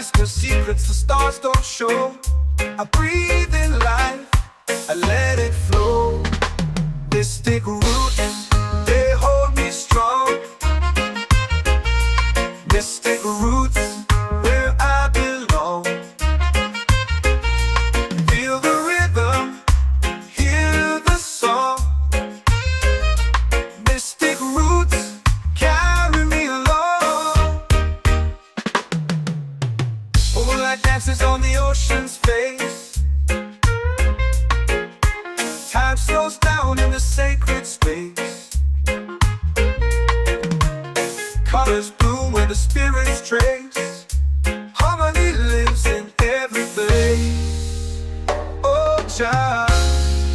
whisper secrets the stars don't show. I breathe in life, I let it flow. Mystic roots, they hold me strong. Mystic roots, where I belong. Feel the rhythm, hear the song. Mystic roots carry me along. Moonlight dances on the ocean's face. Time slows down in the sacred space. Colors bloom where the spirits trace. Harmony lives in every place. Oh, child,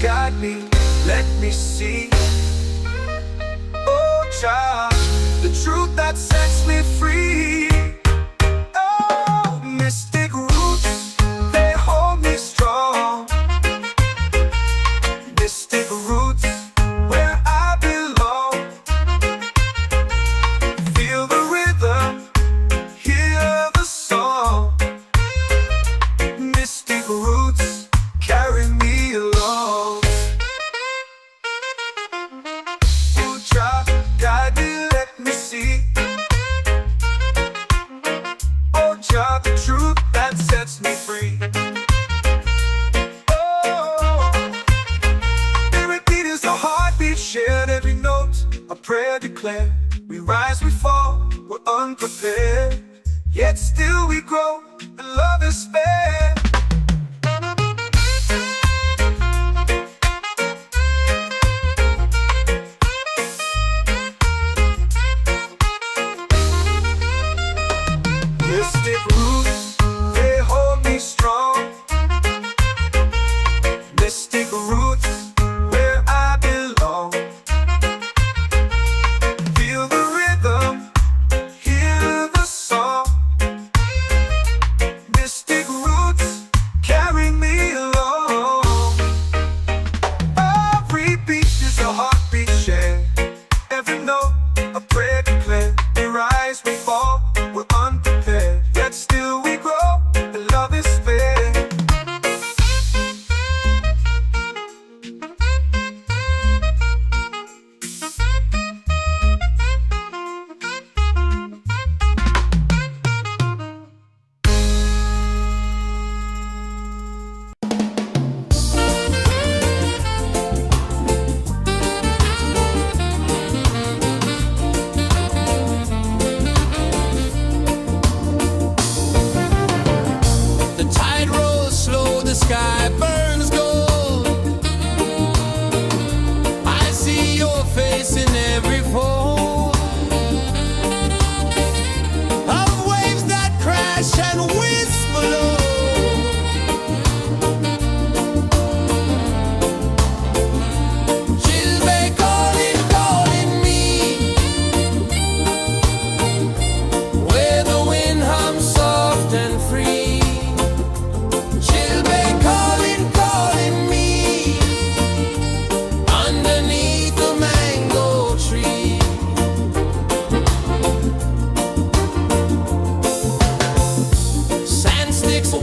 guide me, let me see. Oh, child, the truth that sets me free. Oh, mystic roots, they hold me strong. Mystic roots, where I belong. Feel the rhythm, hear the song. Mystic roots carry me along. Oh, child, guide me, let me see. Oh, child, the truth that sets me free. Oh, every beat is a heartbeat shared, every note a prayer declared. We rise, we fall, we're unprepared, yet still we grow, and love is spared. Mystic roots, they hold me strong. Mystic roots, where I belong. Feel the rhythm, hear the song. Mystic roots carry me along. Every beat is a heartbeat shared, every note a prayer declared. We rise, we fall, we're unprepared, yet still we grow, and love is fair. The tide rolls slow, the sky burns gold. I see your face in every fold of waves that crash and whiz below. She'll be calling, calling me where the wind hums soft and free. She'll be calling, calling me underneath the mango tree. Sand sticks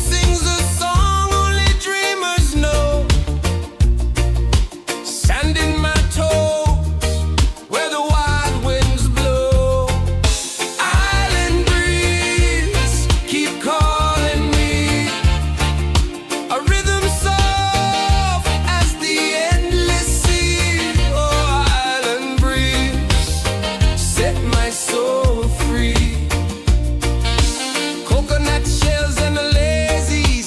sings a song only dreamers know. Sand in my toes, where the wild winds blow. Island breeze, keep calling me. A rhythm soft as the endless sea. Oh, island breeze, set my soul free. Coconut shells and a lazy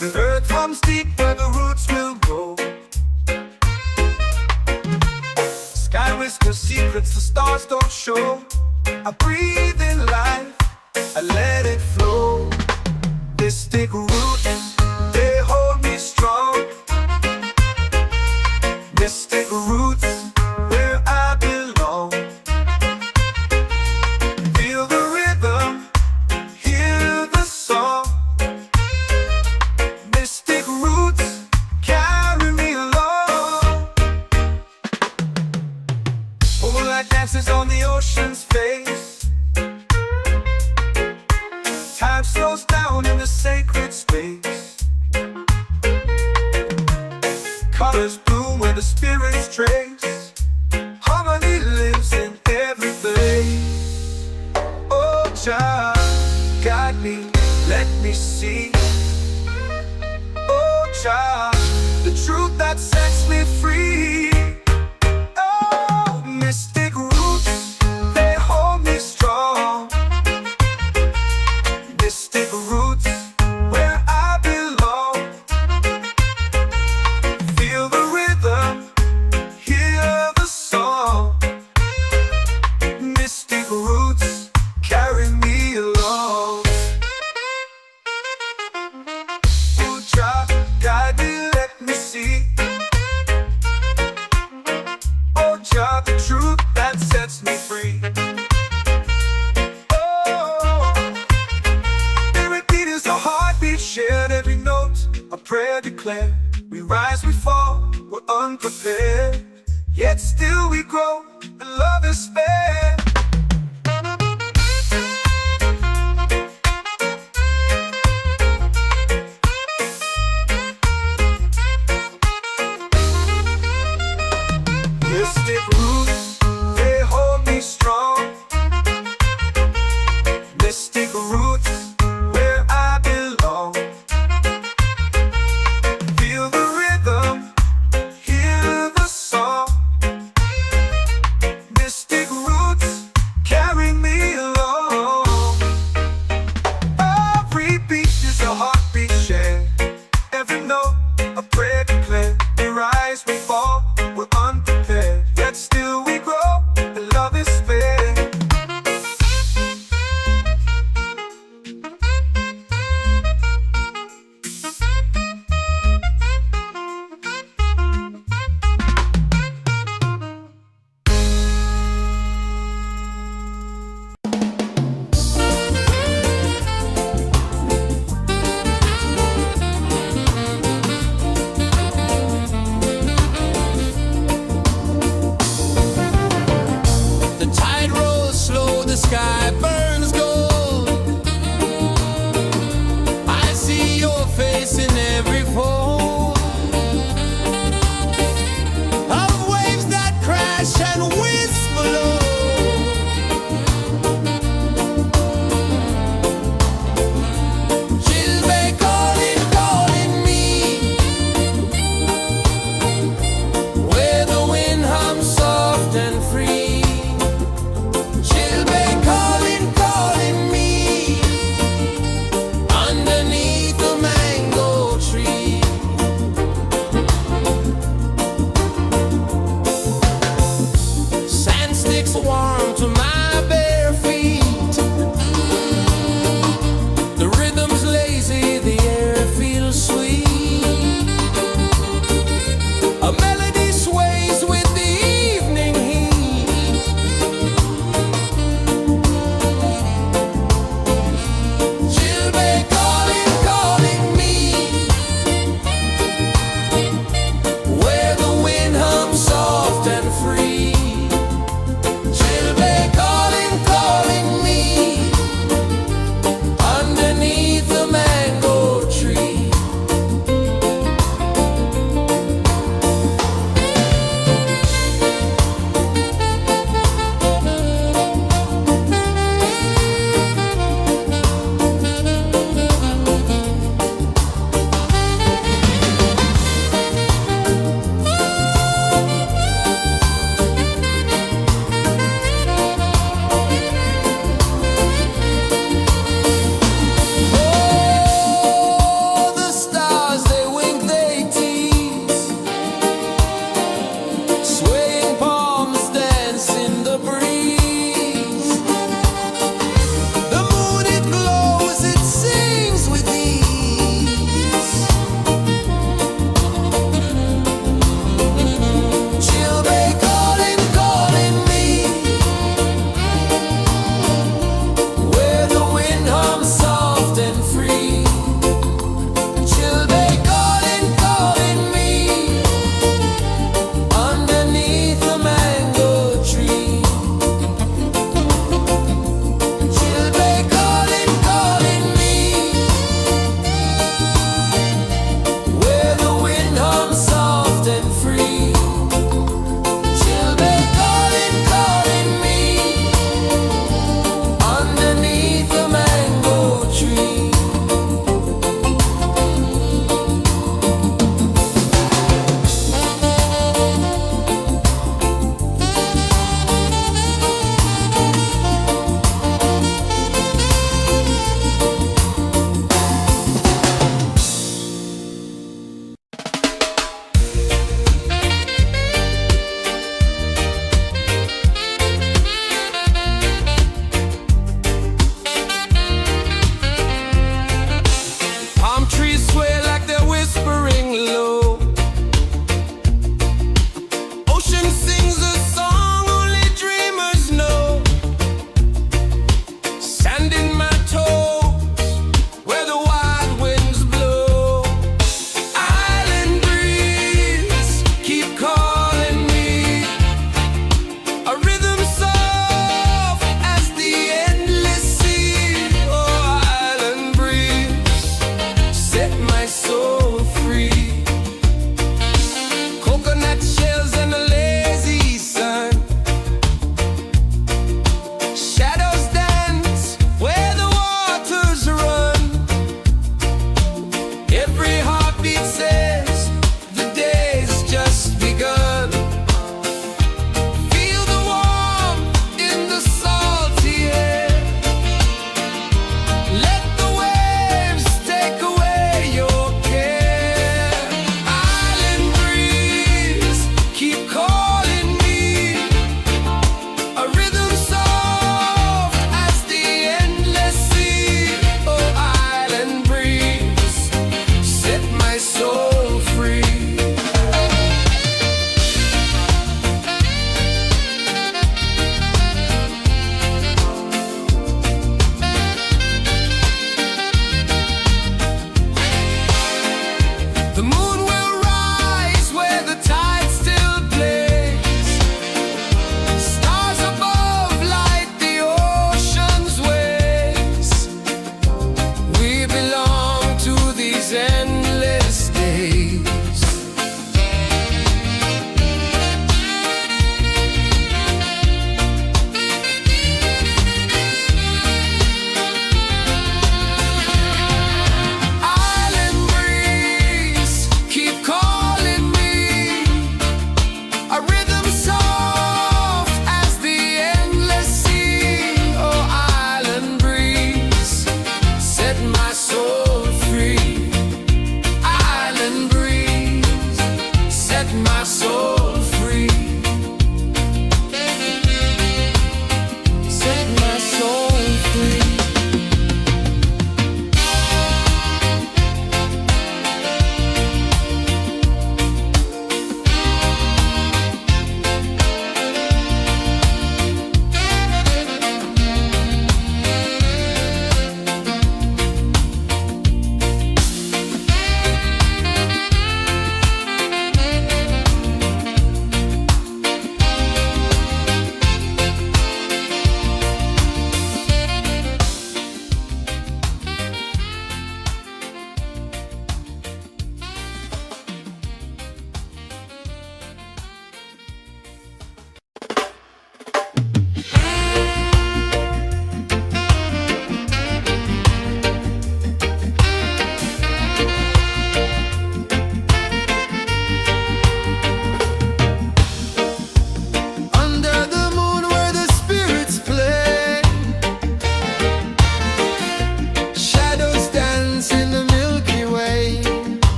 The earth runs deep where the roots will grow. Sky whispers secrets the stars don't show. I breathe in life, I let it flow. Mystic roots, they hold me strong. Mystic roots, where I belong. Feel the rhythm, hear the song. Mystic roots, carry me along. Moonlight dances on the ocean's face. Time slows down in the sacred space. Colors bloom where the spirits trace. Harmony lives in every place. Oh, Jah, guide me, let me see. Oh, Jah, the truth that sets me free. Oh, mystic roots, they hold me strong. Mystic roots, where I belong. Feel the rhythm, hear the song. Mystic roots, carry me along. Oh, Jah, guide me, let me see. Oh, Jah, the truth that sets me free. Shared every note, a prayer declared. We rise, we fall, we're unprepared. Yet still we grow, and love is spared. Mystic roots, they hold me strong. Mystic roots, where I belong. Feel the rhythm, hear the song. Mystic roots,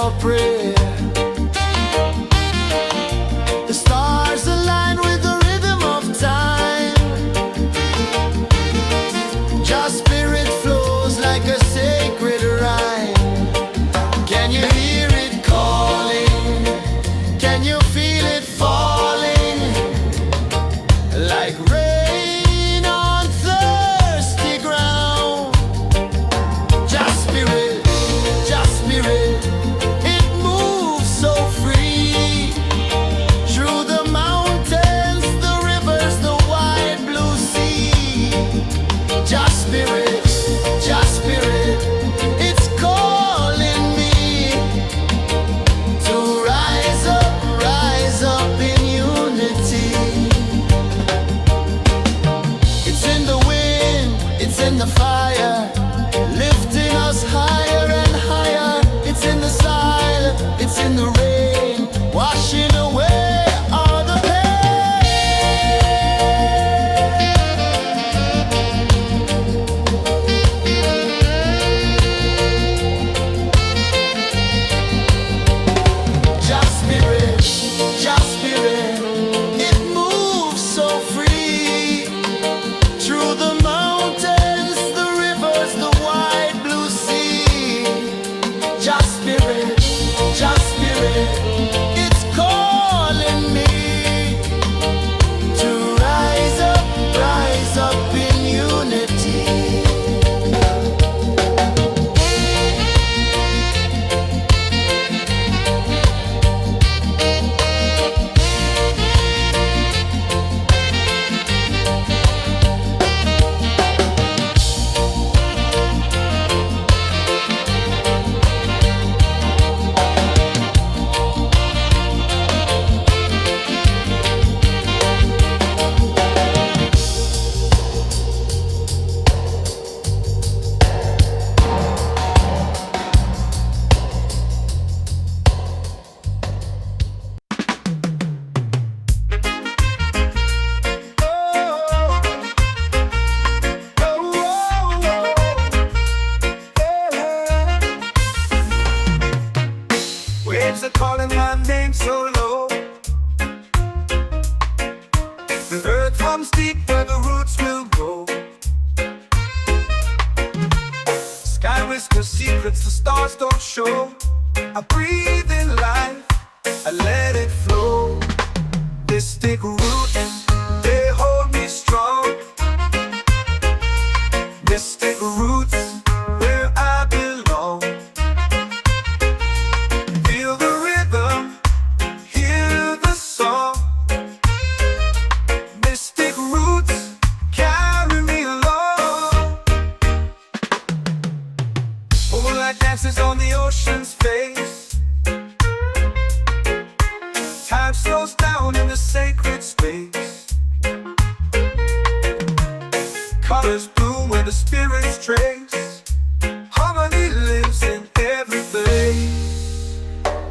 your prayer. The stars align with the rhythm of time. Your spirit flows like a sacred rhyme. Can you hear it calling? Can you feel it falling? Like rain on thirsty ground. Just spirit, it moves so free. Through the mountains, the rivers, the wide blue sea. Just spirit, it's calling me to rise up in unity. It's in the wind, it's in the fire, lifting us higher and higher. It's in the silence, it's in the rain, washing away all the Just spirit, it moves so free. Through the mountains, the rivers, the wide blue sea. Just spirit, it's calling me to rise up in unity. Waves are calling my name so low. The earth runs deep where the roots will go. Sky whispers secrets the stars don't show. I breathe in life, I let it flow. This take root and they hold me strong. This take roots where I belong. Feel the rhythm, hear the song. Mystic roots carry me along. Moonlight dances on the ocean's face. Time slows down in the sacred space. Colors bloom where the spirits trace. Harmony lives in every place.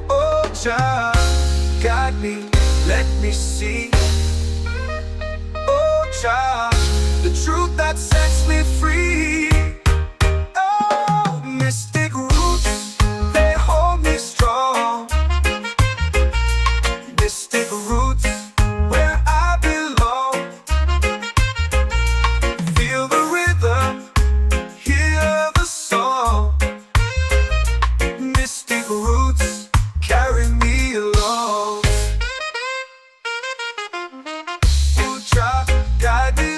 Oh, child, guide me, let me see. Oh, child, the truth that sets me free. Oh, mystic roots, they hold me strong. Mystic roots, where I belong. Feel the rhythm, hear the song. Mystic roots carry me along. Oh, child, guide me.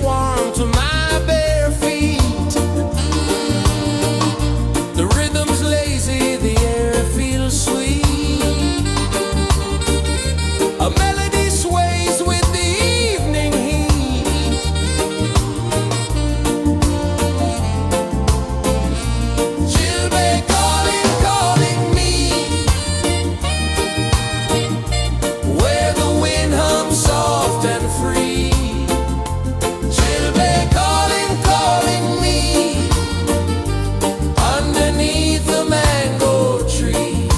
warm to my bare feet. The rhythm's lazy, the air feels sweet. A melody sways with the evening heat. Children calling, calling me, where the wind hums soft and free. Children calling, calling me, underneath the mango tree.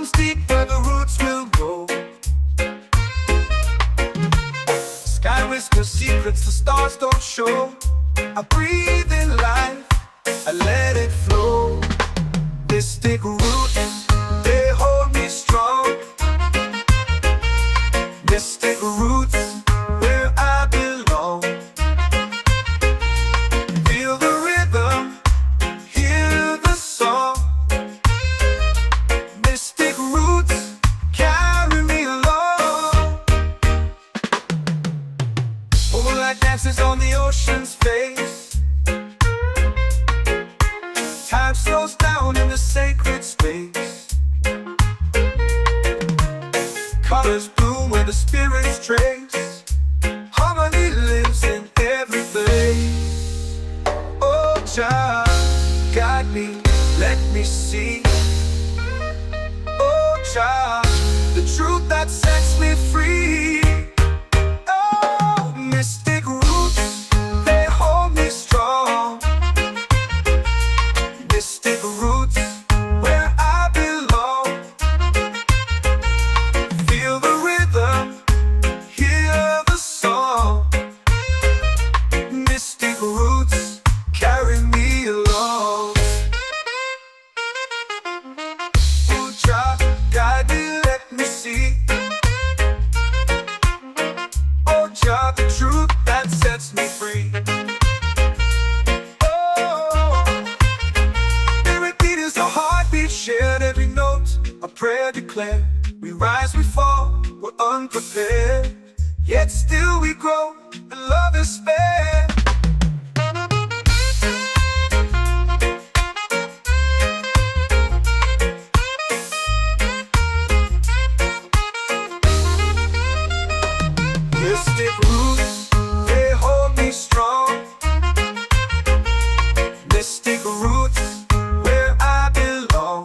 comes deep where the roots will go. Sky whispers secrets the stars don't show. I breathe in life, I let it flow. Mystic roots, they hold me strong. Mystic roots, where I belong. Feel the rhythm, hear the song. Mystic roots, carry me along. Moonlight dances on the ocean's face. Time slows down in the sacred space. Colors bloom where the spirits trace. Harmony lives in every place. Oh, child, guide me, let me see. Oh, child, the truth that sets me free. Oh, mystic roots, they hold me strong. Mystic roots, where I belong. Feel the rhythm, hear the song. Mystic roots, carry me along. Oh, child, guide me, let me see. Oh, child, the truth that sets me free. Shared every note, a prayer declared. We rise, we fall, we're unprepared. Yet still we grow, and love is spared. Mystic roots, they hold me strong. Mystic roots, where I belong.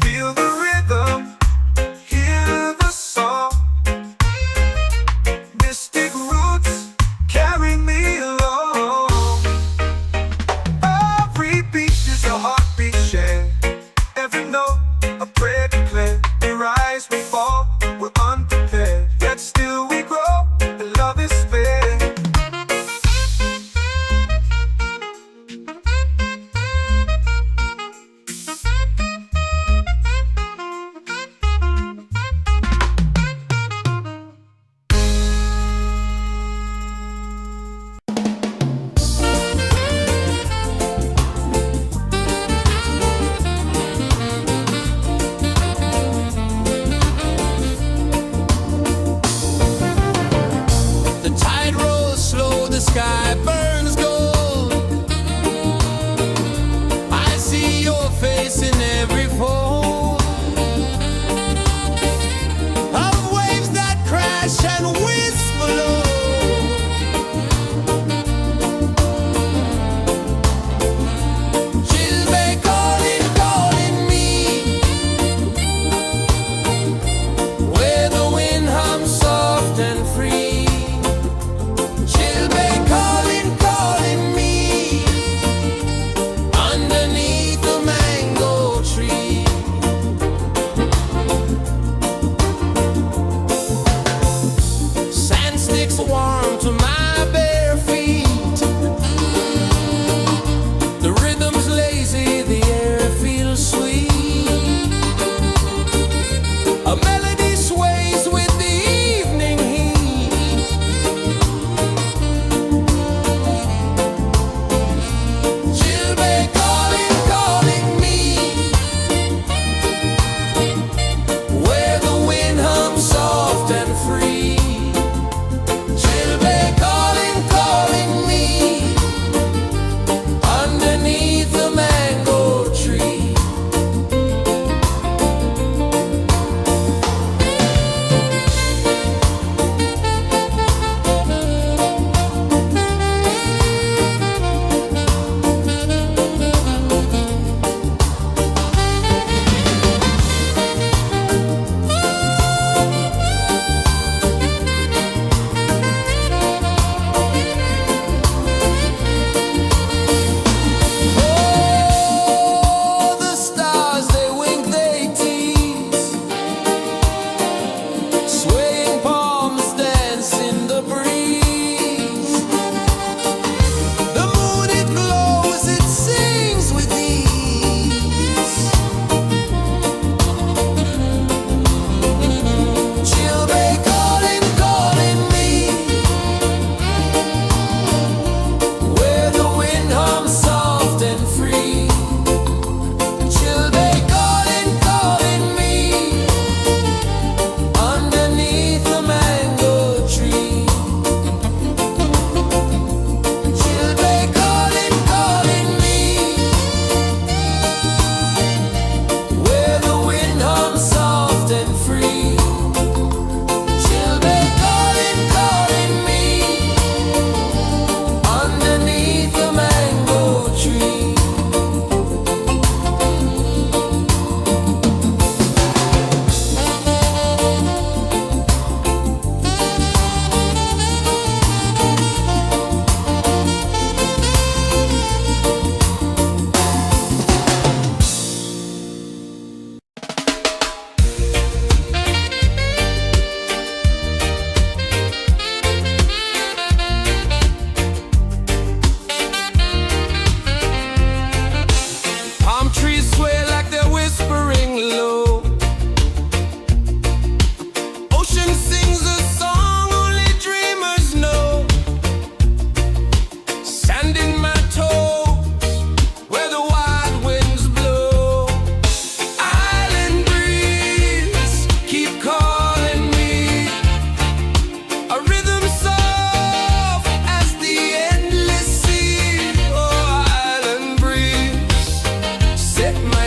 Feel the rhythm, hear the song. Mystic roots.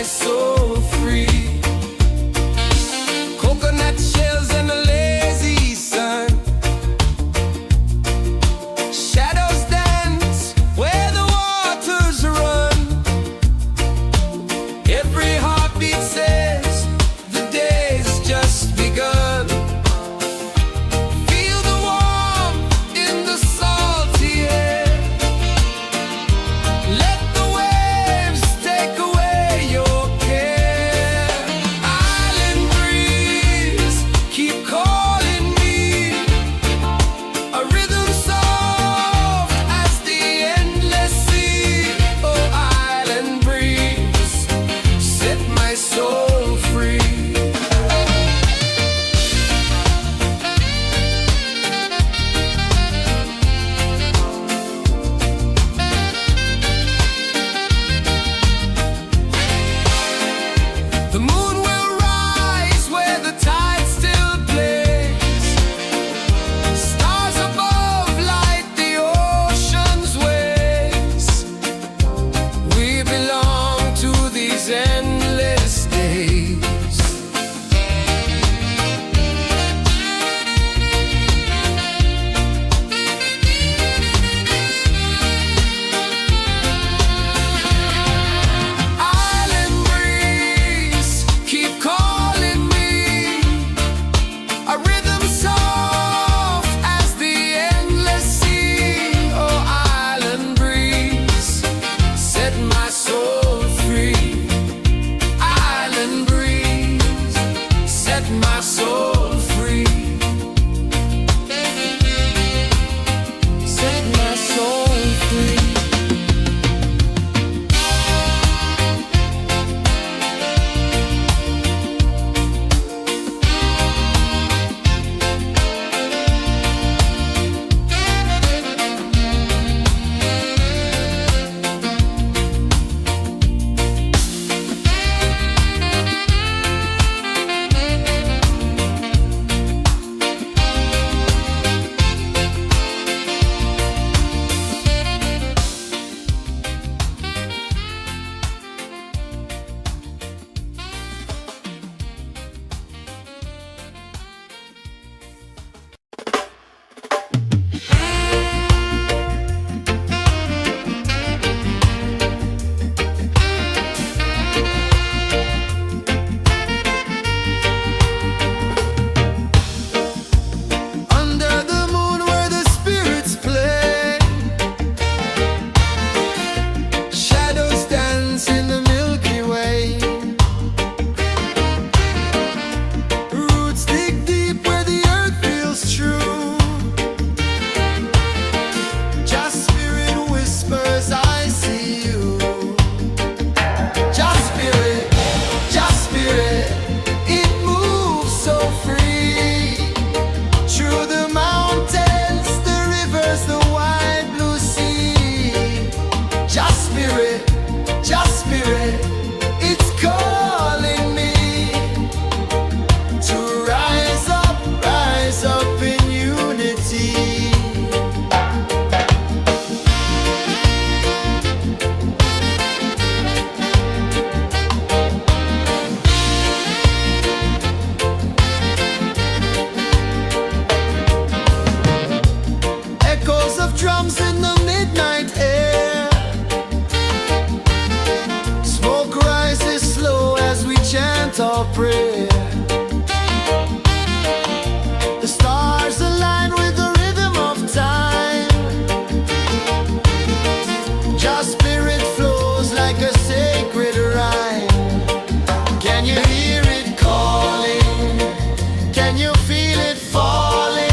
soul free. Coconut shells and a lazy sun. Shadows dance where the waters run. Every heartbeat says the day's just begun. Feel the warmth in the salty air. Let the waves take away your care. Island breeze, keep calling me. A rhythm soft as the endless sea. Oh, island breeze, set my soul free. The moon will rise where the tide still plays. Stars above light the ocean's waves. We belong to these endless days. Island breeze, keep calling me. A rhythm soft as the endless sea. Oh, island breeze, set my soul free. Island breeze, set my soul free. Set my soul free. Under the moon where the spirits play. Shadows dance in the Milky Way. Roots dig deep where the earth feels true. Just spirit whispers, I see you. Just spirit, it moves so free. Through the mountains, the rivers, the wide blue sea. Just spirit, it's calling me to rise up in unity. Echoes of drums in the midnight air. Smoke rises slow as we chant our prayer. The stars align with the rhythm of time. Just spirit flows like a sacred rhyme. Can you hear it calling? Can you feel it falling?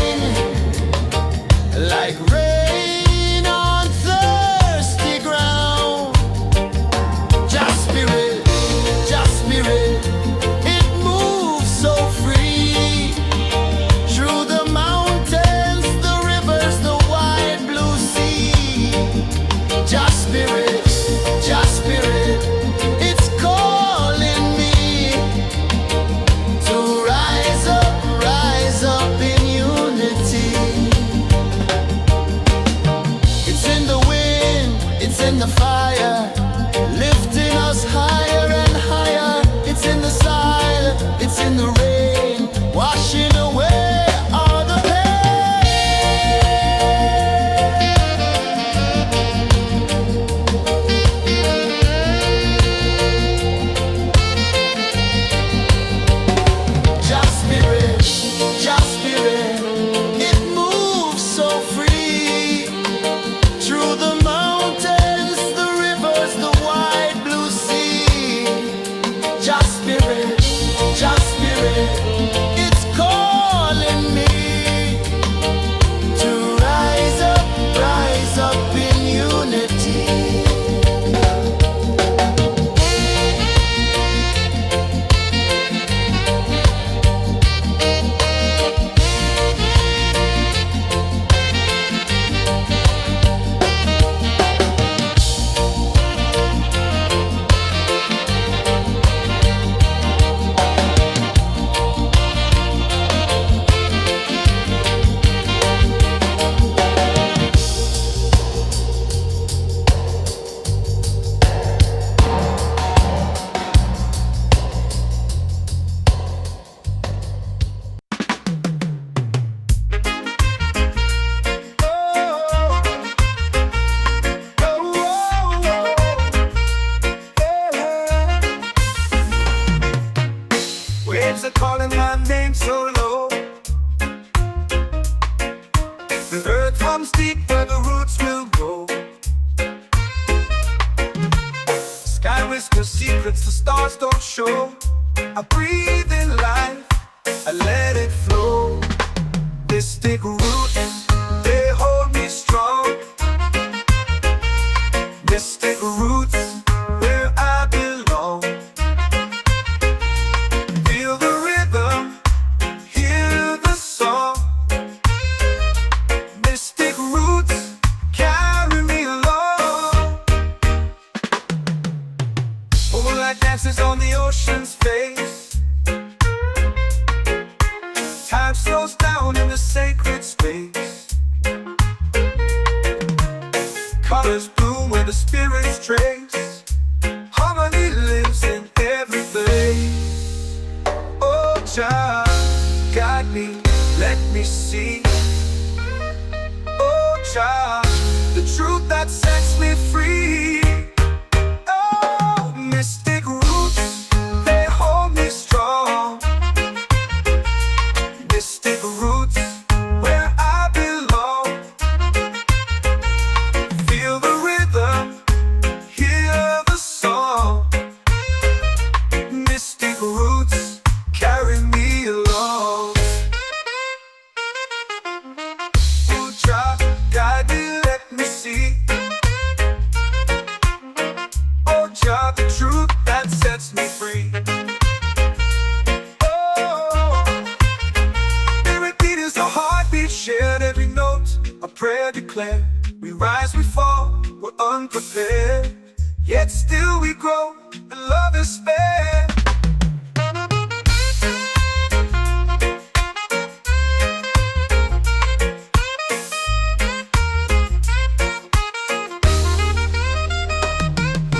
Like rain on thirsty ground. Just spirit, it moves are calling my name so low. The earth comes deep where the roots will go. Sky whispers secrets the stars don't show. I breathe in life, I let it flow. Mystic roots, they hold me strong. Mystic roots, where I belong. Feel the rhythm, hear the song. Mystic roots, carry me along. Moonlight dances on the ocean's face. Time slows down in the sacred space. Colors bloom where the spirits trace. Harmony lives in every place. Oh, Jah, guide me, let me see. Oh, Jah, the truth that sets me free. Oh, mystic roots, they hold me strong. Mystic roots, where I belong. Feel the rhythm, hear the song. Mystic roots, carry me along. Oh, Jah, guide me, let me see. Oh, Jah, the truth that sets me free. Heartbeat shared, every note a prayer declared. We rise, we fall, we're unprepared, yet still we grow, and love is spared.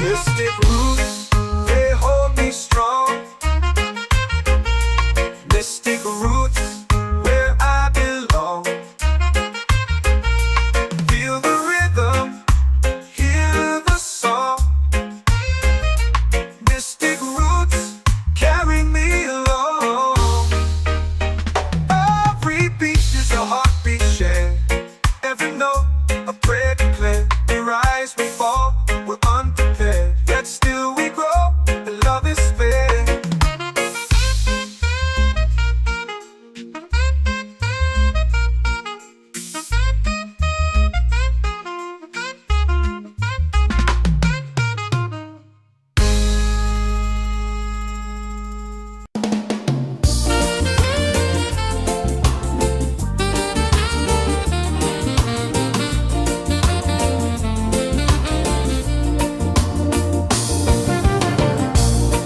Mystic roots, they hold me strong. Mystic roots, where I belong. Feel the rhythm, hear the song. Mystic roots, carry me along. Every beat is a heartbeat shared. Every note a prayer declared. We rise, we fall, we're unprepared, yet still we grow, and love is spared.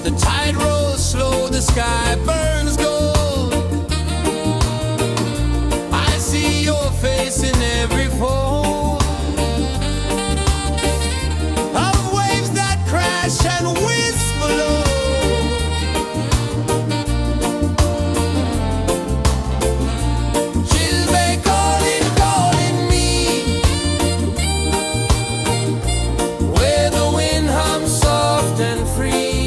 The tide rolls slow, the sky burns gold. I see your face in every fold of waves that crash and whisper low. Chilbay calling, calling me, where the wind hums soft and free.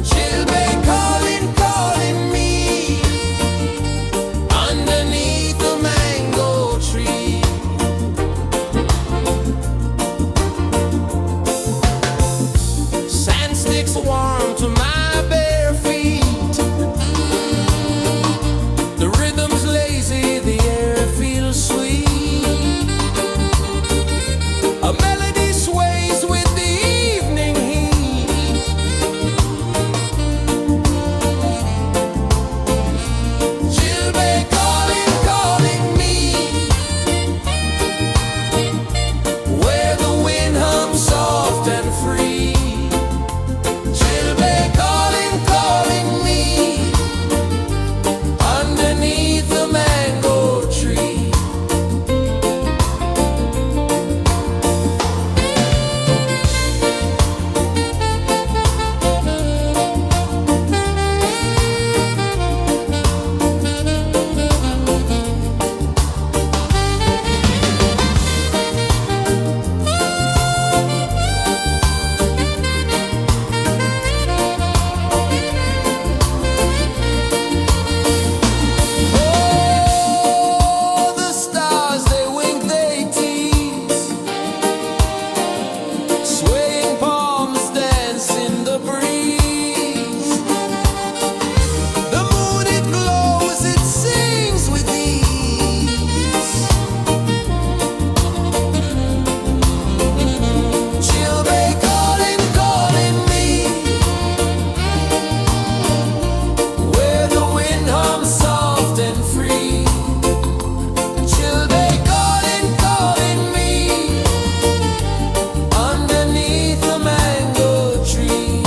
Chilbay calling, calling me, underneath the mango tree. Sand sticks warm to my bare feet. The rhythm's lazy, the air feels sweet. A melody sways with the evening heat. Chilbay calling, calling me, where the wind hums soft and free. Chilbay the breeze. The moon it glows, it sings with ease. Children calling, calling me, where the wind hums soft and free. Children calling, calling me, underneath the mango tree.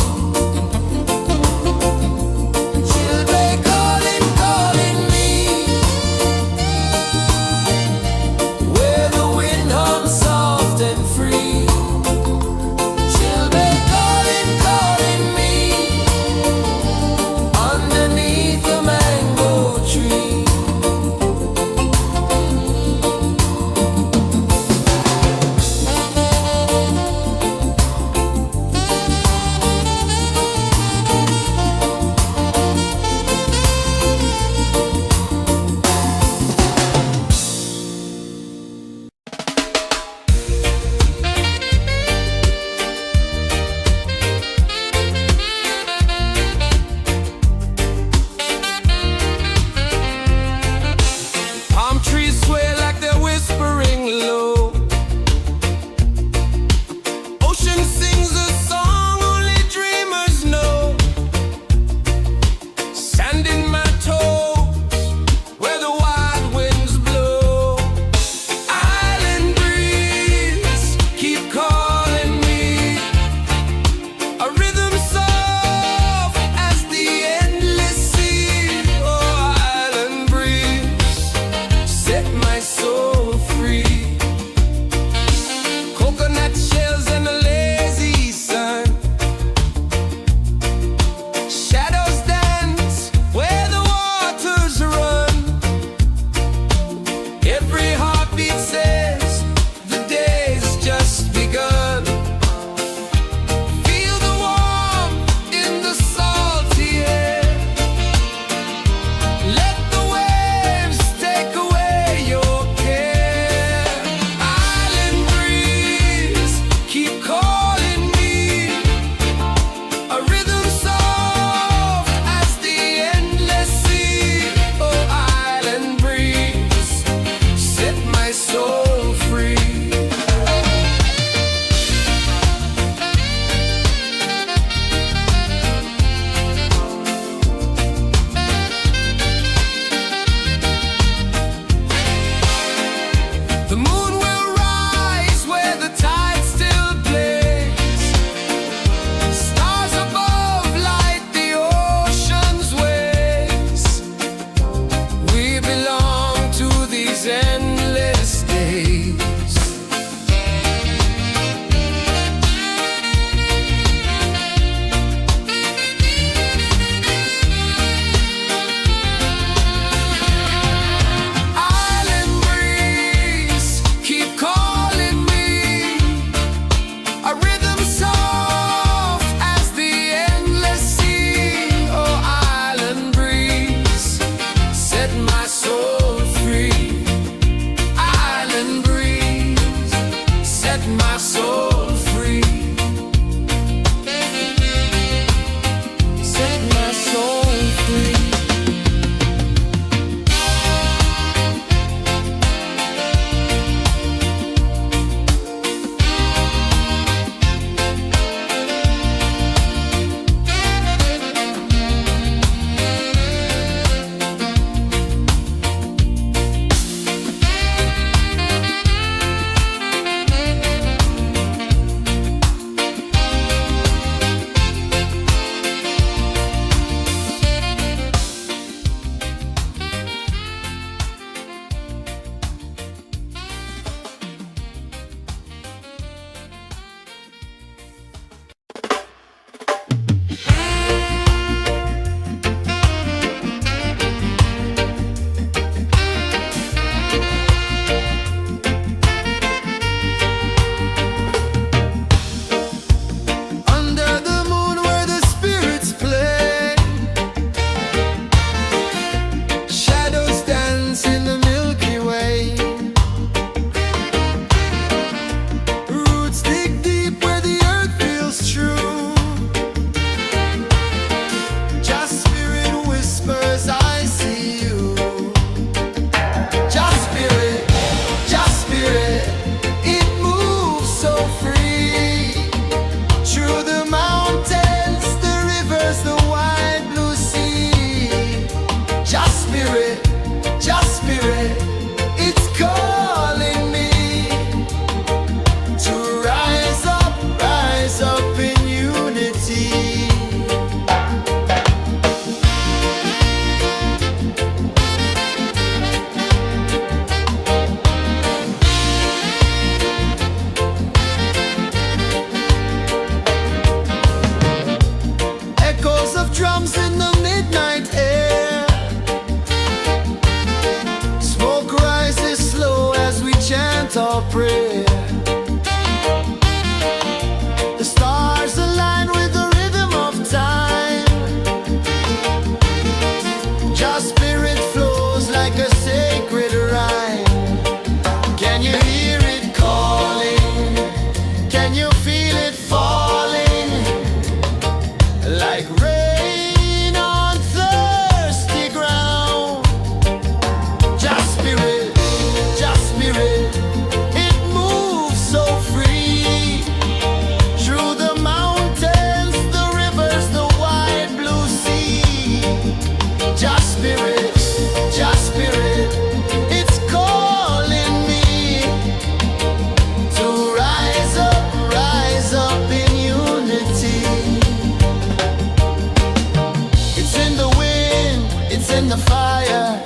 in the fire,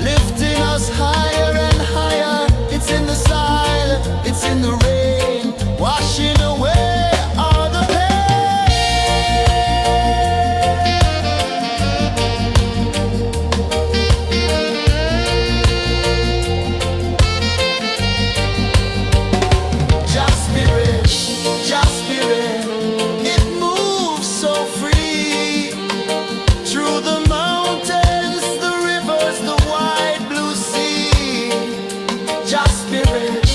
lifting us higher and higher. It's in the silence, it's in the rain, washing away all the Just spirit, just spirit, it moves so free through the mountains, the rivers, the wide blue sea. Just spirit,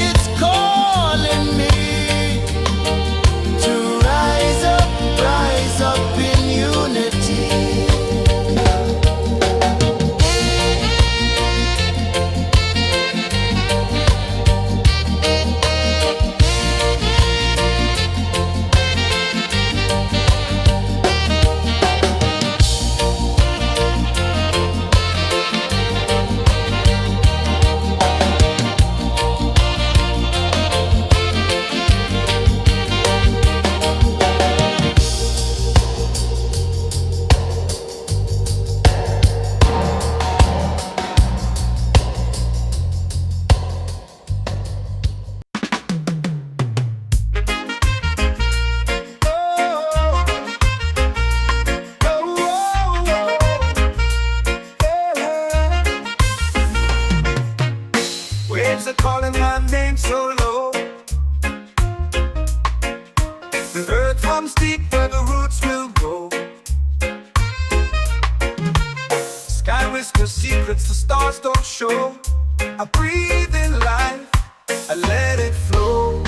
it's calling me to rise up in unity. Waves are calling my name so low. The earth hums deep where the roots will go. Sky whispers secrets the stars don't show. I breathe in life, I let it flow.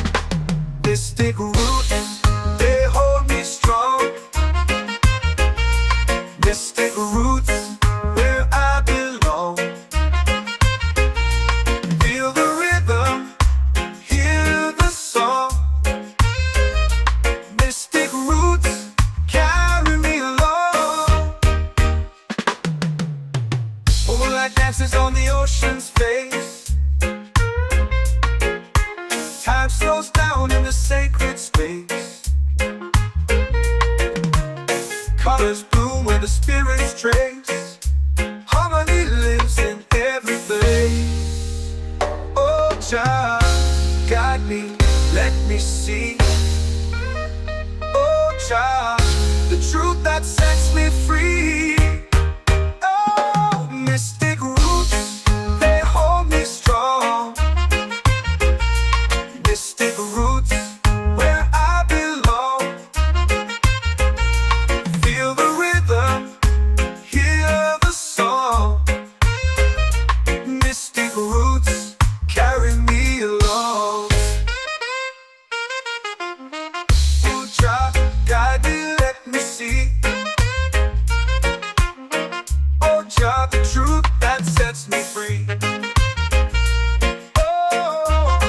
Mystic roots, they hold me strong. Mystic roots, where I belong. Feel the rhythm, hear the song. Mystic roots, carry me along. Moonlight dances on the ocean's face. Time slows down in the sacred space. Colors bloom where the spirits trace. Harmony lives in every place. Oh, child, guide me, let me see. Oh, child, the truth that sets me free. Oh, mystic roots, they hold me strong. Mystic roots, where I belong. Feel the rhythm, hear the song. Mystic roots, carry me along. Oh, child, guide me, let me see. Oh, child, the truth that sets me free. Oh,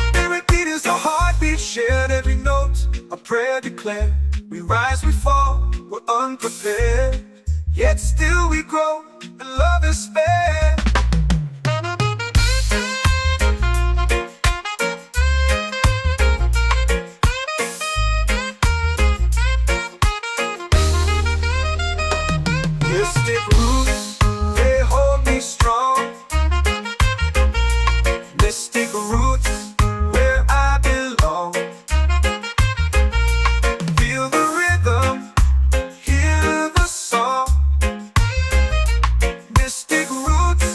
spirit beat is a heartbeat, shared every note. A prayer declared. We rise, we fall, we're unprepared. Yet still we grow, and love is spared. Mystic roots, they hold me strong. Mystic roots, where I belong. Feel the rhythm, hear the song. Mystic roots,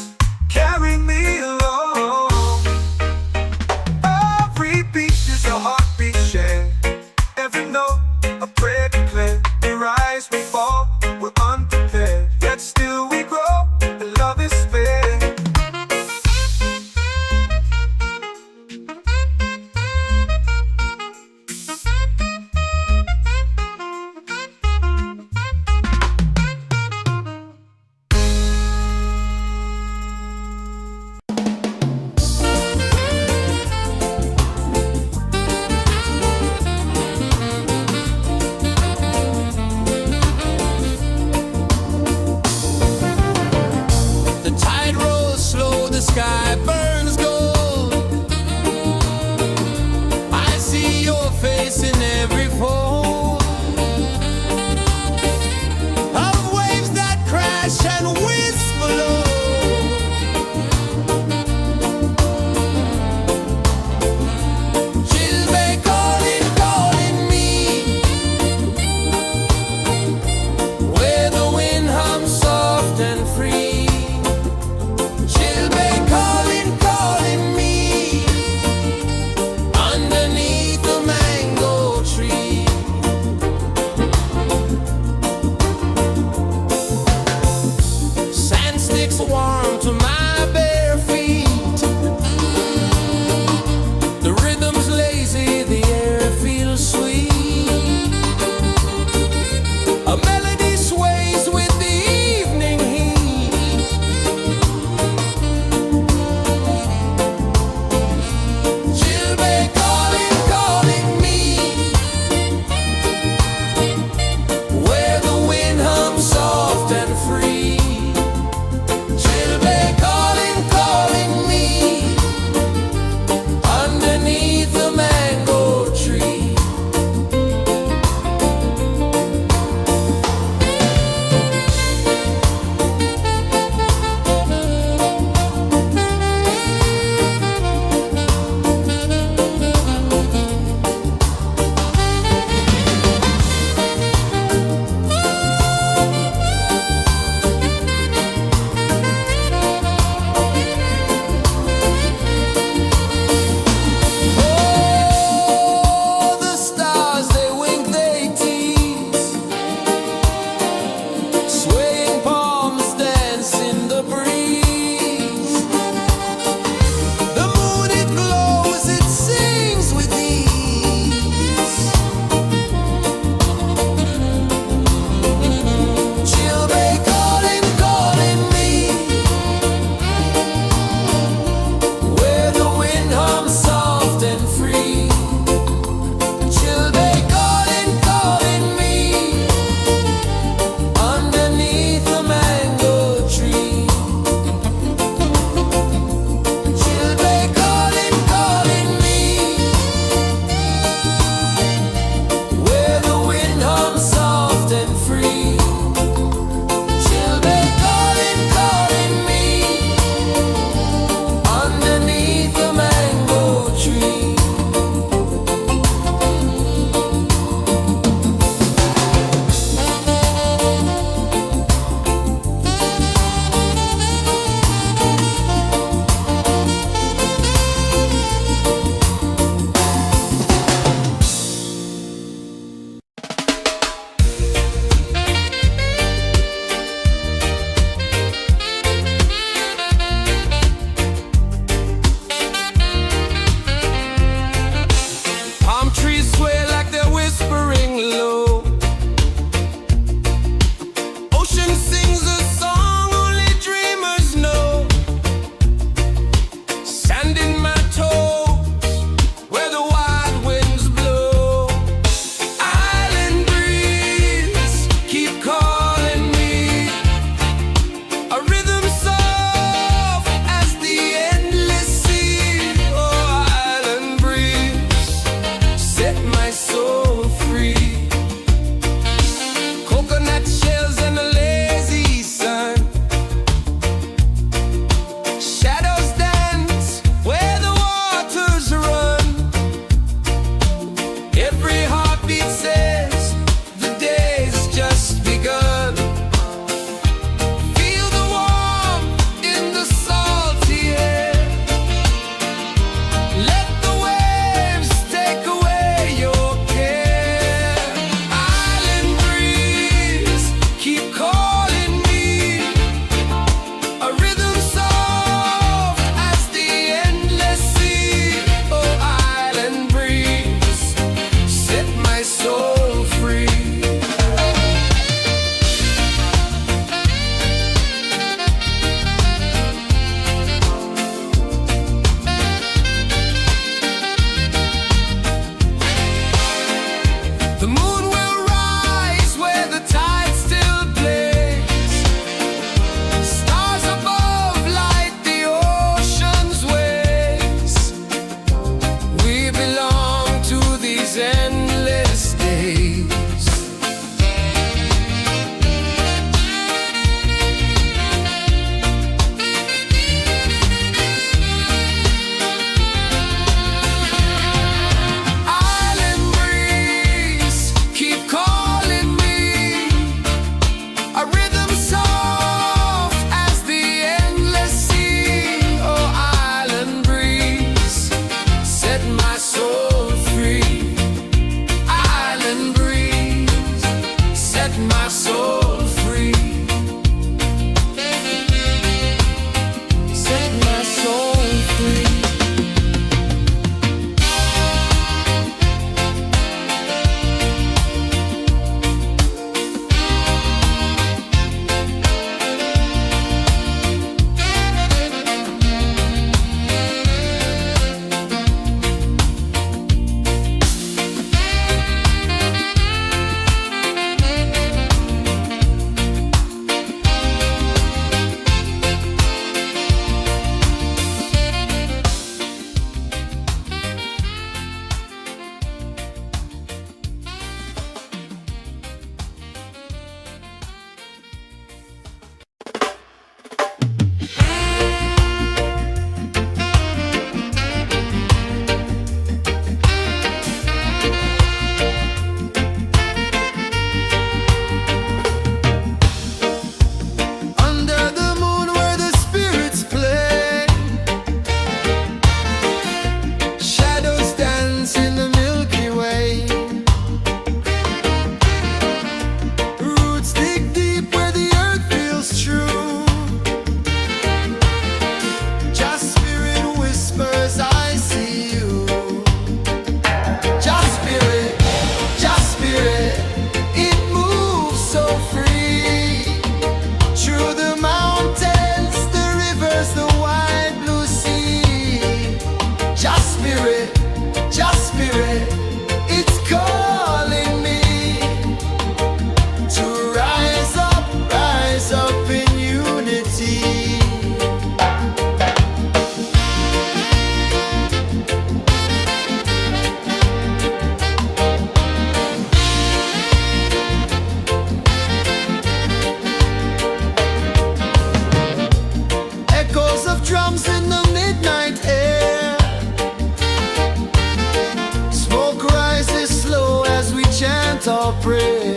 chant or pray.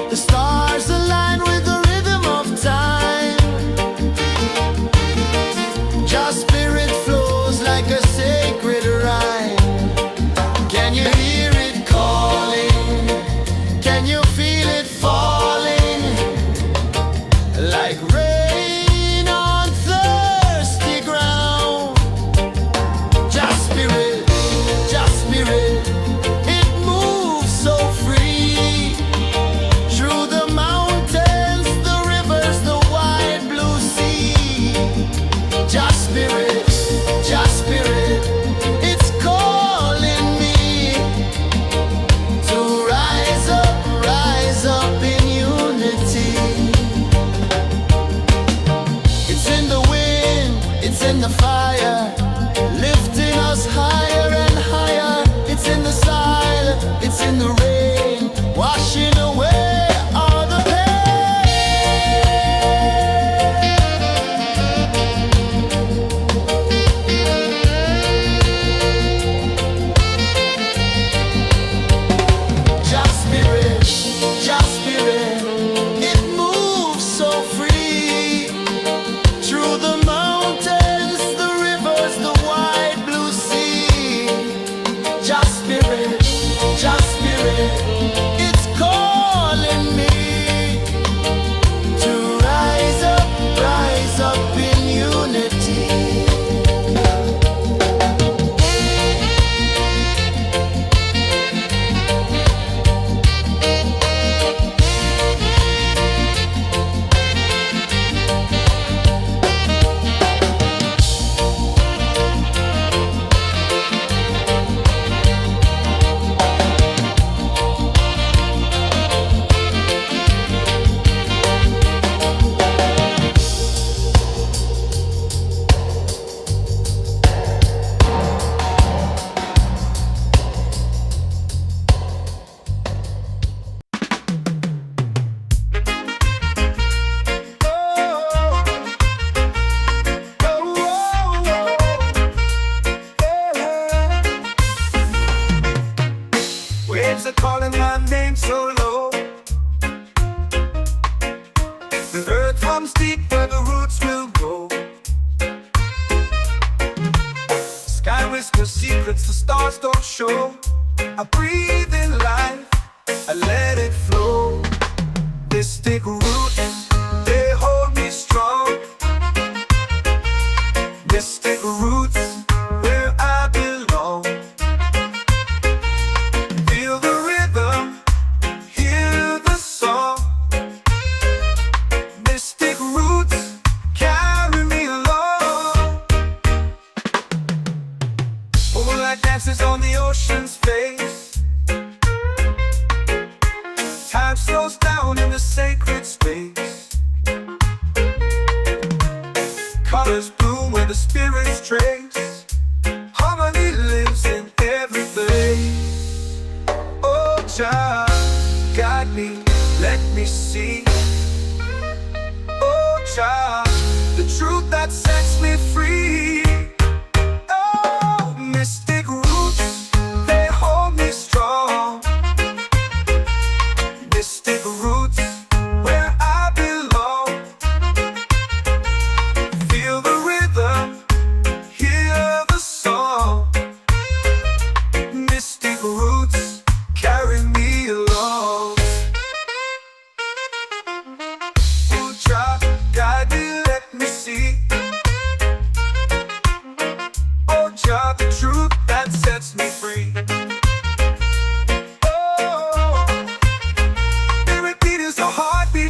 The stars align with the rhythm of time. Your spirit flows like a sacred rhyme. Can you hear it calling? Can you feel it falling? Like rain on thirsty ground. Just spirit, it moves so free. Through the mountains, the rivers, the wide blue sea. Just spirit, it's calling me to rise up in unity. It's in the wind, it's in the fire, lifting us higher and higher. It's in the silence, it's in the rain, washing away all the Just spirit, it moves so free. Through the mountains, the rivers, the wide blue sea. Just spirit, it's calling me to rise up in unity. Waves are calling my name so low. The earth hums deep where the roots will go. Sky whispers secrets the stars don't show. I breathe in life, I let it flow. Mystic roots, they hold me strong. Mystic roots, where I belong. Feel the rhythm, hear the song. Mystic roots, carry me along. Moonlight dances on the ocean's face. Time slows down in the sacred space. Colors bloom where the spirits trace. Harmony lives in every place. Oh, Jah, guide me, let me see. Oh, Jah, the truth that sets me free. Oh, mystic roots, they hold me strong. Mystic roots, where I belong. Feel the rhythm, hear the song. Mystic roots, carry me along. Oh, Jah, guide me, let me see. Oh, Jah, the truth that sets me free.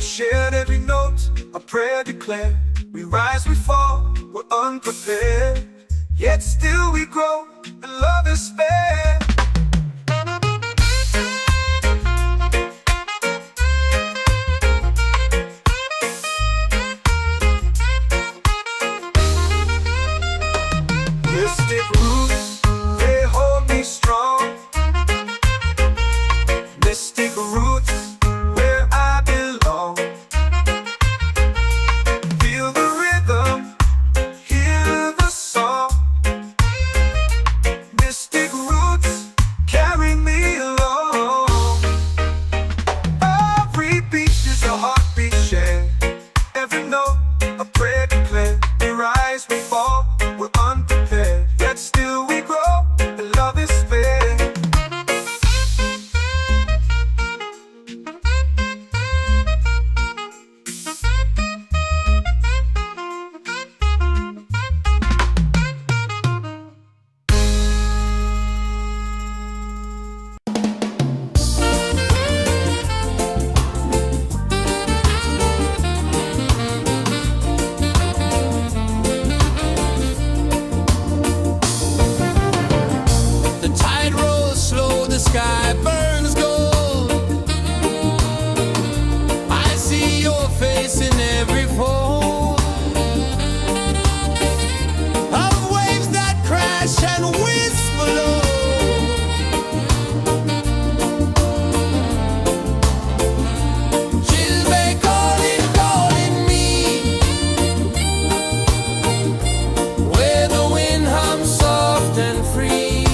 Shared every note, a prayer declared. We rise, we fall, we're unprepared. Yet still we grow, and love is spared. Mystic roots, they hold me strong. Mystic roots, where I belong. Feel the rhythm, hear the song. Mystic roots, carry me sky burns gold. I see your face in every fold of waves that crash and whisper low. She'll be calling, calling me where the wind hums soft and free.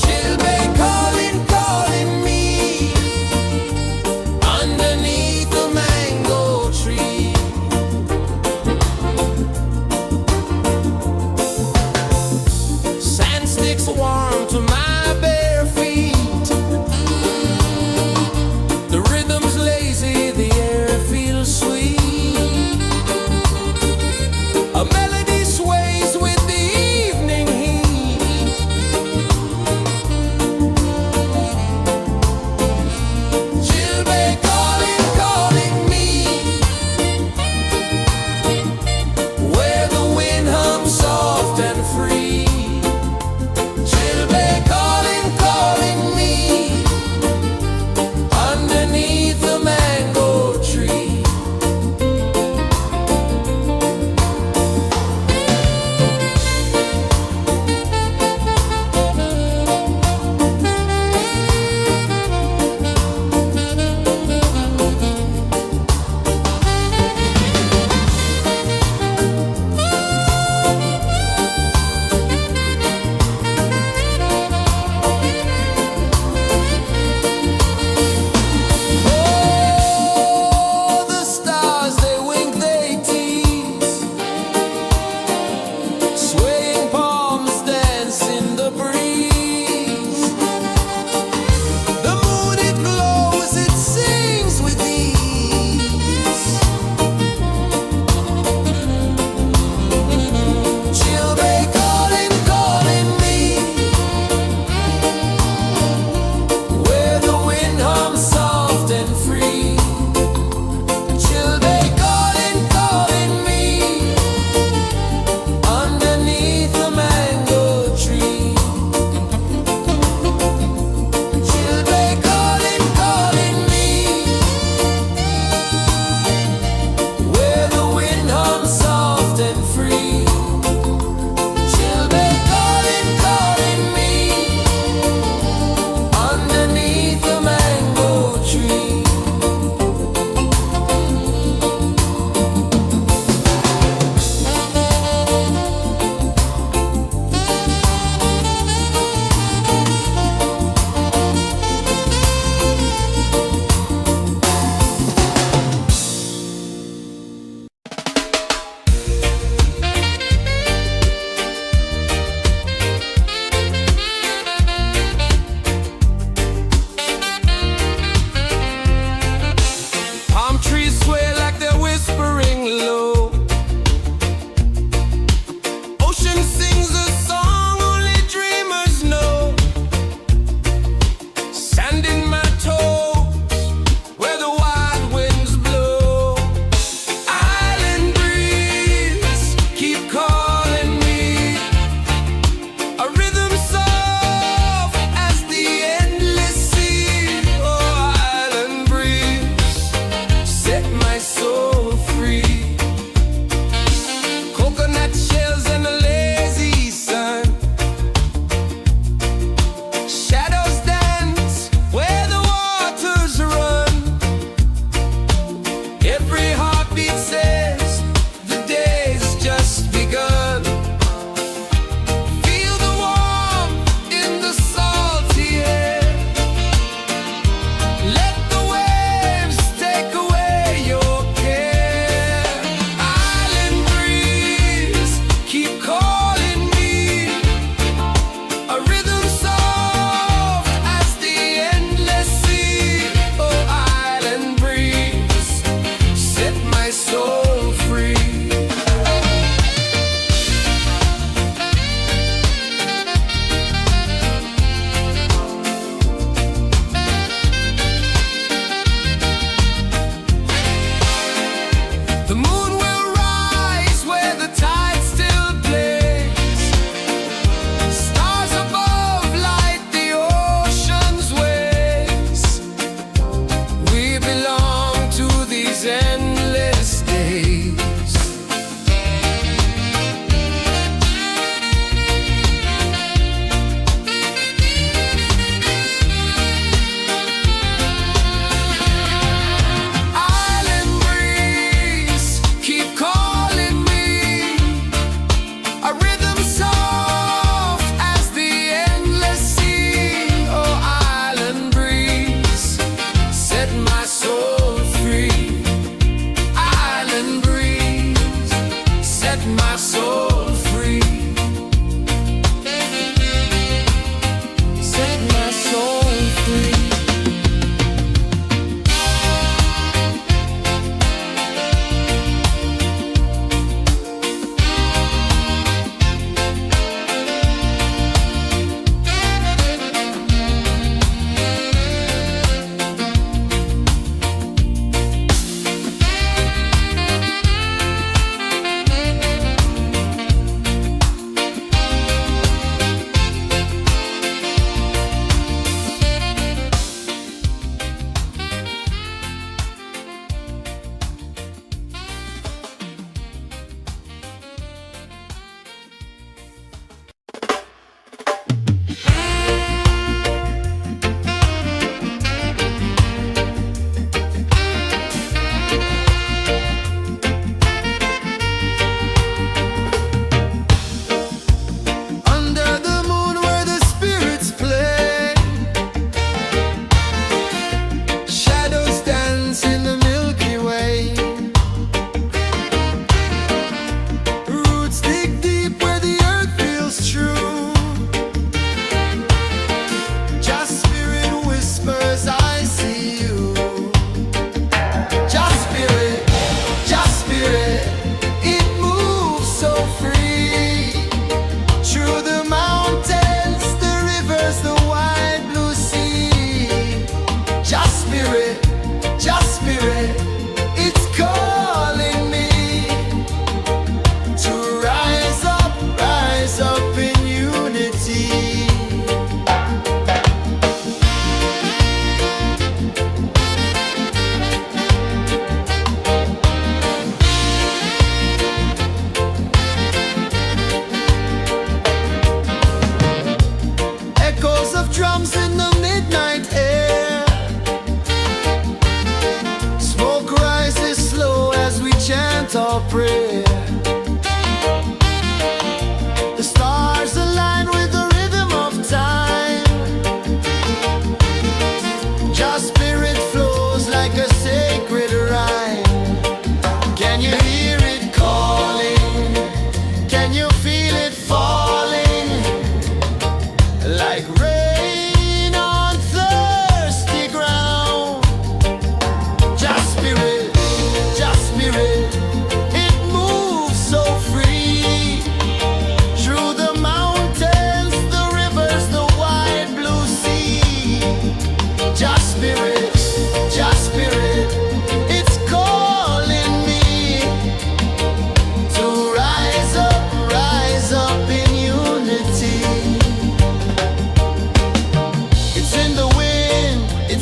She'll be calling,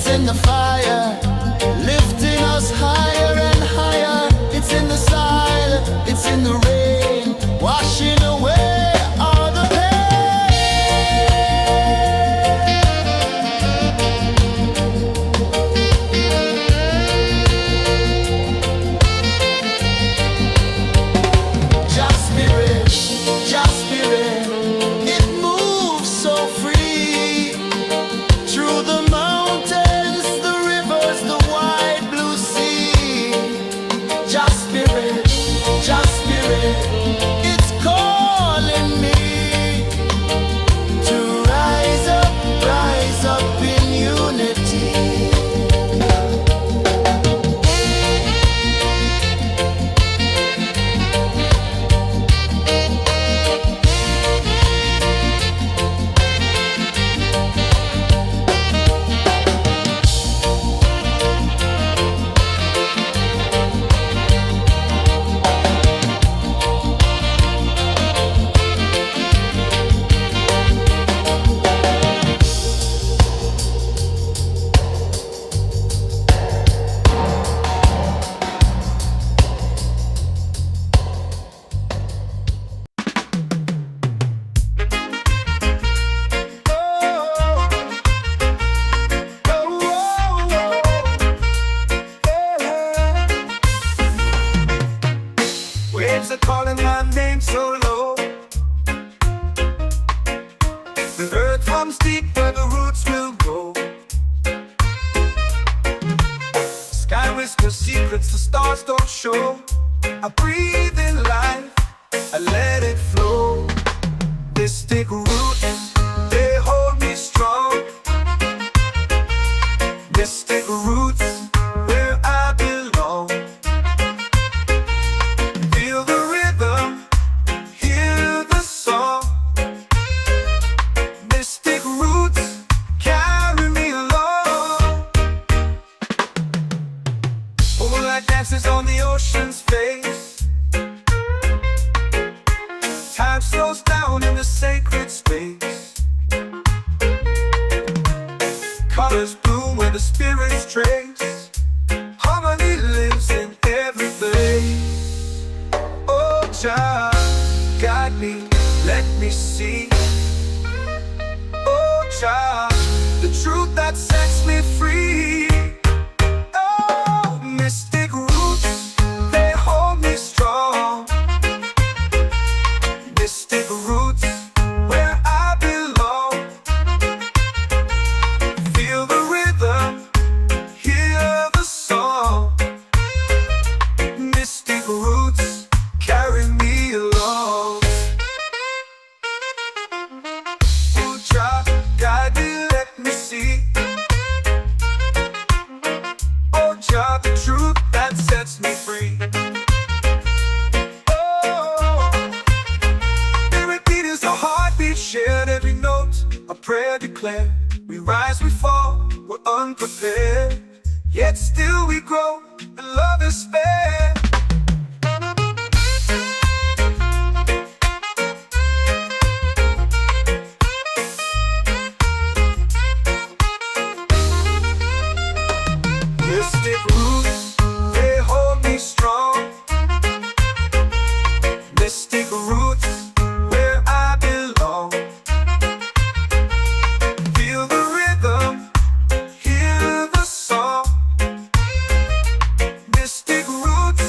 in the fire, lifting us higher and higher. It's in the silence, it's in the rain, washing away all the pain. Just spirit, it moves so free through the mountains, the rivers, the wide blue sea. Just spirit, it's calling me to rise up in unity. Waves are calling my name so low. The earth runs deep where the roots will go. Sky whispers secrets the stars don't show. I breathe in life, I let it flow. Mystic roots, they hold me strong. Mystic roots, where I belong. Feel the rhythm, hear the song. Mystic roots, carry me along. Moonlight dances on the ocean's face. Time slows down in the sacred space. Colors bloom where the spirits trace. Harmony lives in every place. Oh, child, guide me, let me see. Oh, child, the truth that sets me free. Oh, mystic roots, they hold me strong. Mystic roots, where I belong. Feel the rhythm, hear the song. Mystic roots, carry me along. Oh, child, guide me, let me see. Oh, child, the truth that sets me free. Oh, spirit beat is a heartbeat, shared every note. A prayer declared. We rise, we fall, we're unprepared. Yet still we grow, and love is fair. Mystic roots, they hold me strong. Mystic roots, where I belong. Feel the rhythm, hear the song. Mystic roots,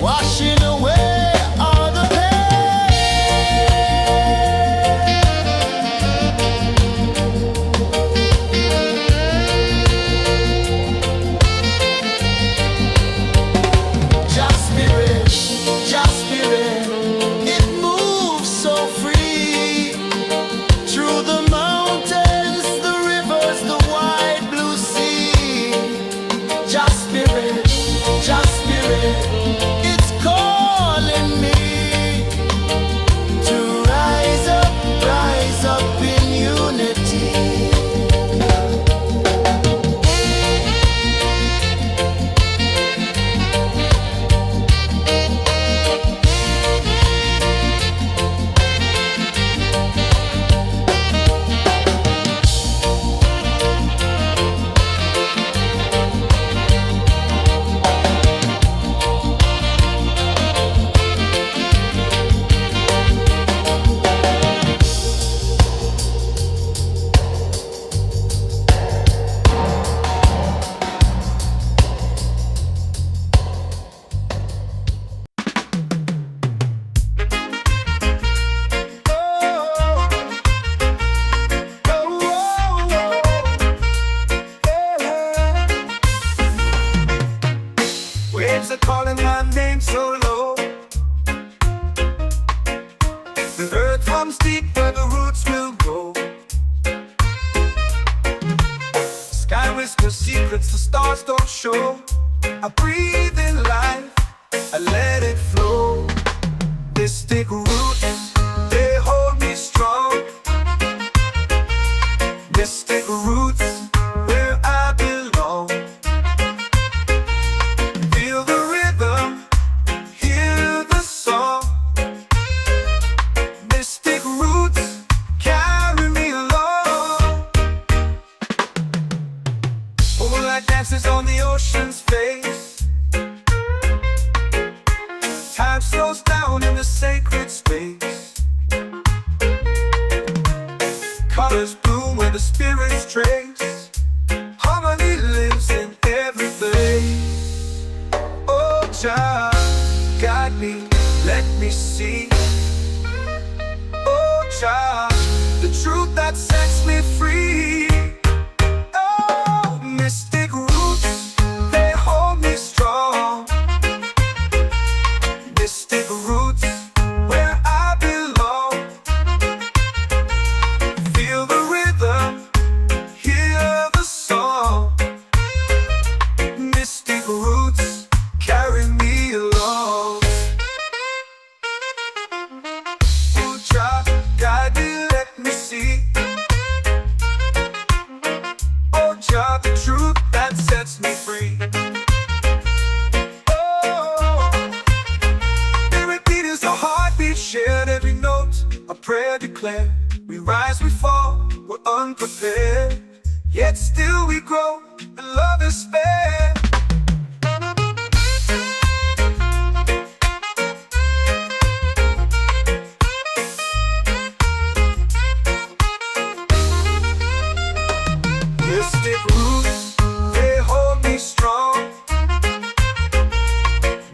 washing away all the Just spirit, just spirit, it moves so free through the mountains, the rivers, the wide blue sea. Just spirit, it's calling me to rise up in unity. Waves are calling my name so low. The earth comes deep where the roots will grow. Sky whispers secrets the stars don't show. I breathe in life, I let it flow. Mystic roots, they hold me strong. Mystic roots, where I belong. Feel the rhythm, hear the song. Mystic roots, carry me along. Moonlight dances on the ocean's face. Time slows down in the sacred space. Colors bloom where the spirits trace. Harmony lives in every face. Oh, Jah, guide me, let me see. Oh, Jah, the truth that sets me free. Oh, mystic roots, they hold me strong. Mystic roots, where I belong. Feel the rhythm, hear the song. Mystic roots, carry me along. Oh, Jah, guide me, let me see. Oh, Jah, the truth that sets me free. Oh, spirit beat is a heartbeat, shared every note. A prayer declared. We rise, we fall, we're unprepared. Yet still we grow, and love is spared. Mystic roots, they hold me strong.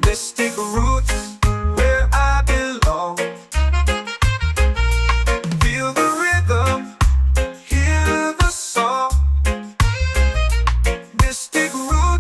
Mystic roots, where I belong. Feel the rhythm, hear the song. Mystic roots,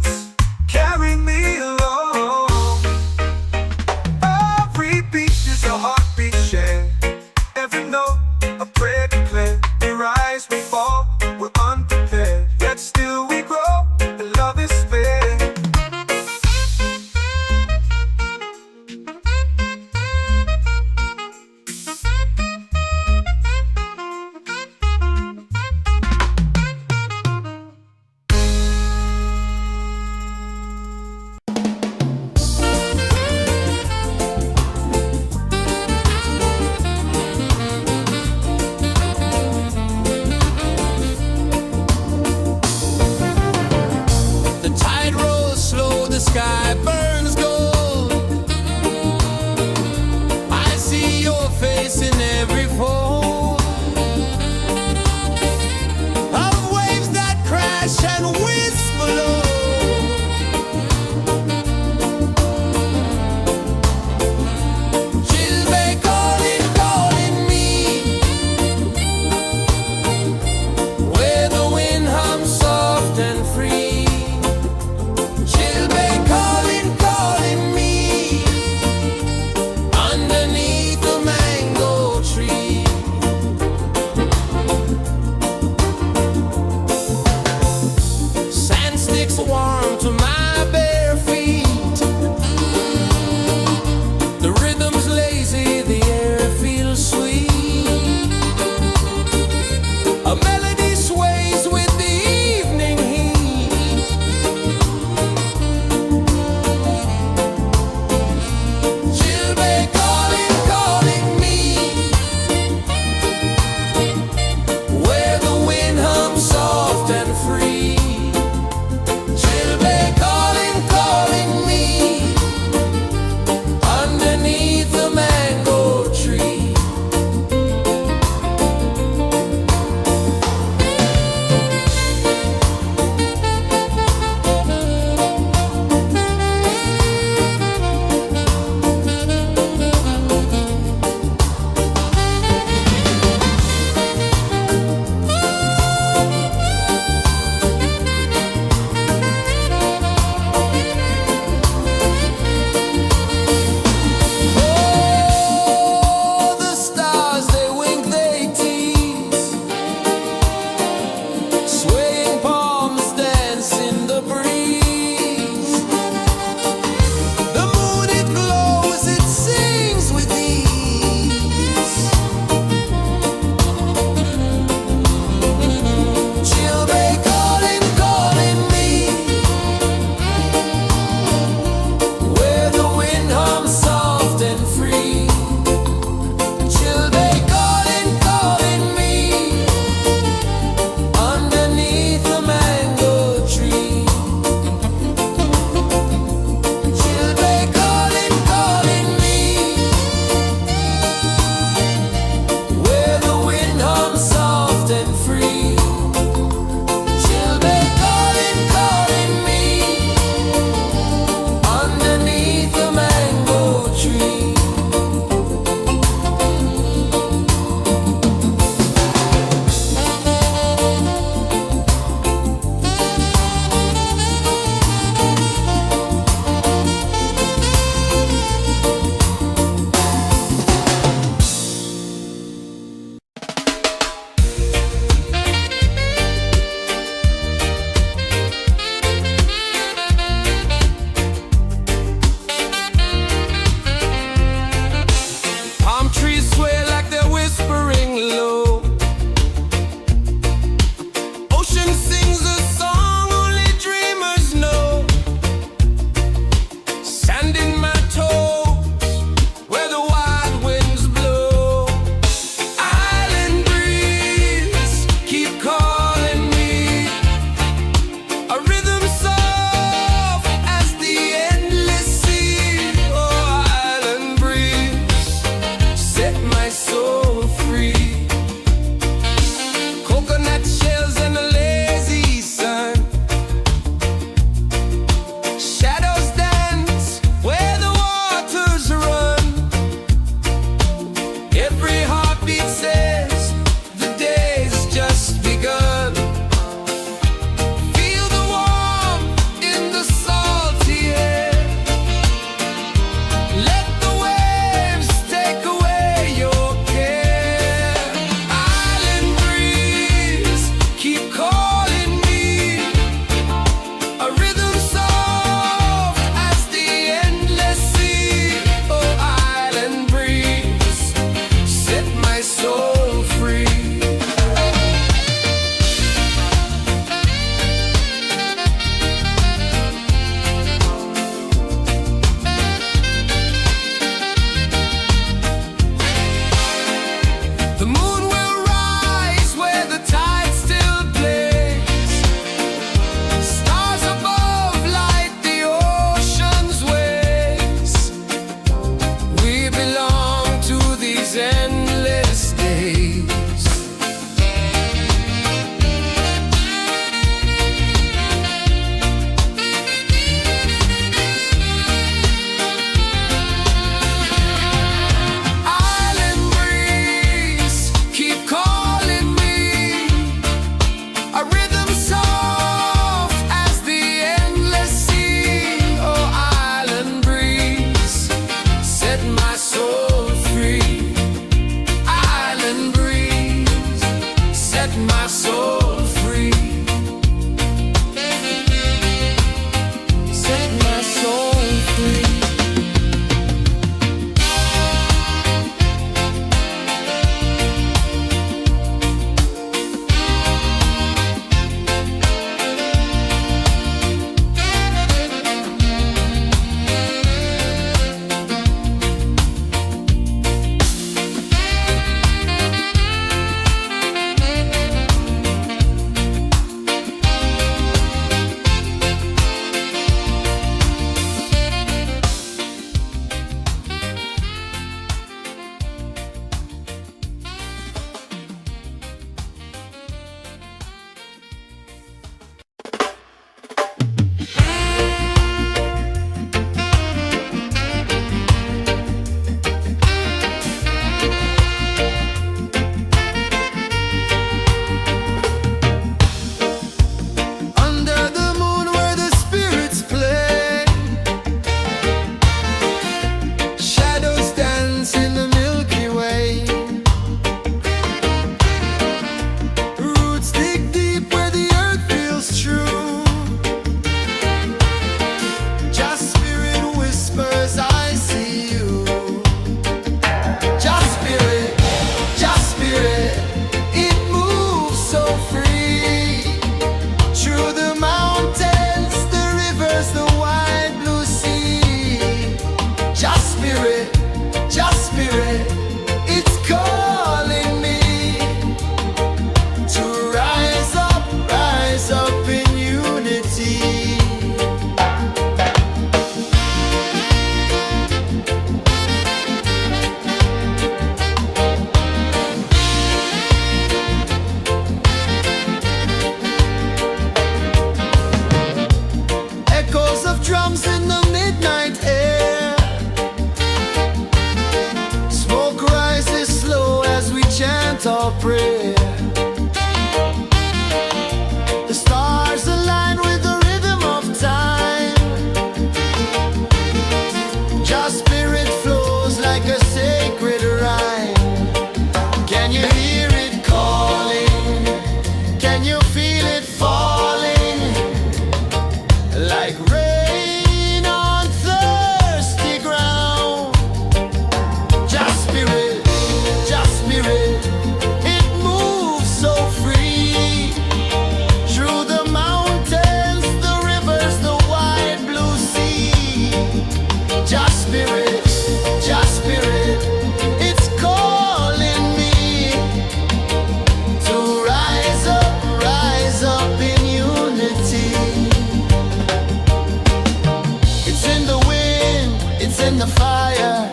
it's in the fire,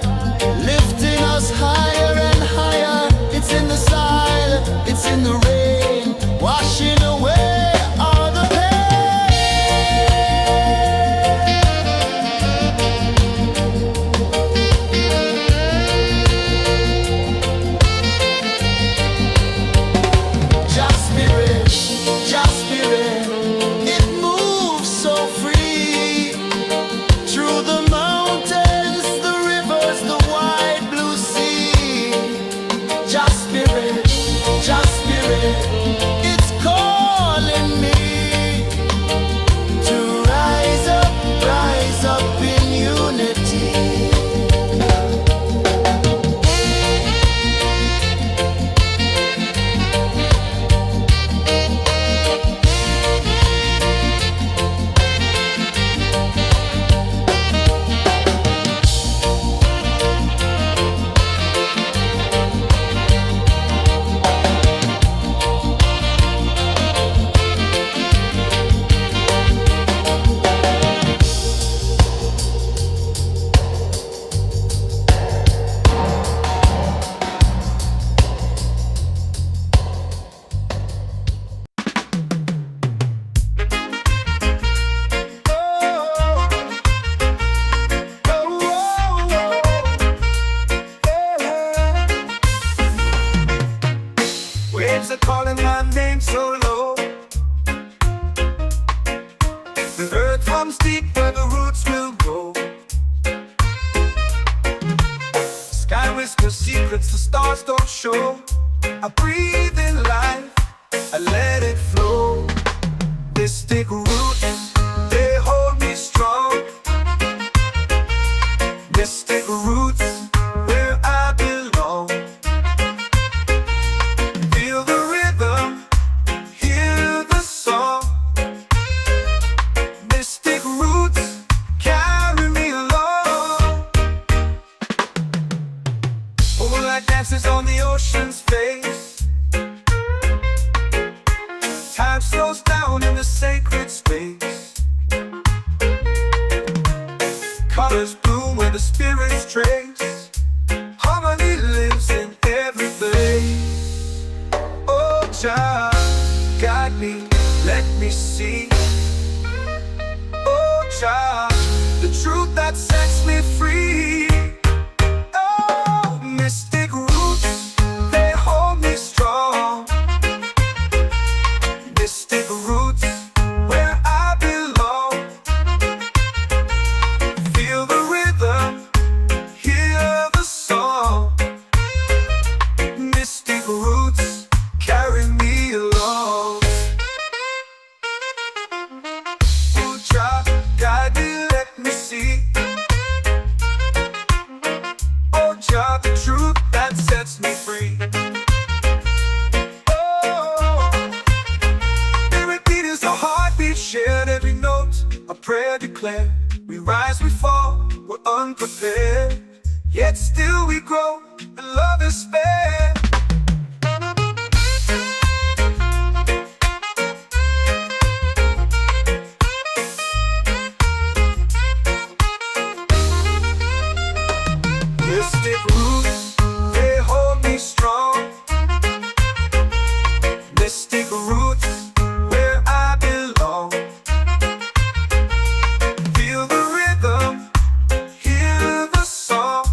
lifting us higher and higher. It's in the silence, it's in the rain, washing away all the pain. Just spirit, it moves so free through the mountains, the rivers, the wide blue sea. Just spirit, it's calling me to rise up in unity. Waves are calling my name so low. The earth hums deep where the roots will go. Sky whispers secrets the stars don't show. I breathe in life, I let it flow. Mystic roots, they hold me strong. Mystic roots, where I belong. Feel the rhythm, hear the song. Mystic roots, carry me along. Moonlight dances on the ocean's face. Time slows down in the sacred space. Colors bloom where the spirits trace. Harmony lives in every place. Oh, child, guide me, let me see. Oh, child, the truth that sets me free. Oh, mystic roots, they hold me strong. Mystic roots, where I belong. Feel the rhythm, hear the song. Mystic roots, carry me along. Oh, child, guide me, let me see. Oh, child, the truth that sets me free. Oh, every beat is a heartbeat shared, every note a prayer declared. We rise, we fall, we're unprepared, yet still we grow, and love is spared. Mystic roots, they hold me strong. Mystic roots, where I belong. Feel the rhythm, hear the song.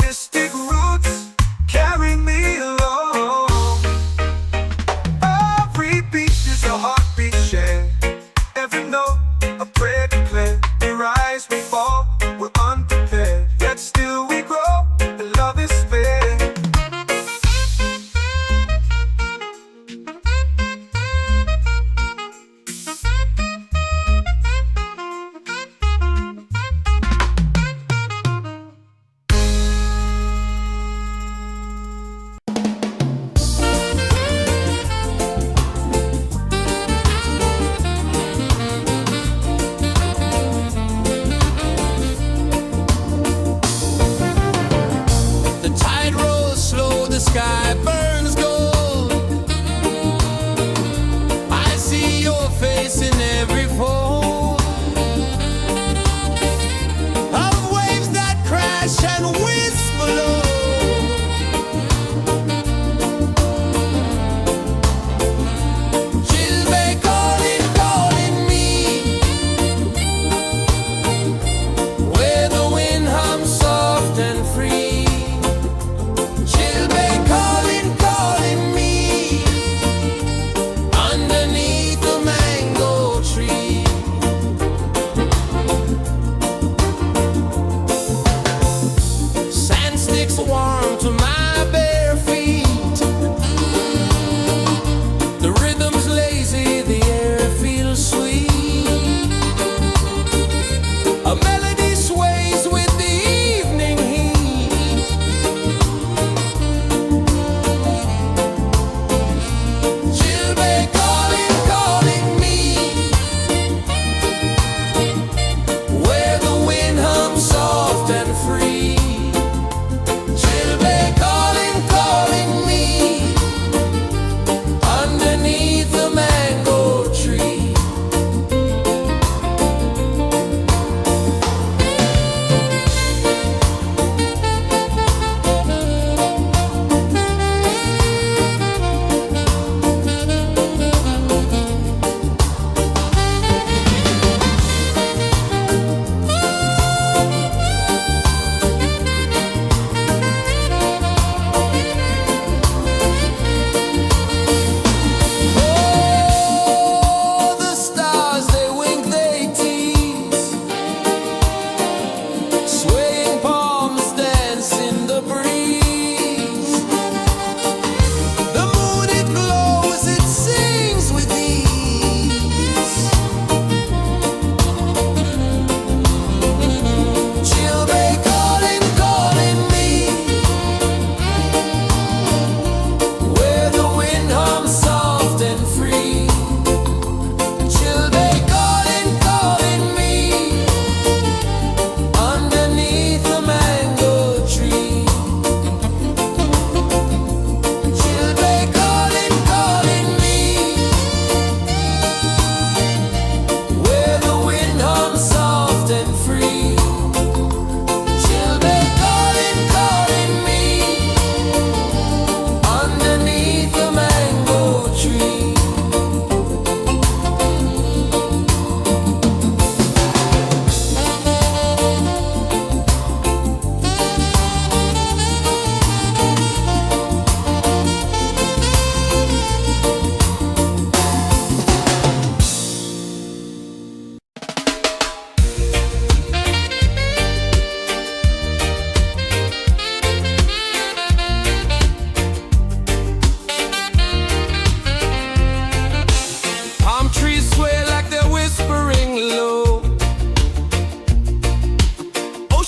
Mystic roots, carry me along. Every beat is a heartbeat shared, every note a prayer declared. We rise, we fall, we're unprepared, yet still we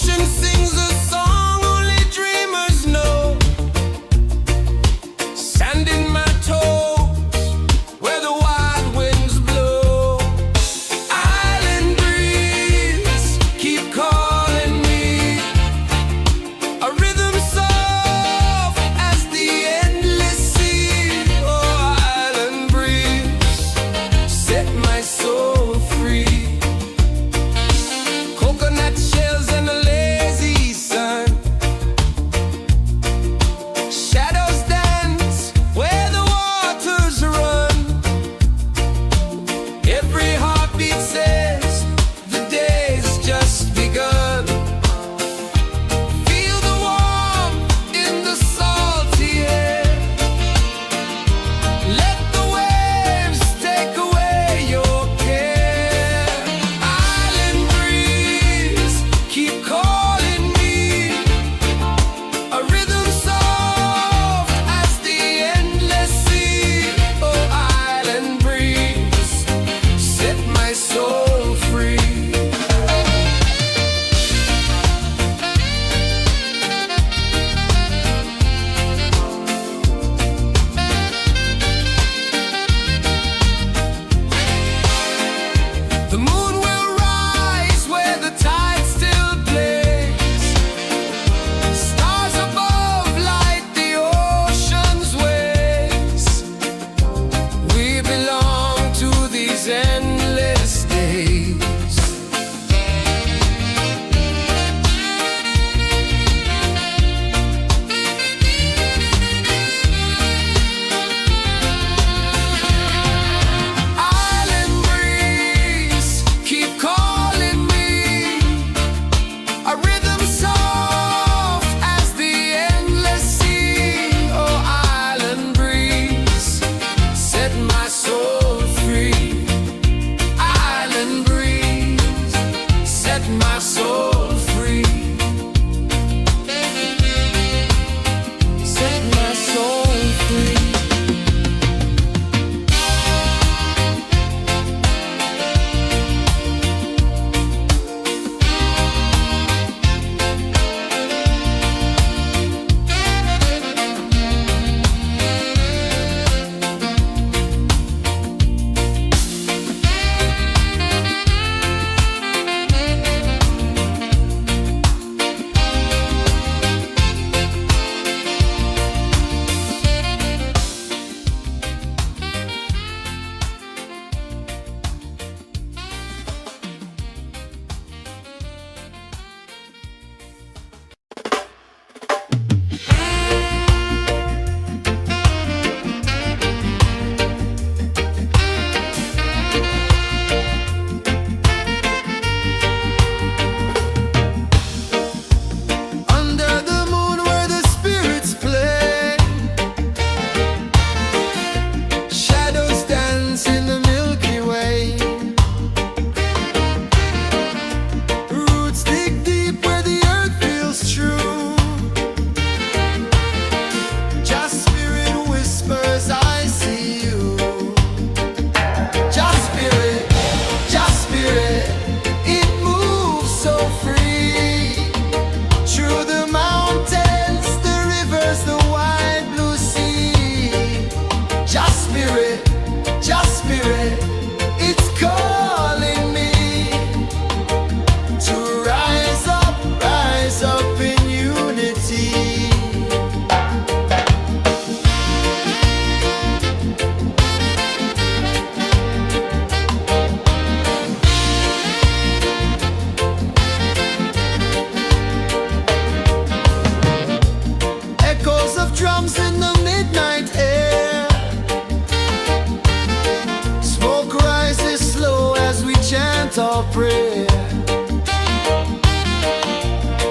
ocean sings a song only dreamers know. Sand in my toes where the wild winds blow. Island breeze, keep calling me. A rhythm soft as the endless sea. Oh, island breeze, set my soul free. Coconut shells and a lazy sun. Shadows dance where the waters run. Every heartbeat says the day's just begun. Feel the warmth in the salty air. Let the waves take away your care. Island breeze, keep calling me. A rhythm soft as the endless sea. Oh, island breeze, set my soul free. The moon will rise where the tide still plays. Stars above light the ocean's waves. We belong to these endless days. Island breeze, keep calling me. A rhythm soft as the endless sea. Oh, island breeze, set my soul free. Island breeze, set my soul free. Set my soul free. Under the moon where the spirits play. Shadows dance in the Milky Way. Roots dig deep where the earth feels true. Just spirit whispers, I see you. Just spirit, it moves so free. Through the mountains, the rivers, the wide blue sea. Just spirit, it's calling me to rise up in unity. Echoes of drums in the midnight air. Smoke rises slow as we chant our prayer.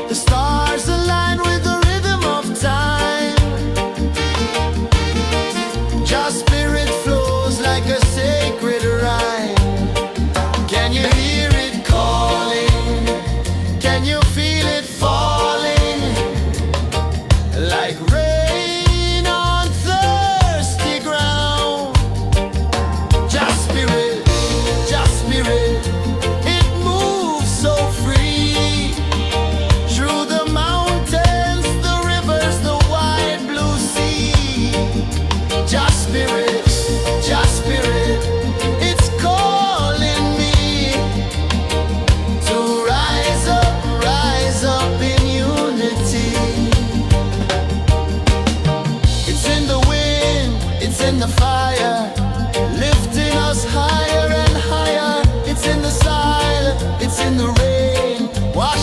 The stars align with the rhythm of time. Just spirit flows like a sacred rhyme. Can you hear it calling? Can you feel it falling? Like rain on thirsty ground. Just spirit, it moves so free.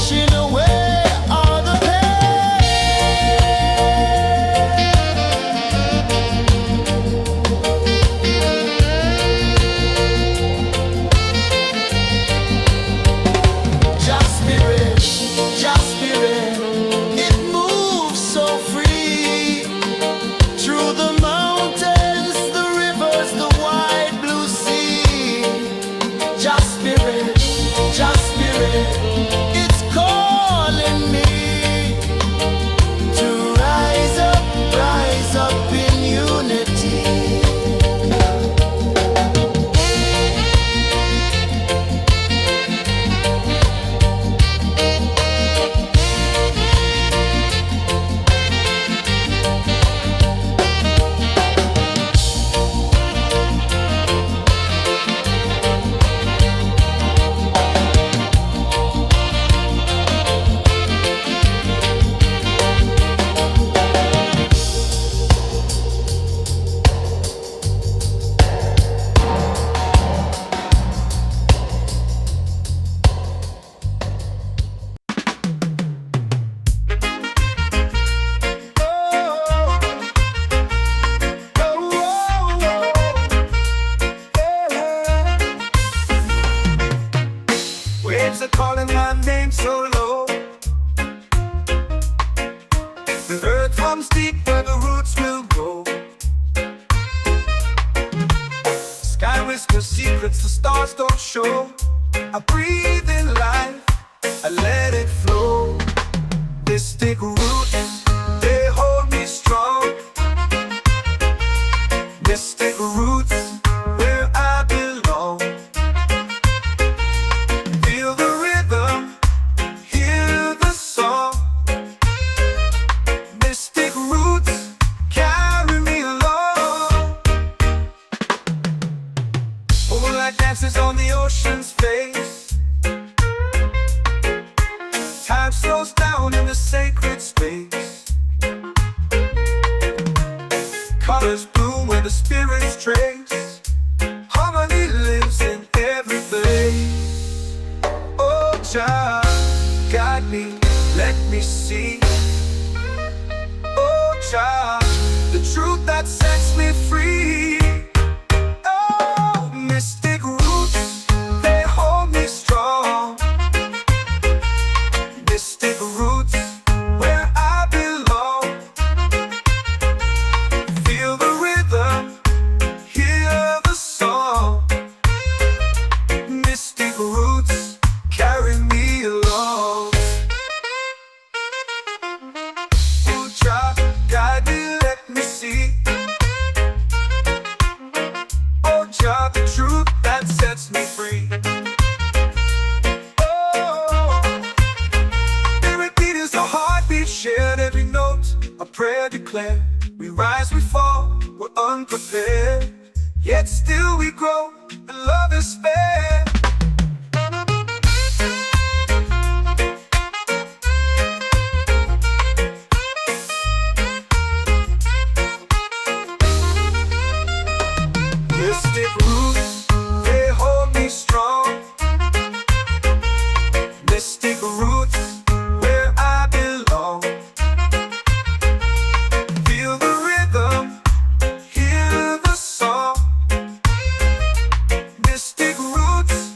washing away all the Just spirit, it moves so free through the mountains, the rivers, the wide blue sea. Just spirit, it's calling me to rise up in unity. Waves are calling my name so low. The earth runs deep where the roots will grow. Sky whispers secrets the stars don't show. I breathe in life, I let it flow. Mystic roots, they hold me strong. Mystic roots, where I belong. Feel the rhythm, hear the song. Mystic roots, carry me along. Moonlight dances on the ocean's face. Time slows down in the sacred space. Colors bloom where the spirits trace. Harmony lives in every place. Oh, Jah, guide me, let me see. Oh, Jah, the truth that sets me free. Oh, mystic roots, they hold me strong. Mystic roots, where I belong. Feel the rhythm, hear the song. Mystic roots, carry me along. Oh, Jah, guide me, let me see. Oh, Jah, the truth that sets me free. Oh, spirit beat is the heartbeat, shared every note. A prayer declared. We rise, we fall, we're unprepared. Yet still we grow, and love is spared. Mystic roots, they hold me strong. Mystic roots, where I belong. Feel the rhythm, hear the song. Mystic roots,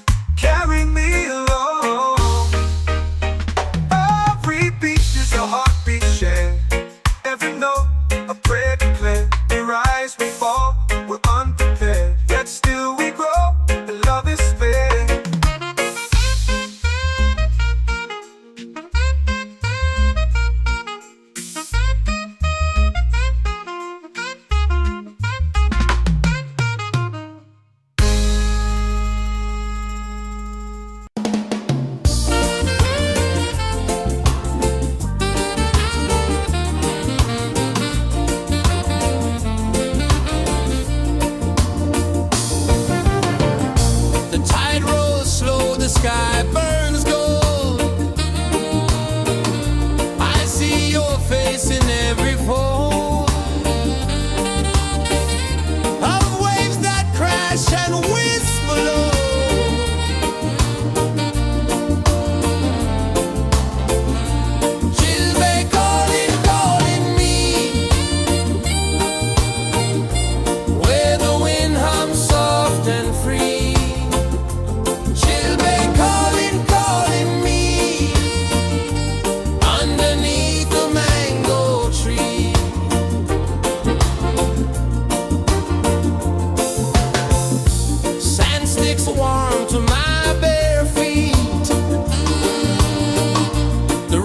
Chilbey calling, calling me, where the wind hums soft and free. Chilbey calling, calling me, underneath the mango tree. Sand sticks warm to my bare feet. The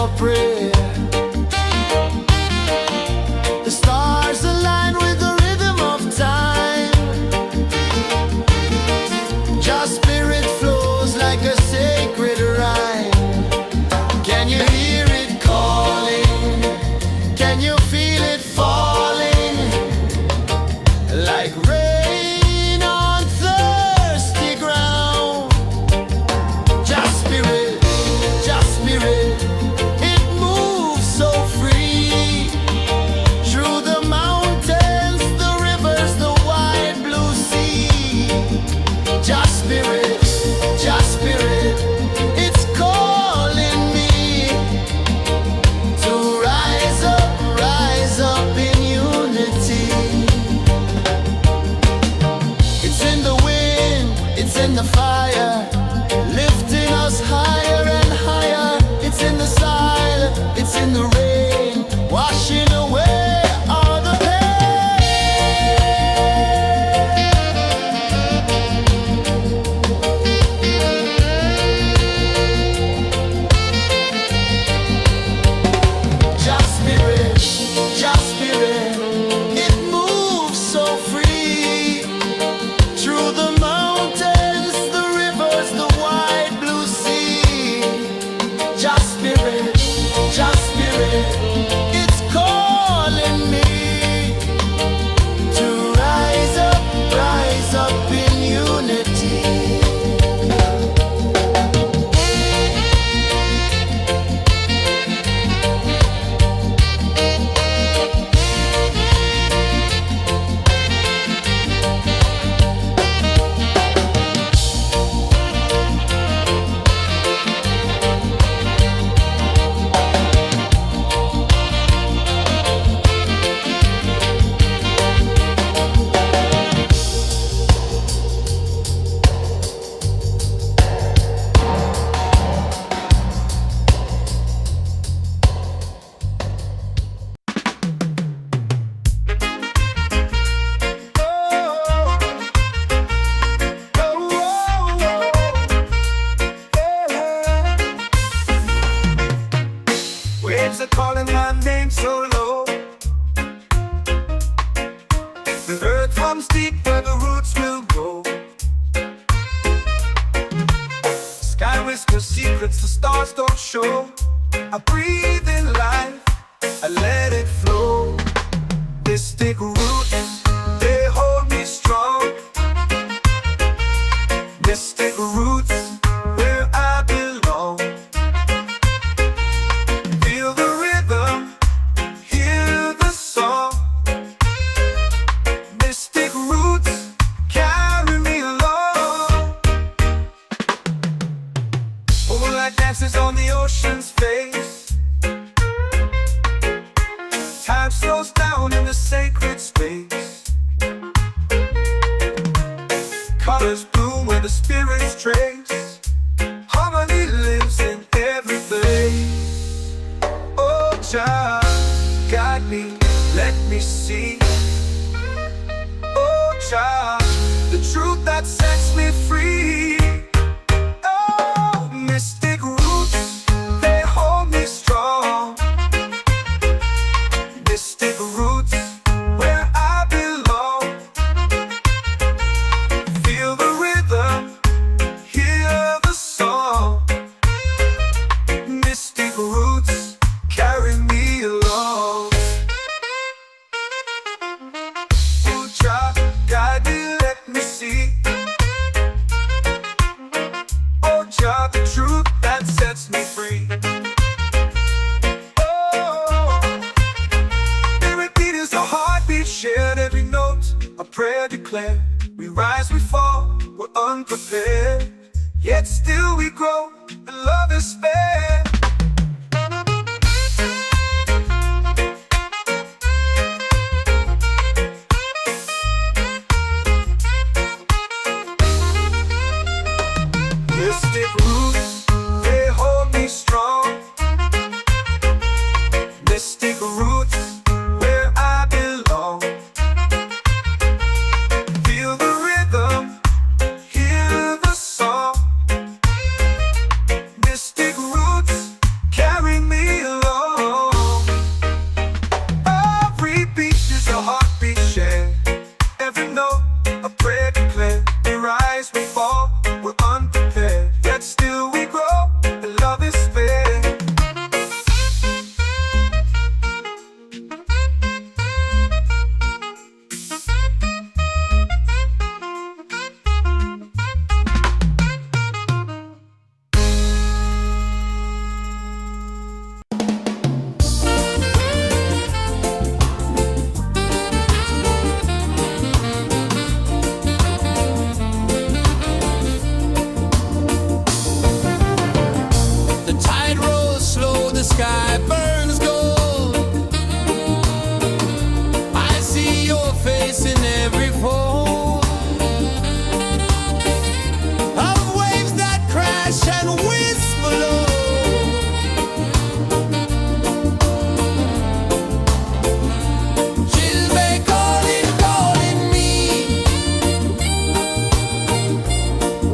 our prayer. The stars align with the rhythm of time. Just spirit flows like a sacred rhyme. Can you hear it calling? Can you feel it falling? Like rain on thirsty ground. Just spirit, it moves so free. Through the mountains, the rivers, the wide blue sea. Just spirit, it's calling me to rise up in unity. It's in the wind, it's in the fire, lifting us higher and higher. It's in the silence, it's in the rain, washing away all the Just spirit, it moves so free. Through the mountains, the rivers, the wide blue sea. Just spirit, it's calling me to rise up in unity. Waves are calling my name so low. The earth runs deep where the roots will grow. Sky whispers secrets the stars don't show. I breathe in life, I let it flow. Mystic roots, they hold me strong. Mystic roots, where I belong. Feel the rhythm, hear the song. Mystic roots, carry me along. Moonlight dances on the ocean's face. Time slows down in the sacred space. Colors bloom where the spirits trace. Harmony lives in every place. Oh, child, guide me, let me see. Oh, child, the truth that sets me free. Oh, mystic roots, they hold me strong. Mystic roots, where I belong. Feel the rhythm, hear the song. Mystic roots, carry me along. Oh, child, guide me, let me see. Oh, child, the truth that sets me free. Shared every note, a prayer declared. We rise, we fall, we're unprepared. Yet still we grow, and love is spared. Mystic roots, they hold me strong. Mystic roots, where I belong. Feel the rhythm, hear the song. Mystic roots, carry me hush and whisper low. Children calling, calling me,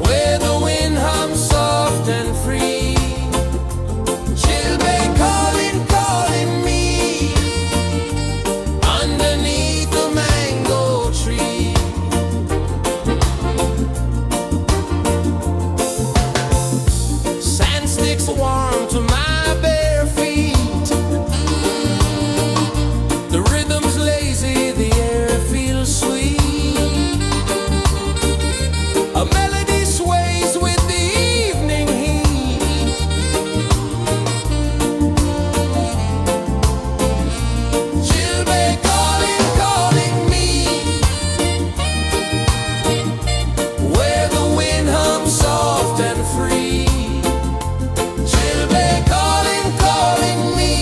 where the wind hums soft and free. Children calling, calling me, underneath the mango tree. Sand sticks warm to my bare feet. The rhythm's lazy, the air feels sweet. A melody sways with the evening heat. Children calling, calling me, where the wind hums soft and free. Children calling, calling me,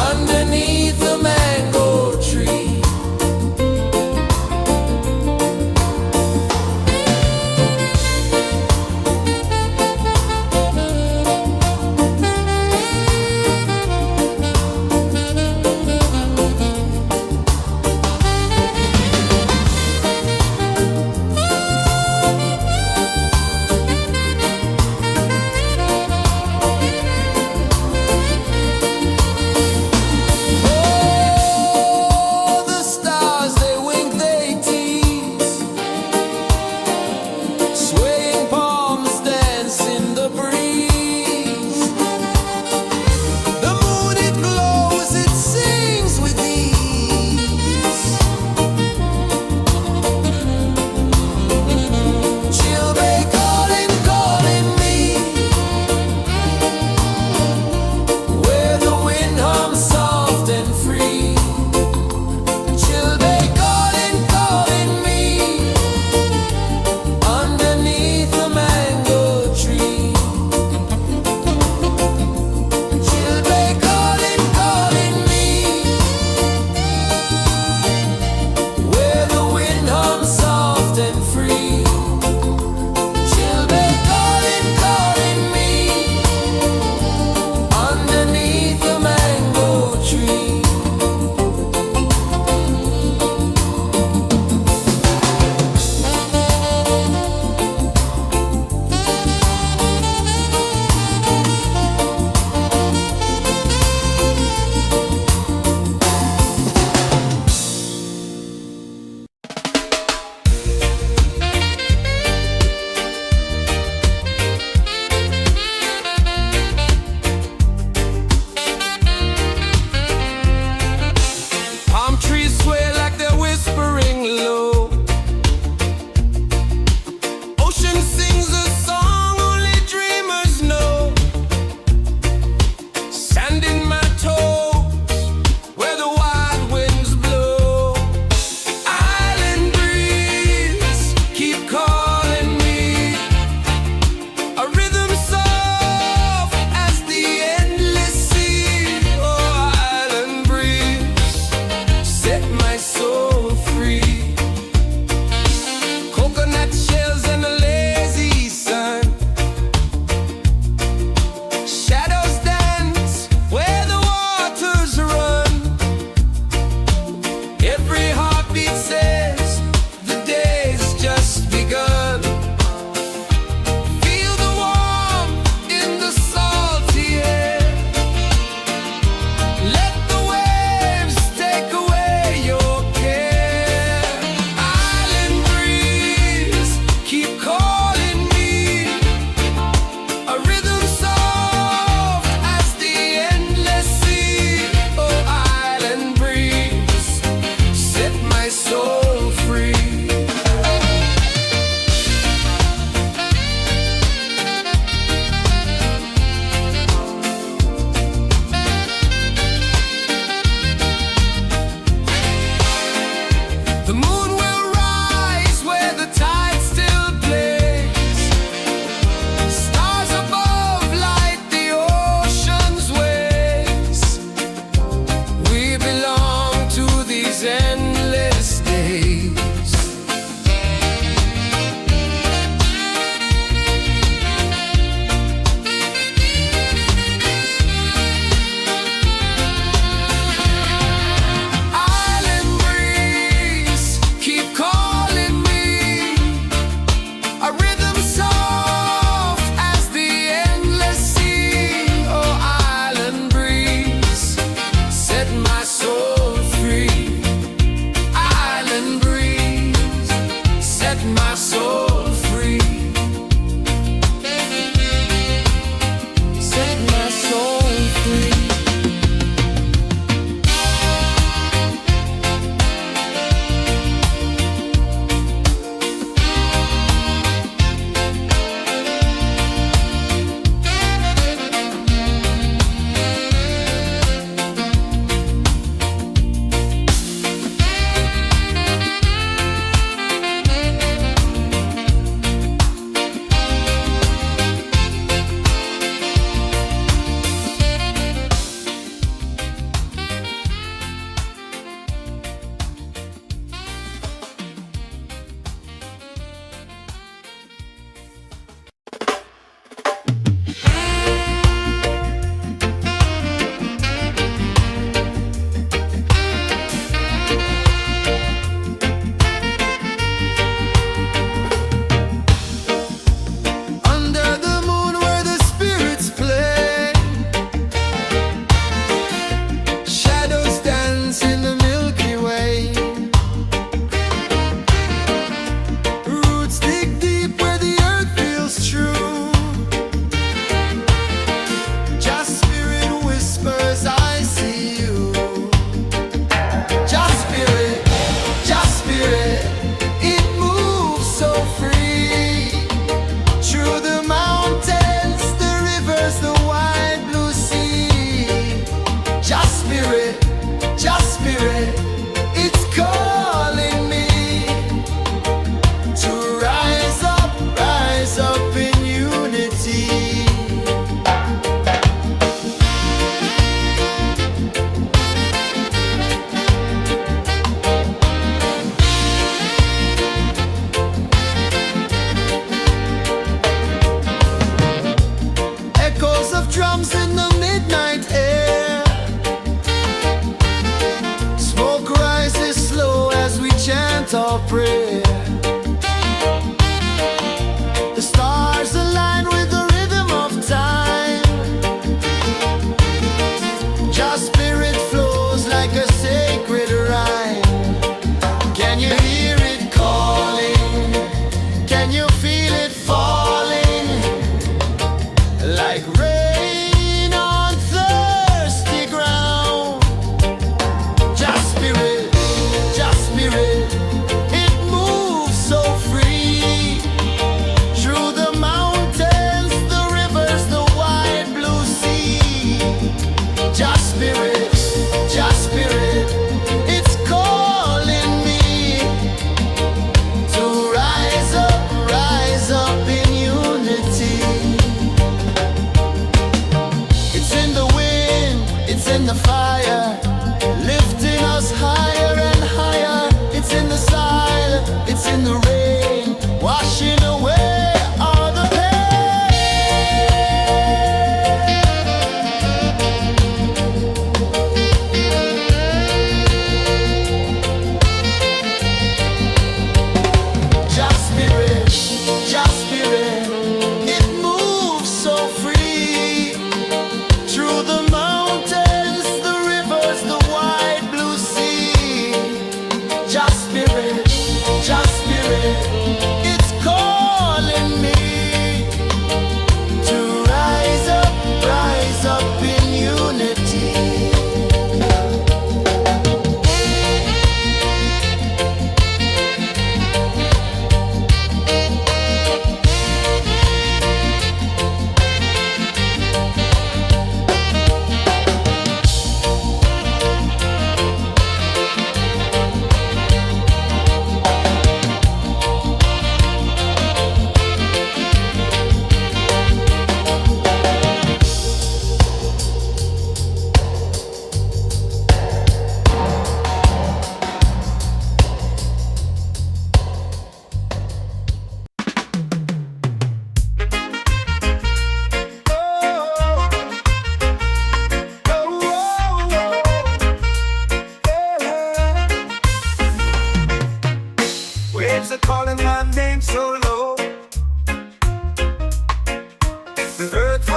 underneath the mango tree.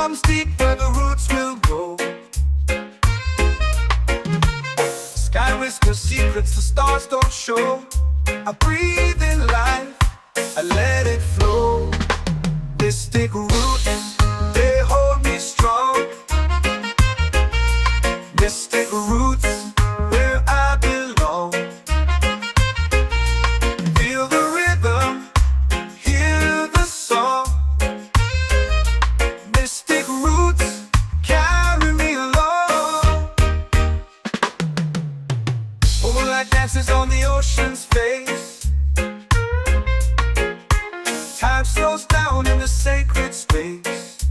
comes deep where the roots will grow. Sky whispers secrets the stars don't show. I breathe in life, I let it flow. Mystic roots, they hold me strong. Mystic roots, where I belong. Feel the rhythm, hear the song. Mystic roots, carry me along. Moonlight dances on the ocean's face. Time slows down in the sacred space.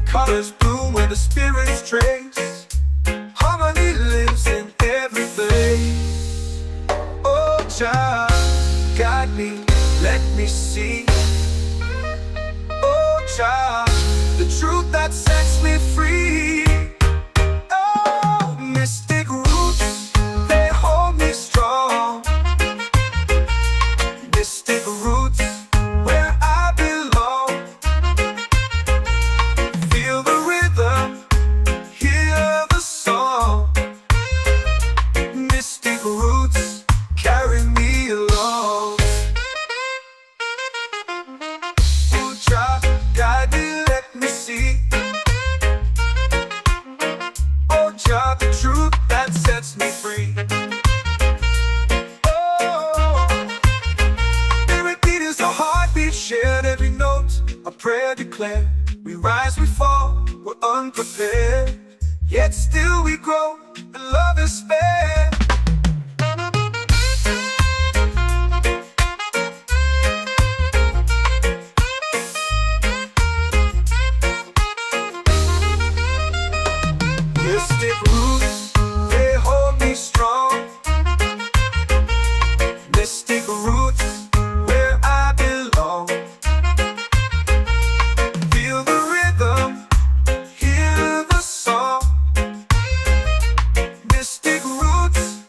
Colors bloom where the spirits trace. Harmony lives in every place. Oh, child, guide me, let me see. Oh, child, the truth that sets me free. Oh, mystic roots, they hold me strong. Mystic roots, where I belong. Feel the rhythm, hear the song. Mystic roots, carry me along. Oh, child, guide me, let me see. Oh, child, the truth that sets me free. Shared every note, a prayer declared. We rise, we fall, we're unprepared. Yet still we grow, and love is spared. Mystic roots, they hold me strong. Mystic roots, where I belong. Feel the rhythm, hear the song. Mystic roots,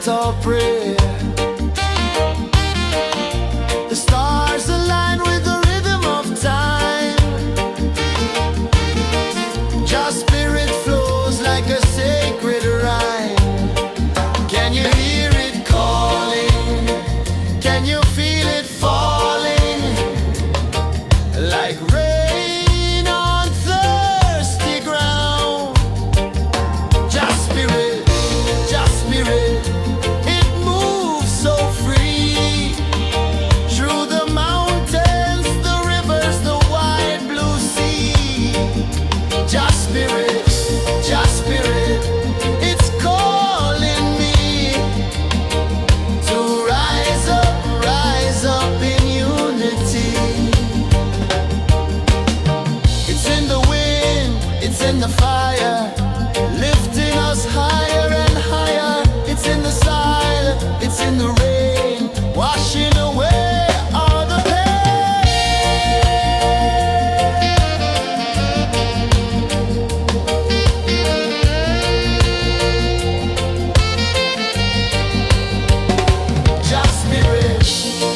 chant or pray. The stars align with the rhythm of time. Just spirit flows like a sacred rhyme. Can you hear it calling? Can you feel it falling? Like rain on thirsty ground. Just spirit, it moves so free. Through the mountains, the rivers, the wide blue sea. Just spirit, it's calling me to rise up in unity. It's in the wind, it's in the fire, lifting us higher and higher. It's in the silence, it's in the rain, washing away all the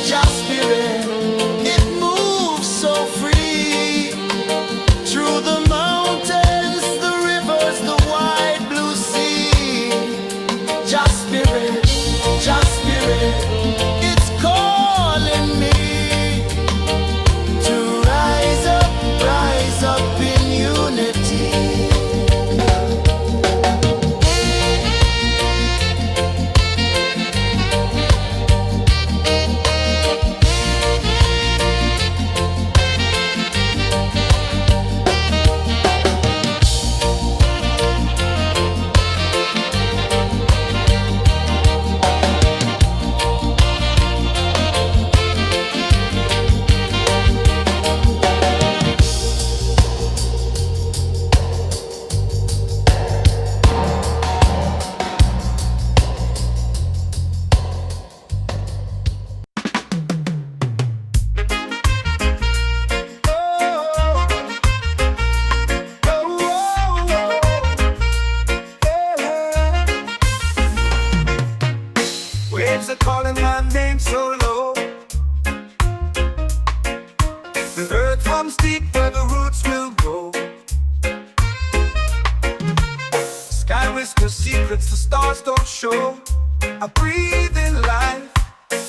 Just spirit, it moves so free. Through the mountains, the rivers, the wide blue sea. Just spirit, it's calling me to rise up in unity. Waves are calling my name so low. The earth hums deep where the roots will grow. Sky whispers secrets the stars don't show. I breathe in life,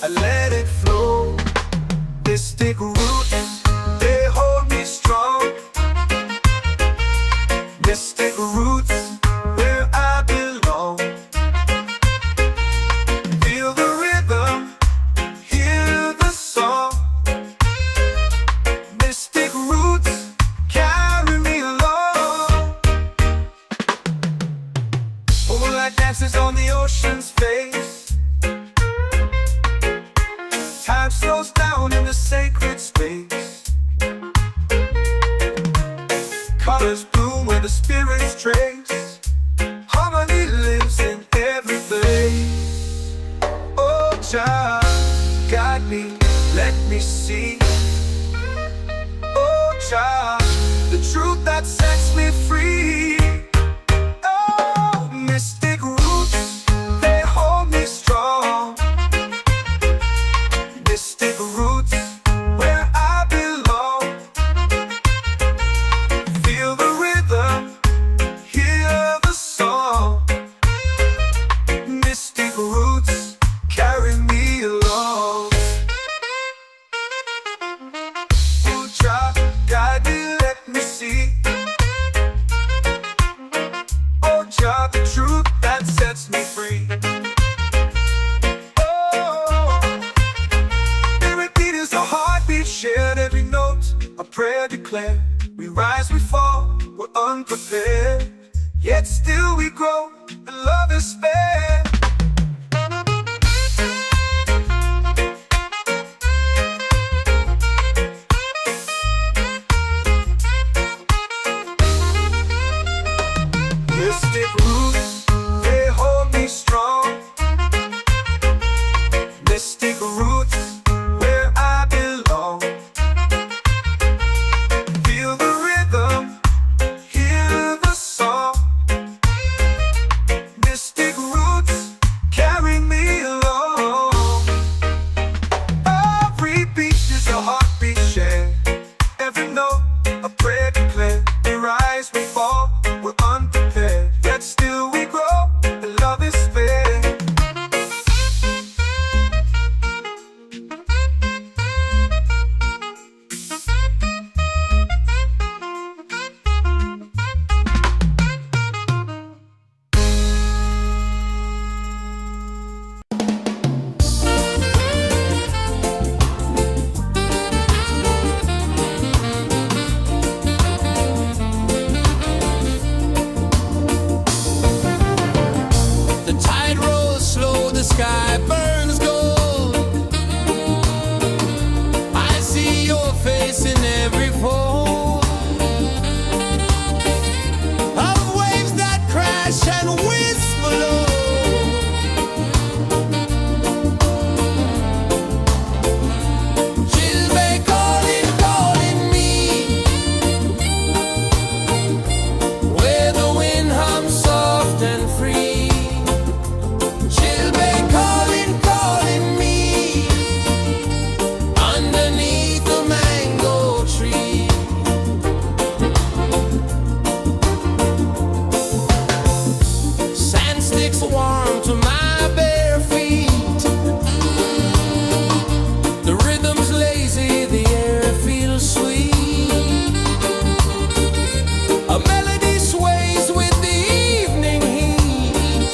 I let it flow. Mystic roots, they hold me strong. Mystic roots, where I belong. Feel the rhythm, hear the song. Mystic roots, carry me along. Moonlight dances on the ocean's face. Time slows down in the sacred space. Colors bloom where the spirits trace. Harmony lives in every place. Oh, child, guide me, let me see. Oh, child, the truth that sets me free. Oh, mystic roots, they hold me strong. Mystic roots, where I belong. Feel the rhythm, hear the song. Mystic roots, carry me along. music's warm to my bare feet. The rhythm's lazy, the air feels sweet. A melody sways with the evening heat.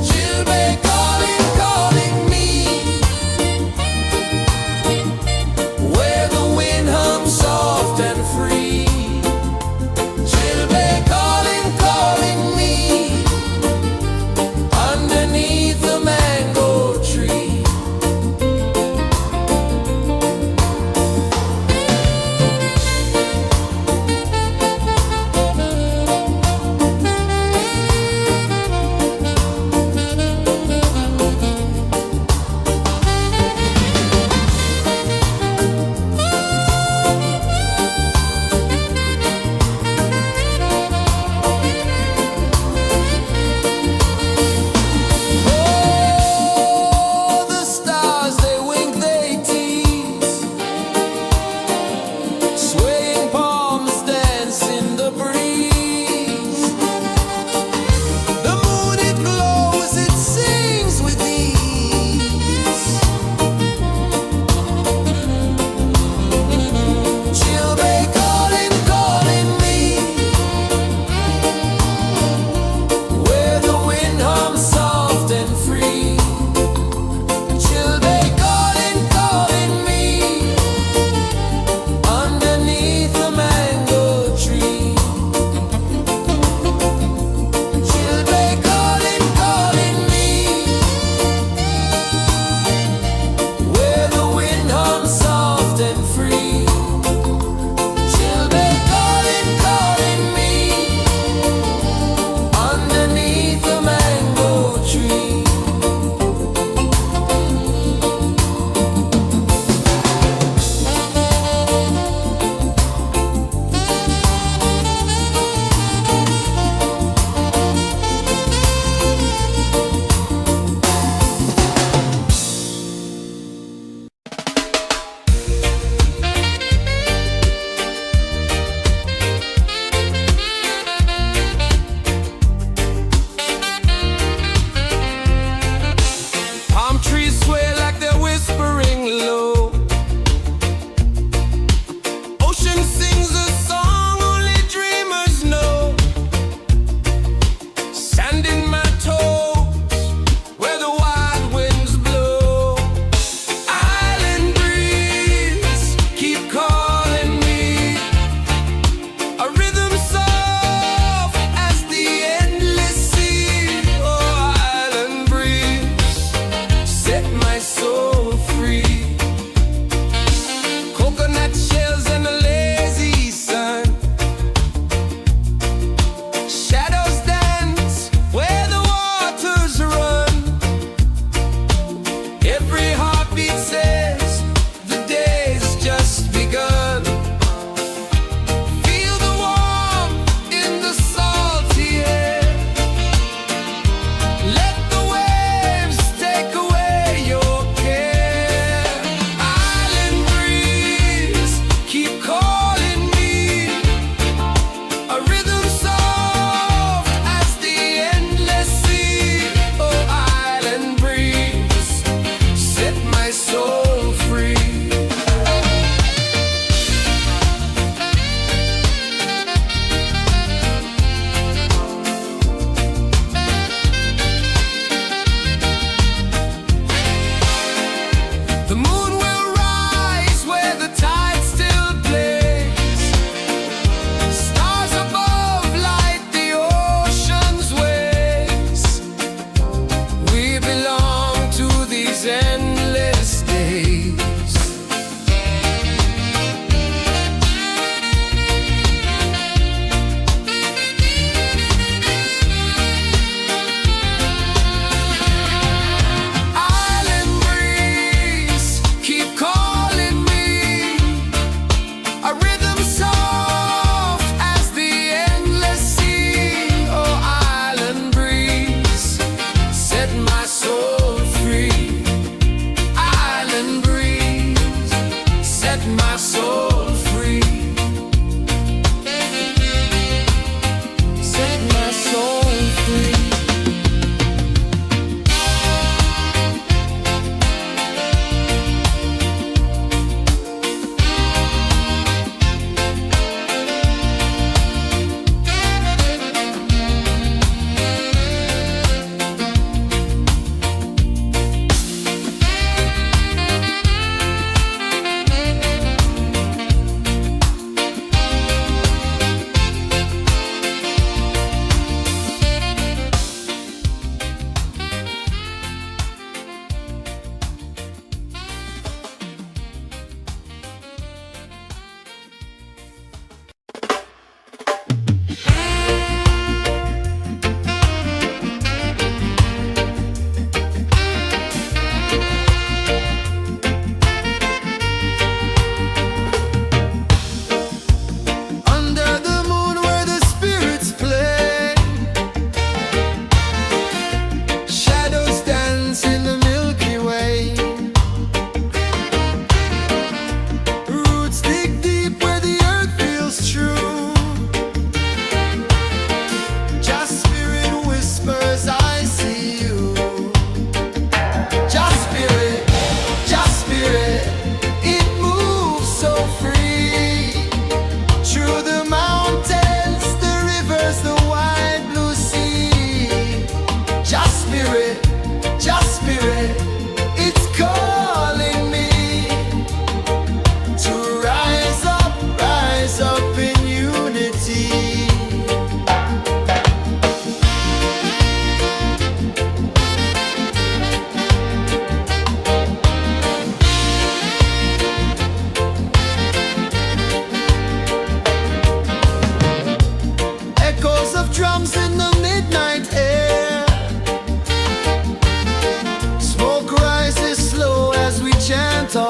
Chilbay calling, calling me, where the wind hums soft and free. Chilbay calling.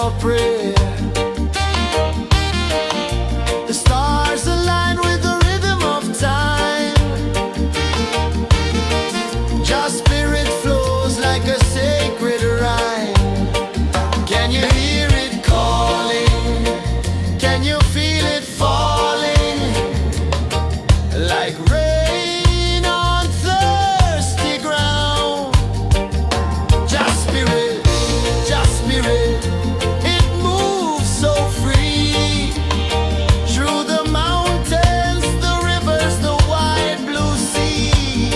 our prayer. The stars align with the rhythm of time. Just spirit flows like a sacred rhyme. Can you hear it calling? Can you feel it falling? Like rain on thirsty ground. Just spirit, it moves so free. Through the mountains, the rivers, the wide blue sea.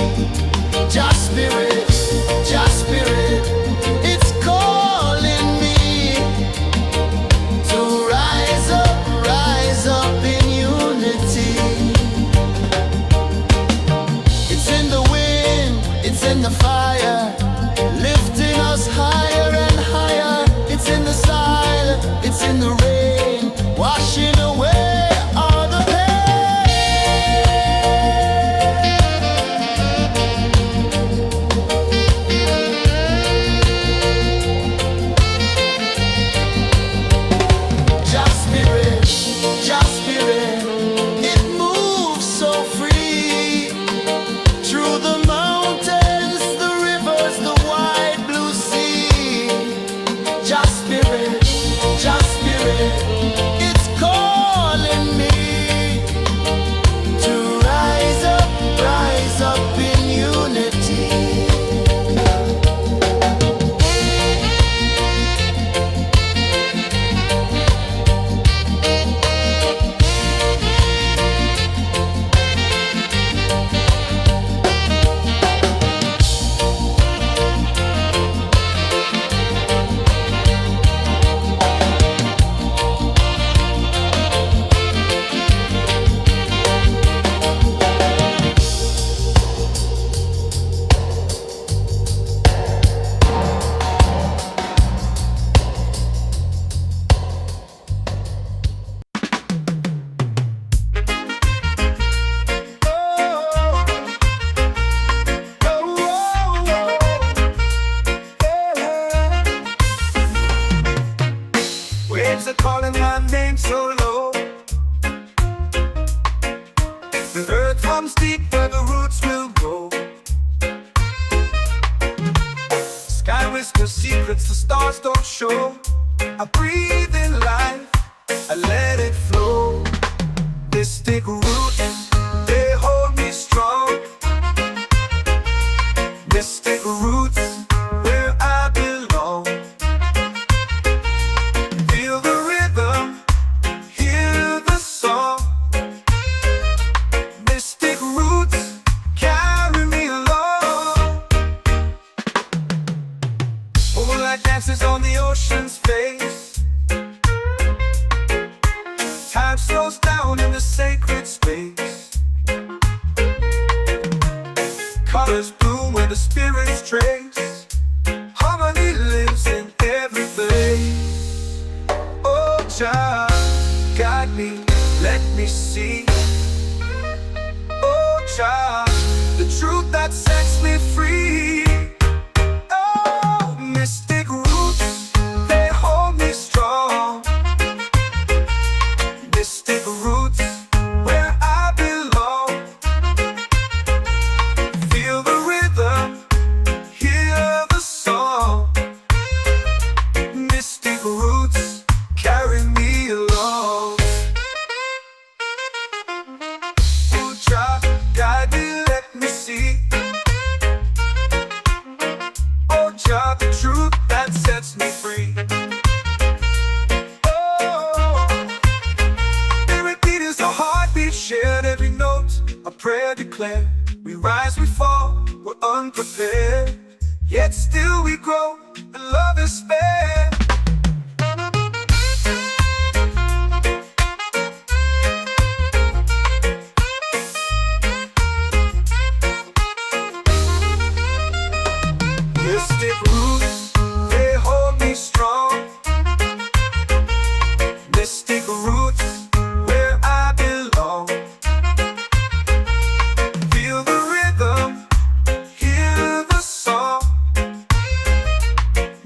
Just spirit, it's calling me to rise up in unity. It's in the wind, it's in the fire, lifting us higher and higher. It's in the silence, it's in the rain, washing away all the Just spirit, it moves so free. Through the mountains, the rivers, the wide blue sea. Just spirit, it's calling me to rise up in unity. Waves are calling my name so low. The earth comes deep where the roots will go. Sky whispers secrets the stars don't show. I breathe in life, I let it flow. Mystic roots, they hold me strong. Mystic roots, where I belong. Feel the rhythm, hear the song. Mystic roots, carry me along. Moonlight dances on the ocean's face. Time slows down in the sacred space. Colors bloom where the spirits trace. Harmony lives in every place. Oh, child, guide me, let me see. Oh, child, the truth that sets me free. Oh, mystic roots, they hold me strong. Mystic roots, where I belong. Feel the rhythm, hear the song. Mystic roots, carry me along. Oh, child, guide me, let me see. Oh, child, the truth that sets me free. Oh, spirit beat is a heartbeat, shared every note. A prayer declared. We rise, we fall, we're unprepared. Yet still we grow, and love is spared. Mystic roots, they hold me strong. Mystic roots, where I belong. Feel the rhythm, hear the song.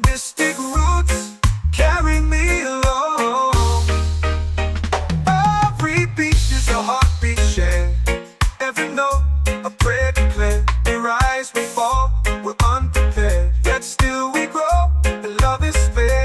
Mystic roots, note, a prayer declared. We rise, we fall, we're unprepared. Yet still we grow, and love is spared.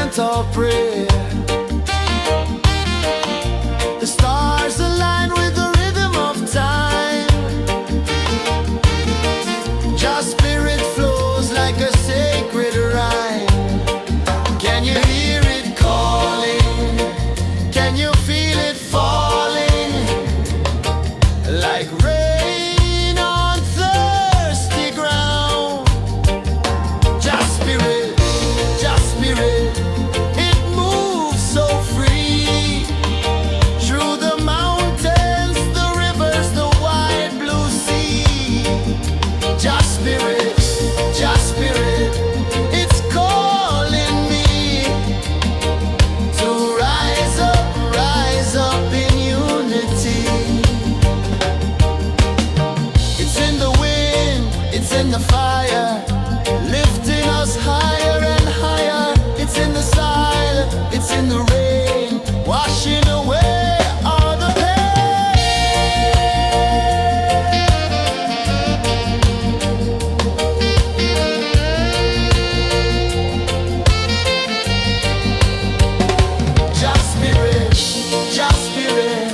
chant our prayer. The stars align with the rhythm of time. Your spirit flows like a sacred rhyme. Can you hear it calling? Can you feel it falling? Like rain on thirsty ground. Just spirit, it moves so free. Through the mountains, the rivers, the wide blue sea. Just spirit, it's calling me to rise up in unity. It's in the wind, it's in the fire, lifting us higher and higher. It's in the silence, it's in the rain, washing away all the Just spirit,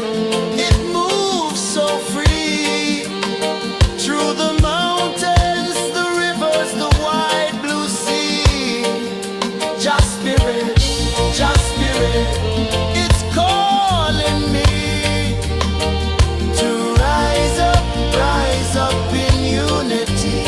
it moves so free. Through the mountains, the rivers, the wide blue sea. Just spirit, it's calling me to rise up in unity.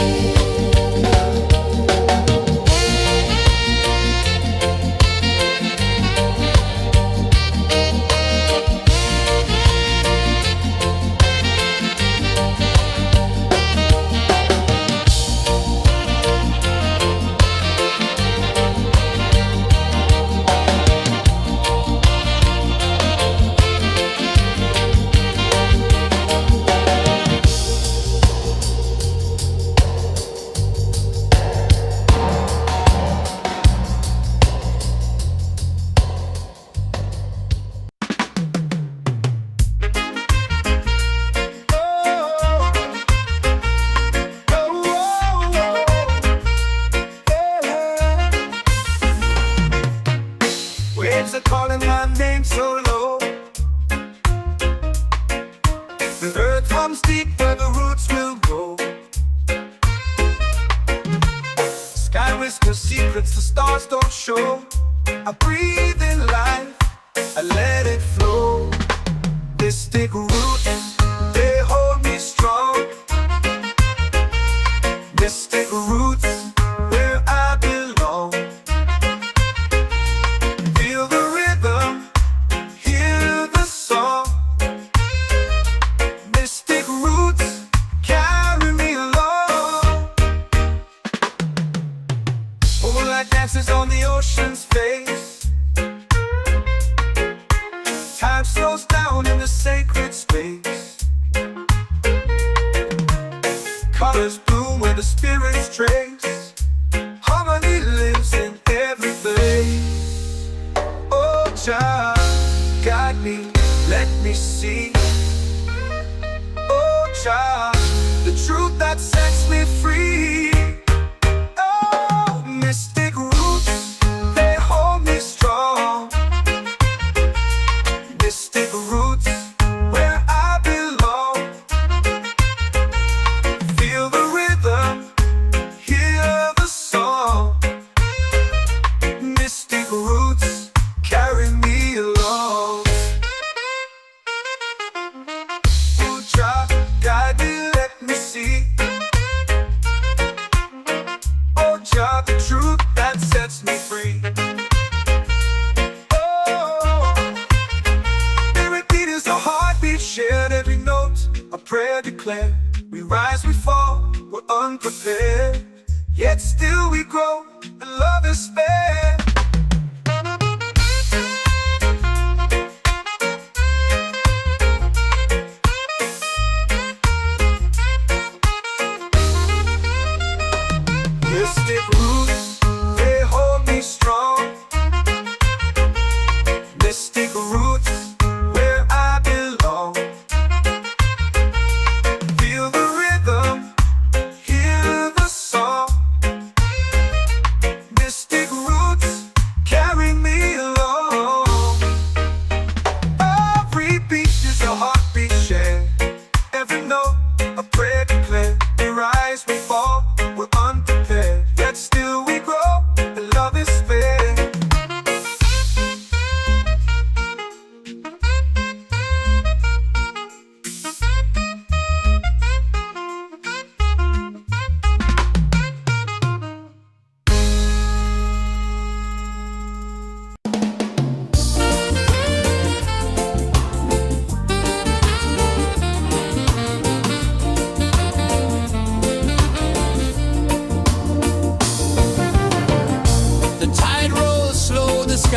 Waves are calling my name so low. The earth hums deep where the roots will grow. Sky whispers secrets the stars don't show. I breathe in life, I let it flow. Mystic roots, they hold me strong. Mystic roots, where I belong. Feel the rhythm, hear the song. Mystic roots, carry me along. Moonlight dances on the ocean's face. Time slows down in the sacred space. Colors bloom where the spirits trace. Harmony lives in every place. Oh, child, guide me, let me see. Oh, child, the truth that sets me free. Oh, mystic roots, they hold me strong. Mystic roots, where I belong. Feel the rhythm, hear the song. Mystic roots, carry me along. Oh, child, guide me, let me see. Oh, child, the truth that sets me free. Oh, every beat is a heartbeat shared, every note a prayer declared. We rise, we fall, we're unprepared, yet still we grow, and love is spared. Mystic roots, they hold me strong. Mystic roots, where I belong. Feel the rhythm, hear the song.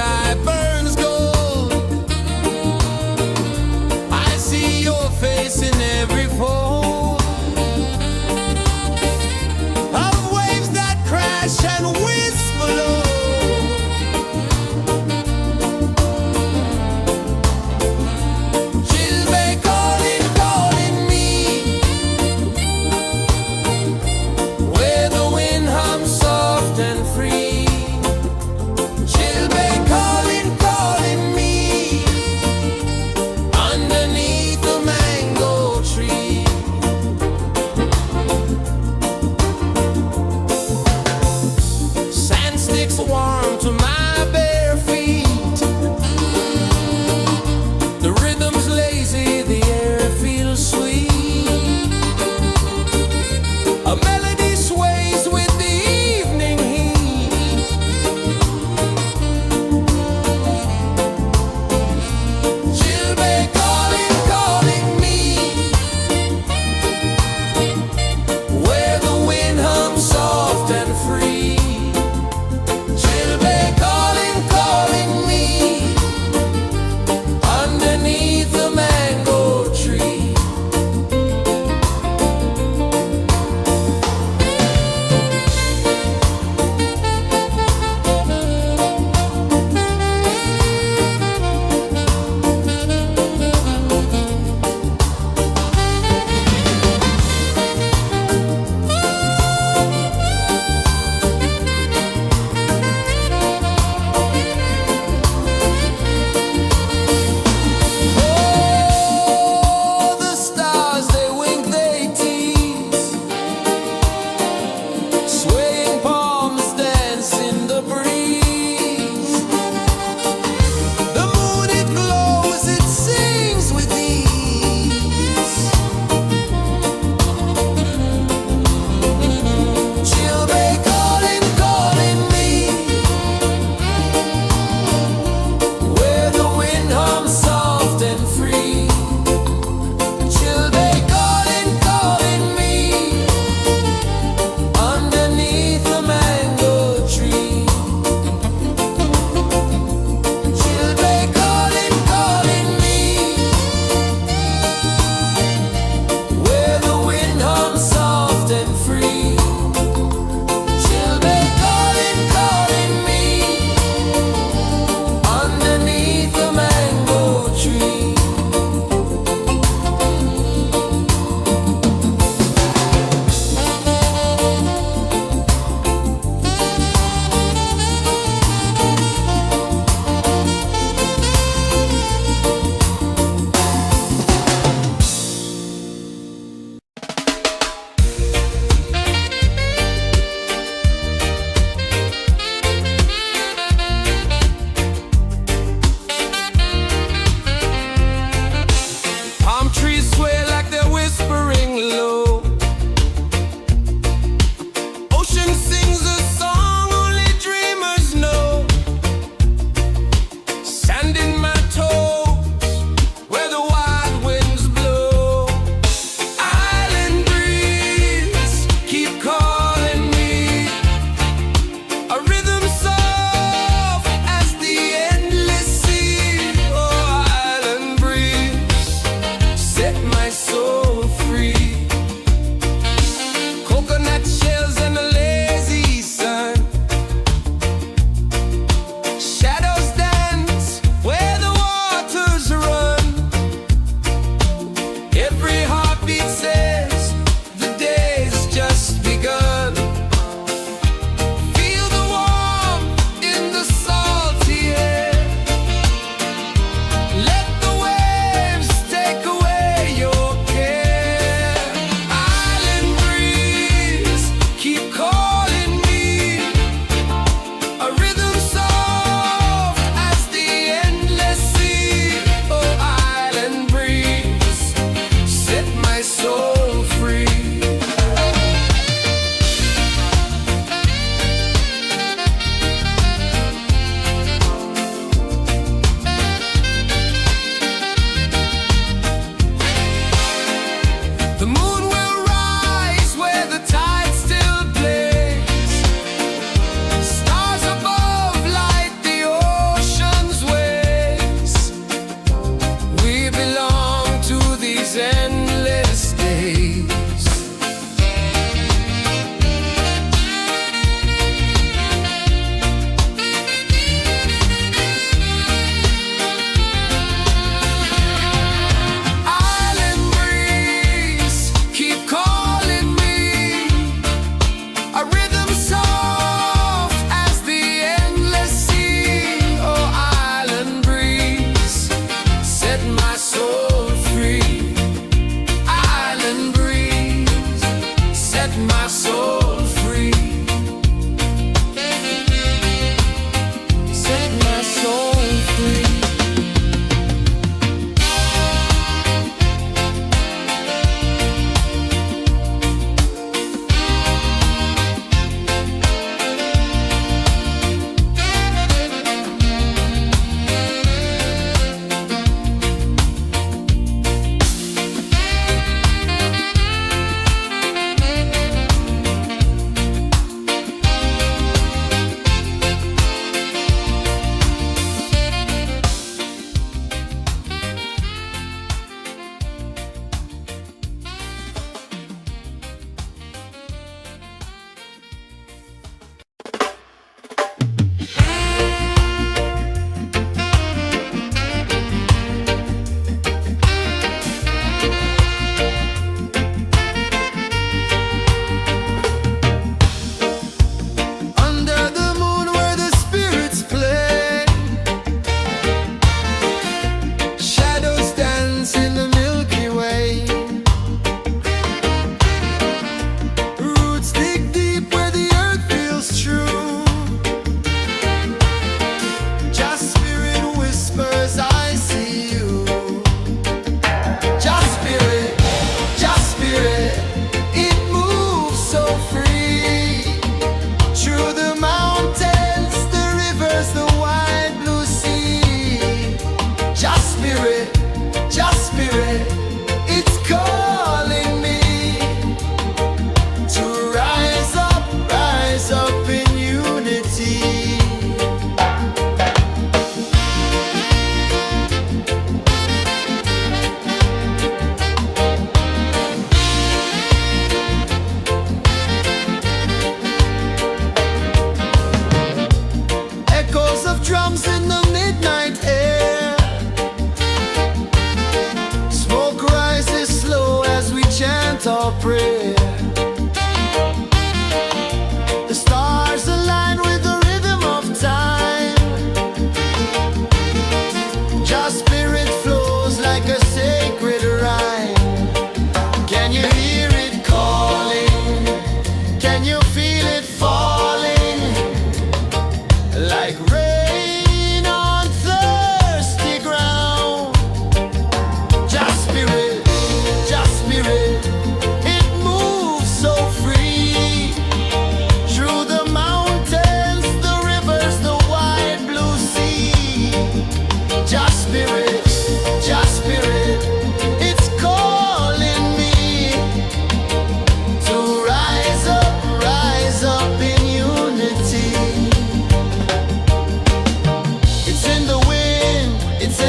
sky burns gold. I see your face in every fold of waves that crash and whisper low. She'll be calling, calling me where the wind hums soft and free. She'll be calling,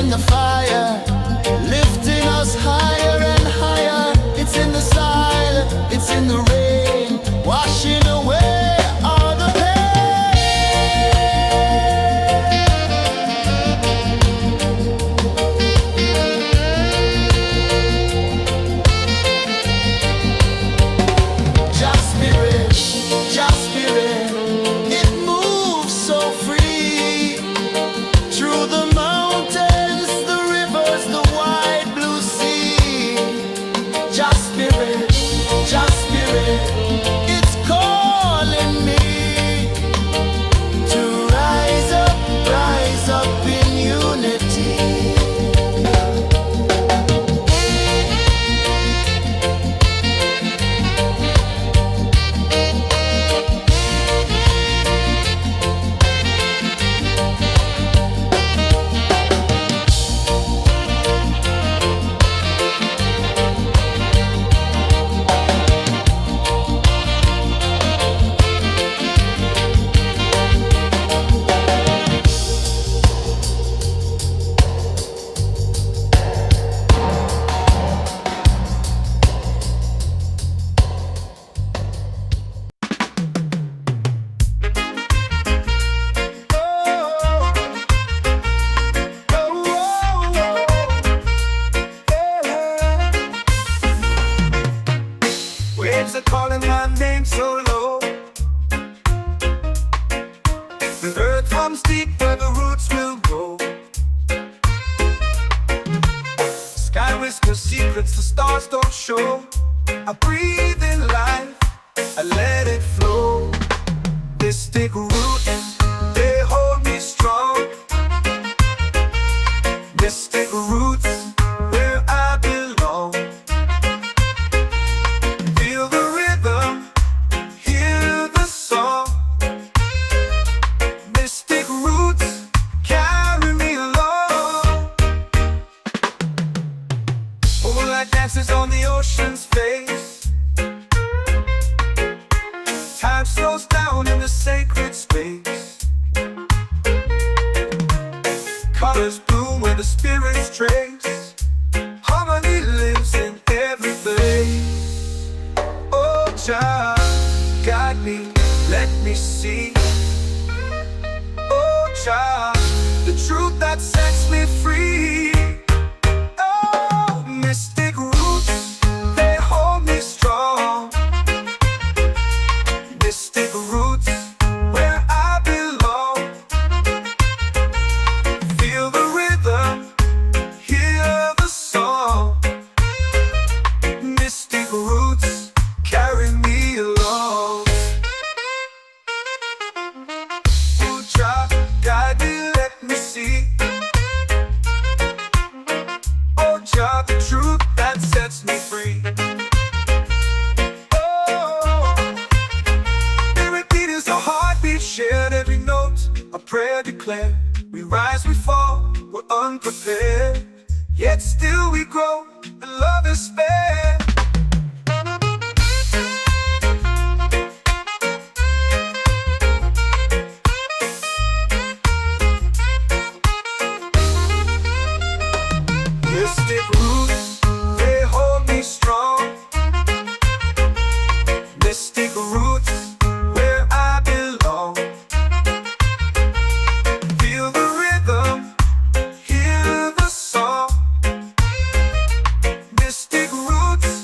in the fire, lifting us higher and higher. It's in the silence, it's in the rain, washing away all the pain. Just spirit, it moves so free through the mountains, the rivers, the wide blue sea. Just spirit, it's calling me to rise up in unity. Waves are calling my name so low. The earth hums deep where the roots will grow. Sky whispers secrets the stars don't show. I breathe in life, I let it flow. Mystic roots, they hold me strong. Mystic roots, where I belong. Feel the rhythm, hear the song. Mystic roots, carry me along. Moonlight dances on the ocean's face. Time slows down in the sacred space. Colors bloom where the spirits trace. Harmony lives in every place. Oh, child, guide me, let me see. Oh, child, the truth that sets me free. Oh, mystic roots, they hold me strong. Mystic roots, where I belong. Feel the rhythm, hear the song. Mystic roots, carry me along. Oh, child, guide me, let me see. Oh, child, the truth that sets me free. Oh, every beat is a heartbeat shared, every note a prayer declared. We rise, we fall, we're unprepared, yet still we grow, and love is spared. Mystic roots, they hold me strong. Mystic roots, where I belong. Feel the rhythm, hear the song. Mystic roots,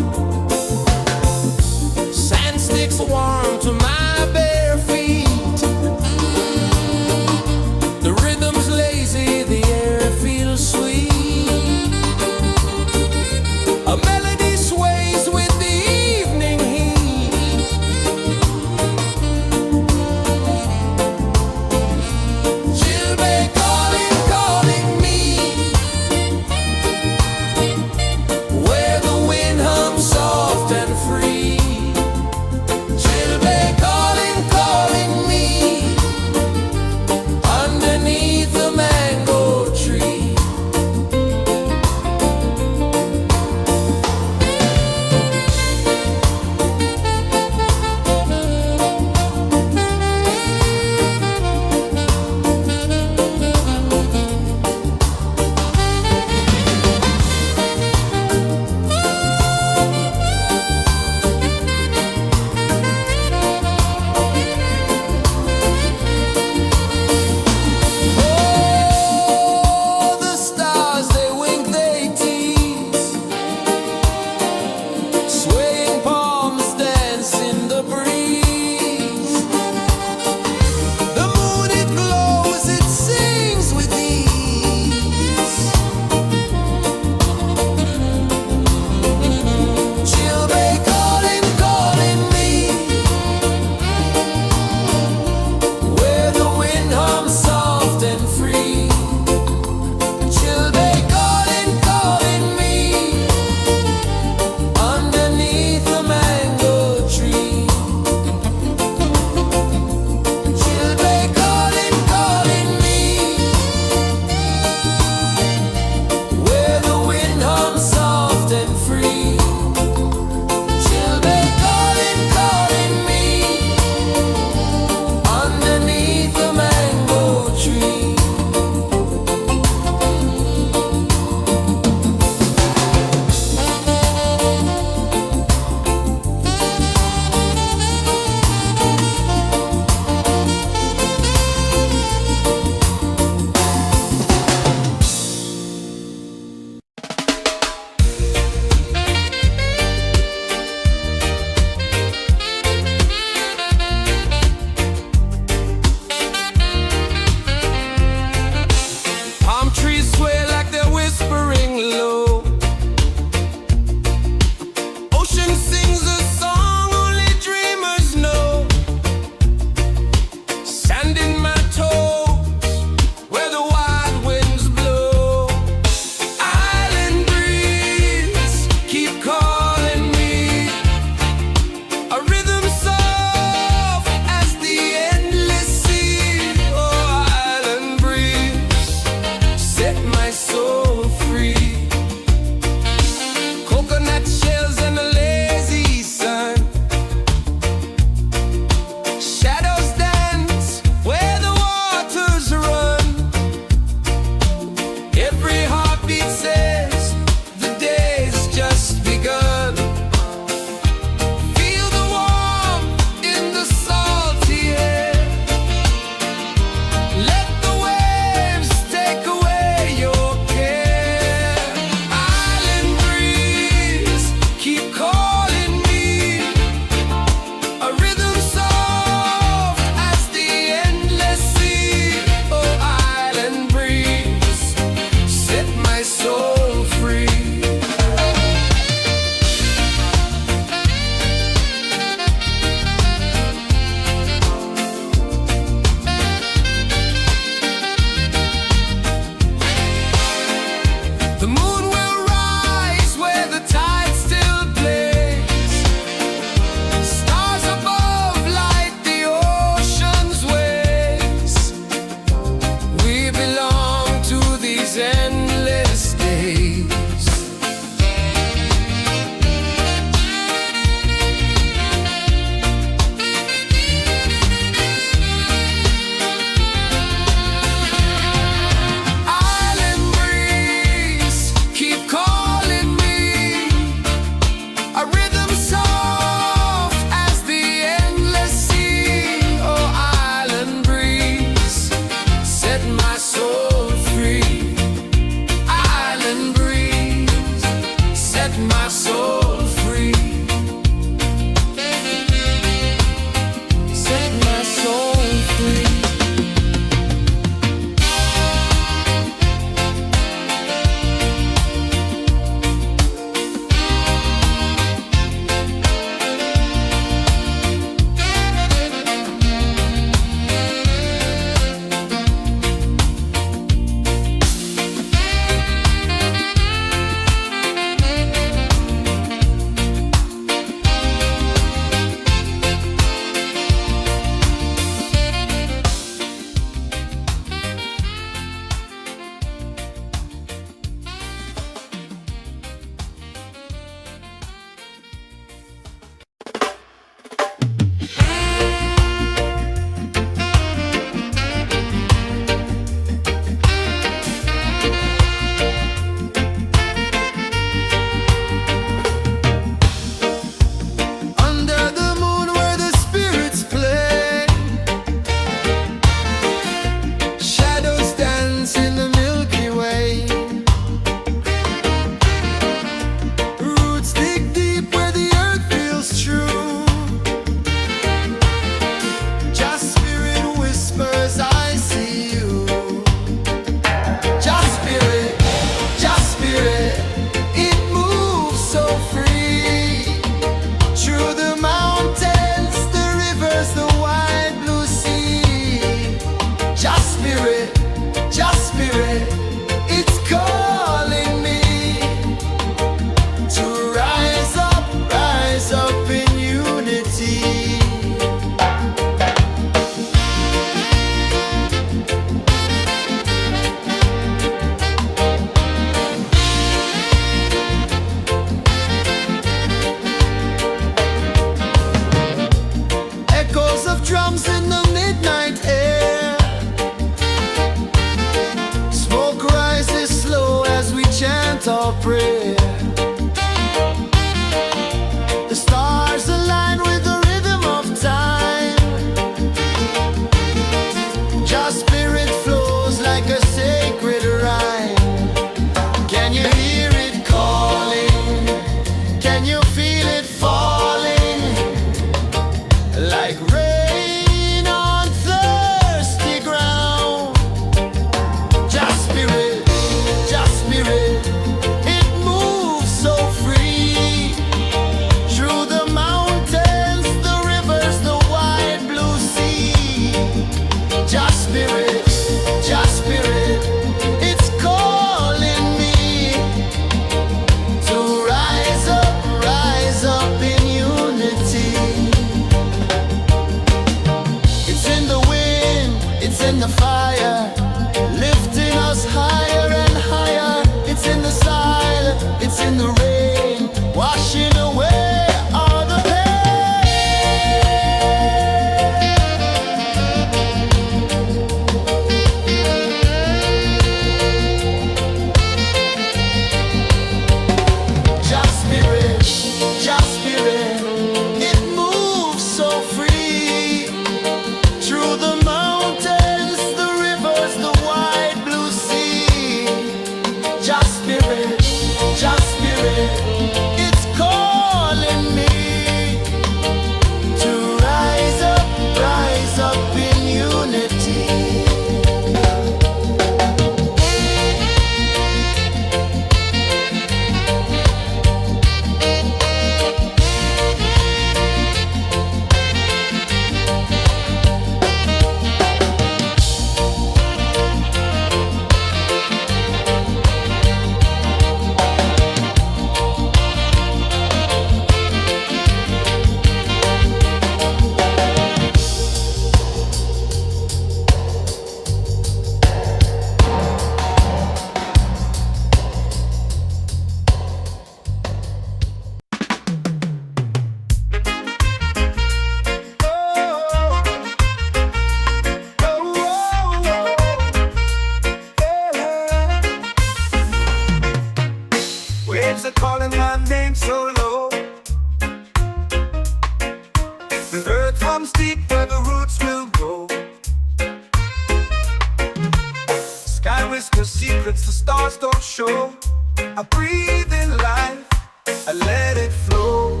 let it flow.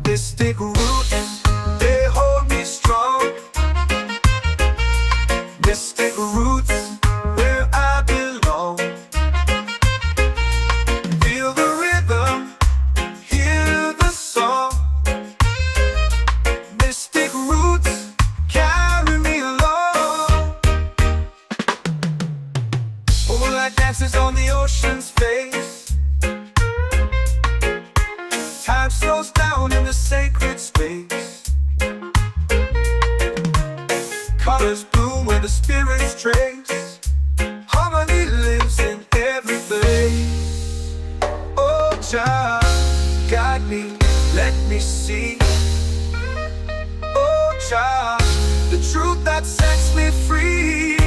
Mystic roots, they hold me strong. Mystic roots, where I belong. Feel the rhythm, hear the song. Mystic roots, carry me along. Moonlight dances on the ocean's face. Time slows down in the sacred space. Colors bloom where the spirits trace. Harmony lives in every place. Oh, Jah, guide me, let me see. Oh, Jah, the truth that sets me free.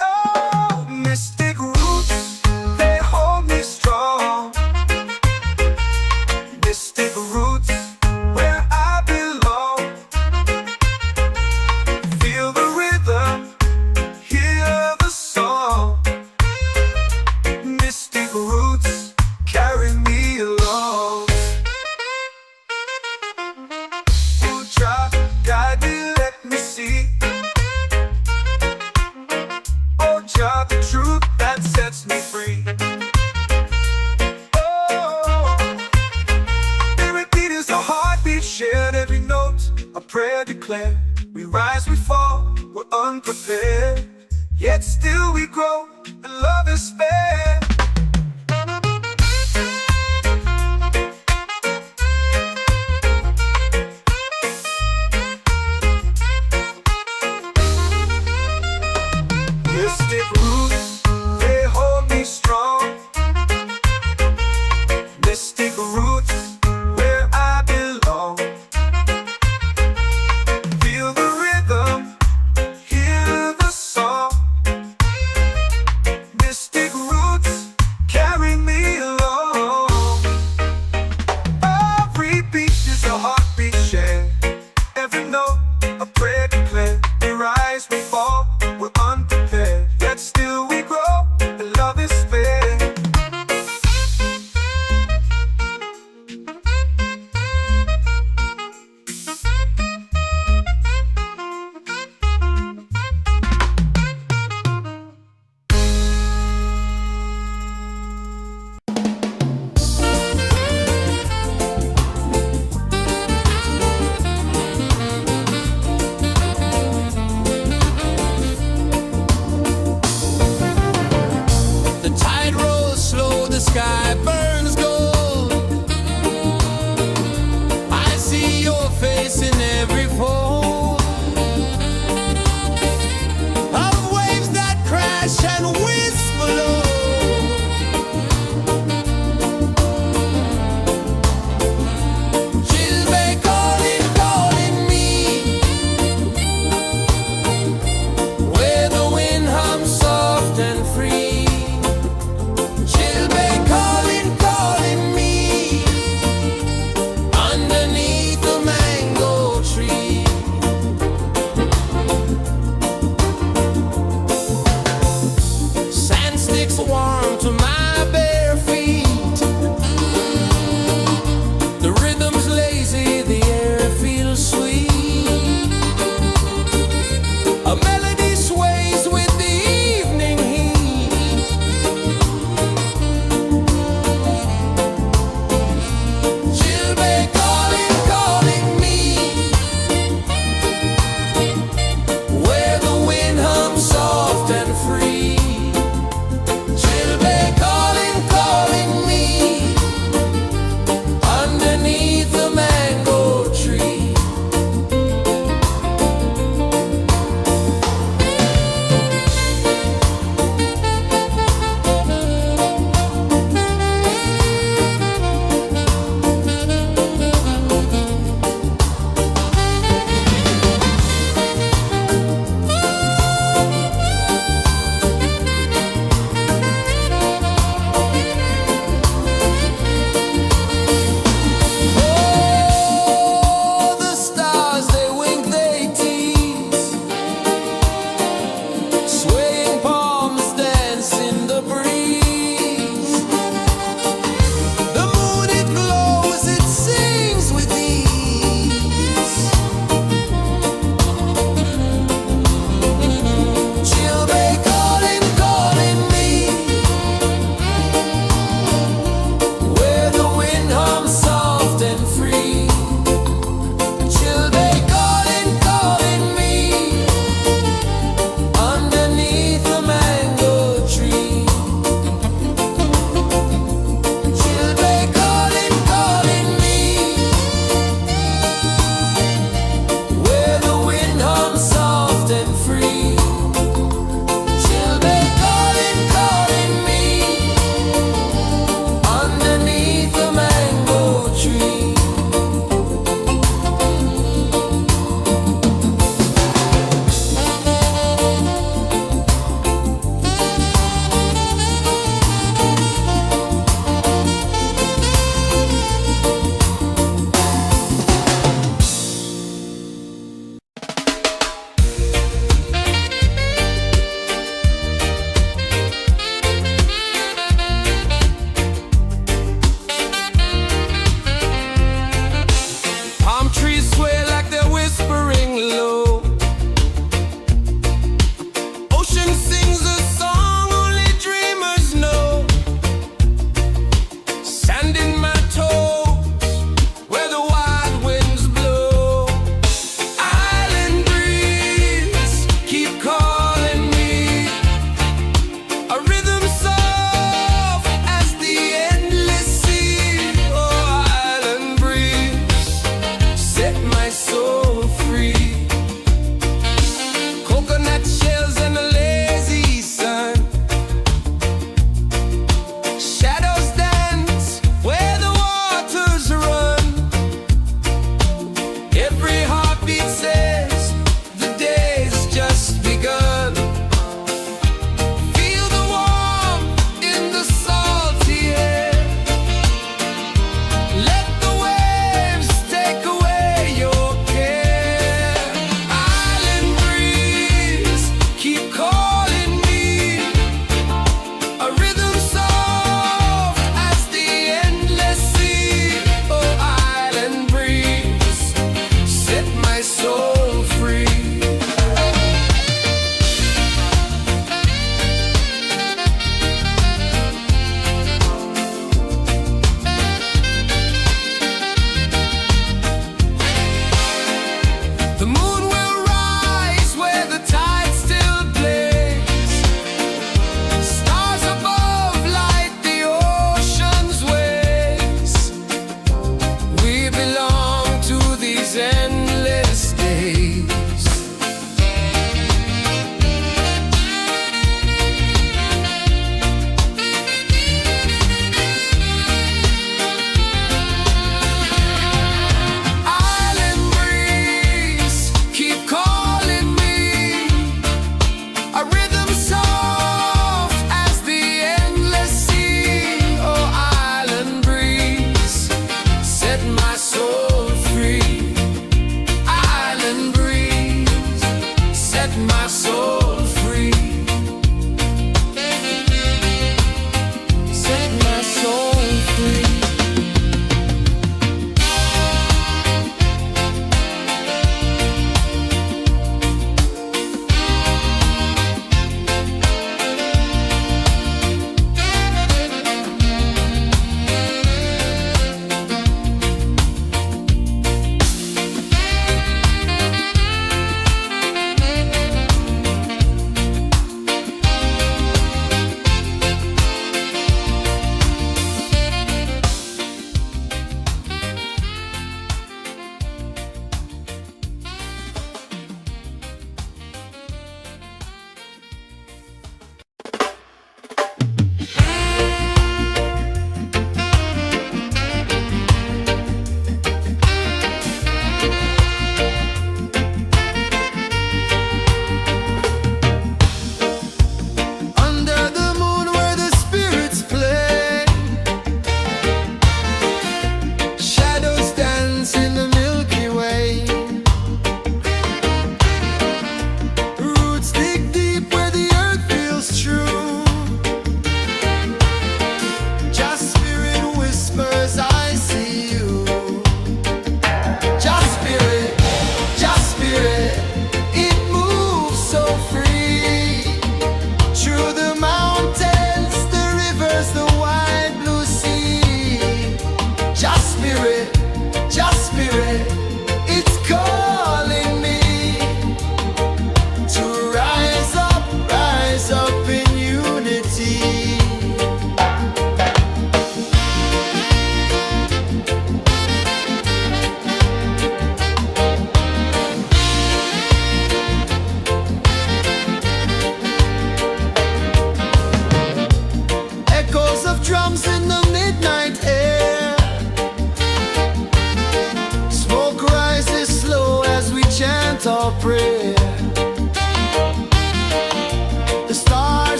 Oh, mystic roots, they hold me strong. Mystic roots, where I belong. Feel the rhythm, hear the song. Mystic roots, carry me along. Oh, Jah, guide me, let me see. Oh, Jah, the truth that sets me free. Shared every note, a prayer declared. We rise, we fall, we're unprepared. Yet still we grow, and love is spared. Mystic roots, they hold me strong. Mystic roots, where I belong. Feel the rhythm, hear the song. Mystic roots, carry me along. Every beat is a heartbeat shared. Every note, a prayer declared. We rise, we fall, we're unprepared. Yet still we grow, and love is spared.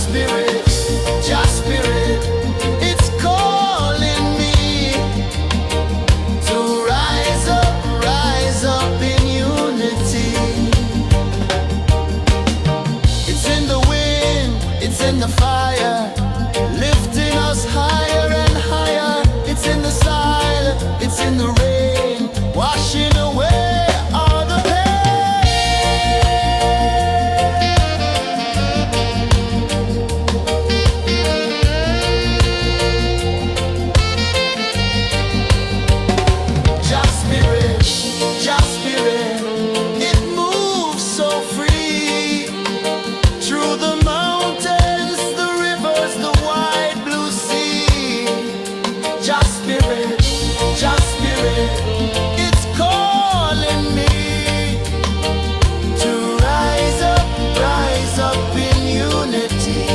spirit, just spirit, it's calling me to rise up in unity. It's in the wind, it's in the fire, lifting us higher and higher. It's in the silence, it's in the rain, washing away all the just spirit, it moves so free through the mountains, the rivers, the wide blue sea. Just spirit, it's calling me to rise up in unity.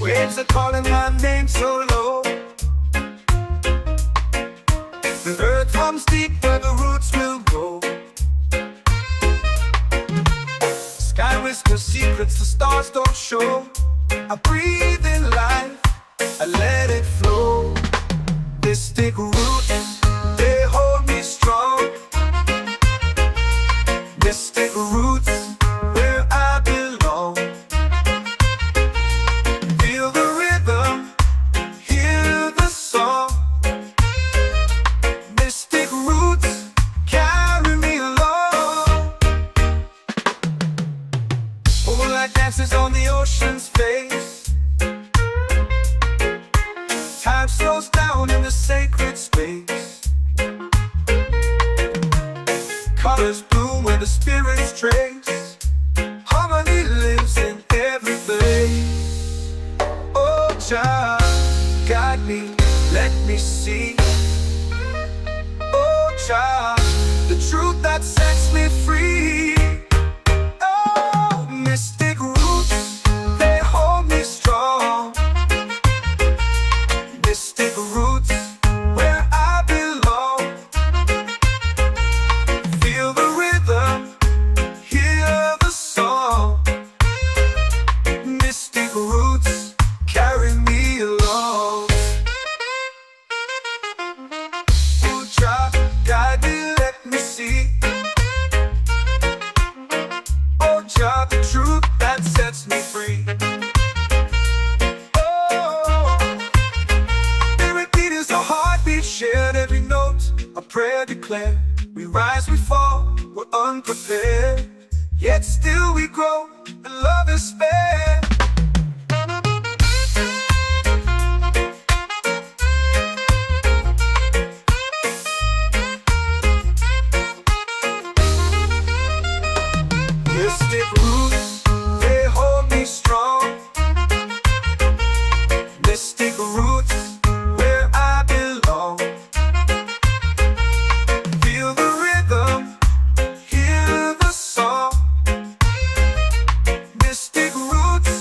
Waves are calling my name so low. The earth hums deep where the roots will go. Sky whispers secrets the stars don't show. I breathe in life, I let it flow. Mystic roots, they hold me strong. Mystic roots, where I belong. Feel the rhythm, hear the song. Mystic roots, carry me along. Moonlight dances on the ocean's face. Time slows down in the sacred space. Colors bloom where the spirits trace. Harmony lives in every place. Oh, child, guide me, let me see. Oh, child, the truth that sets me free. Oh, mystic roots, they hold me strong. Mystic roots, where I belong. Feel the rhythm, hear the song. Mystic roots, carry me along. Oh, child, guide me, let me see. Oh, child, the truth that sets me free. Oh, spirit beat is a heartbeat shared, every note a prayer declared. We rise, we fall, we're unprepared, yet still we grow, and love is spared. Mystic roots, they hold me strong. Mystic roots, where I belong. Feel the rhythm, hear the song. Mystic roots,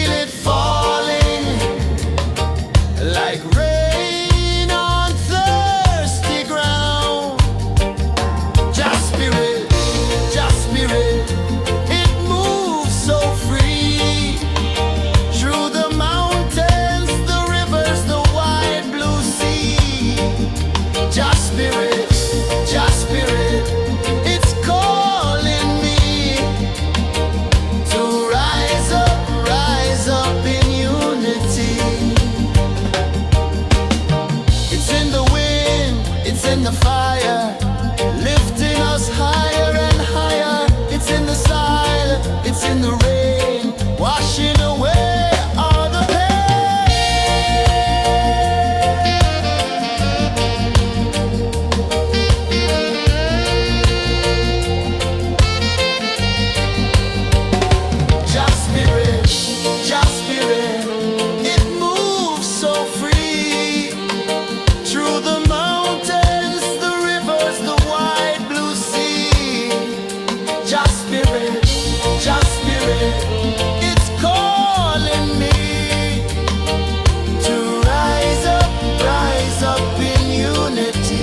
feel it falling like rain on thirsty ground. Just spirit, it moves so free through the mountains, the rivers, the wide blue sea. Just spirit, it's calling me to rise up in unity. It's in the wind, it's in the fire, lifting us higher and higher. It's in the silence, it's in the rain, washing away all the Just spirit, it moves so free through the mountains, the rivers, the wide blue sea. Just spirit, it's calling me to rise up in unity.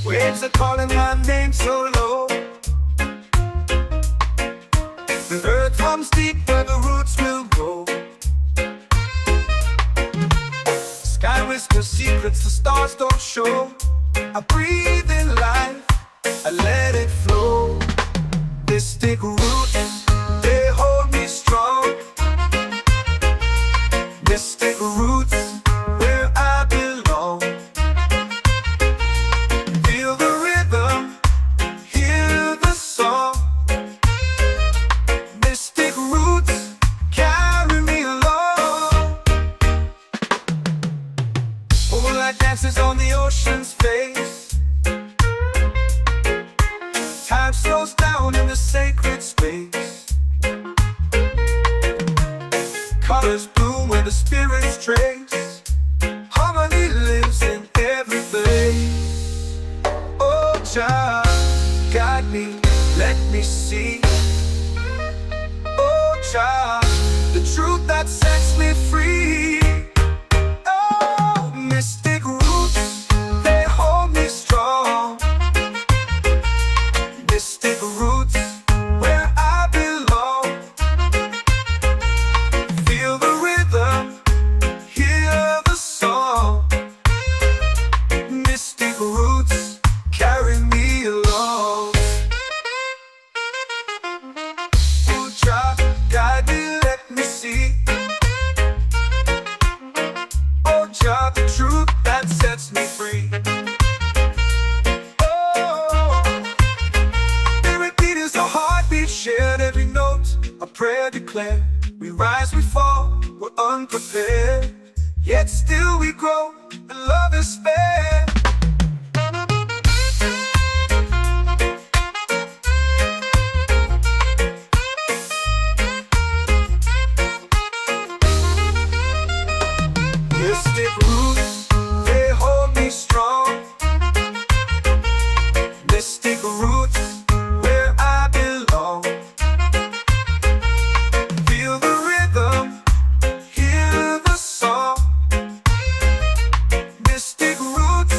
Waves are calling my name so low. The earth hums deep where the roots will go. Sky whispers secrets the stars don't show. I breathe in life, I let it flow. Mystic roots, they hold me strong. Mystic roots, where I belong. Feel the rhythm, hear the song. Mystic roots, carry me along. Moonlight dances on the ocean's face. Time slows down in the sacred space. Colors bloom where the spirits trace. Harmony lives in every place. Oh, Jah, guide me, let me see. Oh, Jah, the truth that sets me free. Oh, mystic roots, they hold me strong. Mystic roots, where I belong. Feel the rhythm, hear the song. Mystic roots, carry me along. Oh, Jah, guide me, let me see. Oh, Jah, the truth that sets me free. Oh, every beat is a heartbeat shared, every note a prayer declared. We rise, we fall, we're unprepared, yet still we grow, and love is fair. Mystic roots, they hold me strong. Mystic roots, where I belong. Feel the rhythm, hear the song. Mystic roots,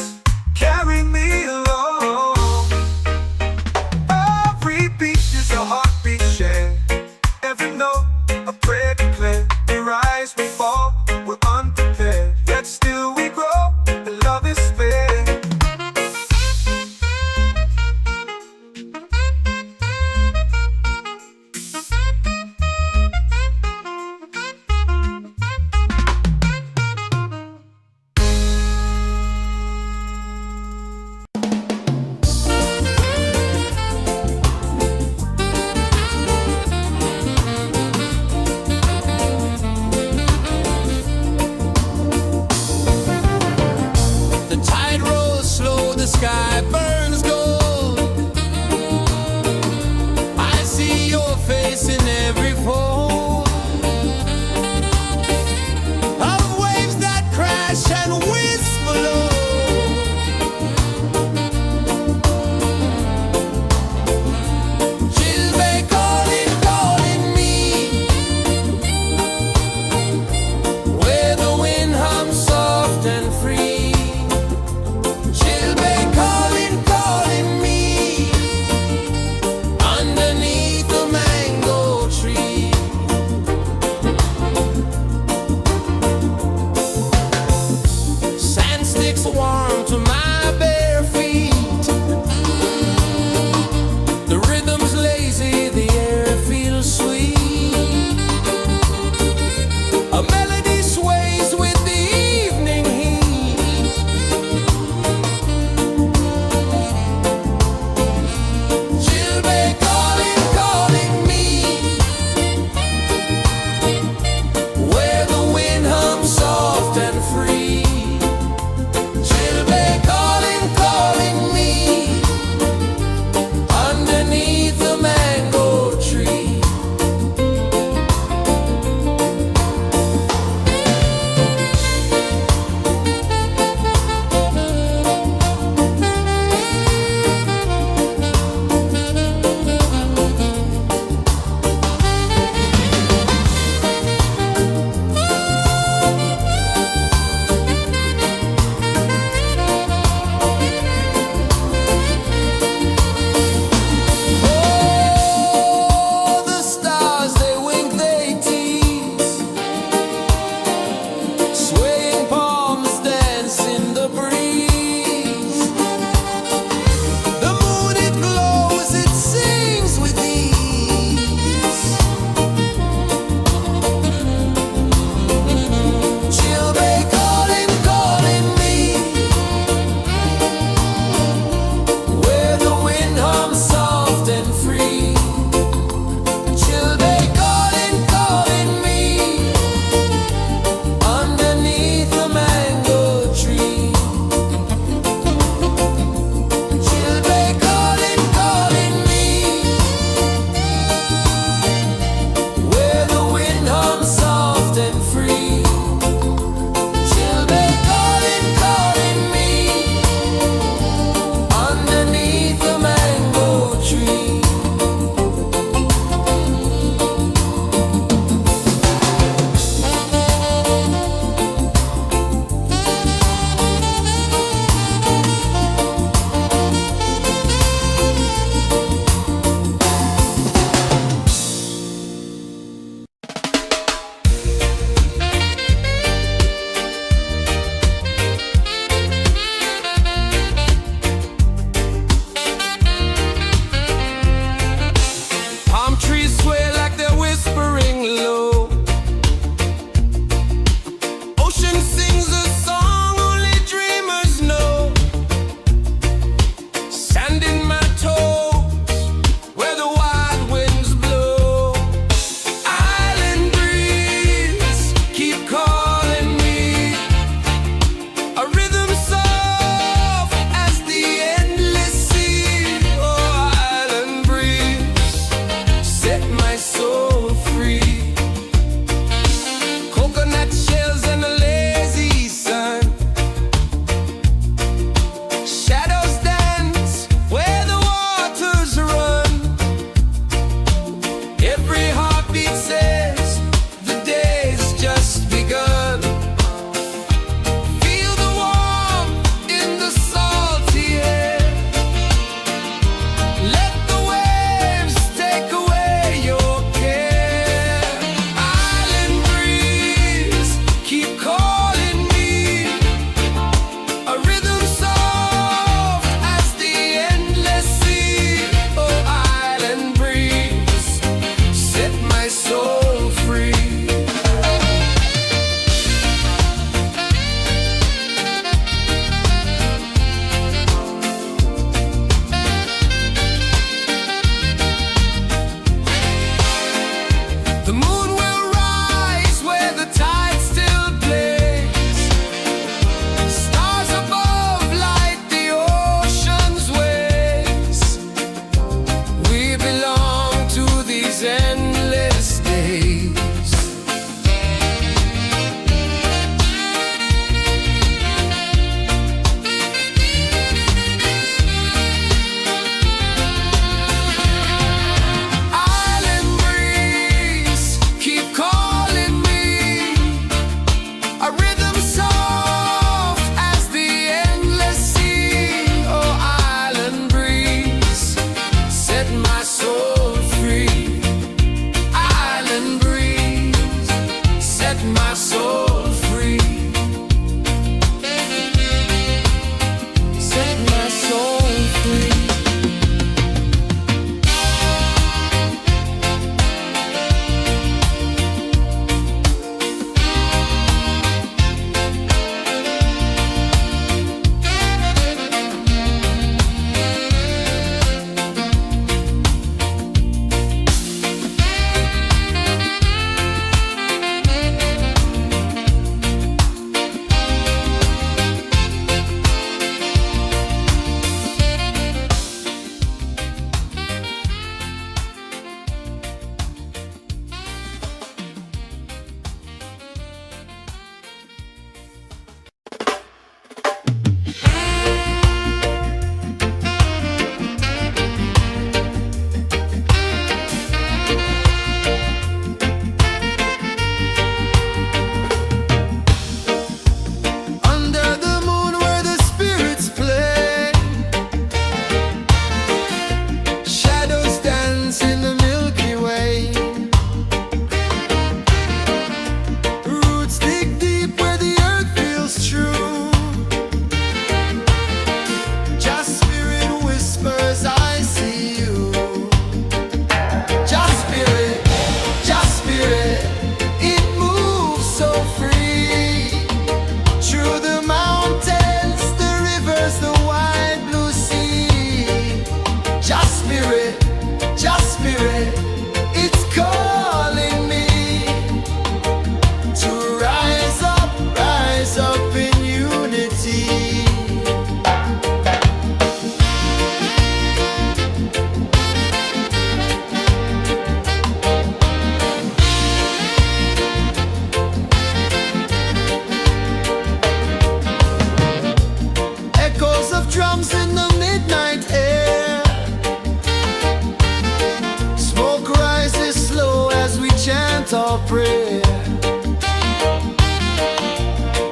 prayer.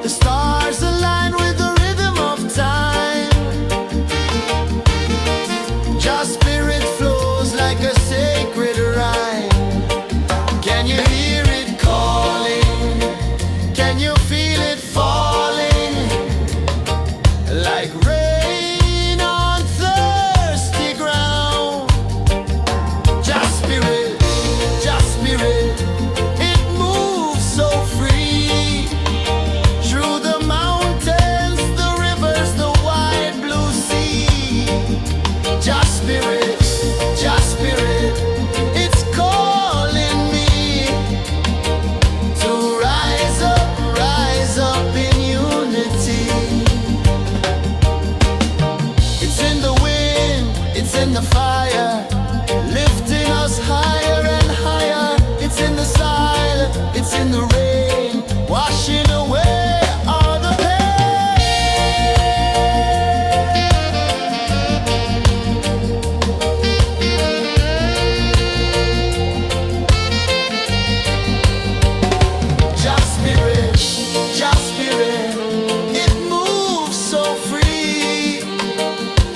The stars align with the rhythm of time. Your spirit flows like a sacred rhyme. Can you hear it calling? Can you feel it falling? Like rain on thirsty ground. Just spirit, it moves so free. Through the mountains, the rivers, the wide blue sea. Just spirit, it's calling me to rise up in unity. It's in the wind, it's in the fire, lifting us higher and higher. It's in the silence, it's in the rain, washing away all the pain. Just spirit, it moves so free.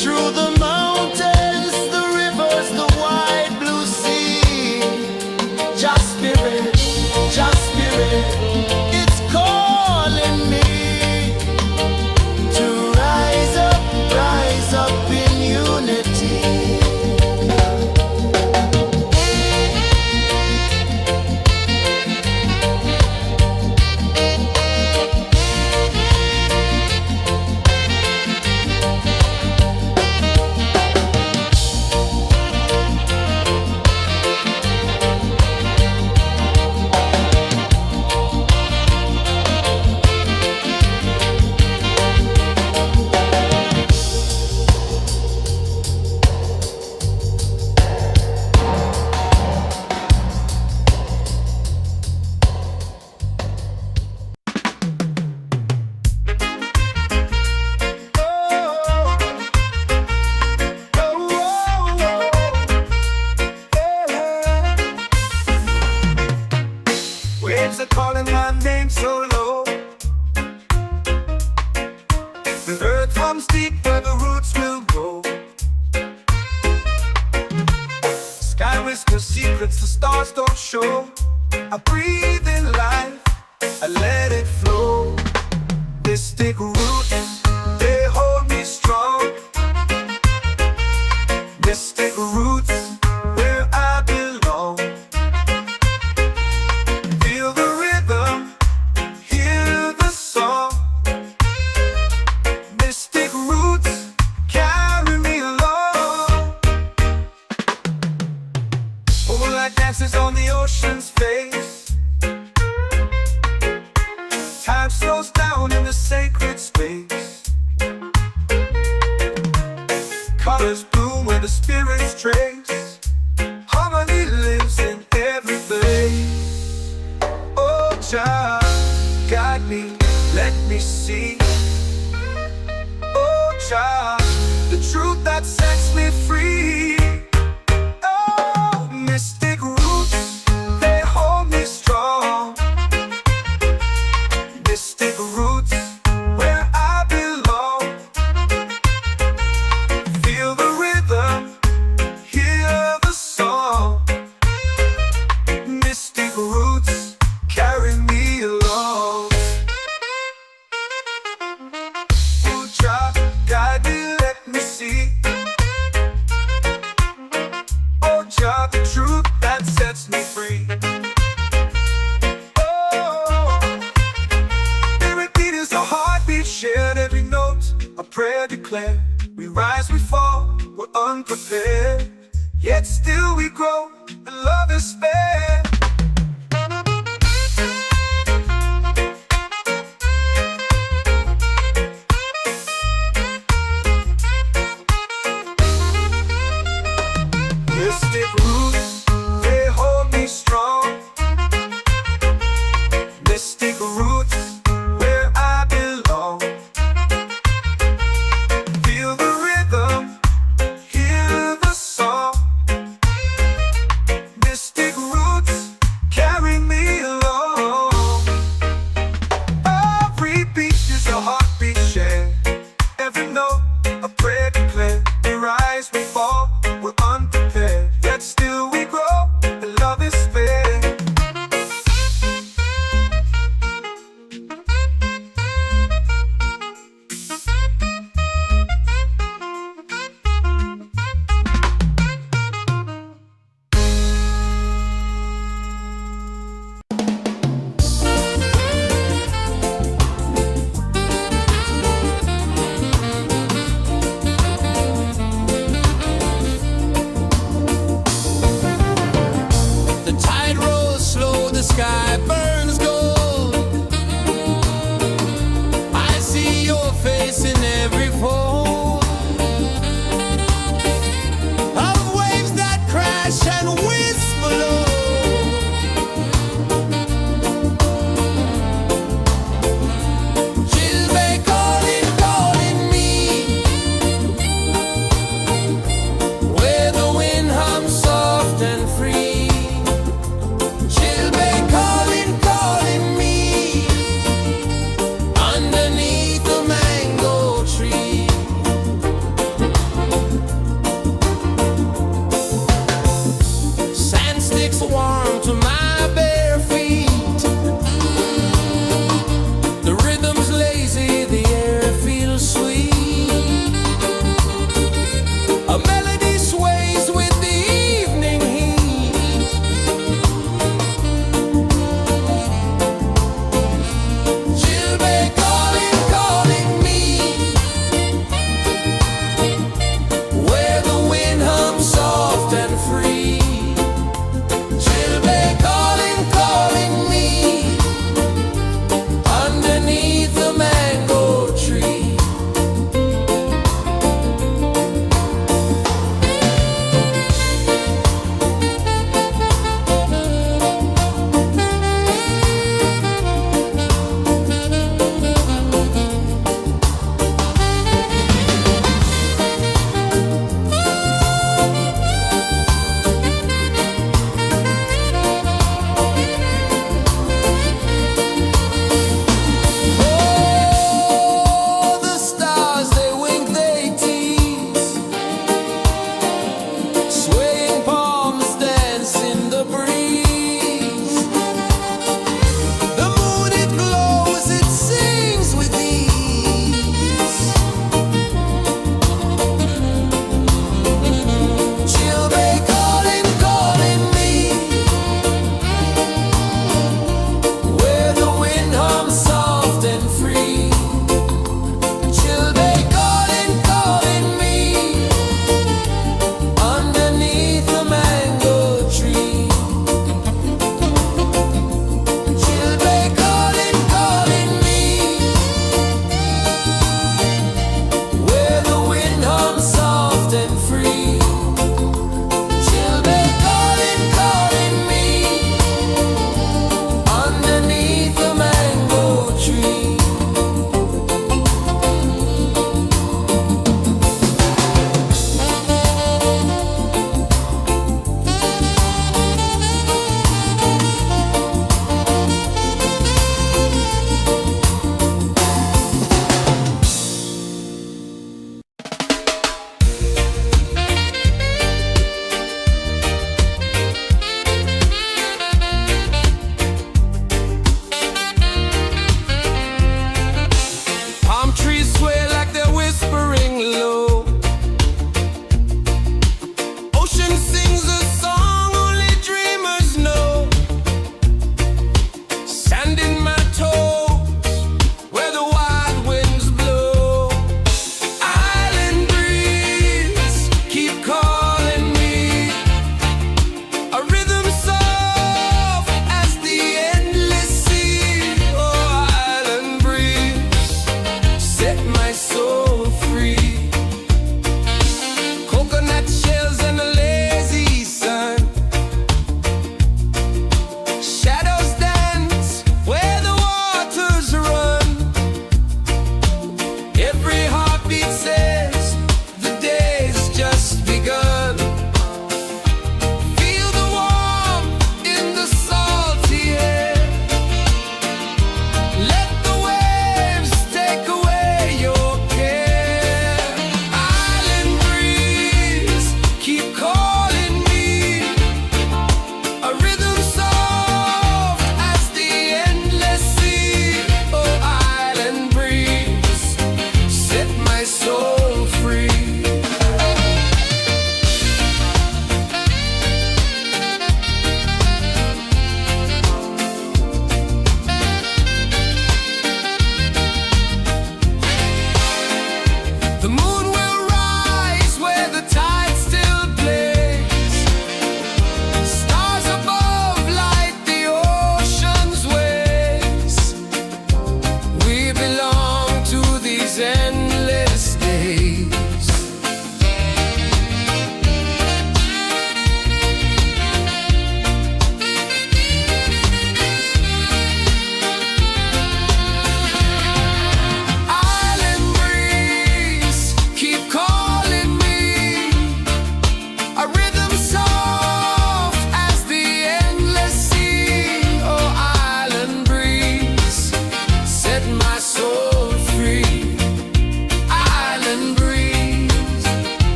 Through the mountains, the rivers, the wide blue sea. Just spirit, it's calling me to rise up in unity. Waves are calling my name so low. The earth runs deep where the roots will grow. Sky whispers secrets the stars don't show. I breathe in life, I let it flow. Mystic roots, they hold me strong. Mystic roots, where I belong. Feel the rhythm, hear the song. Mystic roots, carry me along. Moonlight dances on the ocean's face. Time slows down in the sacred space. Colors bloom where the spirits trace. Harmony lives in every place. Oh, child, guide me, let me see. Oh, child, the truth that sets me free. Oh, mystic roots, they hold me strong. Mystic roots, where I belong. Feel the rhythm, hear the song. Mystic roots, carry me along. Oh, child, guide me, let me see. Oh, child, the truth that sets me free. Oh, spirit beat is a heartbeat, shared every note. A prayer declared. We rise, we fall, we're unprepared. Yet still we grow, and love is spared. Mystic roots, they hold me strong. Mystic roots, where I belong. Feel the rhythm, hear the song. Mystic roots, carry me along.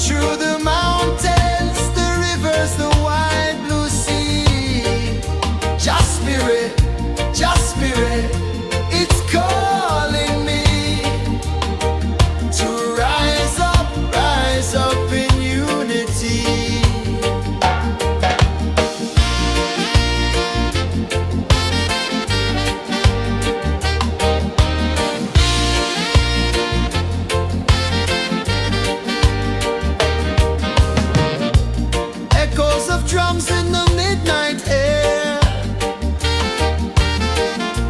Through the mountains, the rivers, the wide blue sea. Just spirit, it's calling me to rise up in unity. Echoes of drums in the midnight air.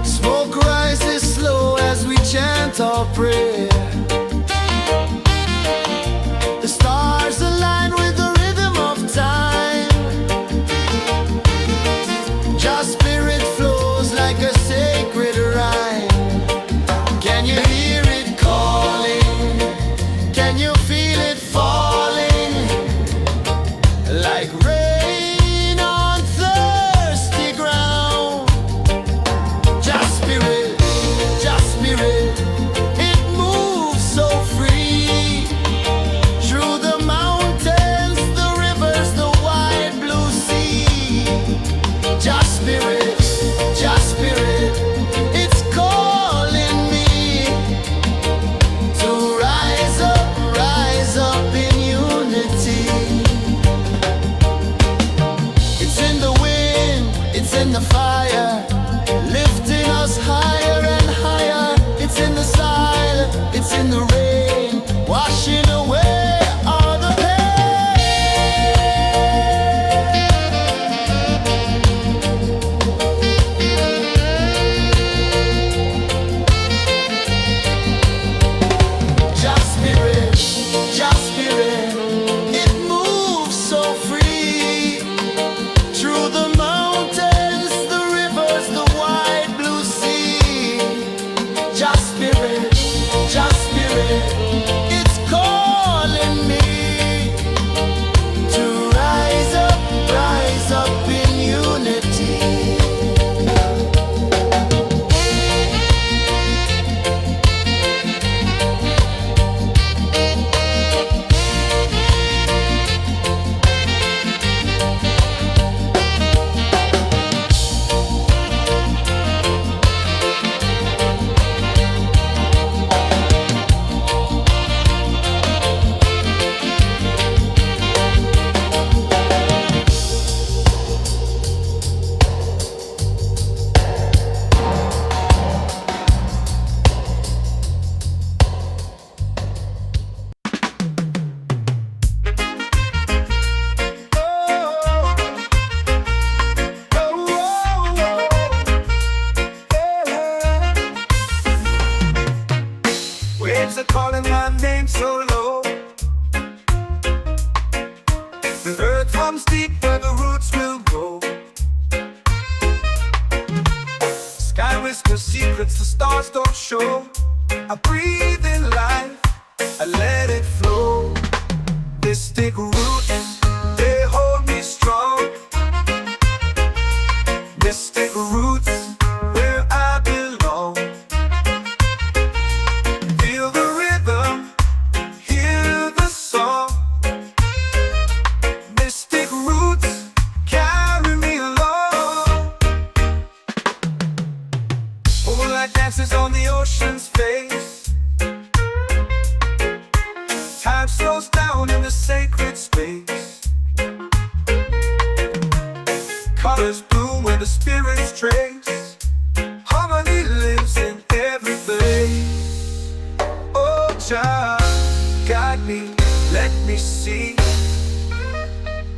Smoke rises slow as we chant our prayer. The stars align with the rhythm of time. Just spirit flows like a sacred rhyme. Can you hear it calling? Can you feel it falling? Like rain on thirsty ground. Just spirit, it moves so free. Through the mountains, the rivers, the wide blue sea. Just spirit, it's calling me to rise up in unity. It's in the wind, it's in the fire, lifting us higher and higher. It's in the silence, it's in the rain, washing away all the pain. Just spirit, it moves so free. Through the mountains, the rivers, the wide blue sea. Just spirit, it's calling me to rise up in unity. Waves are calling my name so low. The earth hums deep where the roots will grow. Sky whispers secrets the stars don't show. I breathe in life, I let it flow. Mystic roots, they hold me strong. Mystic roots, where I belong. Feel the rhythm, hear the song. Mystic roots, carry me along. Moonlight dances on the ocean's face. Time slows down in the sacred space. Colors bloom where the spirits trace. Harmony lives in every face. Oh, child, guide me, let me see.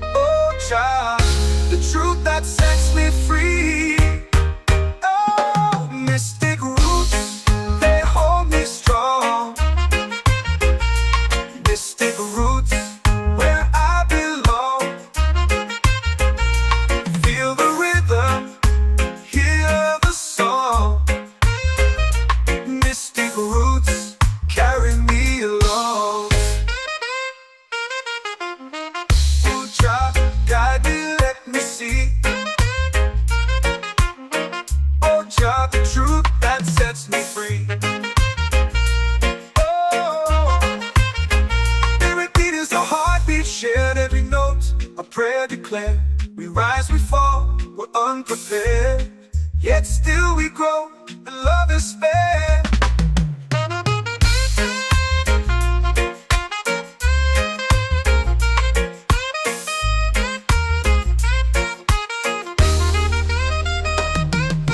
Oh, child, the truth that sets me free. Oh, mystic roots, they hold me strong. Mystic roots, where I belong. Feel the rhythm, hear prayer declare. We rise, we fall, we're unprepared. Yet still we grow, and love is spared.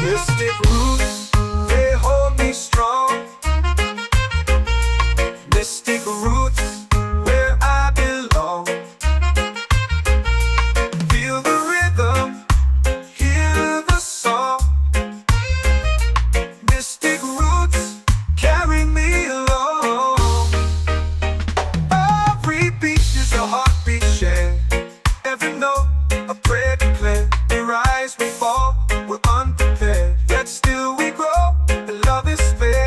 Mystic roots, they hold me strong. Mystic roots, where I belong. Feel the rhythm, hear the song. Mystic roots, carry me along. Every beat is a heartbeat shared. Every note, a prayer declared. We rise, we fall, we're unprepared. Yet still we grow, and love is spared.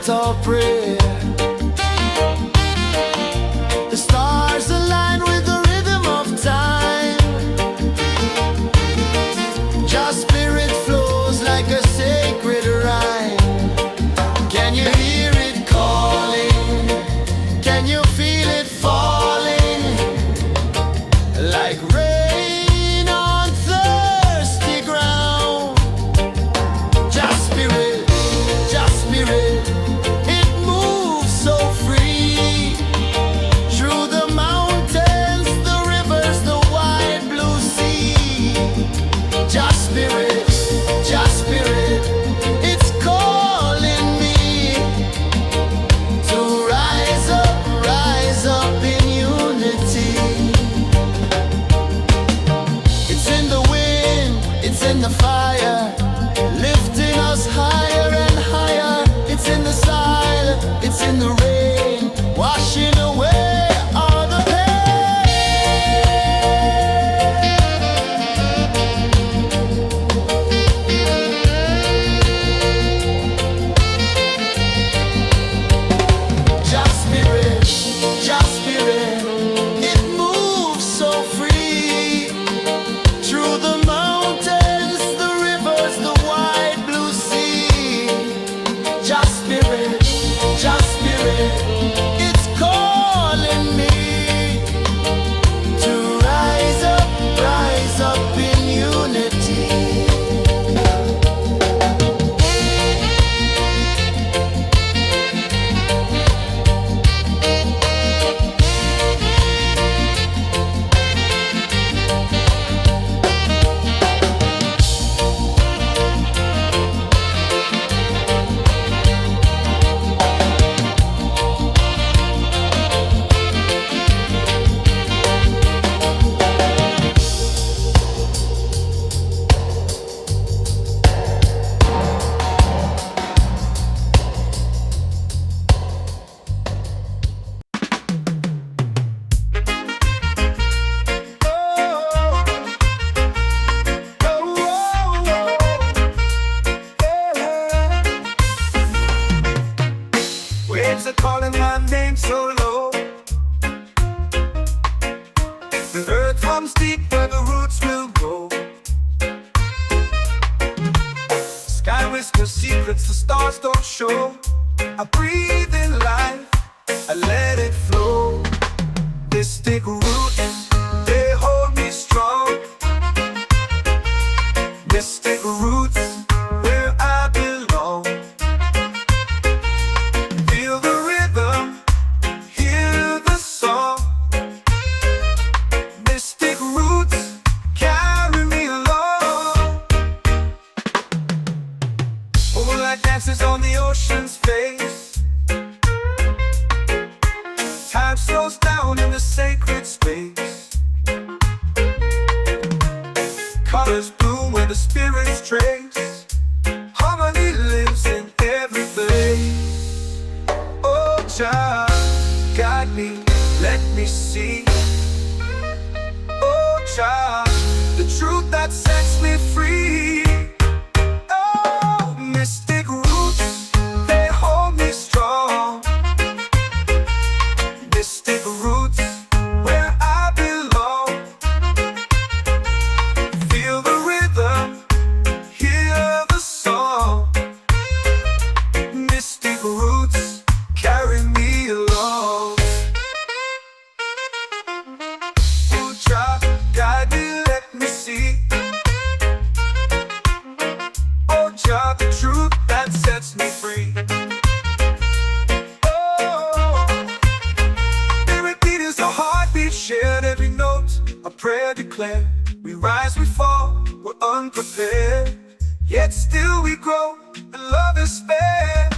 chant or pray. The stars align with the rhythm of time. Your spirit flows like a sacred rhyme. Can you hear it calling? Can you feel it falling? Like rain on thirsty ground. Just spirit, it moves so free. Through the mountains, the rivers, the wide blue sea. Just spirit, it's calling me to rise up in unity. It's in the wind, it's in the fire, lifting us higher and higher. It's in the silence, it's in the rain, washing away all the pain. Just spirit, it moves so free. Through the mountains, the rivers, the wide blue sea. Just spirit, it's calling me to rise up in unity. Waves are calling my name so low. The earth hums deep where the roots will go. Sky whispers secrets the stars don't show. I breathe in life, I let it flow. Mystic roots, they hold me strong. Mystic roots, where I belong. Feel the rhythm, hear the song. Mystic roots, carry me along. Moonlight dances on the ocean's face. Time slows down in the sacred space. Colors bloom where the spirits trace. Harmony lives in every place. Oh, child, guide me, let me see. Oh, child, the truth that sets me free. Oh, mystic roots, they hold me strong. Mystic roots, where I belong. Feel the rhythm, hear the song. Mystic roots, carry me along. Oh, child, guide me, let me see. Oh, child, the truth that sets me free. Oh, every beat is a heartbeat shared, every note a prayer declared. We rise, we fall, we're unprepared, yet still we grow, and love is spared.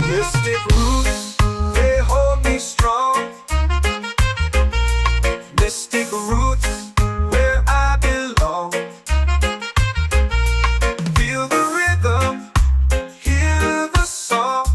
Mystic roots, they hold me strong. Mystic roots, where I belong. Feel the rhythm, hear the song.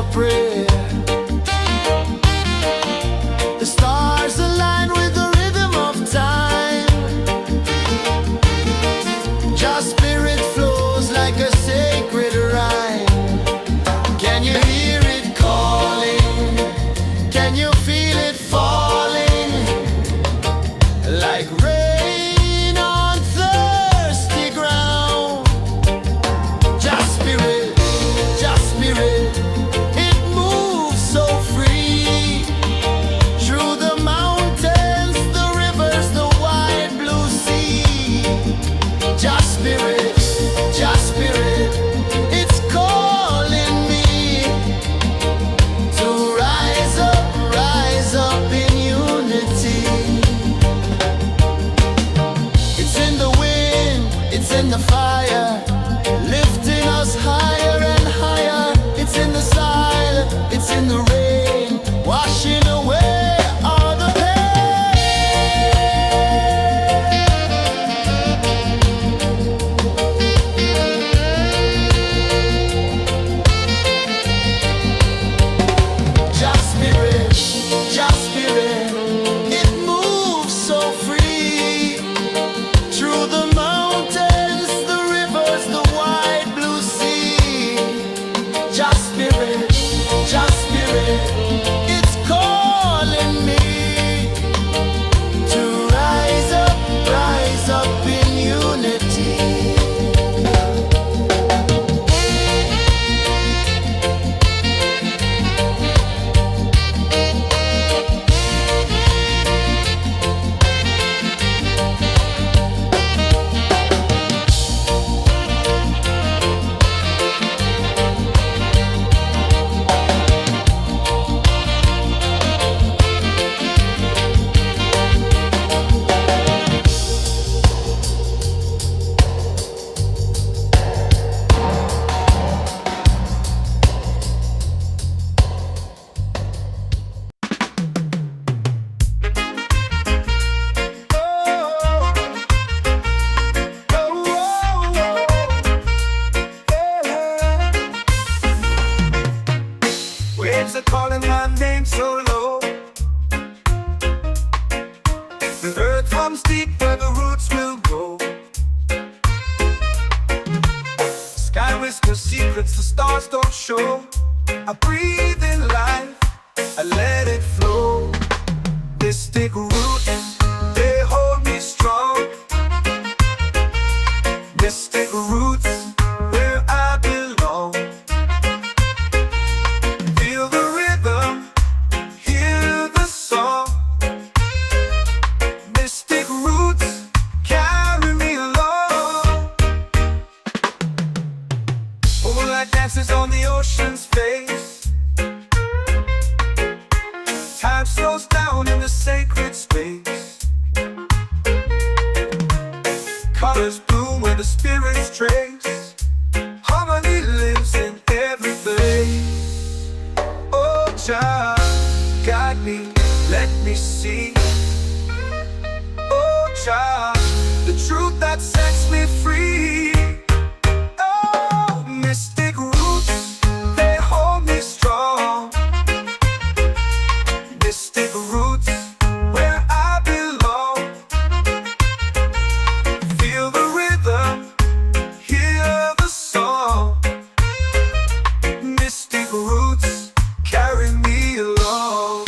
for prayer. The stars align with the rhythm of time. Just spirit flows like a sacred rhyme. Can you hear it calling? Can you feel it falling? Like rain on thirsty ground. Just spirit, it moves so free. Through the mountains, the rivers, the wide blue sea. Just spirit, it's calling me to rise up in unity. It's in the wind, it's in the fire, lifting us higher and higher. It's in the silence, it's in the rain, washing away all the Just spirit, it moves so free. Through the mountains, the rivers, the wide blue sea. Just spirit, it's calling me to rise up in unity. Waves are calling my name so low. The earth hums deep where the roots will grow. Sky whispers secrets the stars don't show. I breathe in life, I let it flow. Mystic roots, they hold me strong. Mystic roots, where I belong. Feel the rhythm, hear the song. Mystic roots, carry me along. Moonlight dances on the ocean's face. Time slows down in the sacred space. Colors bloom where the spirits trace. Harmony lives in every place. Oh, child, guide me, let me see. Oh, child, the truth that sets me free. Oh, mystic roots, they hold me strong. Mystic roots, where I belong. Feel the rhythm, hear the song. Mystic roots, carry me along.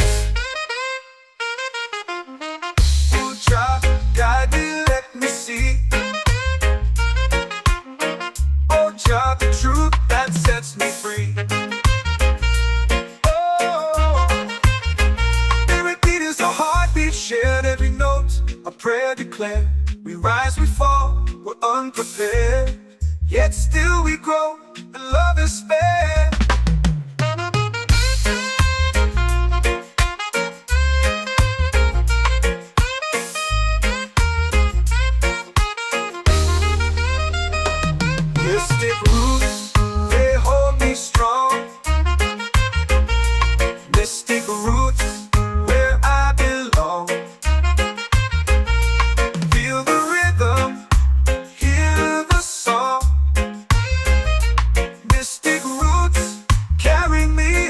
Oh, child, guide me, let me see. Oh, child, the truth that sets me free. Oh, every beat is a heartbeat shared, every note a prayer declared. We rise, we fall, we're unprepared, yet still we grow, and love is spared. Mystic roots, they hold me strong. Mystic roots, where I belong. Feel the rhythm, hear the song. Mystic roots, carry me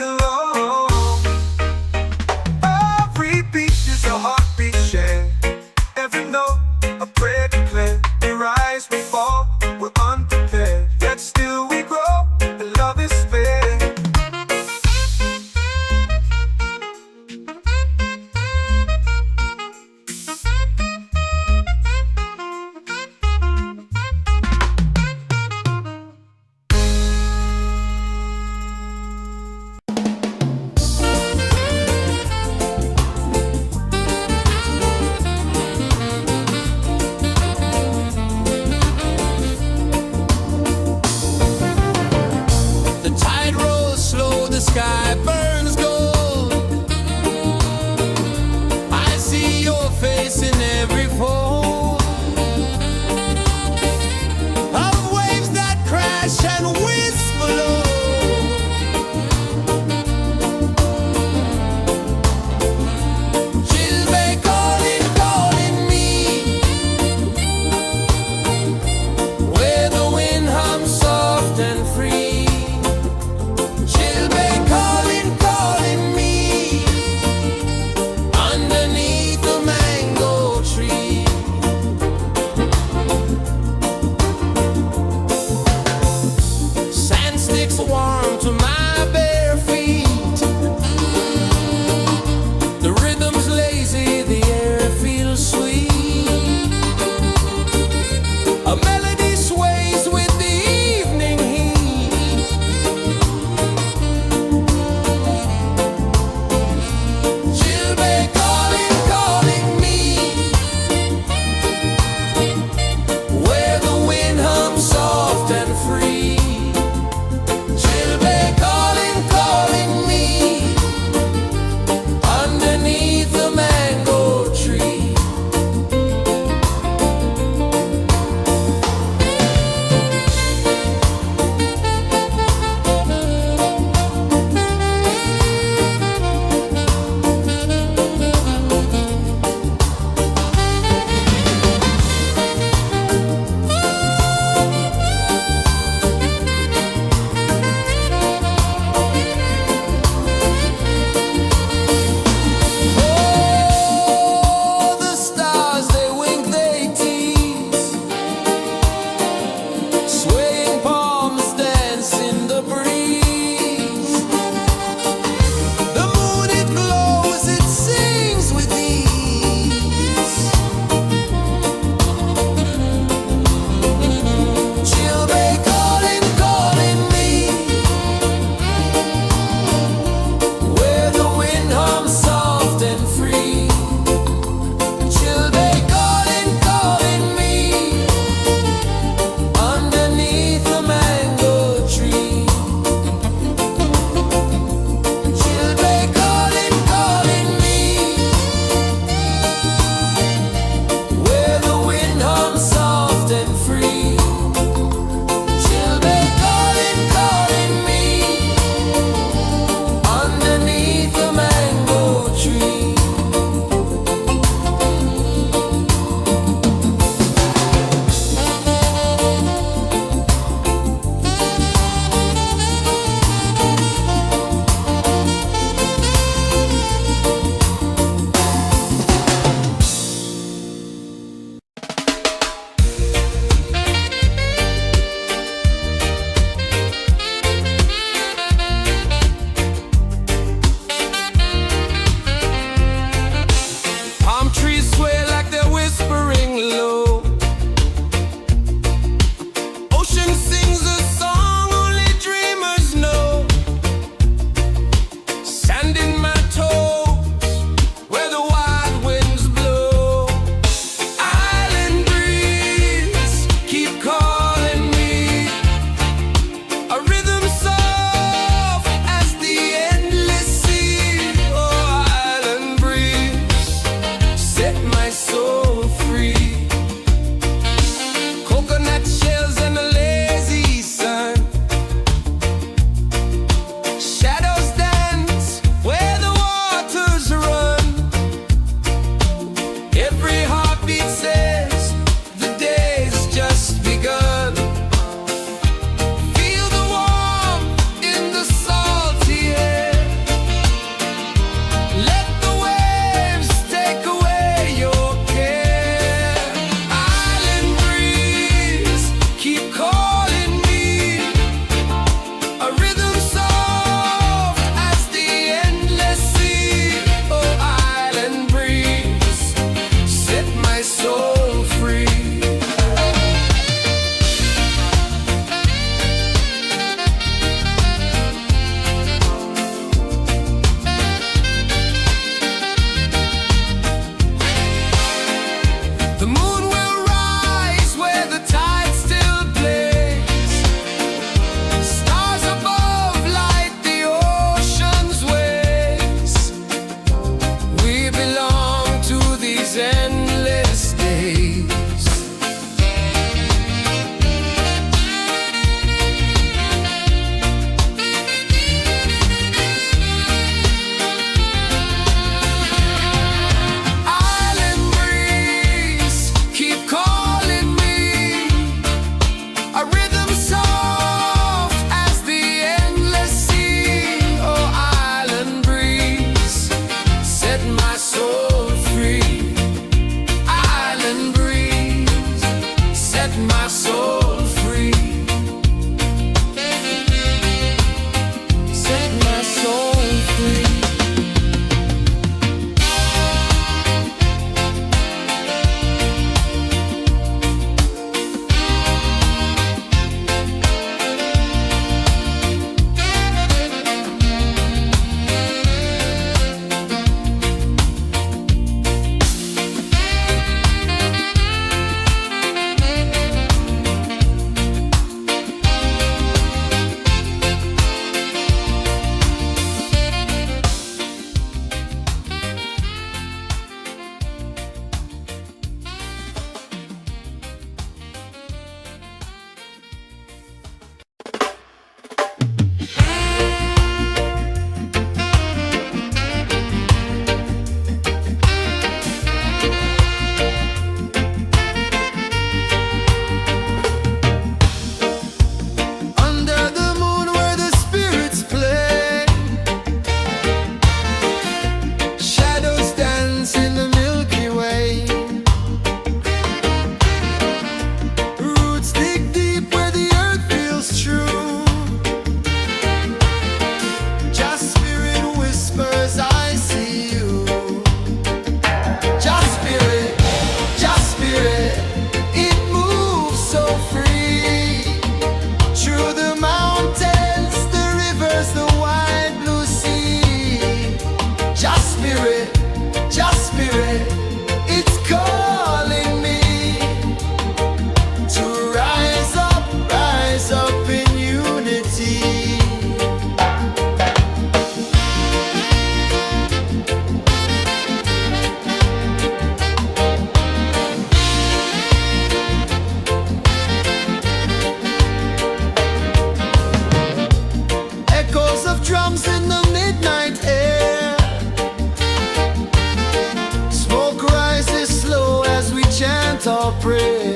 every note, a prayer declared. We rise, we fall, we're unprepared. Yet still we grow, and love is spared. chant or pray.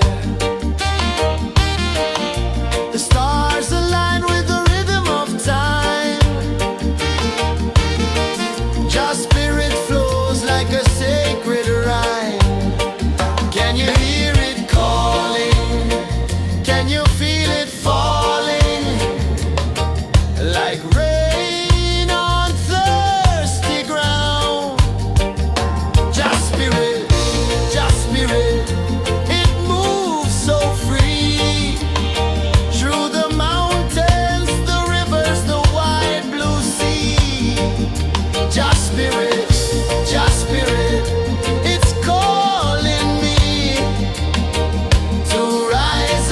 The stars align with the rhythm of time. Just spirit flows like a sacred rhyme. Can you hear it calling? Can you feel it falling? Like rain on thirsty ground. Just spirit, it moves so free. Through the mountains, the rivers, the wide blue sea. Just spirit, it's calling me to rise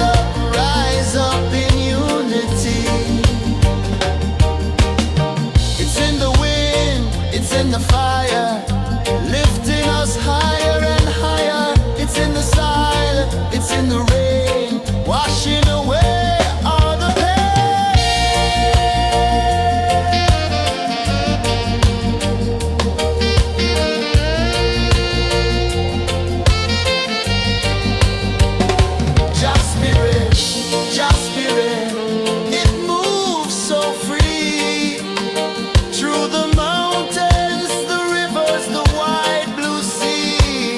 up in unity. It's in the wind, it's in the fire, lifting us higher and higher. It's in the silence, it's in the rain, washing away all the pain. Just spirit, it moves so free. Through the mountains, the rivers, the wide blue sea.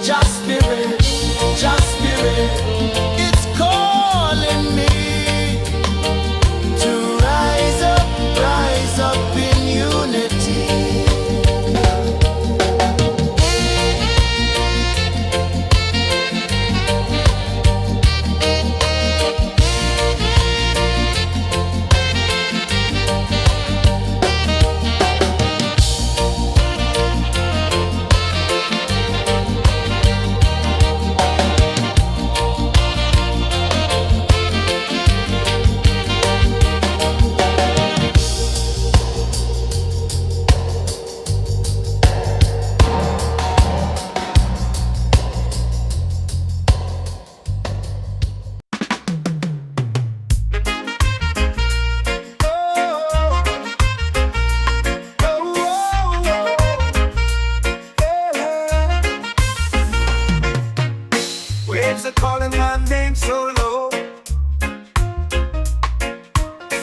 Just spirit, it's calling me to rise up in unity. Waves are calling my name so low.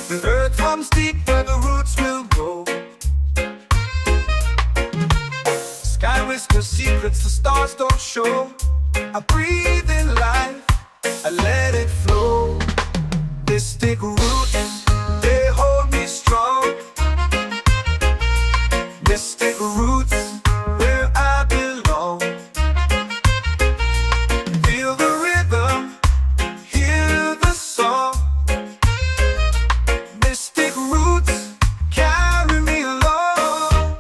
The earth comes deep where the roots will go. Sky whispers secrets the stars don't show. I breathe in life, I let it flow. Mystic roots, they hold me strong. Mystic roots, where I belong. Feel the rhythm, hear the song. Mystic roots, carry me along.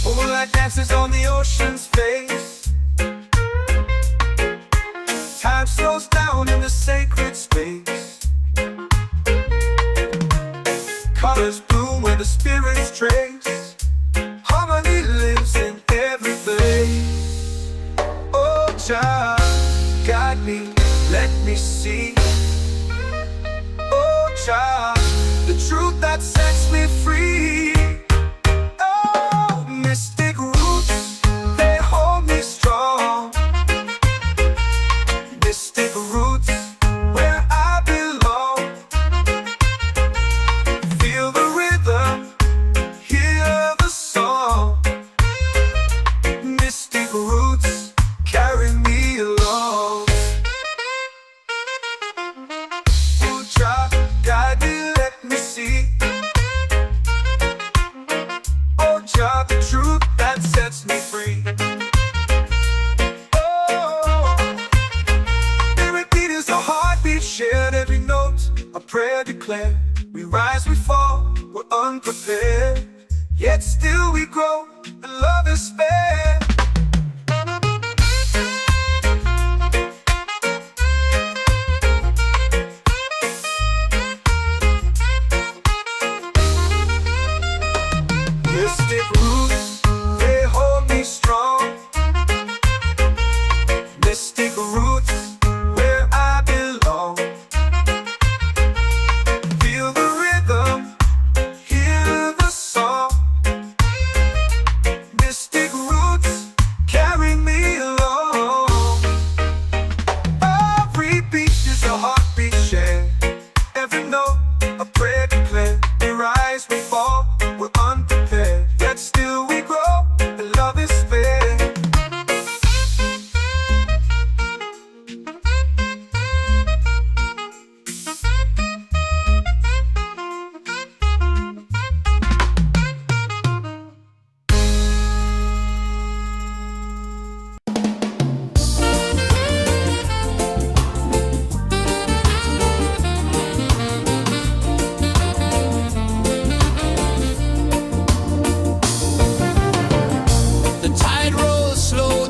Moonlight dances on the ocean's face. Time slows down in the sacred space. Colors bloom where the spirits trace. Harmony lives in every face. Oh, child, guide me, let me see. Oh, child, the truth that sets me free. Oh, mystic roots, they hold me strong. Mystic roots, where I belong. Feel the rhythm, hear the song. Mystic roots, carry me along. Oh, child, guide me, let me see. Oh, child, the truth that sets me free. Oh, spirit beat is a heartbeat, shared every note. A prayer declared. We rise, we fall, we're unprepared. Yet still we grow, and love is spared. Mystic roots, they hold me strong. Mystic roots, where I belong. Feel the rhythm, hear the song. Mystic roots.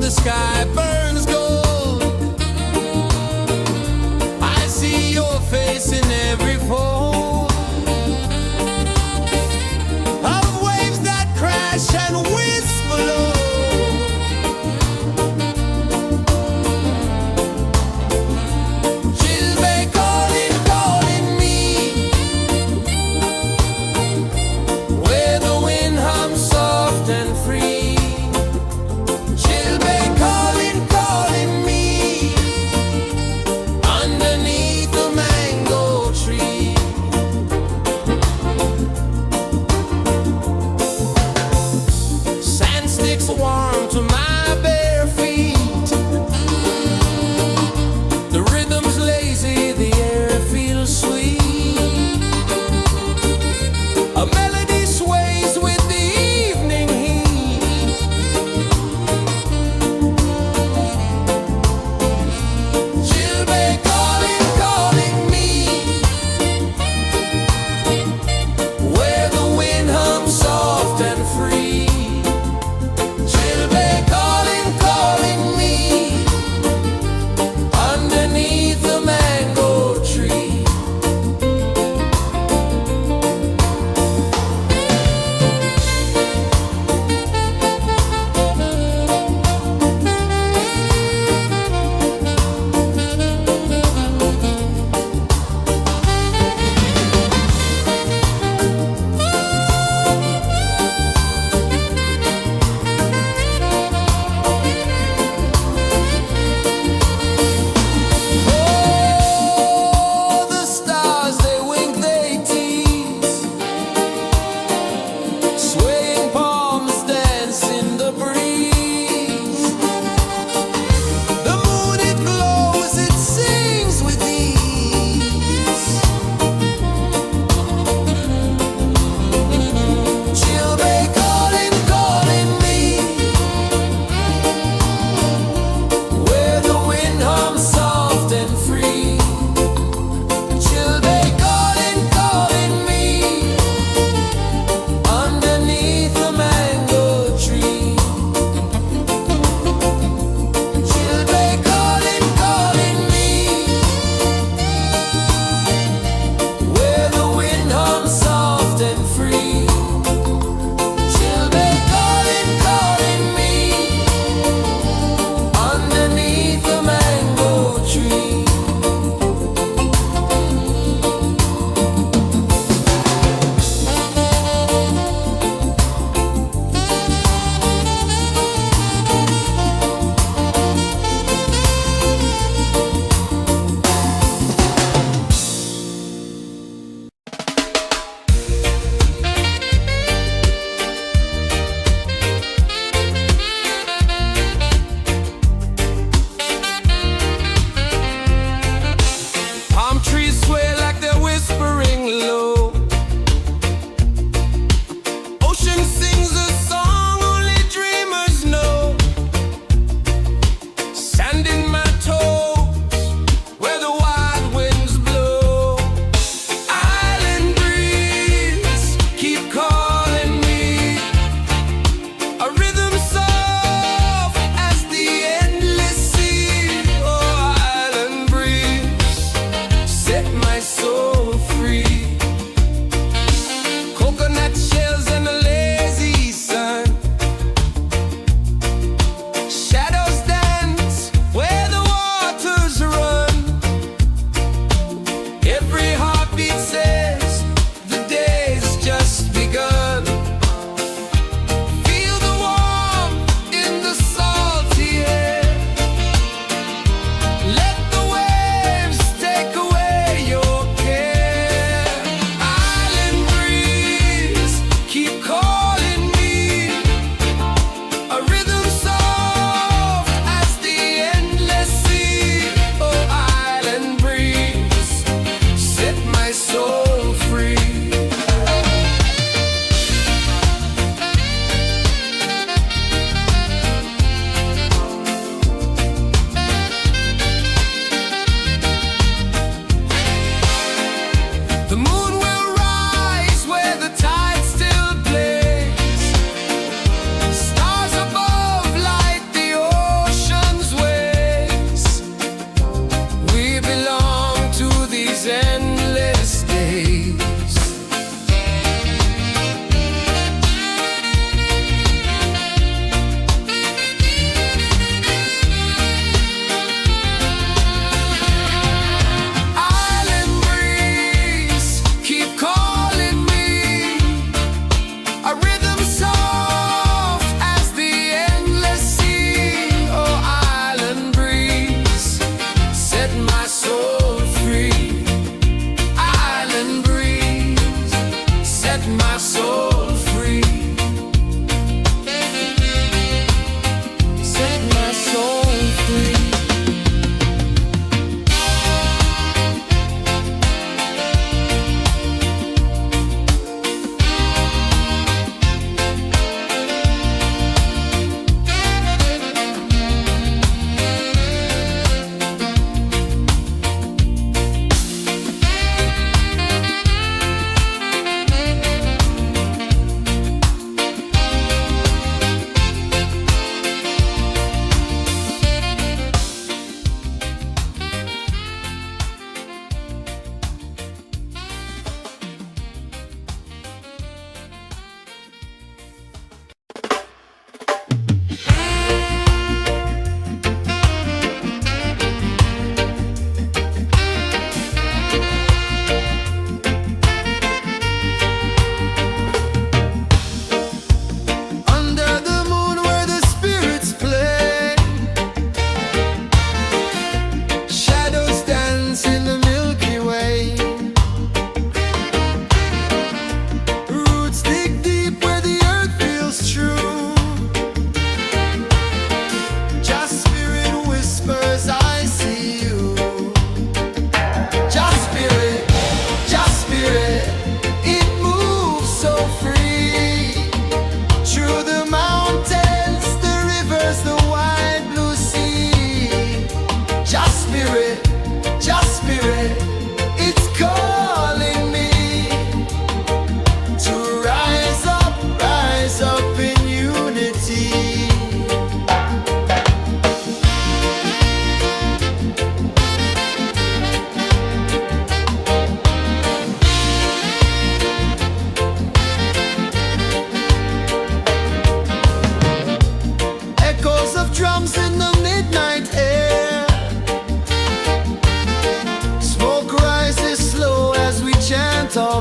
the sky burns gold. I see your face in every fold of waves that crash and whisper low. Chilbay calling, calling me, where the wind hums soft and free. Chilbay calling, calling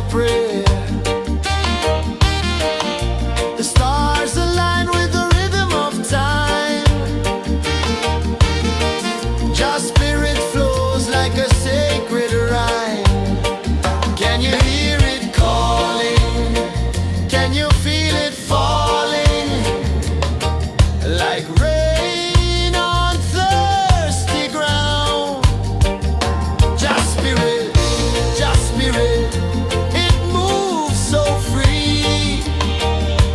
prayer. The stars align with the rhythm of time. Your spirit flows like a sacred rhyme. Can you hear it calling? Can you feel it falling? Like rain on thirsty ground. Just spirit, it moves so free.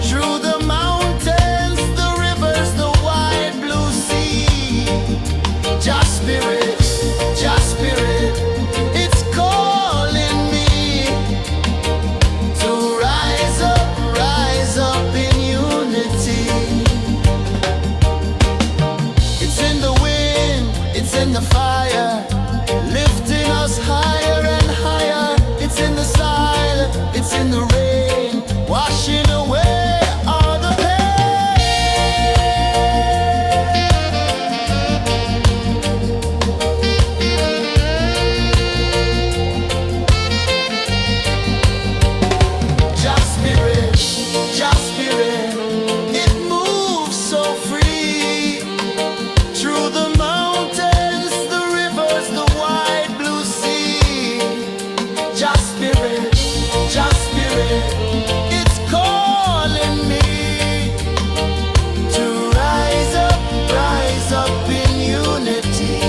Through the mountains, the rivers, the wide blue sea. Just spirit, it's calling me to rise up in unity. It's in the wind, it's in the fire, lifting us higher and higher. It's in the silence, it's in the rain, washing away all the pain. Just spirit, it moves so free. Through the mountains, the rivers, the wide blue sea. Just spirit, it's calling me to rise up in unity.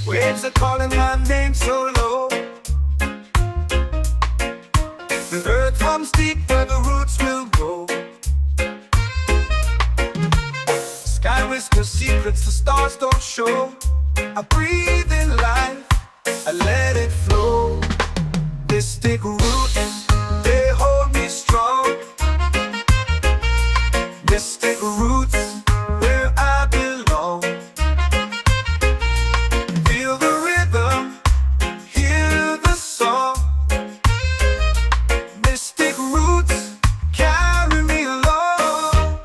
Waves are calling my name so low. The earth comes deep where the roots will go. Sky whispers secrets the stars don't show. I breathe in life, I let it flow. Mystic roots, they hold me strong. Mystic roots, where I belong. Feel the rhythm, hear the song. Mystic roots, carry me along.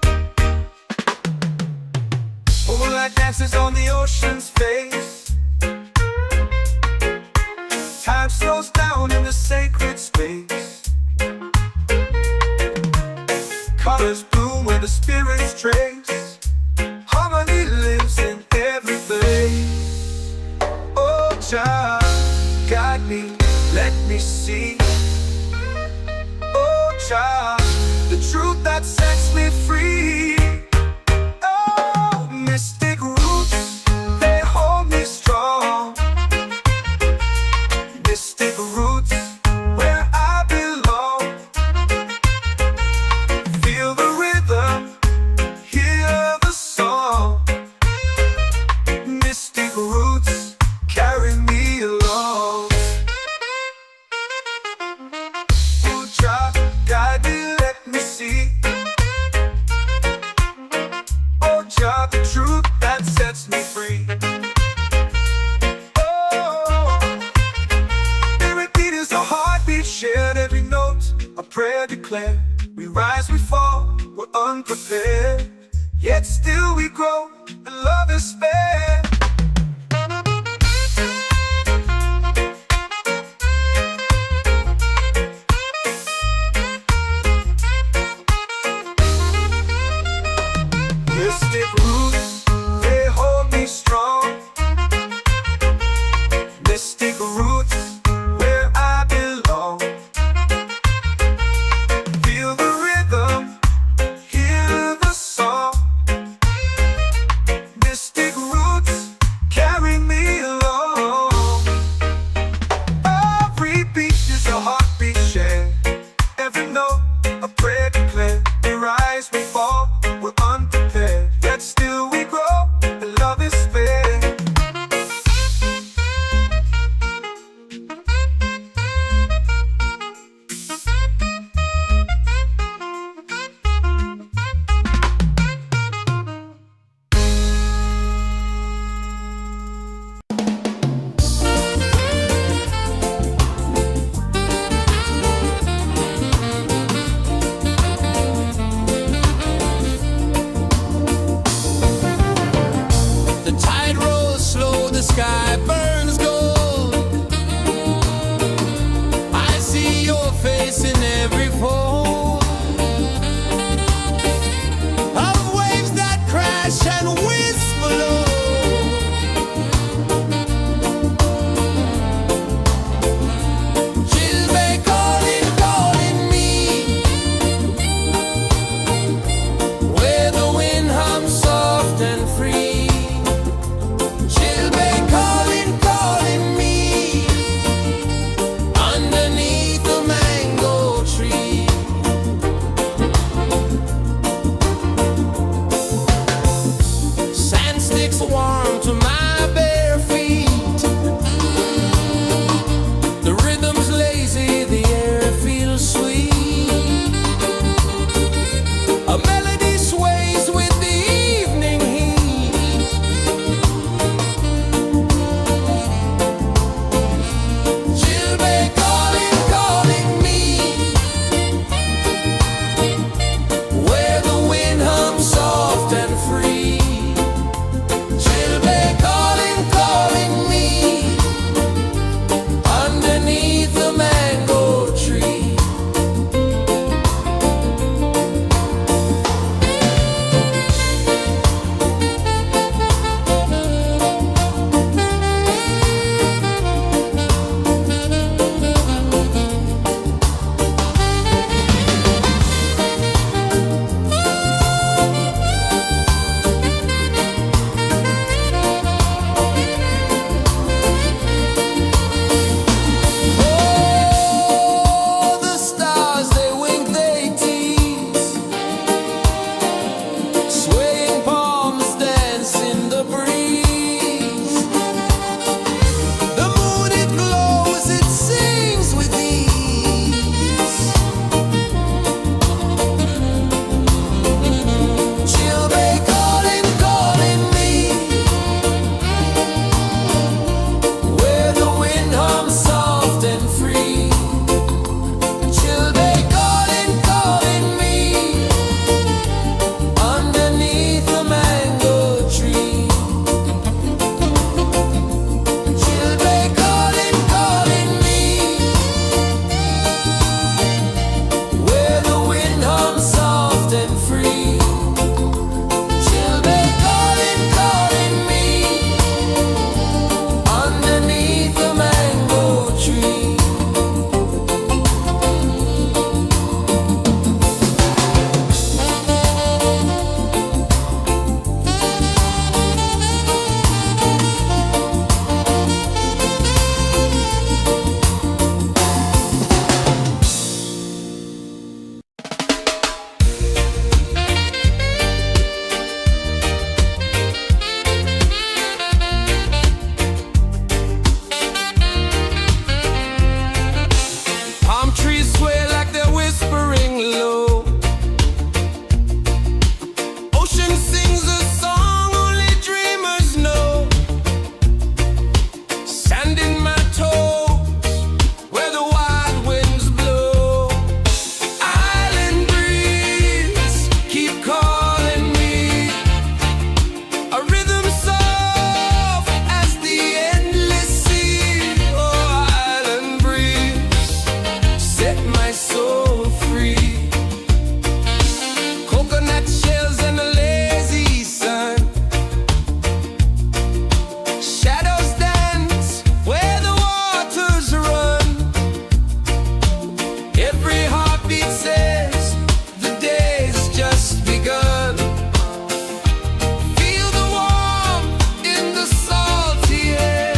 Moonlight dances on the ocean's face. Time slows down in the sacred space. Colors bloom where the spirits trace. Harmony lives in every place. Oh, child, guide me, let me see. Oh, child, the truth that sets me free. Oh, mystic roots, they hold me strong. Mystic roots, where I belong. Feel the rhythm, hear the song. Mystic roots, carry me along. Oh, child, guide me, let me see. Oh, child, the truth that sets me free. Oh, every beat is a heartbeat shared, every note a prayer declared. We rise, we fall, we're unprepared, yet still we grow, and love is spared. Mystic roots, they hold me strong. Mystic roots, where I belong. Feel the rhythm, hear the song. Mystic roots, and free. Children calling, calling me underneath the mango tree. Palm trees sway like they're whispering low. Ocean sings a song only dreamers know. Sand in my toes where the wild winds blow. Island breeze keep calling me. A rhythm soft as the endless sea. Oh, island breeze, set my soul free. Coconut shells and a lazy sun. Shadows dance where the waters run. Every heartbeat says the day's just begun. Feel the warmth in the salty air.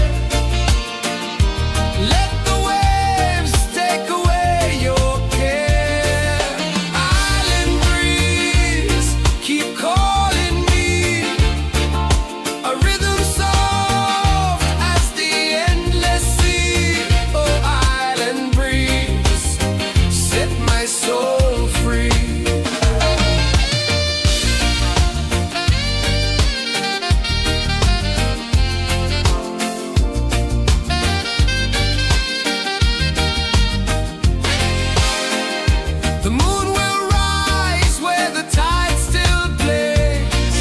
Let the waves take away your care. Island breeze, keep calling me. A rhythm soft as the endless sea. Oh, island breeze, set my soul free. The moon will rise where the tide still plays.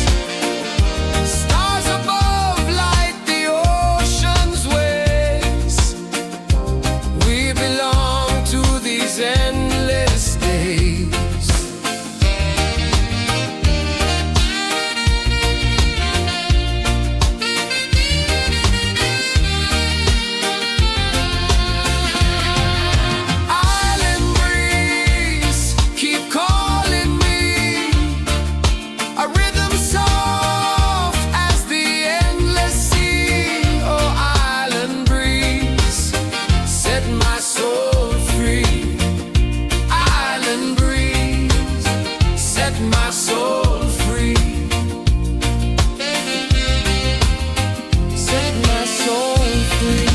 Stars above light the ocean's waves. We belong to these endless days. Island breeze, keep calling me. A rhythm soft as the endless sea. Oh, island breeze, set my soul free. Island breeze, set my soul free. Set my soul free.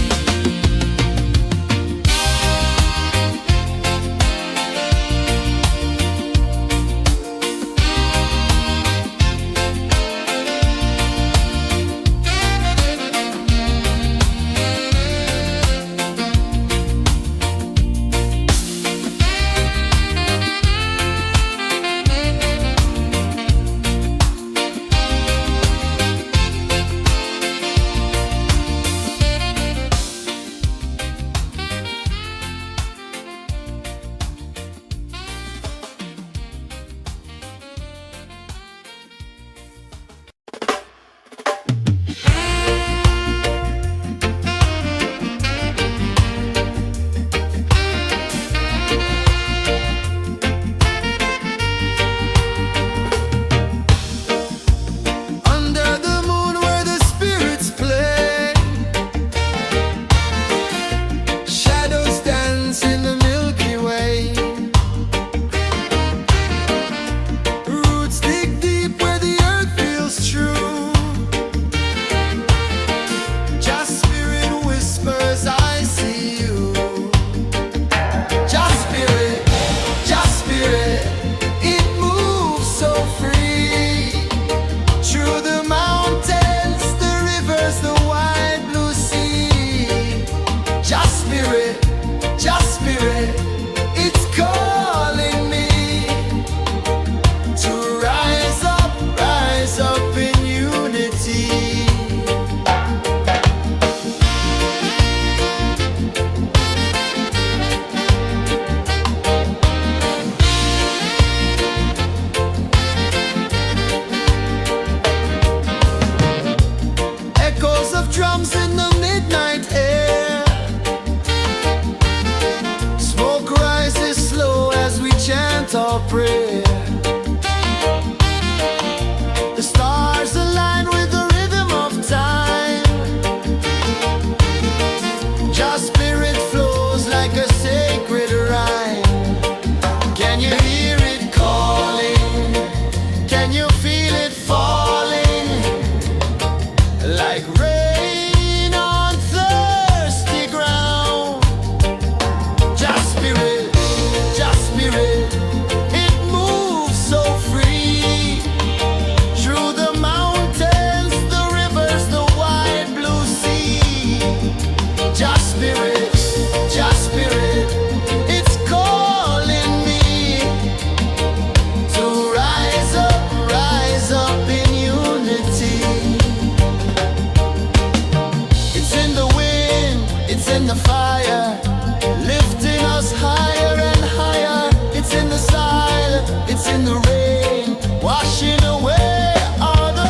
washing away all the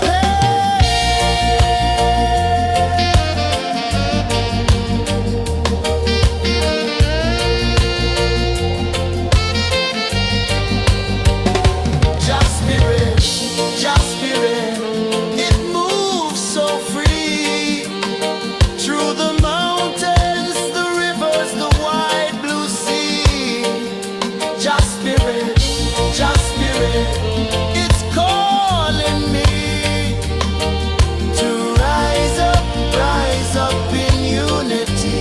Just spirit, just spirit, it moves so free through the mountains, the rivers, the wide blue sea. Just spirit, it's calling me to rise up in unity.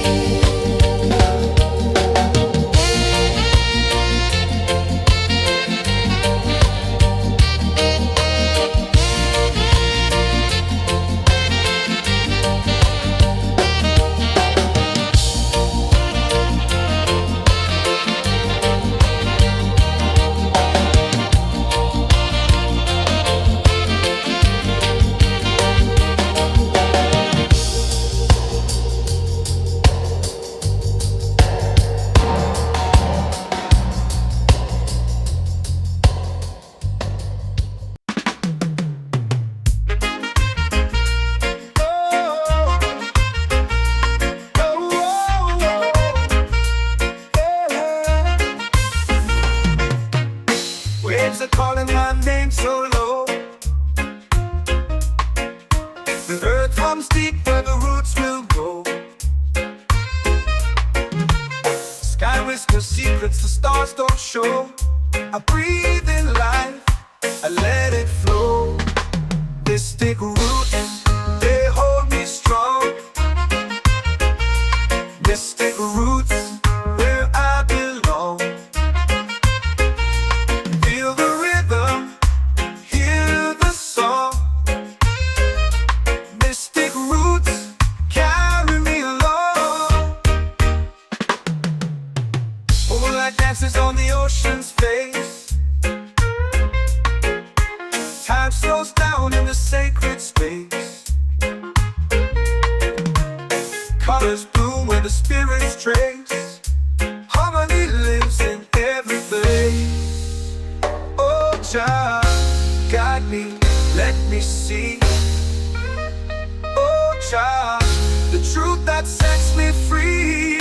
Waves are calling my name so low. The earth hums deep where the roots will go. Sky whispers secrets the stars don't show. I breathe in life, I let it flow. Mystic roots, they hold me strong. Mystic roots, where I belong. Feel the rhythm, hear the song. Mystic roots, carry me along. Moonlight dances on the ocean's face. Time slows down in the sacred space. Colors bloom where the spirits trace. Harmony lives in every place. Oh, Jah, guide me, let me see. Oh, Jah, the truth that sets me free.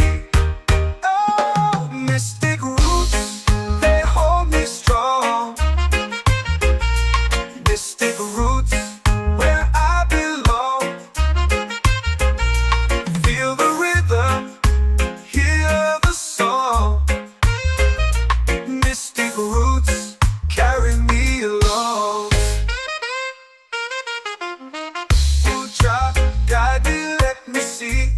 Oh, mystic roots, they hold me strong. Mystic roots, where I belong. Feel the rhythm, hear the song. Mystic roots, carry me along. Oh, Jah, guide me, let me see.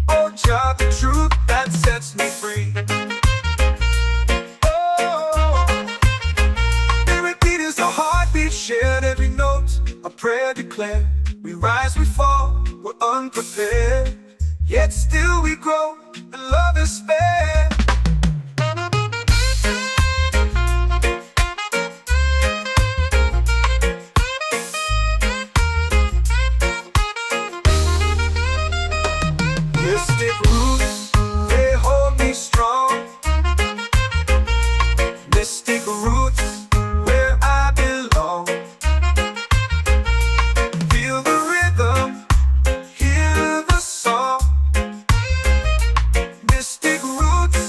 Oh, Jah, the truth that sets me free. Oh, spirit beat is a heartbeat, shared every note. A prayer declared. We rise, we fall, we're unprepared. Yet still we grow, and love is spared. Mystic roots, they hold me strong. Mystic roots, where I belong. Feel the rhythm, hear the song. Mystic roots,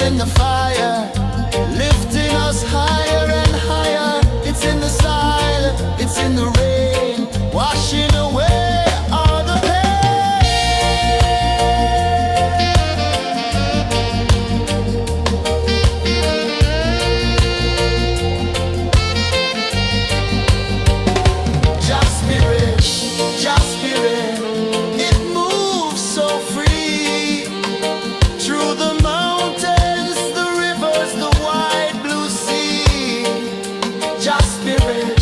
in the fire, lifting us higher and higher. It's in the silence, it's in the rain, washing away all the Just spirit, just spirit, it moves so free through the mountains, the rivers, the wide blue sea. Just spirit,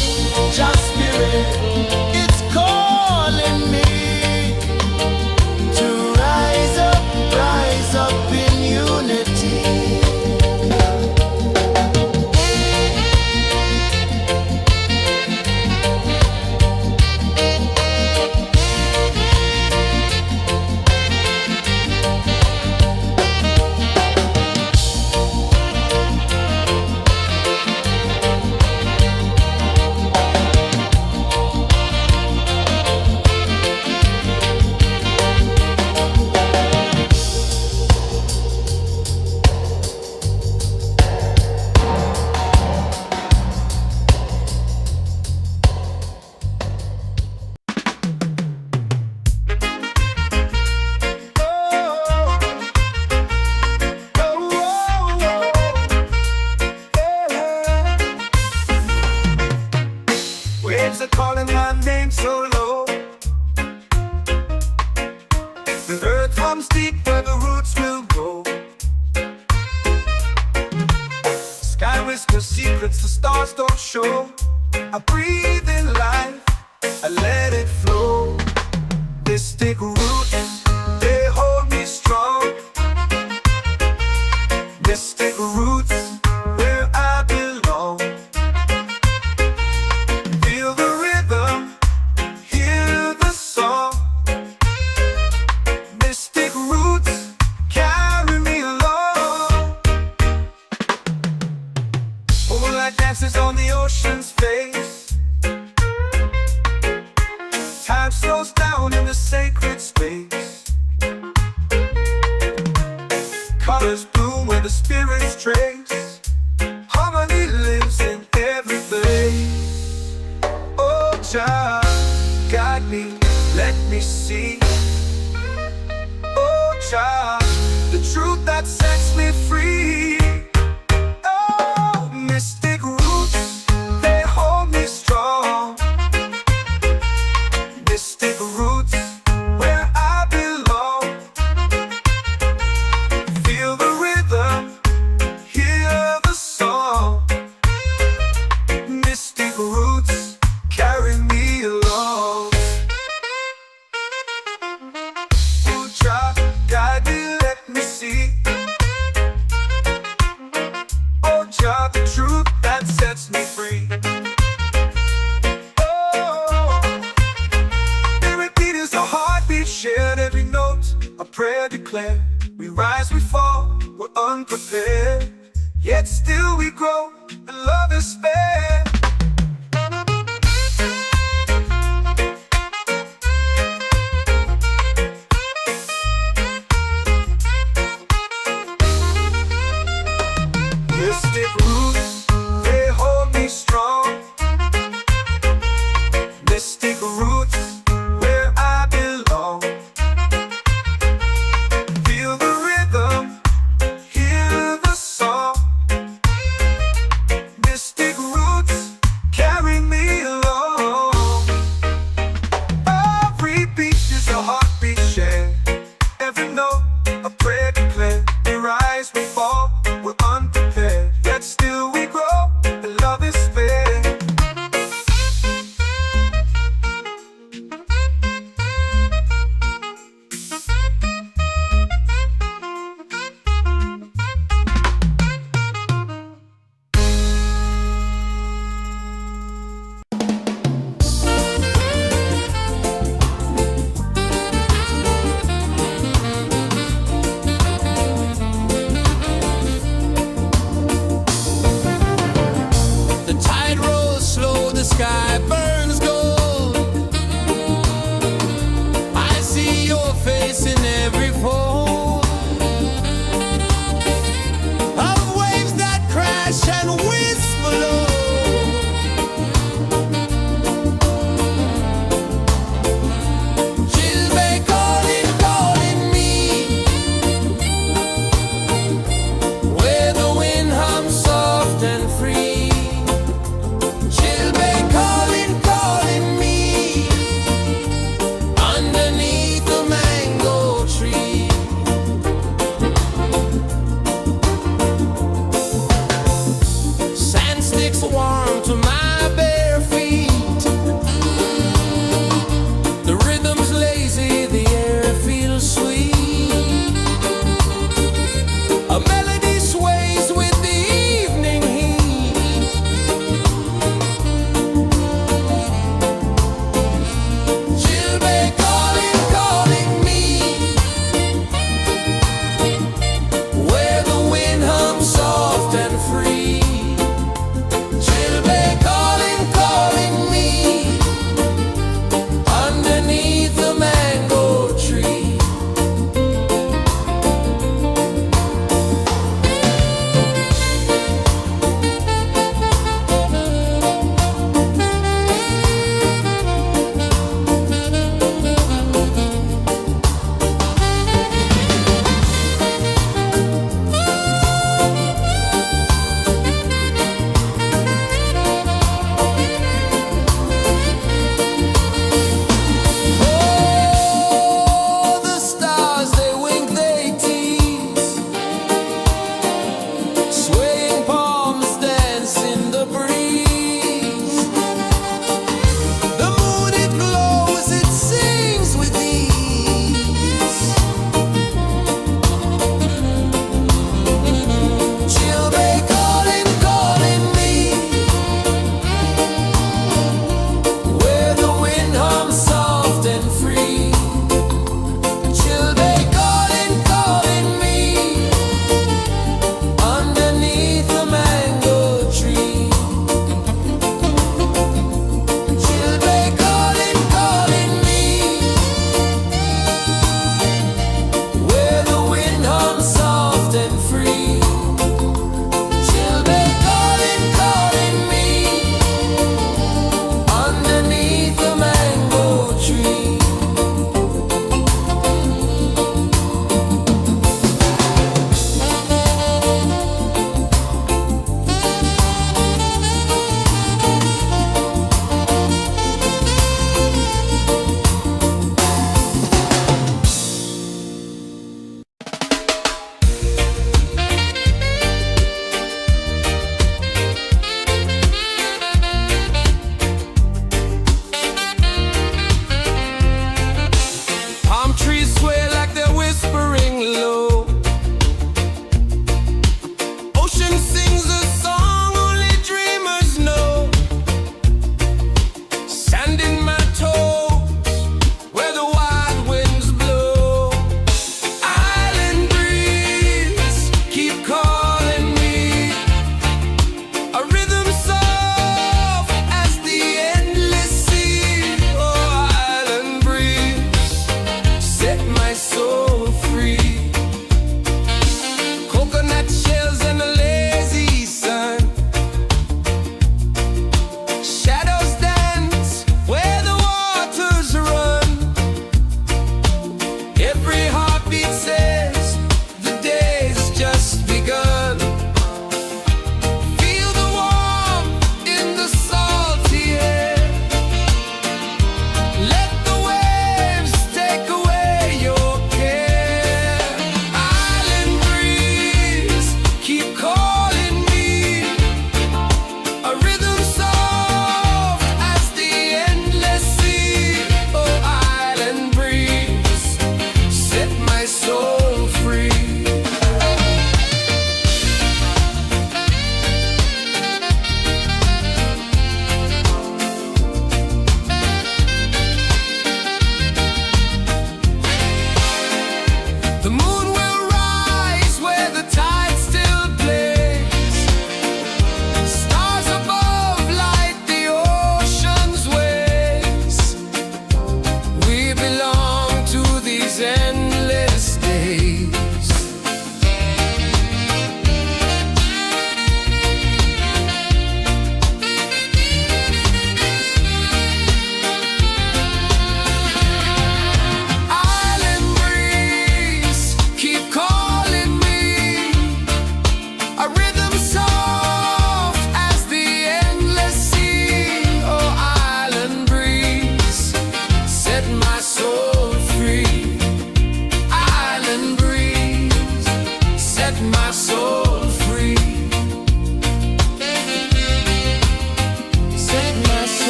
it's calling me to rise up in unity. Waves are calling my name so low. The earth hums deep where the roots will grow. Sky whispers secrets the stars don't show. I breathe in life, I let it flow. Mystic roots, they hold me strong. Mystic roots, where I belong. Feel the rhythm, hear the song. Mystic roots, carry me along. Moonlight dances on the ocean's face. Time slows down in the sacred space. Colors bloom where the spirits trace. Harmony lives in every place. Oh, child, guide me, let me see. Oh, child, the truth that sets me free. Oh, mystic roots, they hold me strong. Mystic roots, where I belong. Feel the rhythm, hear the song. Mystic roots, carry me along. Oh, child, guide me, let me see. Oh, child, the truth that sets me free. Oh, spirit beat is a heartbeat, shared every note, a prayer declared. We rise, we fall, we're unprepared, yet still we grow, and love is spared. Mystic roots, they hold me strong. Mystic roots, where I belong. Feel the rhythm, hear the song. Mystic roots, carry me along. Every beat is a heartbeat shared. Every note, a prayer declared. We rise, we fall, we're unprepared, yet still we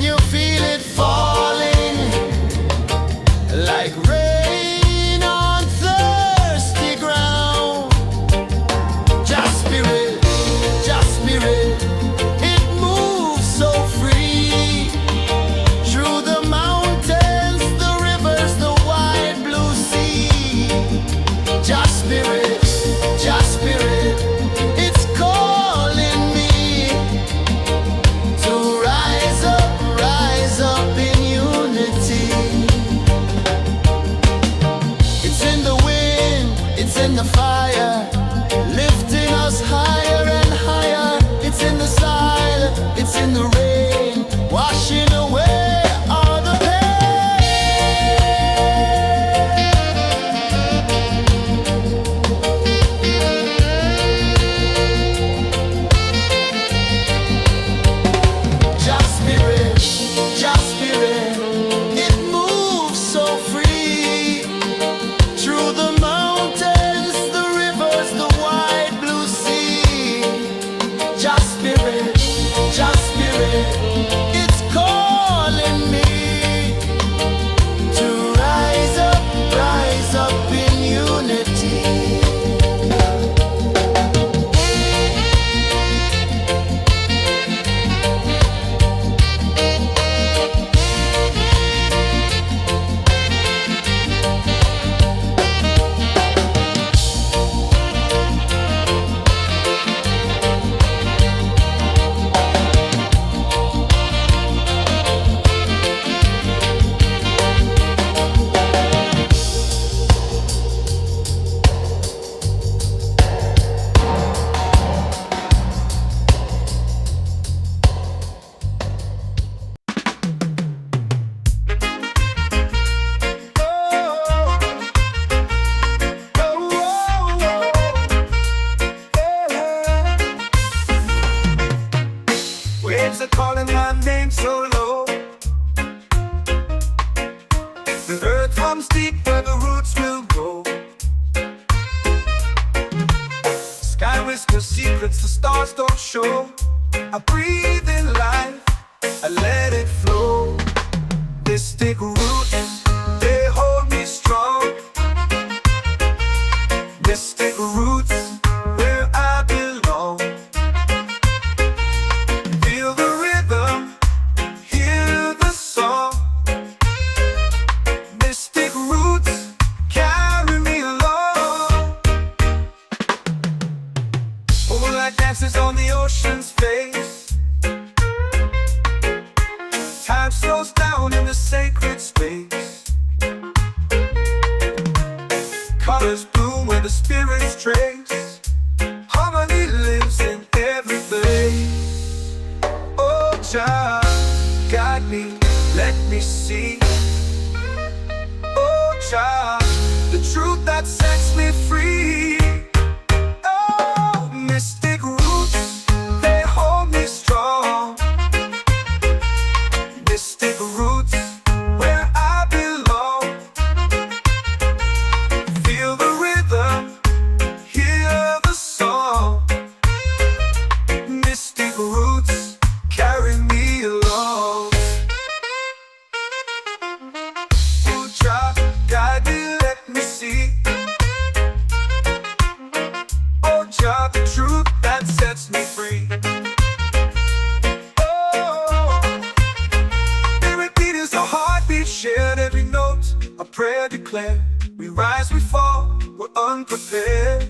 you feel it falling like rain on thirsty ground. Just spirit, it moves so free through the mountains, the rivers, the wide blue sea. Just spirit, it's calling me to rise up in unity. It's in the wind, it's in the fire, lifting us higher and higher. It's in the silence, it's in the rain, washing away all the Just spirit, it moves so free through the mountains, the rivers, the wide blue sea. Just spirit, it's calling me to rise up in unity. Waves are calling my name so low. The earth hums deep where the roots will grow. Sky whispers secrets the stars don't show. I breathe in life, I let it flow. Mystic roots, they hold me strong. Mystic roots, where I belong. Feel the rhythm, hear the song. Mystic roots, carry me along. Moonlight dances on the ocean's face. Time slows down in the sacred space. Colors bloom where the spirits trace. Harmony lives in every place. Oh, child, guide me, let me see. Oh, child, the truth that sets me free. Oh, mystic roots, they hold me strong. Mystic roots, where I belong. Feel the rhythm, hear the song. Mystic roots, carry me along. Oh, child, guide me, let me see. Oh, child, the truth that sets me free. Shared every note, a prayer declared. We rise, we fall, we're unprepared.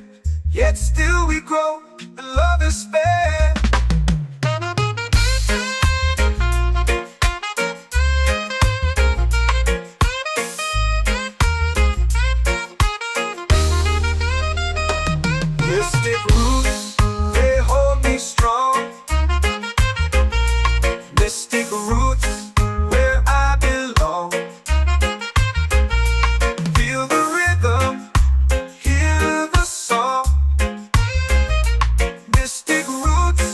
Yet still we grow, and love is spared. Mystic roots, they hold me strong. Mystic roots, where I belong. Feel the rhythm, hear the song. Mystic roots,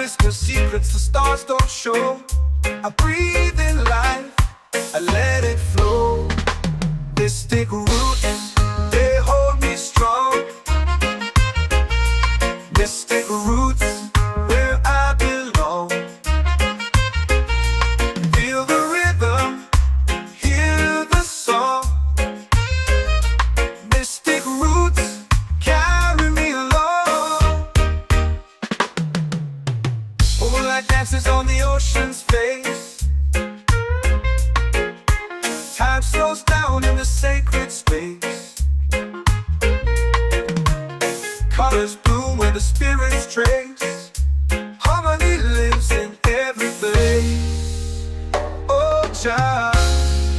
whisper secrets the stars don't show. I breathe in life, I let it flow. Mystic roots, they hold me strong. Mystic roots, where I belong. Feel the rhythm, hear the song. Mystic roots, carry me along. Moonlight dances on the ocean's face. Time slows down in the sacred space. Colors bloom where the spirits trace. Harmony lives in every place. Oh, child,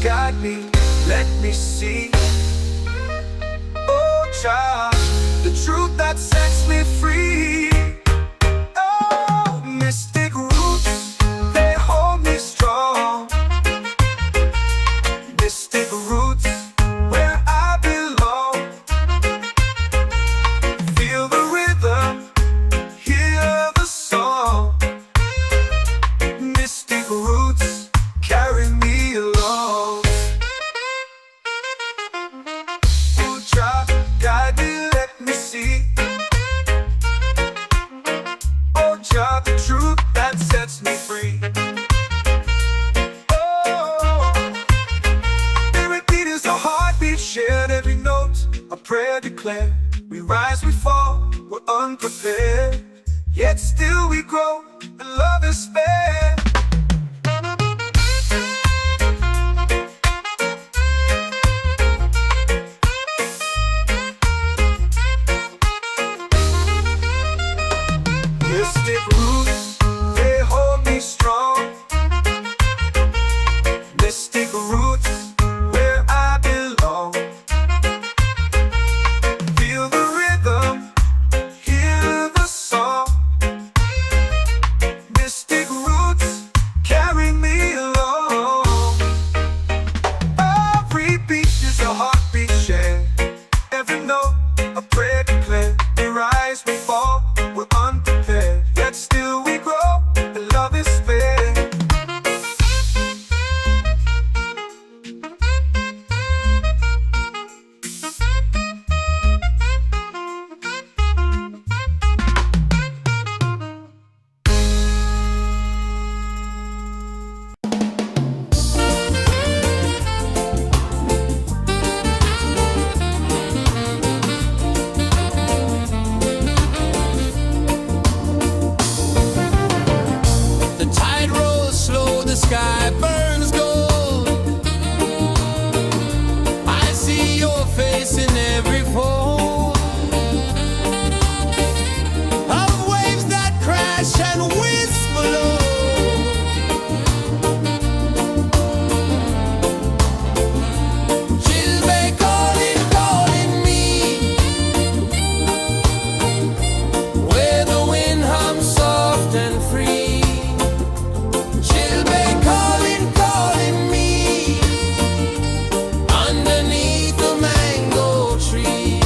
guide me, let me see. Oh, child, the truth that sets me free. Oh, mystic roots, they hold me strong. Mystic roots, where I belong. Feel the rhythm, hear the song. Mystic roots, carry me along. Oh, drop, guide me, let me see. Oh, drop, the truth that sets me free. Shared every note, a prayer declared. We rise, we fall, we're unprepared. Yet still we grow, and love is spared. Mystic roots, they hold me strong. Mystic roots, where I belong. Feel the rhythm, hear the song. Mystic roots, carry me along. Every beat is a heartbeat shared. Every note, a prayer declared. We rise, we fall, we're unprepared. Yet still we grow, and love is spared. The tide rolls slow, the sky burns gold. I see your face in every fold of waves that crash and whisper low. She'll be calling, calling me, where the wind hums soft and free. She'll be calling, calling me, underneath the mango tree.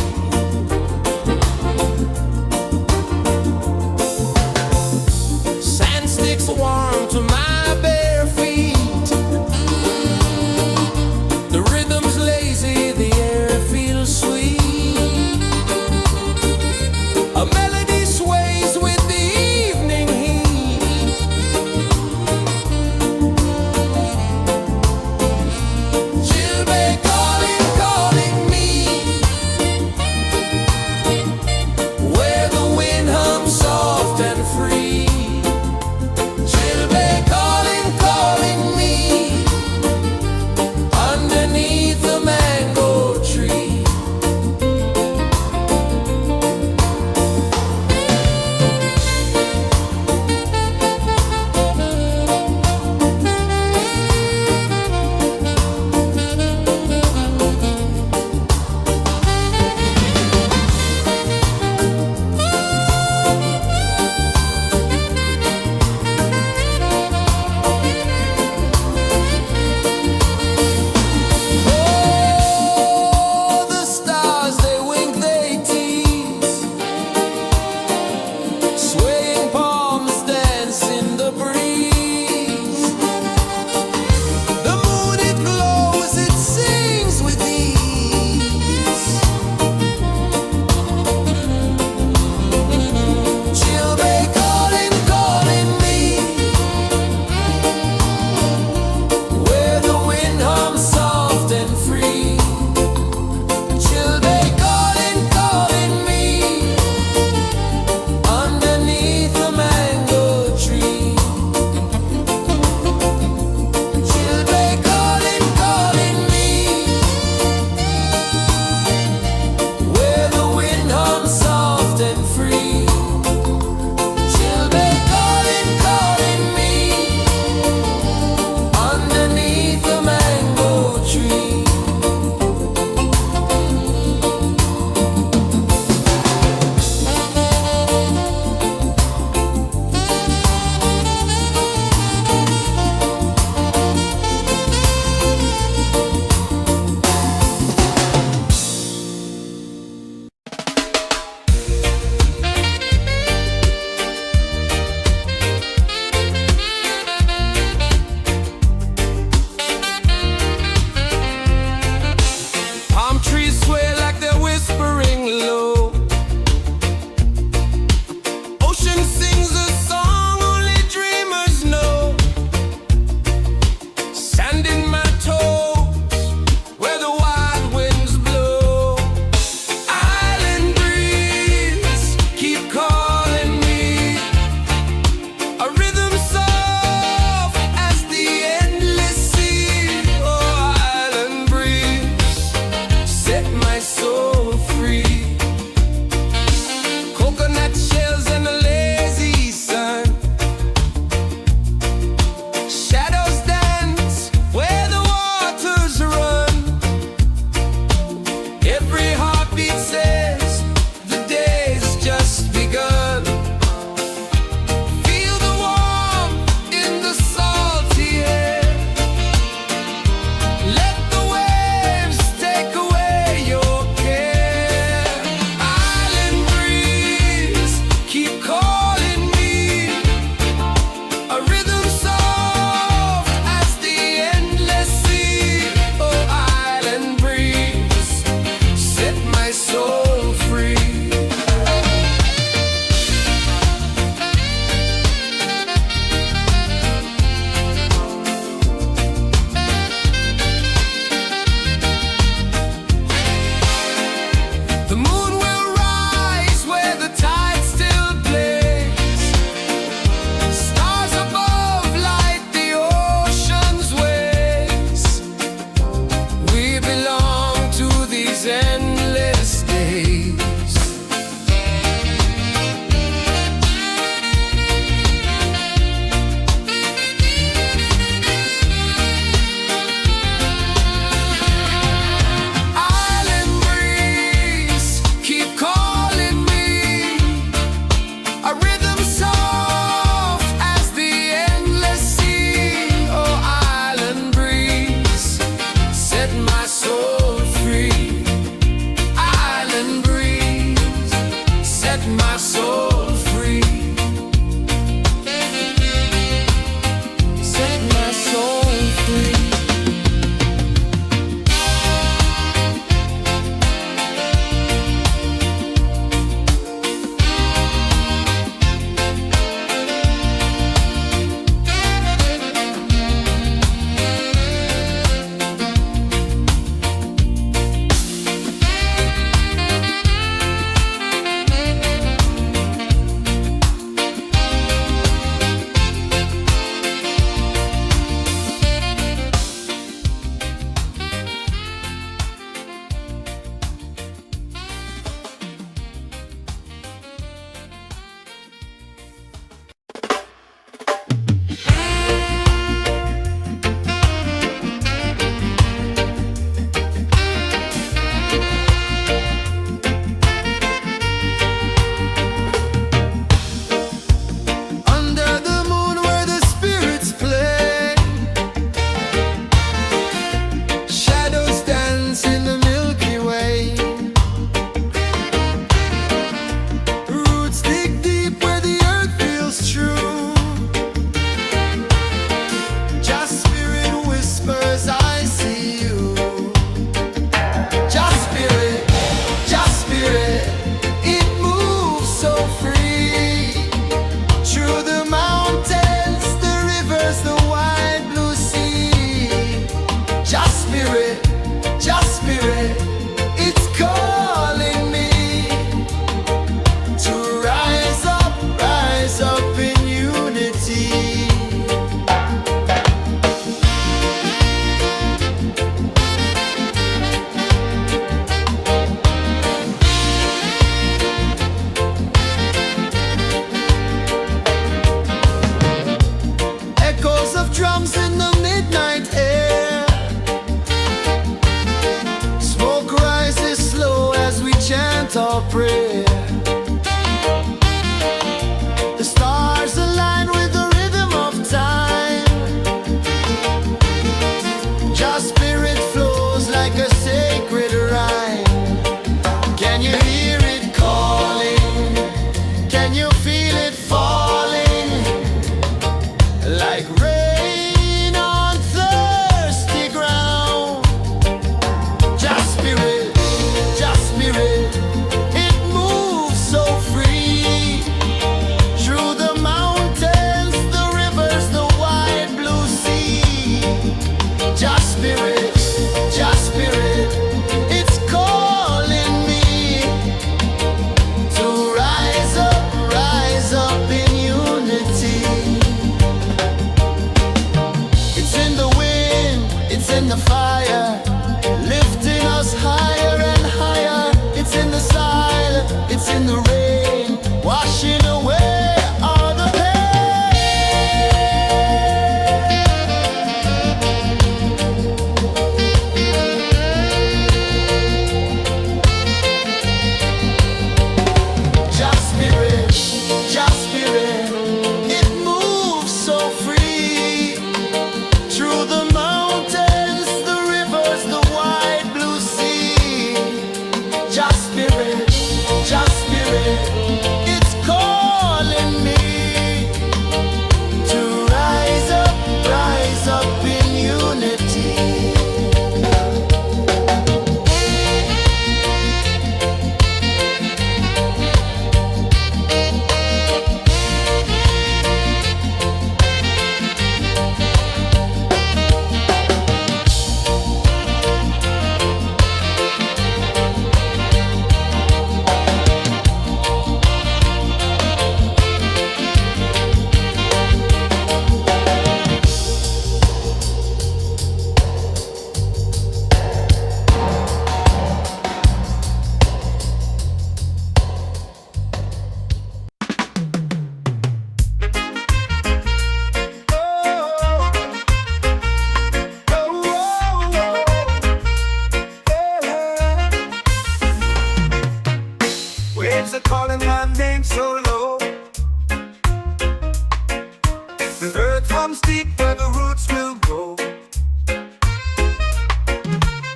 comes deep where the roots will grow.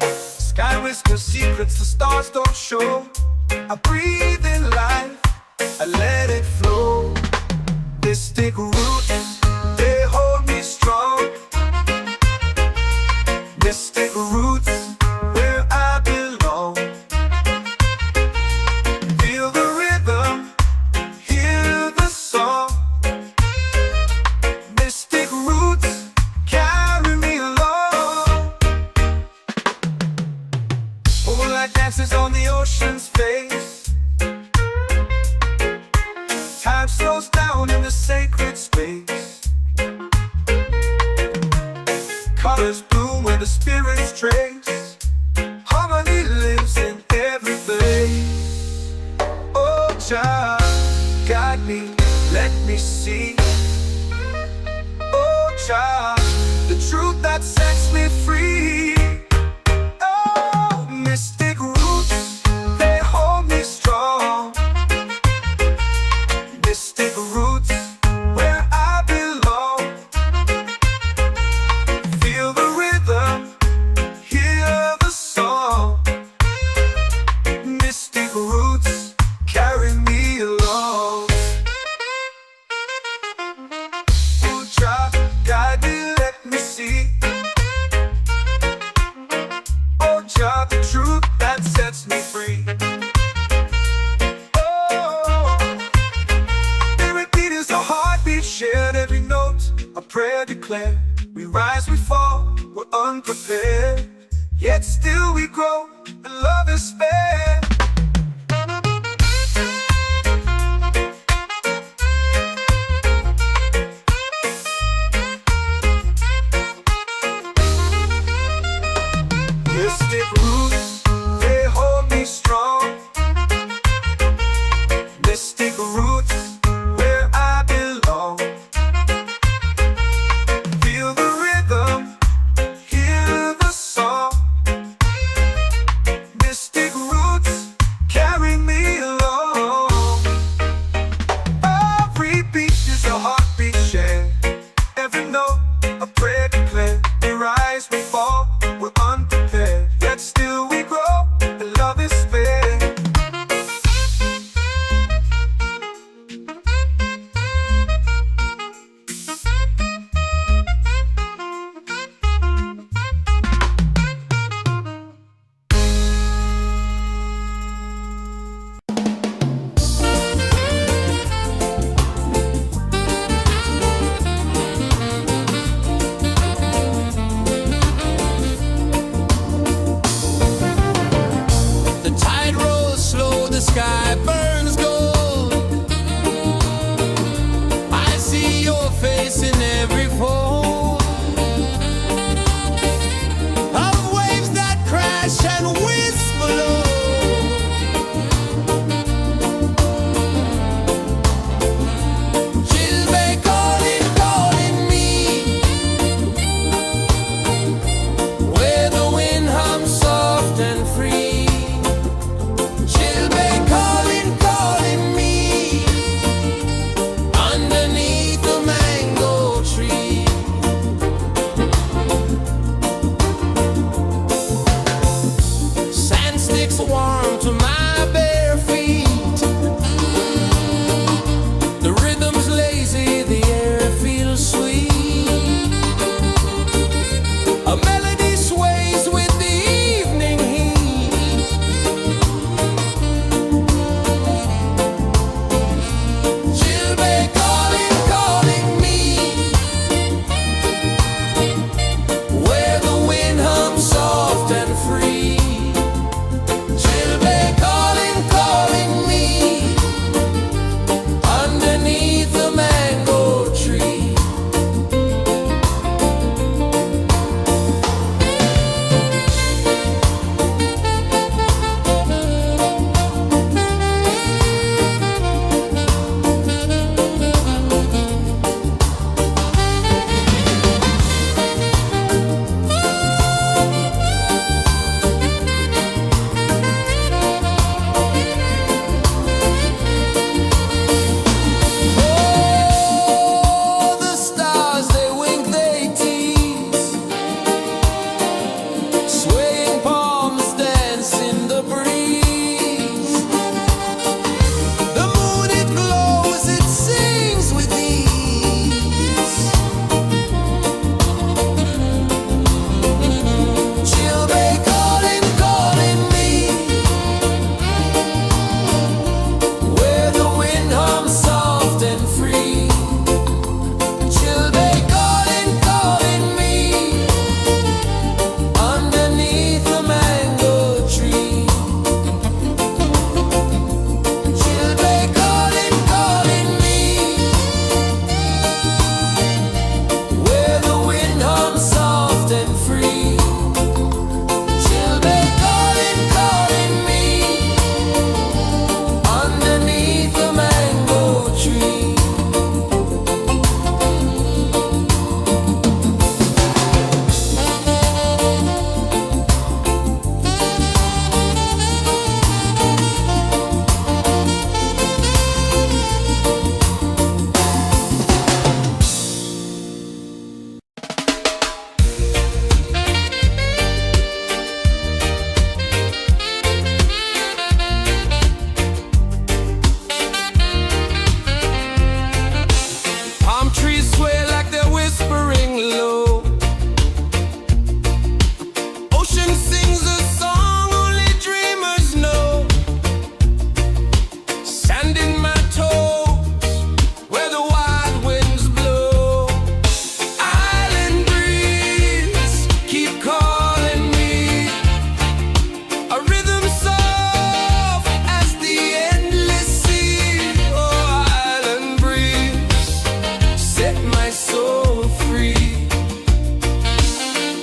Sky whispers secrets the stars don't show. I breathe in life, I let it flow. Mystic roots, they hold me strong. Mystic roots, where I belong. Feel the rhythm, hear the song. Mystic roots, carry me along. Moonlight dances on the ocean's face. Time slows down in the sacred space. Colors bloom where the spirits trace. Harmony lives in every place. Oh, Jah, guide me, let me see. Oh, Jah, the truth that sets me free. Oh, mystic roots, they hold me strong. Mystic roots, where I belong. Feel the rhythm, hear the song. Mystic roots, carry me along. Oh, Jah, guide me, let me see. Oh, Jah, the truth that sets me free. Oh, spirit beat is a heartbeat, shared every note. A prayer declared. We rise, we fall, we're unprepared. Yet still we grow, and love is spared. Mystic roots, they hold me strong. Mystic roots, where I belong. Feel the rhythm, hear the song. Mystic roots, carry me along. Every beat is a heartbeat shared. Every note, a prayer declared. We rise, we fall, we're unprepared. Yet still we grow, and love is spared. my soul free.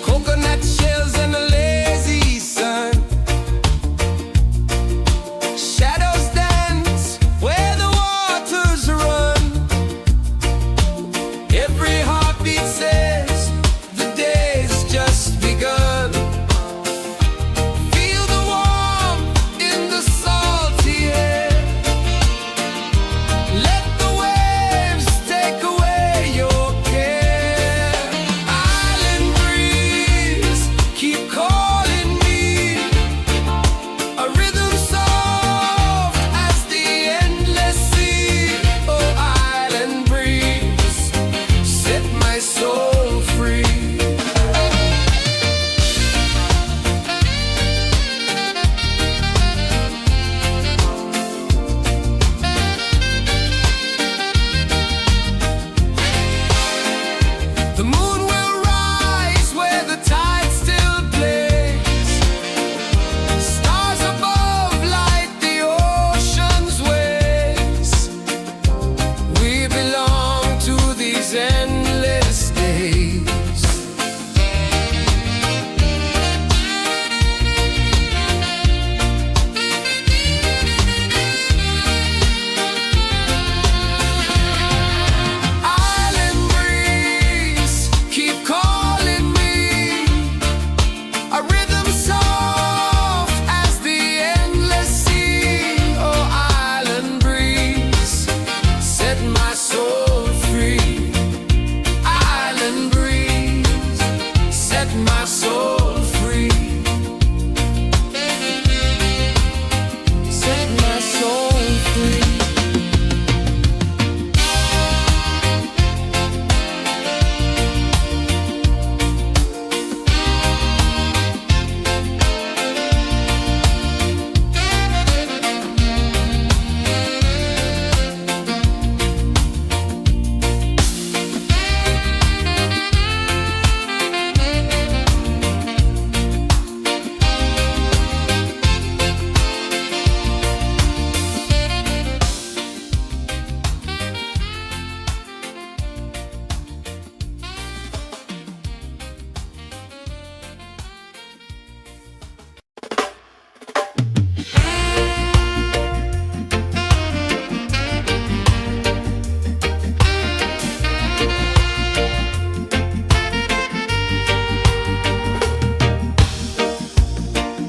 Coconut shells and a lazy sun, shadows dance where the waters run. Every heartbeat says the day's just begun. Feel the warmth in the salty air. Let the waves take away your care. Island breeze, keep calling me. A rhythm soft as the endless sea. Oh, island breeze, set my soul free. The moon will rise where the tide still plays. Stars above light the ocean's waves. We belong to these endless days. Island breeze, keep calling me. A rhythm soft as the endless sea. Oh, island breeze, set my soul free. Island breeze, set my soul free. Set my soul free.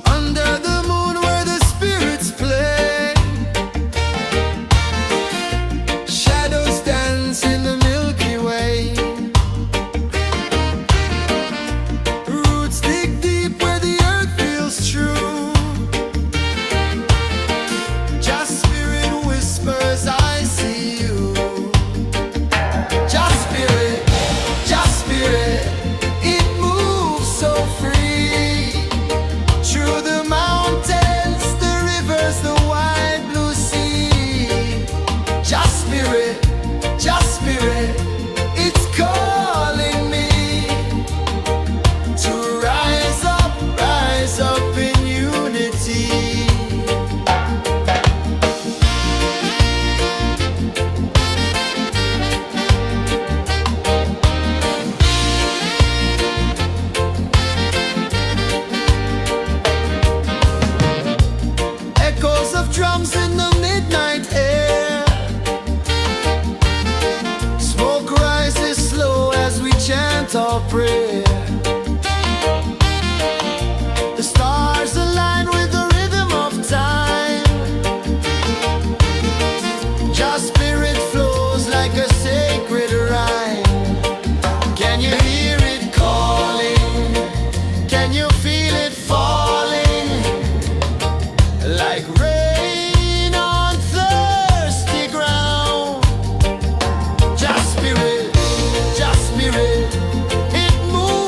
Under the moon where the spirits play, shadows dance in the Milky Way. Roots dig deep where the earth feels true. Just spirit whispers, I see you. Just spirit, it moves so free. Through the mountains, the rivers, the wide blue sea. Just spirit, it's calling me to rise up in unity. Echoes of drums in the midnight air. Smoke rises slow as we chant our prayer. The stars align with the rhythm of time. Just spirit flows like a sacred rhyme. Can you hear it calling? Can you feel it falling? Like rain on thirsty ground. Just spirit, it moves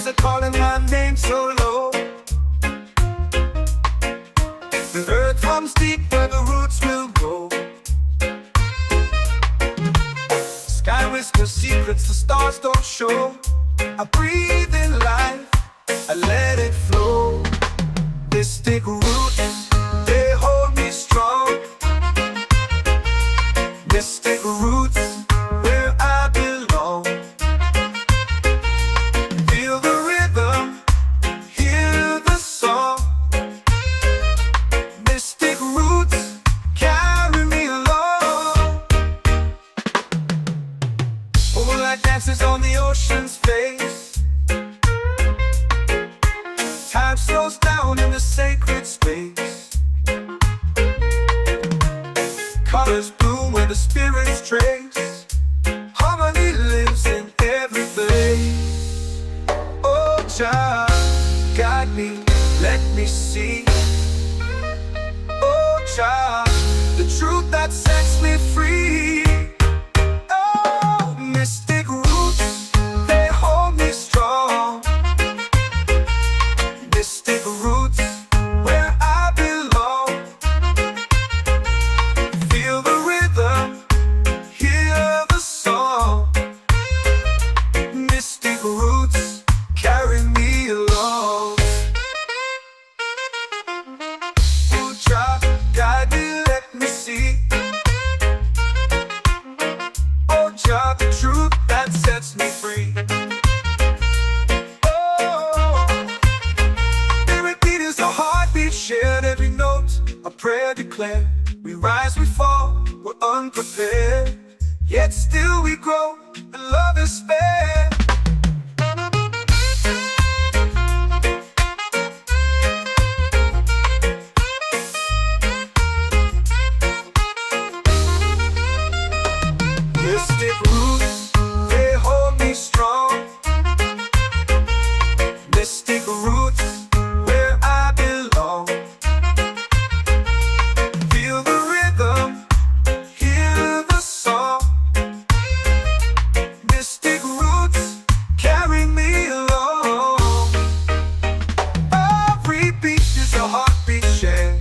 are calling my name so low. The earth comes deep where the roots will grow. Sky whispers secrets the stars don't show. I breathe in life, I let it flow. Mystic roots, they hold me strong. Mystic roots, where I belong. Feel the rhythm, hear the song. Mystic roots, carry me along. Moonlight dances on the ocean's face. Time slows down in the sacred space. Colors bloom where the spirits trace. Harmony lives in every place. Oh, child, guide me, let me see. Oh, child, the truth that sets me free. Oh, mystic roots, they hold me strong. Mystic roots, where I belong. Feel the rhythm, hear the song. Mystic roots, carry me along. Oh, child, guide me, let me see. Oh, child, the truth that sets me free. Shared every note, a prayer declared. We rise, we fall, we're unprepared. Yet still we grow, and love is spared. Mystic roots, they hold me strong. Mystic roots, where I belong. Feel the rhythm, hear the song. Mystic roots, carry me along. Every beat is a heartbeat shared.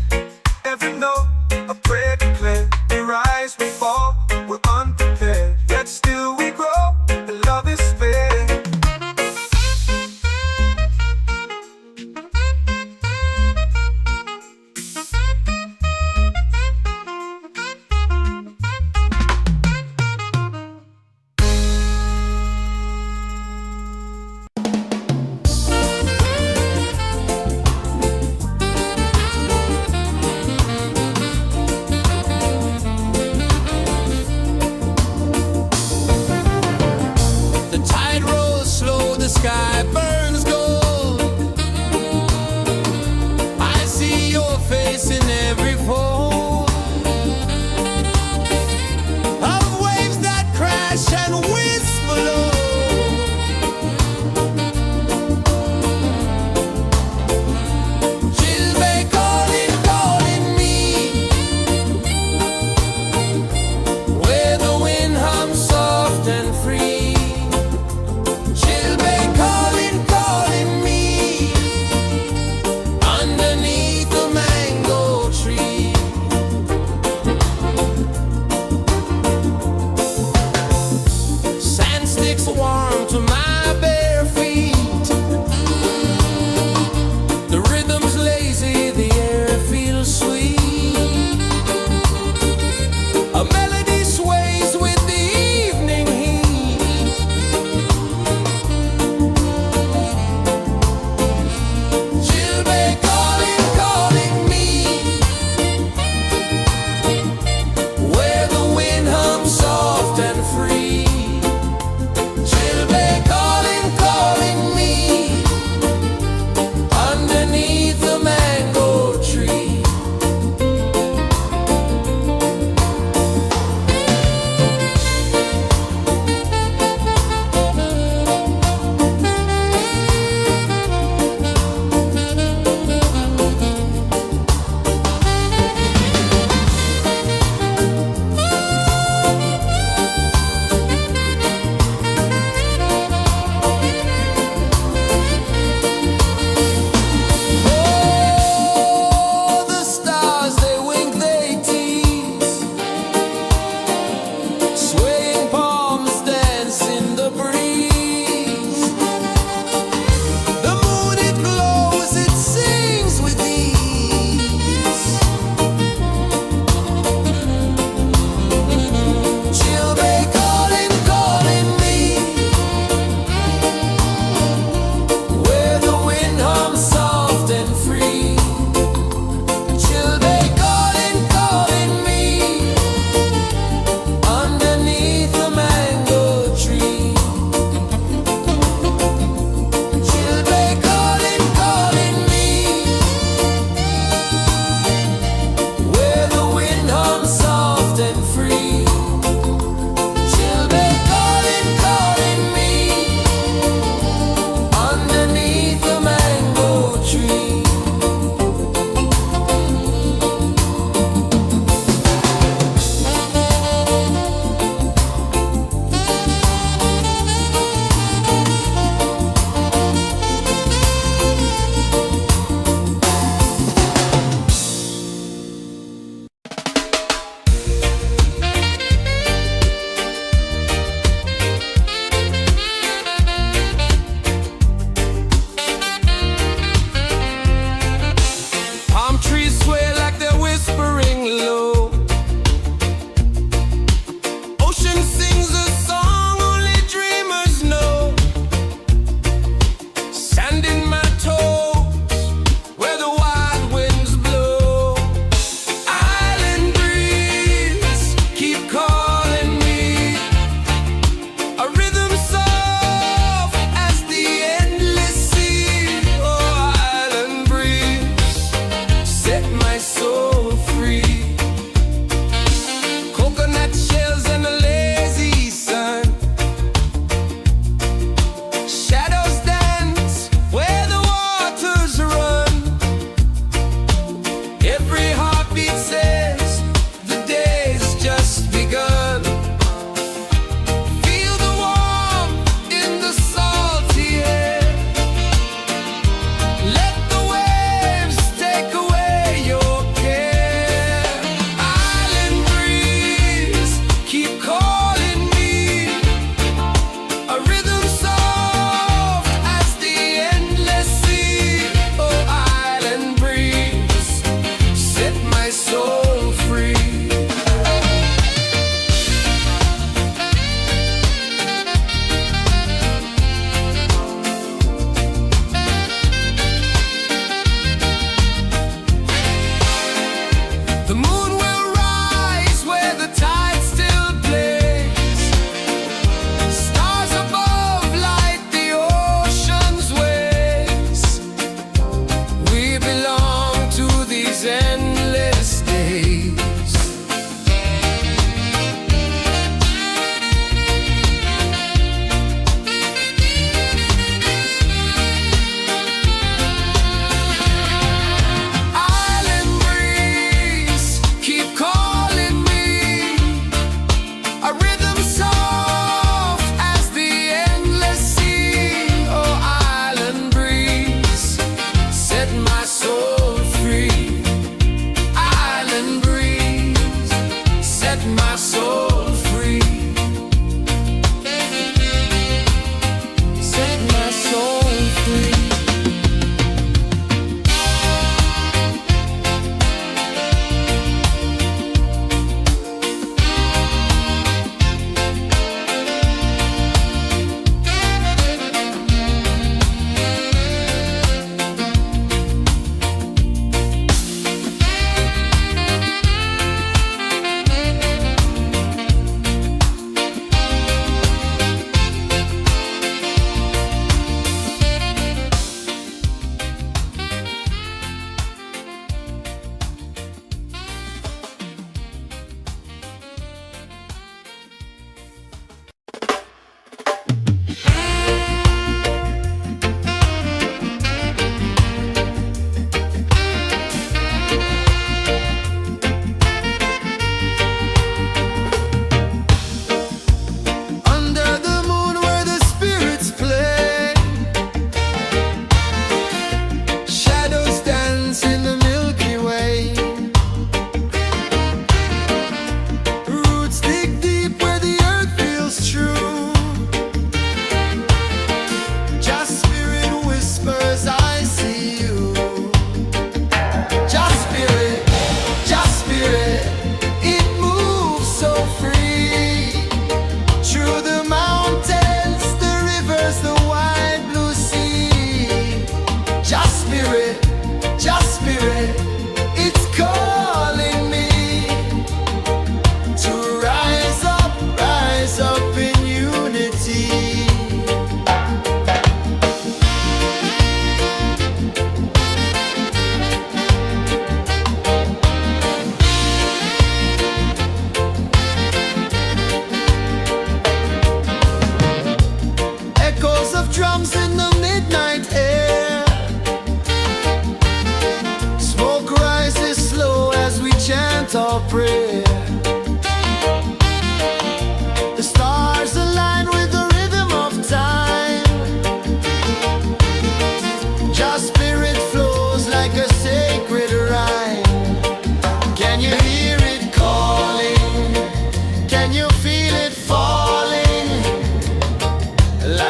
Every note, a prayer declared. We rise, we fall, we're unprepared. Yet still we grow, and love is fair. The tide rolls slow, the sky burns gold. I see your face in every fold of waves that crash and whisper low. Chilbay calling, calling me, where the wind hums soft and free. Chilbay calling, calling me, underneath the mango tree. Sand sticks warm to my bare feet. The rhythm's lazy, the air feels sweet. A melody sways with the evening heat. Chilbay calling, calling me, where the wind hums soft and free. Chilbay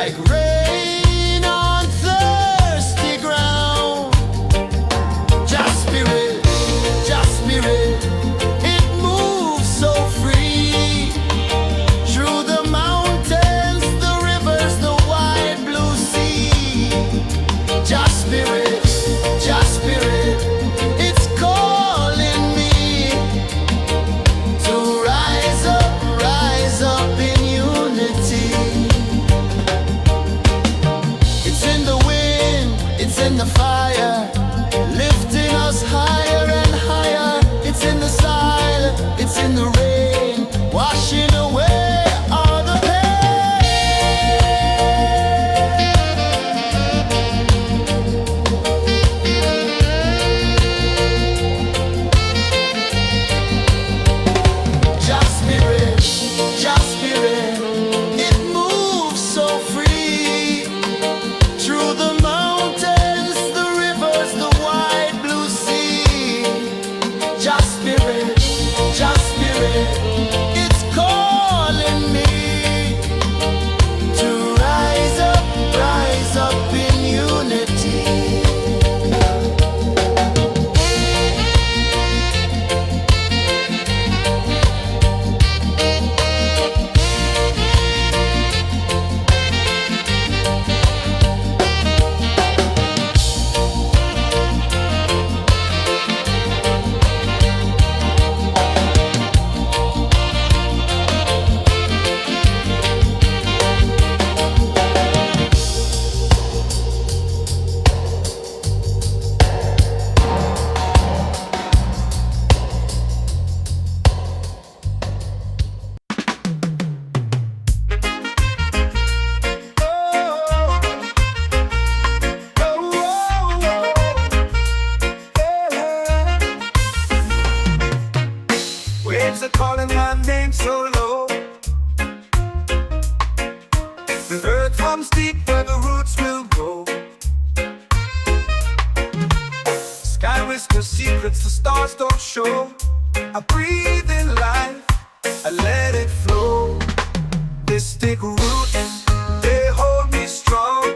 like rain on thirsty ground. Just spirit, it moves so free through the mountains, the rivers, the wide blue sea. Just spirit, it's calling me to rise up in unity. It's in the wind, it's in the fire, lifting us higher and higher. It's in the silence, it's in the rain, washing away all the Just spirit, it moves so free through the mountains, the rivers, the wide blue sea. Just spirit, it's calling me to rise up in unity. Waves are calling my name so low. The earth comes deep where the roots will grow. Sky whispers secrets the stars don't show. I breathe in life, I let it flow. Mystic roots, they hold me strong.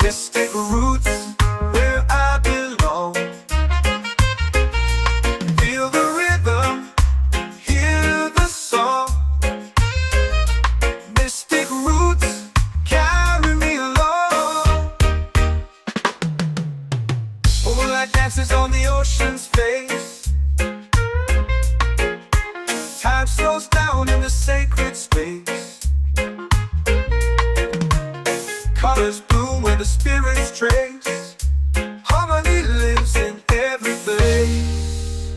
Mystic roots, where I belong. Feel the rhythm, hear the song. Mystic roots, carry me along. Moonlight dances on the ocean's face. Time slows down in the sacred space. Colors bloom where the spirits trace. Harmony lives in every place.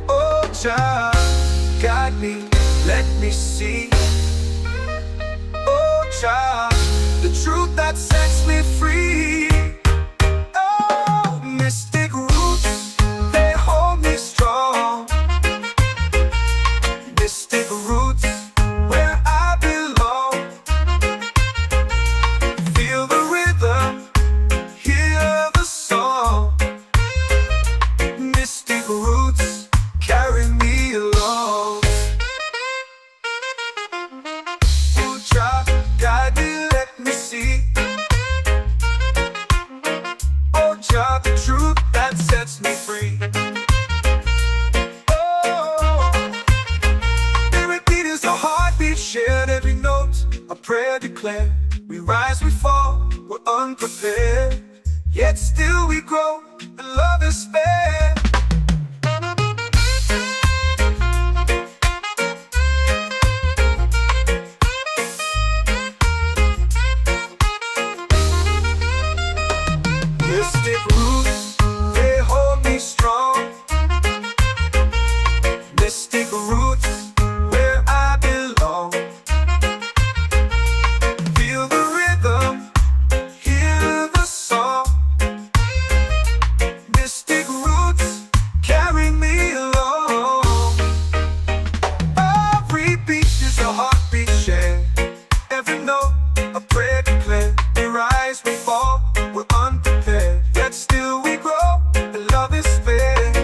Oh, child, guide me, let me see. Oh, child, the truth that sets me free. Oh, mystic roots, they hold me strong. Mystic roots, where I belong. Feel the rhythm, hear the song. Mystic roots, carry me along. Oh, child, guide me, let me see. Oh, child, the truth that sets me free. Oh, spirit beat is a heartbeat, shared every note. A prayer declared. We rise, we fall, we're unprepared. Yet still we grow, and love is spared. Mystic roots, they hold me strong. Mystic roots, where I belong. Feel the rhythm, hear the song. Mystic roots, carry me along. Every beat is a heartbeat shared. Every note, a prayer declared. We rise, we fall, we're unprepared. Yet still we grow, and love is spared.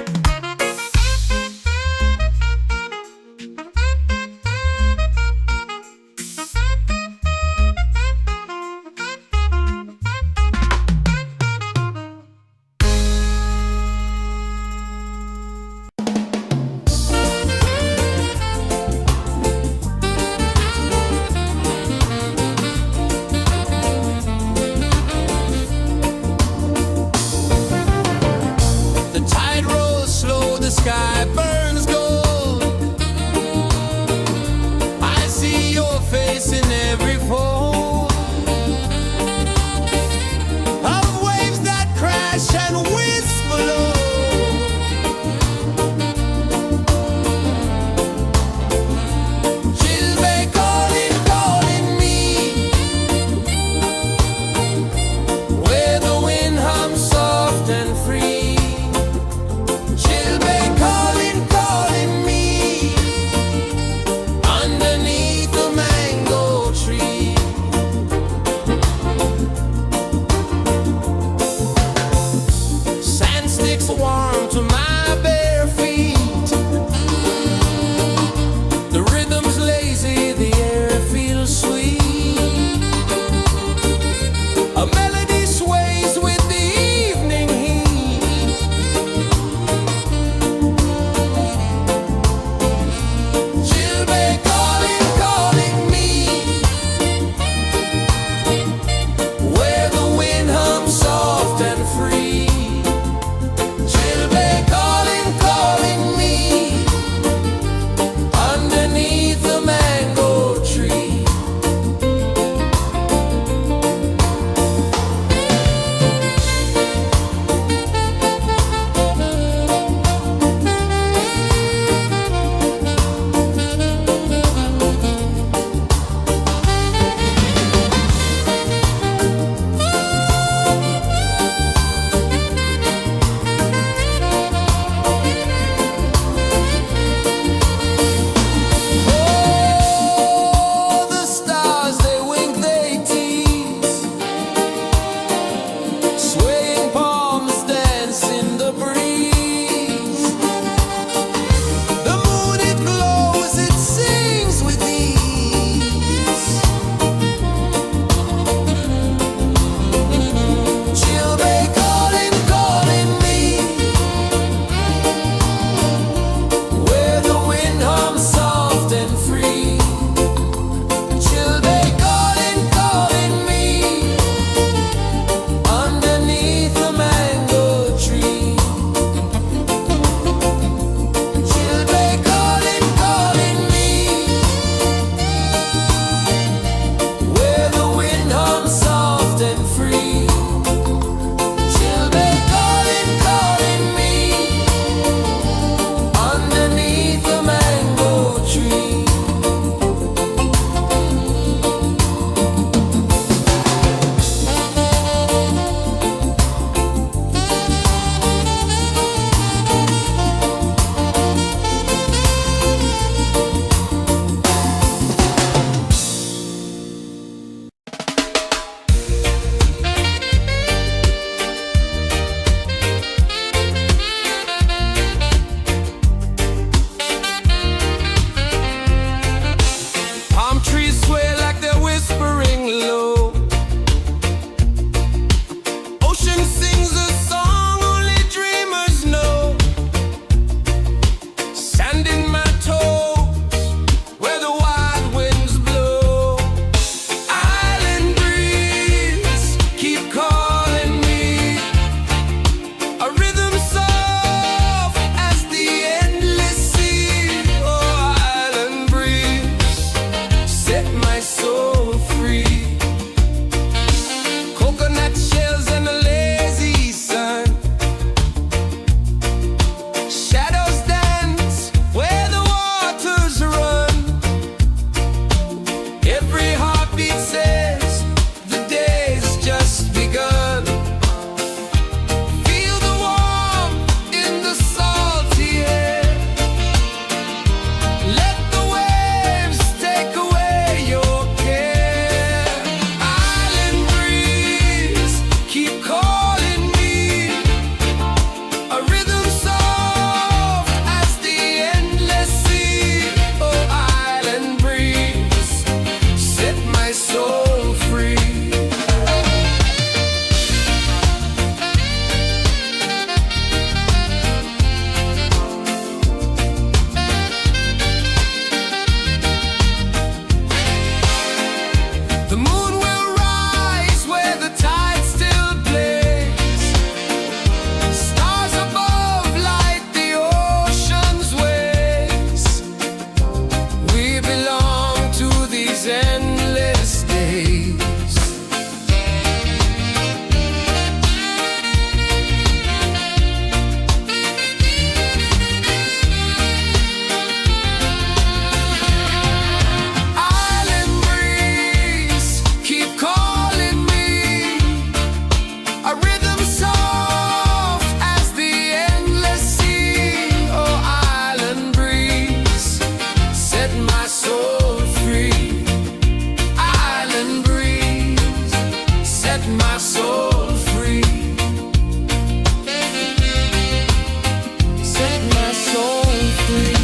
The moon will rise where the tide still plays. Stars above light the ocean's waves. We belong to these endless days. Island breeze, keep calling me. A rhythm soft as the endless sea. Oh, island breeze, set my soul free. Island breeze, set my soul free. Set my soul free.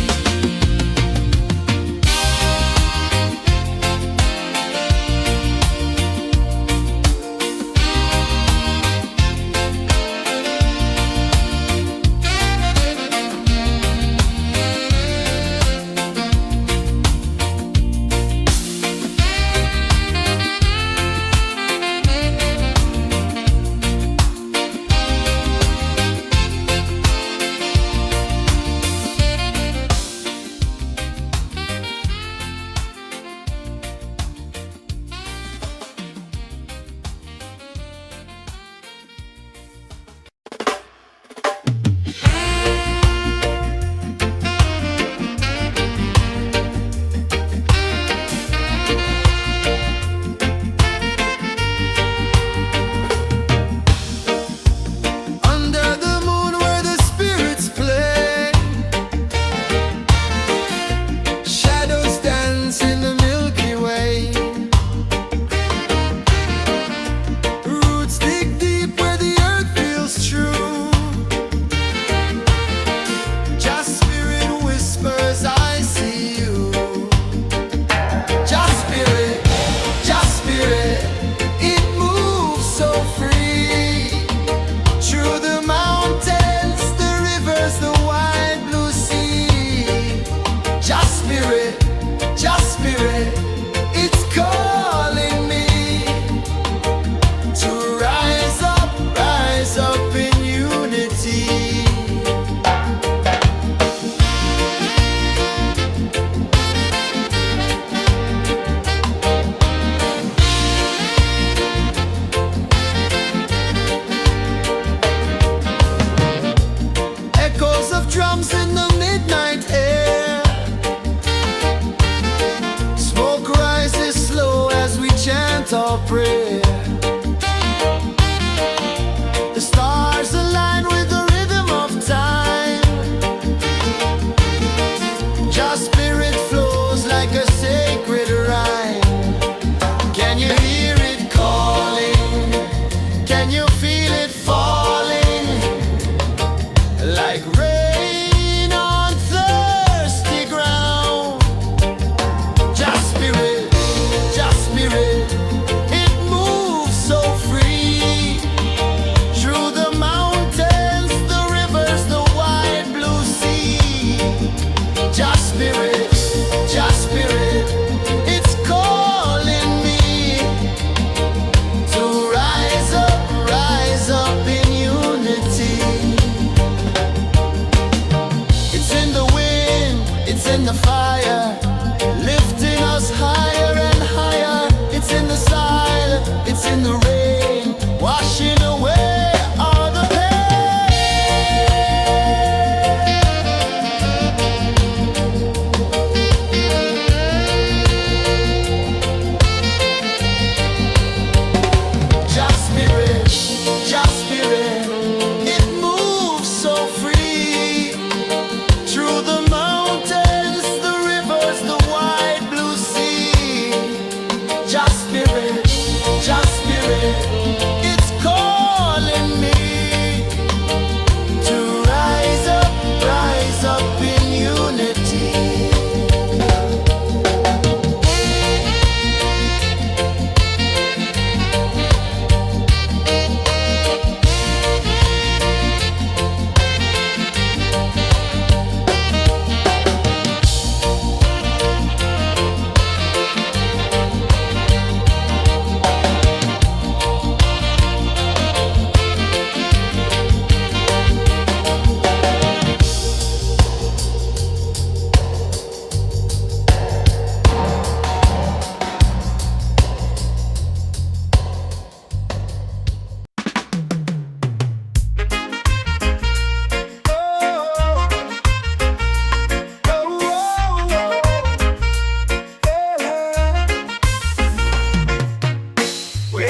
Under the moon where the spirits play, shadows dance in the Milky Way. Roots dig deep where the earth feels true. Just spirit whispers, I see you. Just spirit, it moves so free. Through the mountains, the rivers, the wide blue sea. Just spirit, it's calling me to rise up in unity. Echoes of drums in the midnight air. Smoke rises slow as we chant our prayer. The stars align with the rhythm of time. Just spirit flows like a sacred rhyme. Can you hear it calling? Can you feel it falling? Like rain on thirsty ground. Just spirit, it moves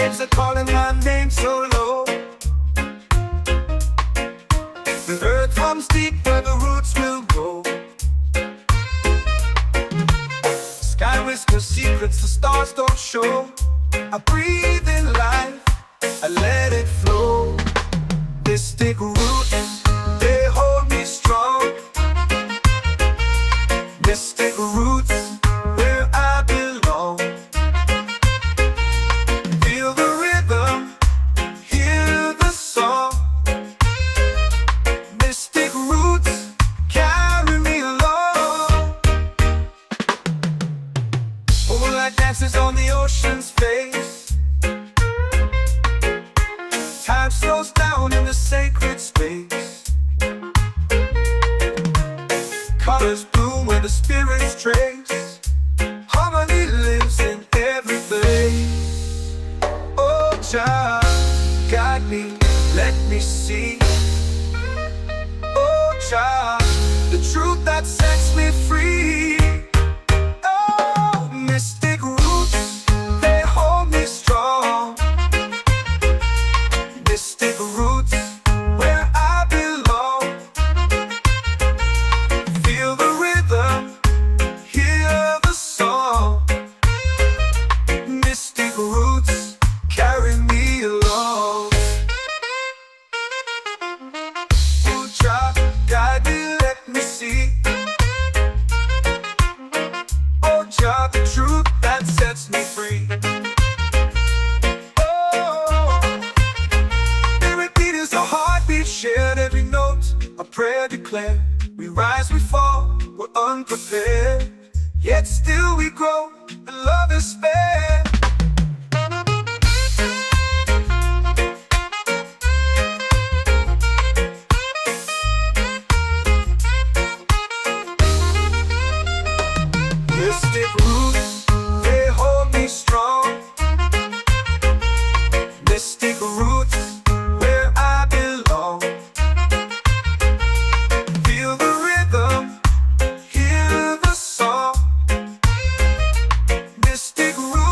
waves are calling my name so low. The earth runs deep where the roots will go. Sky whispers secrets the stars don't show. I breathe in life, I let it flow. Mystic roots, they hold me strong. Mystic roots, where I belong. Feel the rhythm, hear the song. Mystic roots, carry me along. Moonlight dances on the ocean's face. Time slows down in the sacred space. Colors bloom where the spirits trace. Harmony lives in every place. Oh, child, guide me, let me see. Oh, child, the truth that sets me free. Oh, mystic roots, they hold me strong. Mystic roots, where I belong. Feel the rhythm, hear the song. Mystic roots, carry me along. Oh, child, guide me, let me see. Oh, child, the truth that sets me free. Oh, spirit beat is a heartbeat, shared every note. A prayer declared. We rise, we fall, we're unprepared. Yet still we grow, and love is spared. Mystic roots, they hold me strong. Mystic roots, where I belong. Feel the rhythm, hear the song. Mystic roots.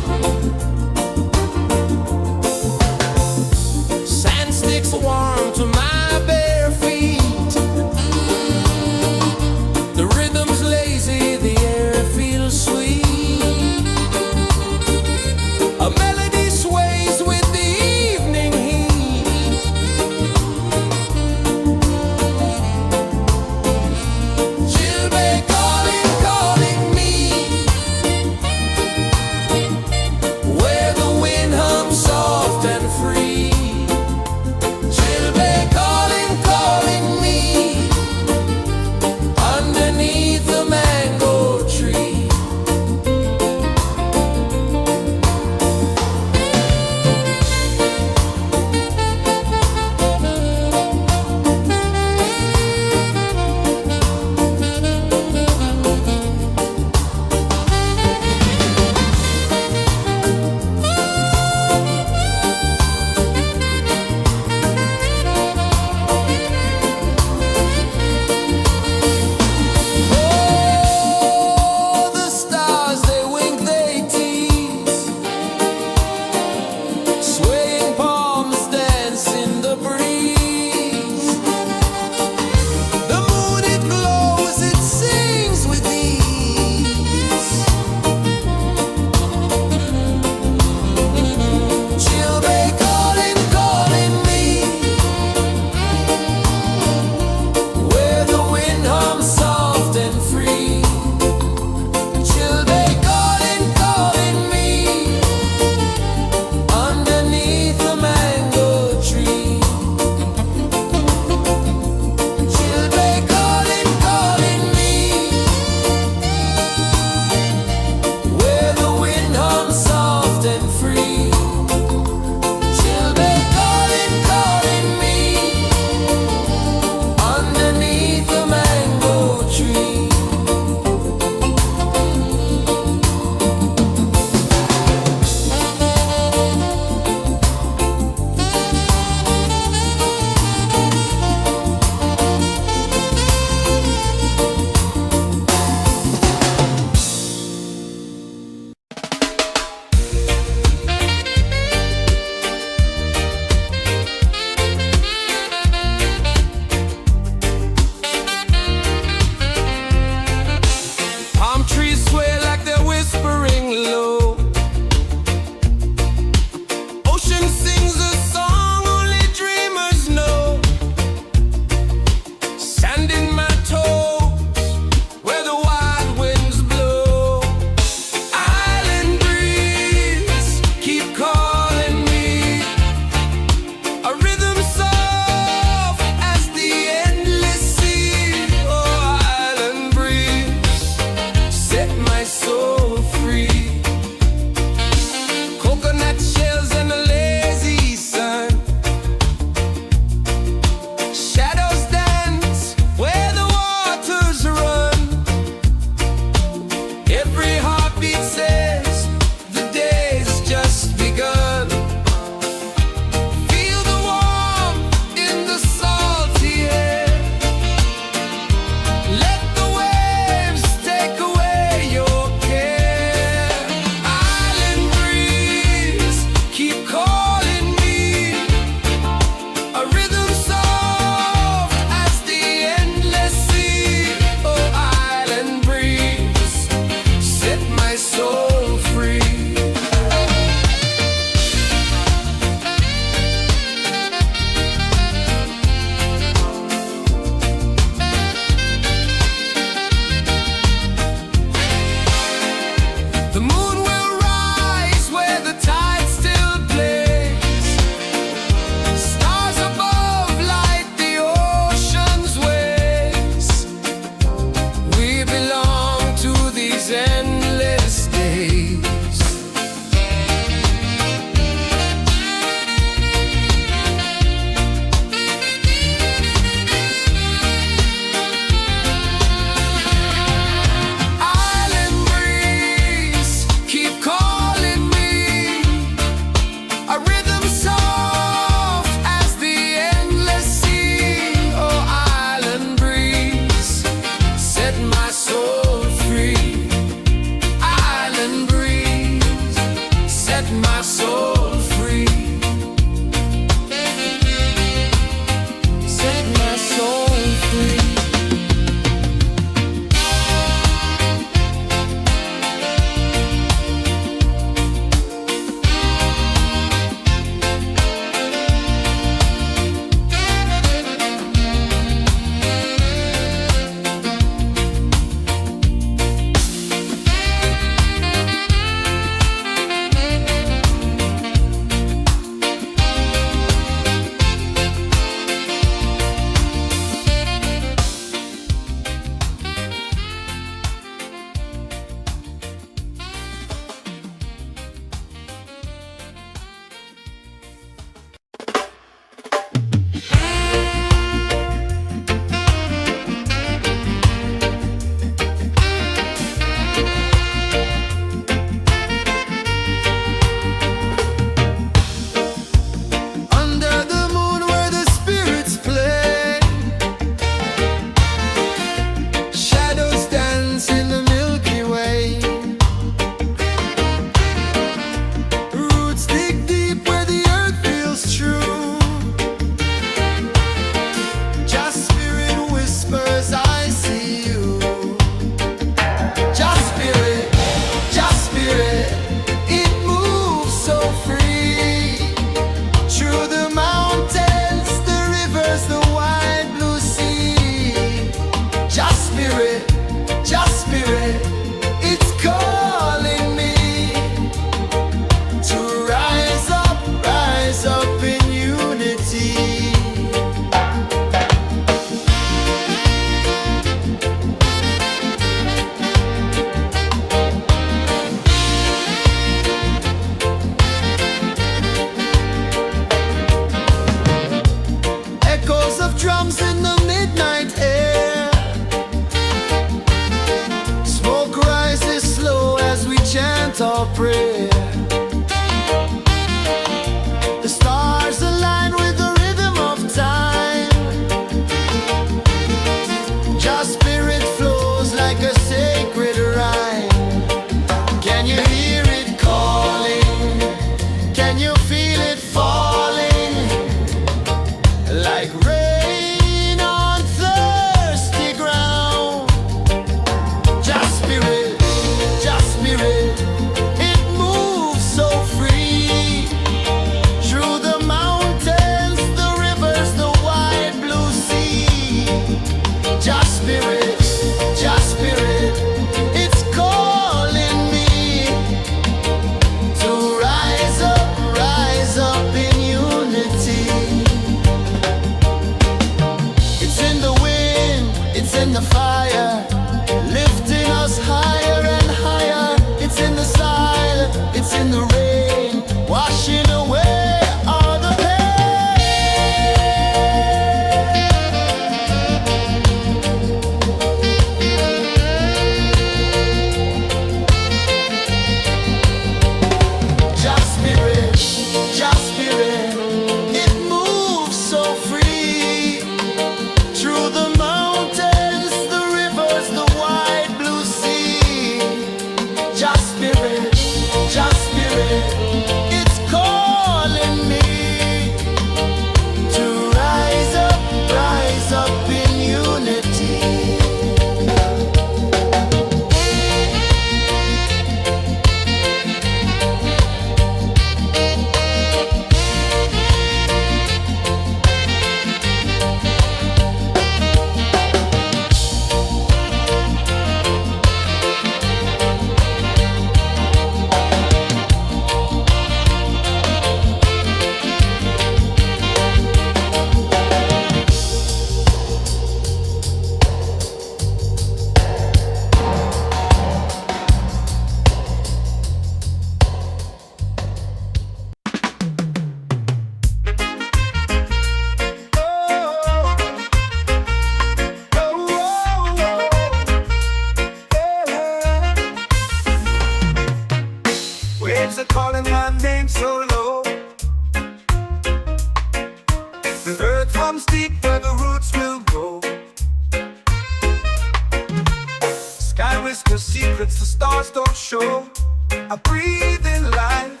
secrets the stars don't show. I breathe in life,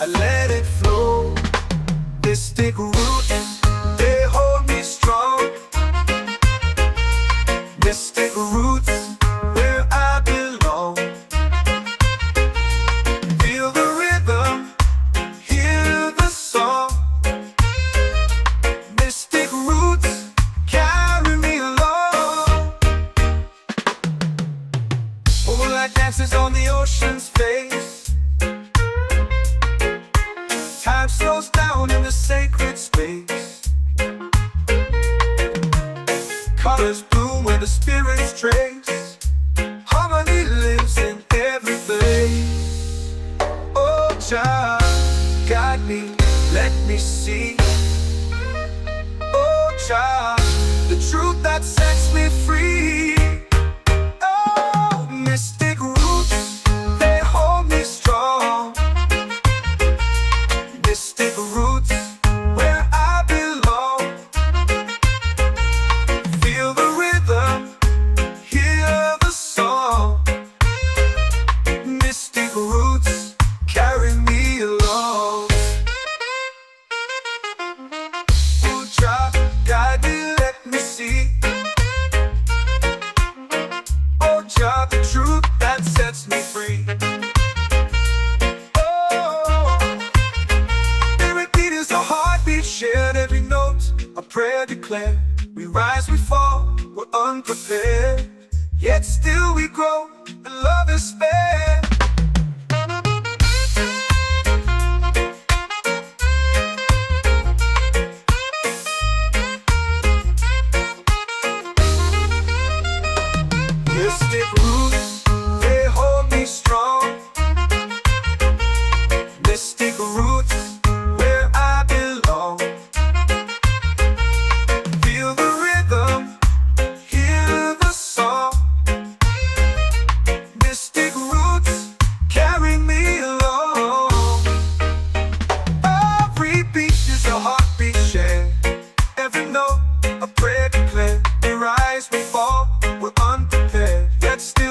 I let it flow. Mystic roots, they hold me strong. Mystic roots, where I belong. Feel the rhythm, hear the song. Mystic roots, carry me along. Moonlight dances on the ocean's face. Time slows down in the sacred space. Colors bloom where the spirits trace. Harmony lives in every face. Oh, Jah, guide me, let me see. Oh, Jah, the truth that sets me free. Oh, mystic roots, they hold me strong. Mystic roots, where I belong. Feel the rhythm, hear the song. Mystic roots, carry me along. Oh, Jah, guide me, let me see. Oh, Jah, the truth that sets me free. Oh, every beat is a heartbeat shared, every note a prayer declared. We rise, we fall, we're unprepared, yet still we grow, and love is spared. Mystic roots, they hold me strong. Mystic roots, where I belong. Feel the rhythm, hear the song. Mystic roots, carry me along. Every beat is a heartbeat shared, every note a prayer declared. We rise, we fall, we're unprepared, yet still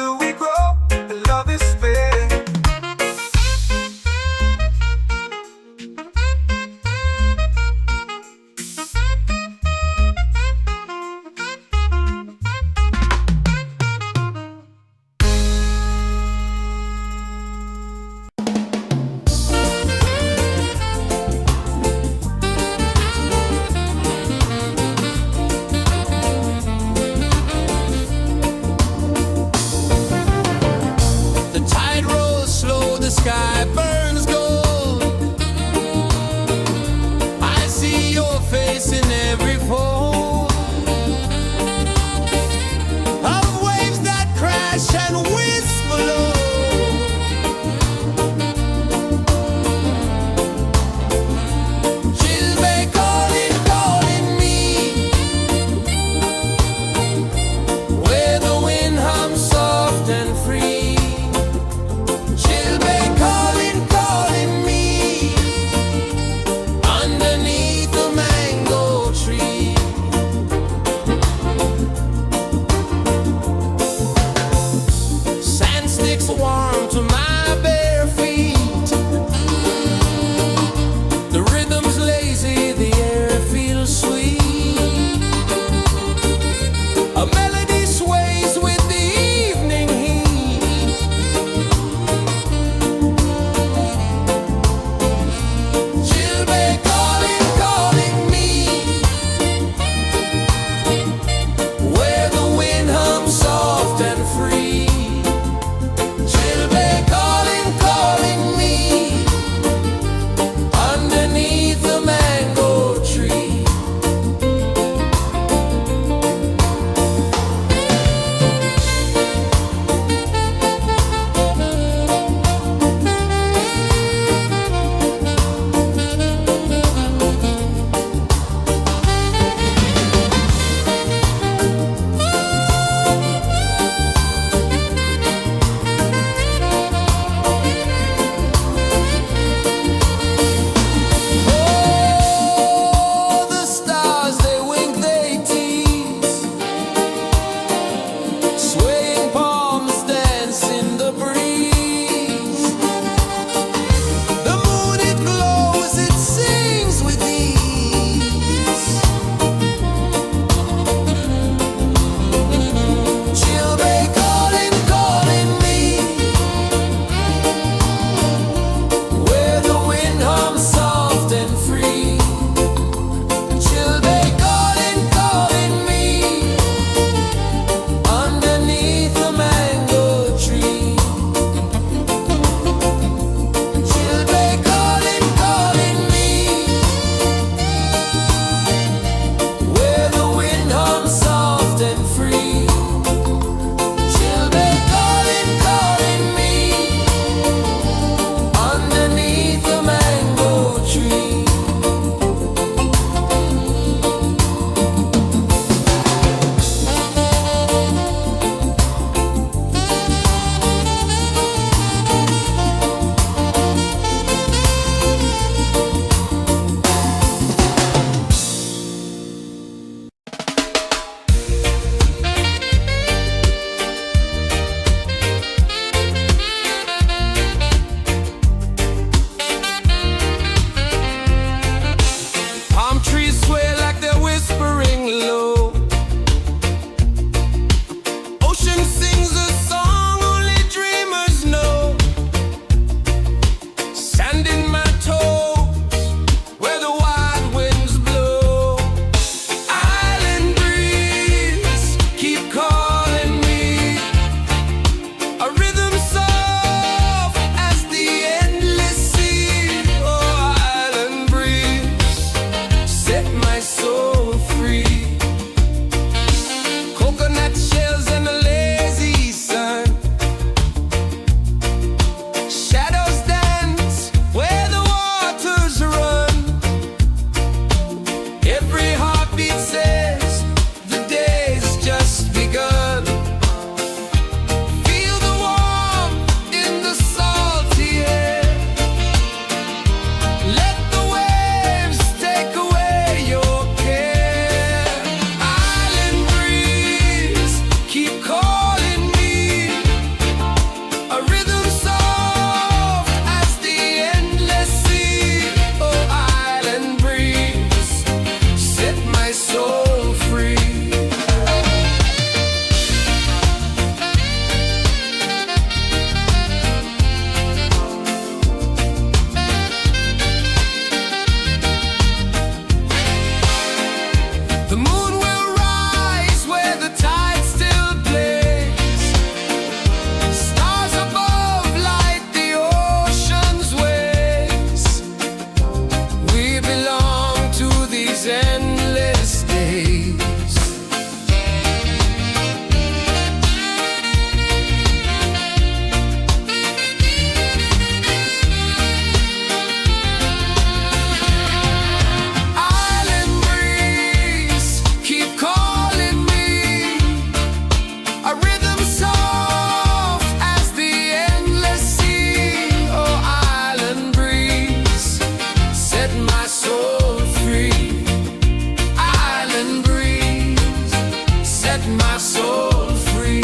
set my soul free.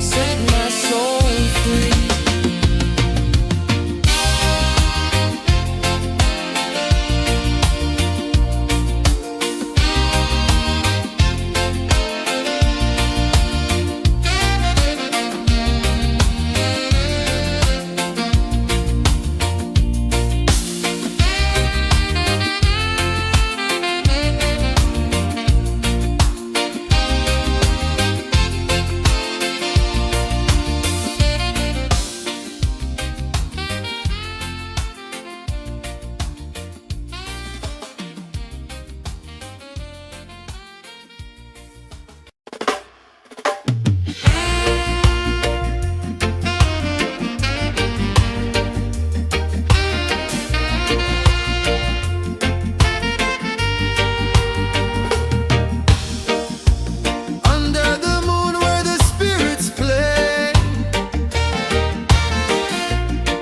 Set my soul free. Under the moon where the spirits play,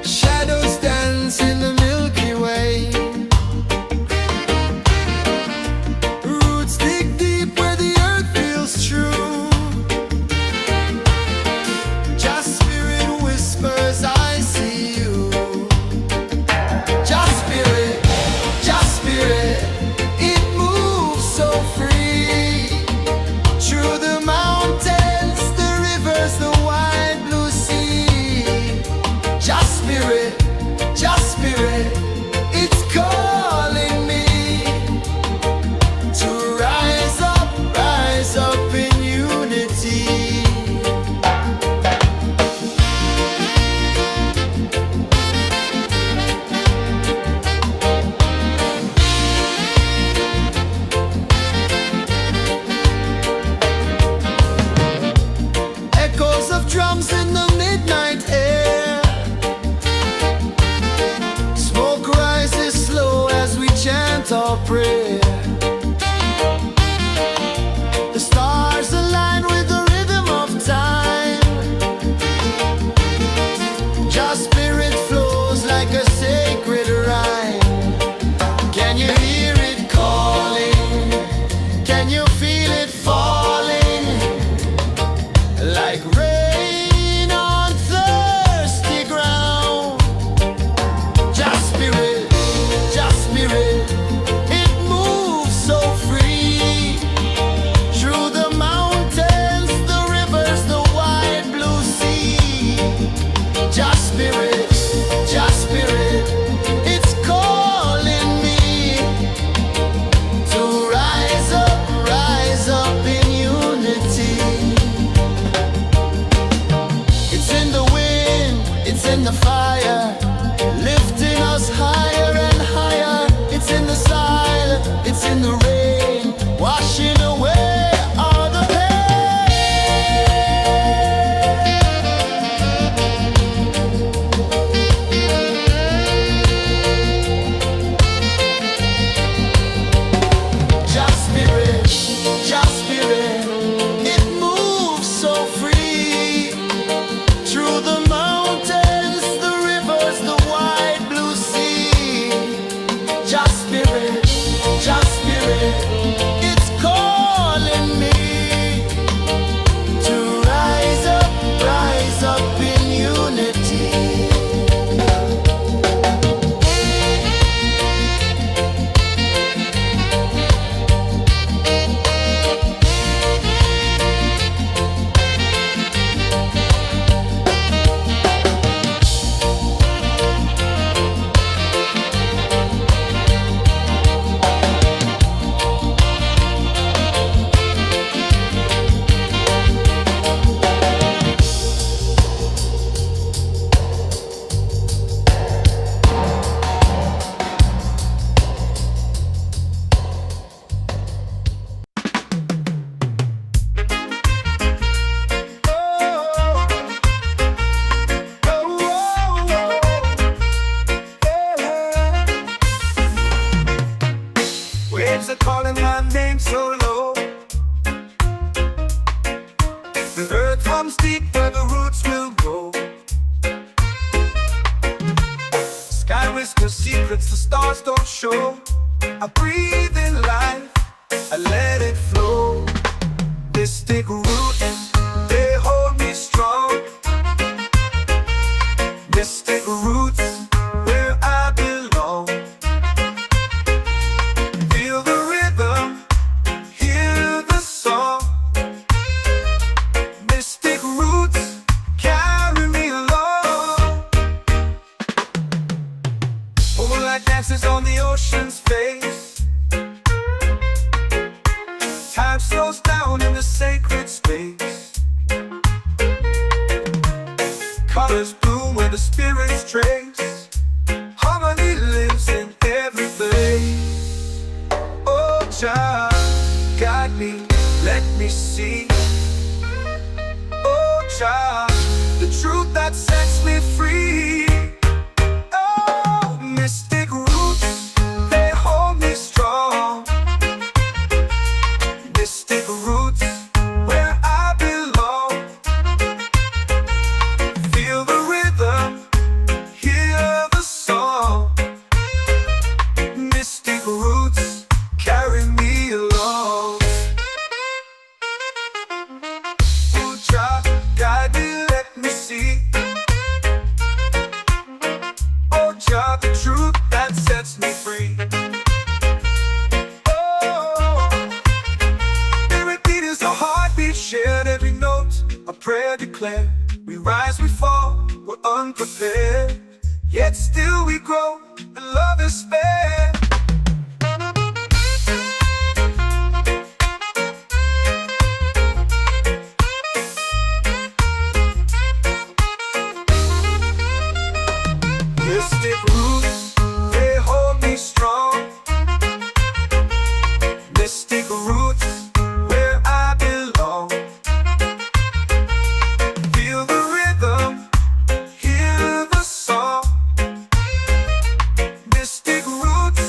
shadows dance in the Milky Way. Roots dig deep where the earth feels true. Just spirit whispers, I see you. Just spirit, it moves so free. Through the mountains, the rivers, the wide blue sea. Just spirit, it's calling me to rise up in unity. Echoes of drums in the midnight air. Smoke rises slow as we chant our prayer. The stars align with the rhythm of time. Just spirit flows like a sacred rhyme. Can you hear it calling? Can you feel it falling? Like rain on thirsty ground. Just spirit, it moves so free. Through the mountains, the rivers, the wide blue sea. Just spirit, it's calling me to rise up in unity. It's in the wind, it's in the fire, lifting us higher and higher. It's in the silence, it's in the rain, washing away all the pain. Just spirit, it moves so free. Through the mountains, the rivers, the wide blue sea. Just spirit, it's calling me to rise up in unity. Waves are calling my name so low. The earth hums deep where the roots will go. Sky whispers secrets the stars don't show. I breathe in life me, let me see. Oh, Jah, the truth that sets me free. Oh, mystic roots, they hold me strong. Mystic roots, where I belong. Feel the rhythm, hear the song. Mystic roots, carry me along. Oh, Jah, guide me, let me see. Oh, Jah, the truth that sets me free. Oh, every beat is a heartbeat shared, every note a prayer declared. We rise, we fall, we're unprepared, yet still we grow, and love is spared. Mystic roots, they hold me strong. Mystic roots, where I belong. Feel the rhythm, hear the song. Mystic roots,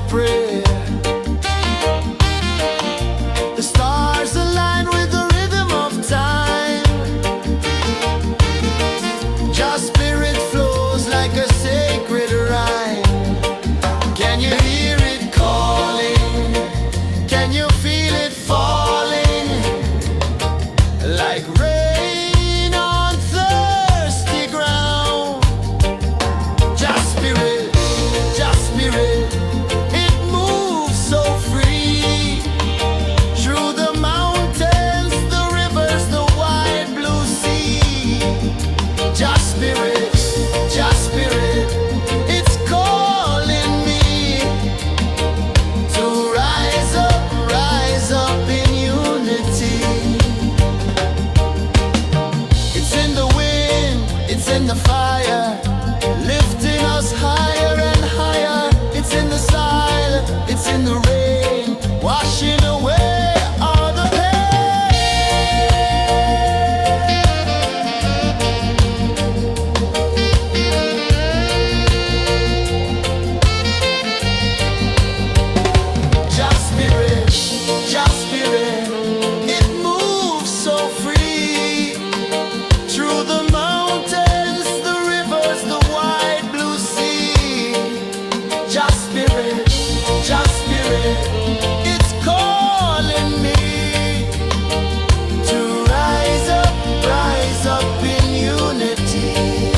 for prayer. The stars align with the rhythm of time. Just spirit flows like a sacred rhyme. Can you hear it calling? Can you feel it falling? Like rain on thirsty ground. Just spirit, it moves so free. Through the mountains, the rivers, the wide blue sea. Just spirit, it's calling me to rise up in unity. It's in the wind, it's in the fire, lifting us higher and higher. It's in the silence, it's in the rain, washing away all the Just spirit, it moves so free. Through the mountains, the rivers, the wide blue sea. Just spirit, it's calling me to rise up in unity.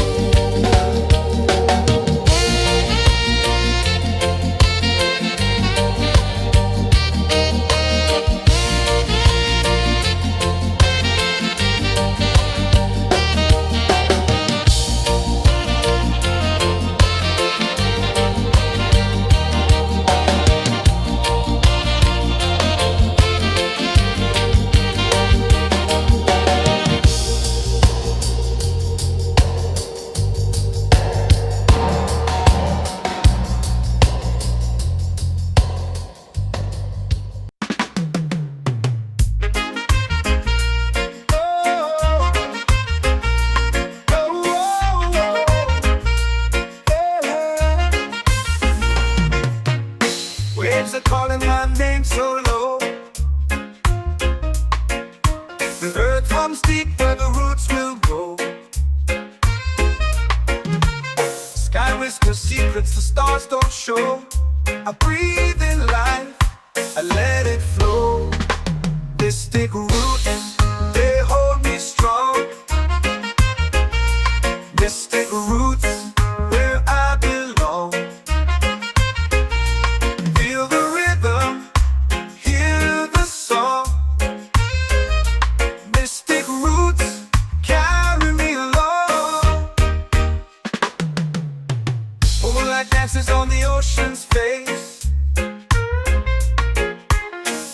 Waves are calling my name so low. The earth hums deep where the roots will grow. Sky whispers secrets the stars don't show. I breathe in life, I let it flow. Mystic roots, they hold me strong. Mystic roots, where I belong. Feel the rhythm, hear the song. Mystic roots, carry me along. Moonlight dances on the ocean's face.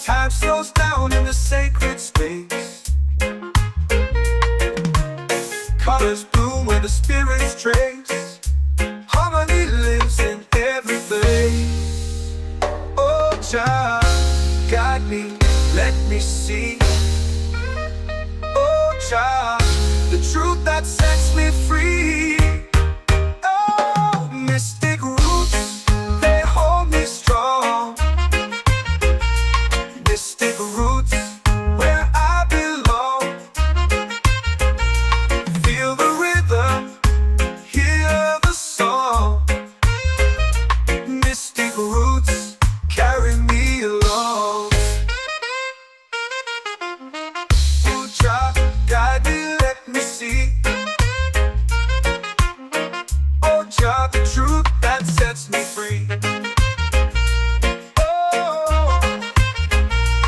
Time slows down in the sacred space. Colors bloom where the spirits trace. Harmony lives in every place. Oh, child, guide me, let me see. Oh, child, the truth that sets me free. Oh, mystic roots, they hold me strong. Mystic roots, where I belong. Feel the rhythm, hear the song. Mystic roots, carry me along. Oh, child, guide me, let me see. Oh, child, the truth that sets me free. Oh,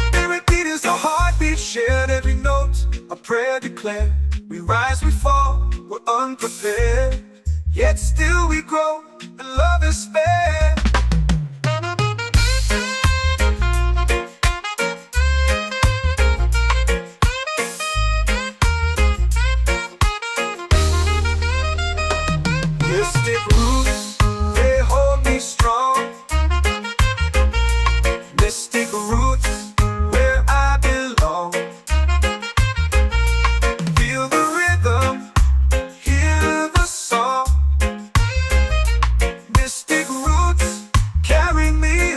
spirit beat is a heartbeat, shared every note. A prayer declared. We rise, we fall, we're unprepared. Yet still we grow, and love is fair. Mystic roots, they hold me strong. Mystic roots, where I belong. Feel the rhythm, hear the song. Mystic roots, carry me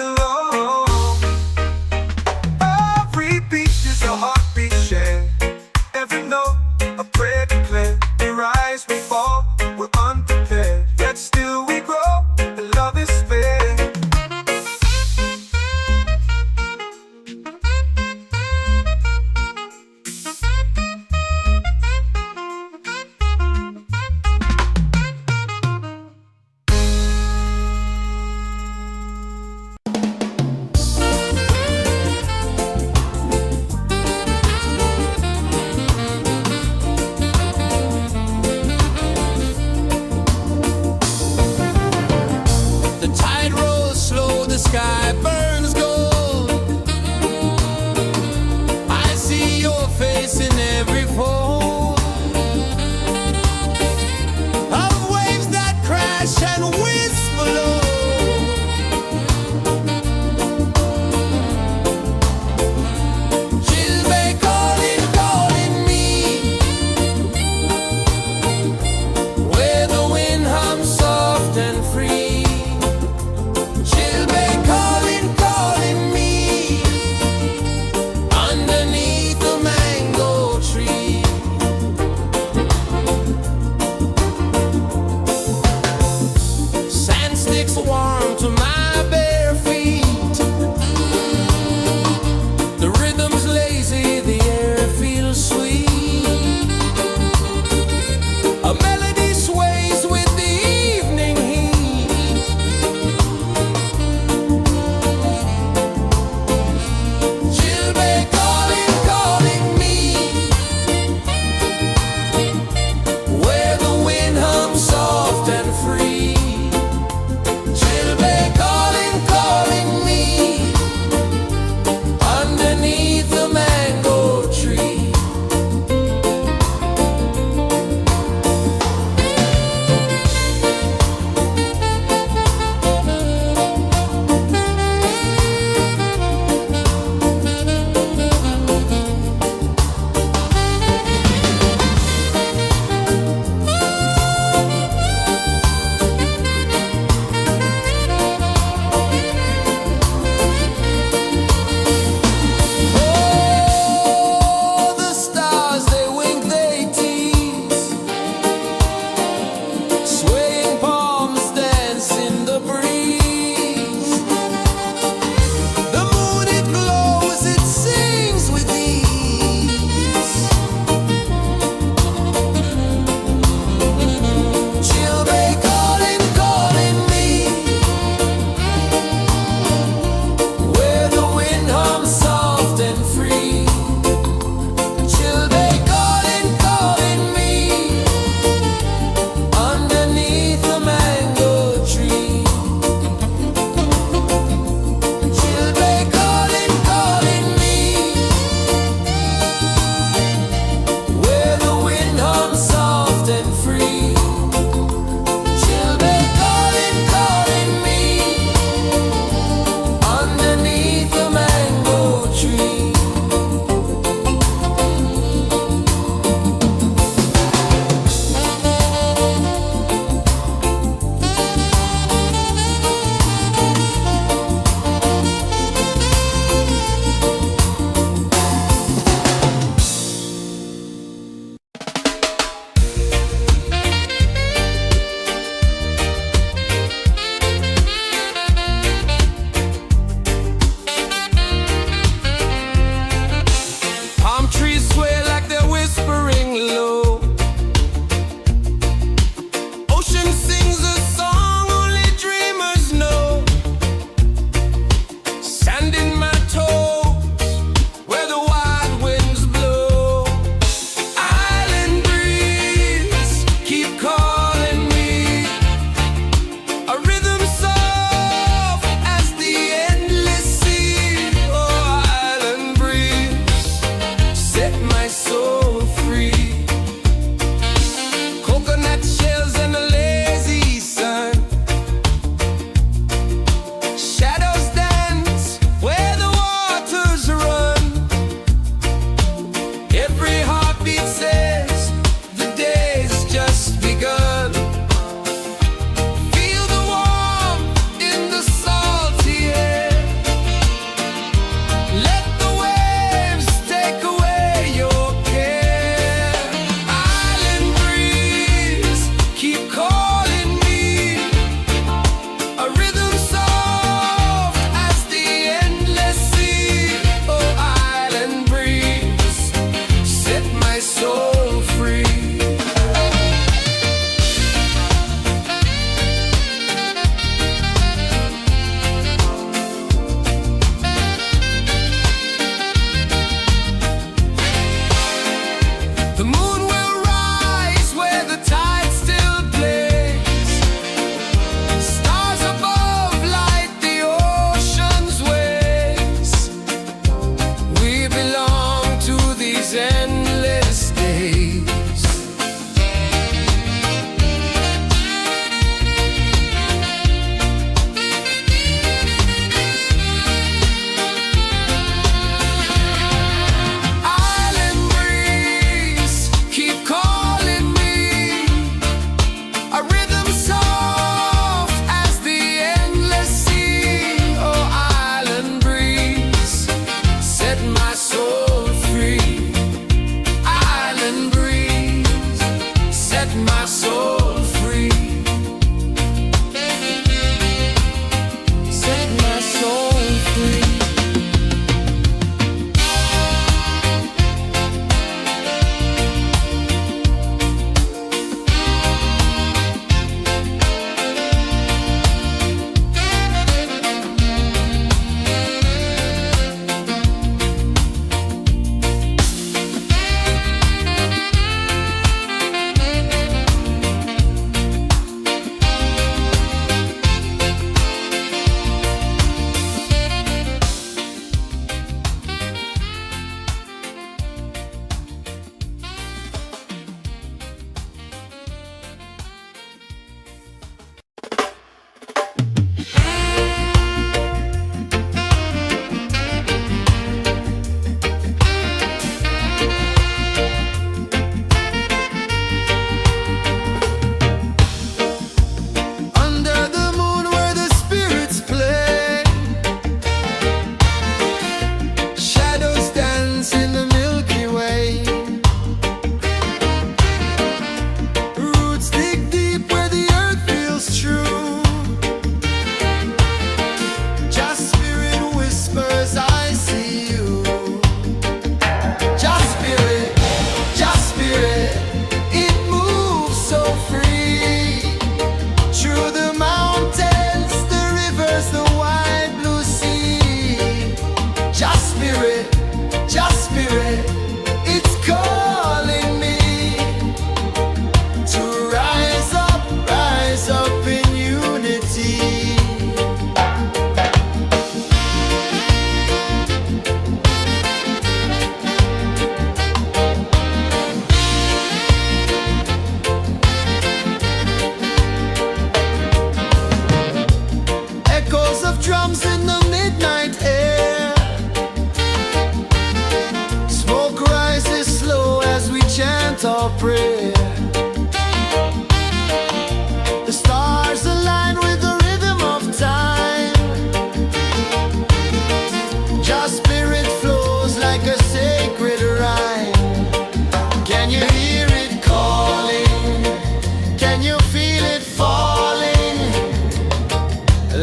feel it falling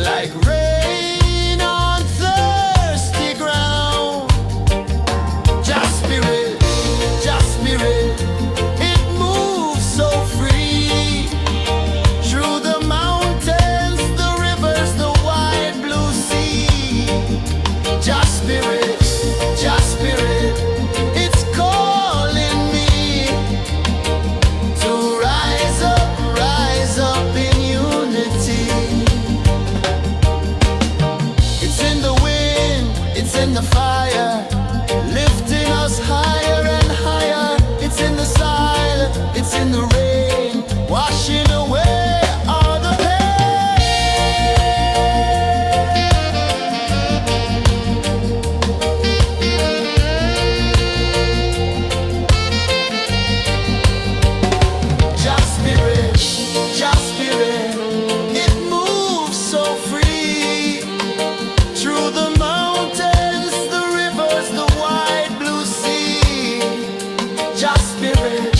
like rain on thirsty ground. Just spirit, it moves so free through the mountains, the rivers, the wide blue sea. Just spirit, it's calling me to rise up in unity. It's in the wind, it's in the fire, lifting us higher and higher. It's in the silence, it's in the rain, washing away all the Just spirit, it moves so free through the mountains, the rivers, the wide blue sea. Just spirit,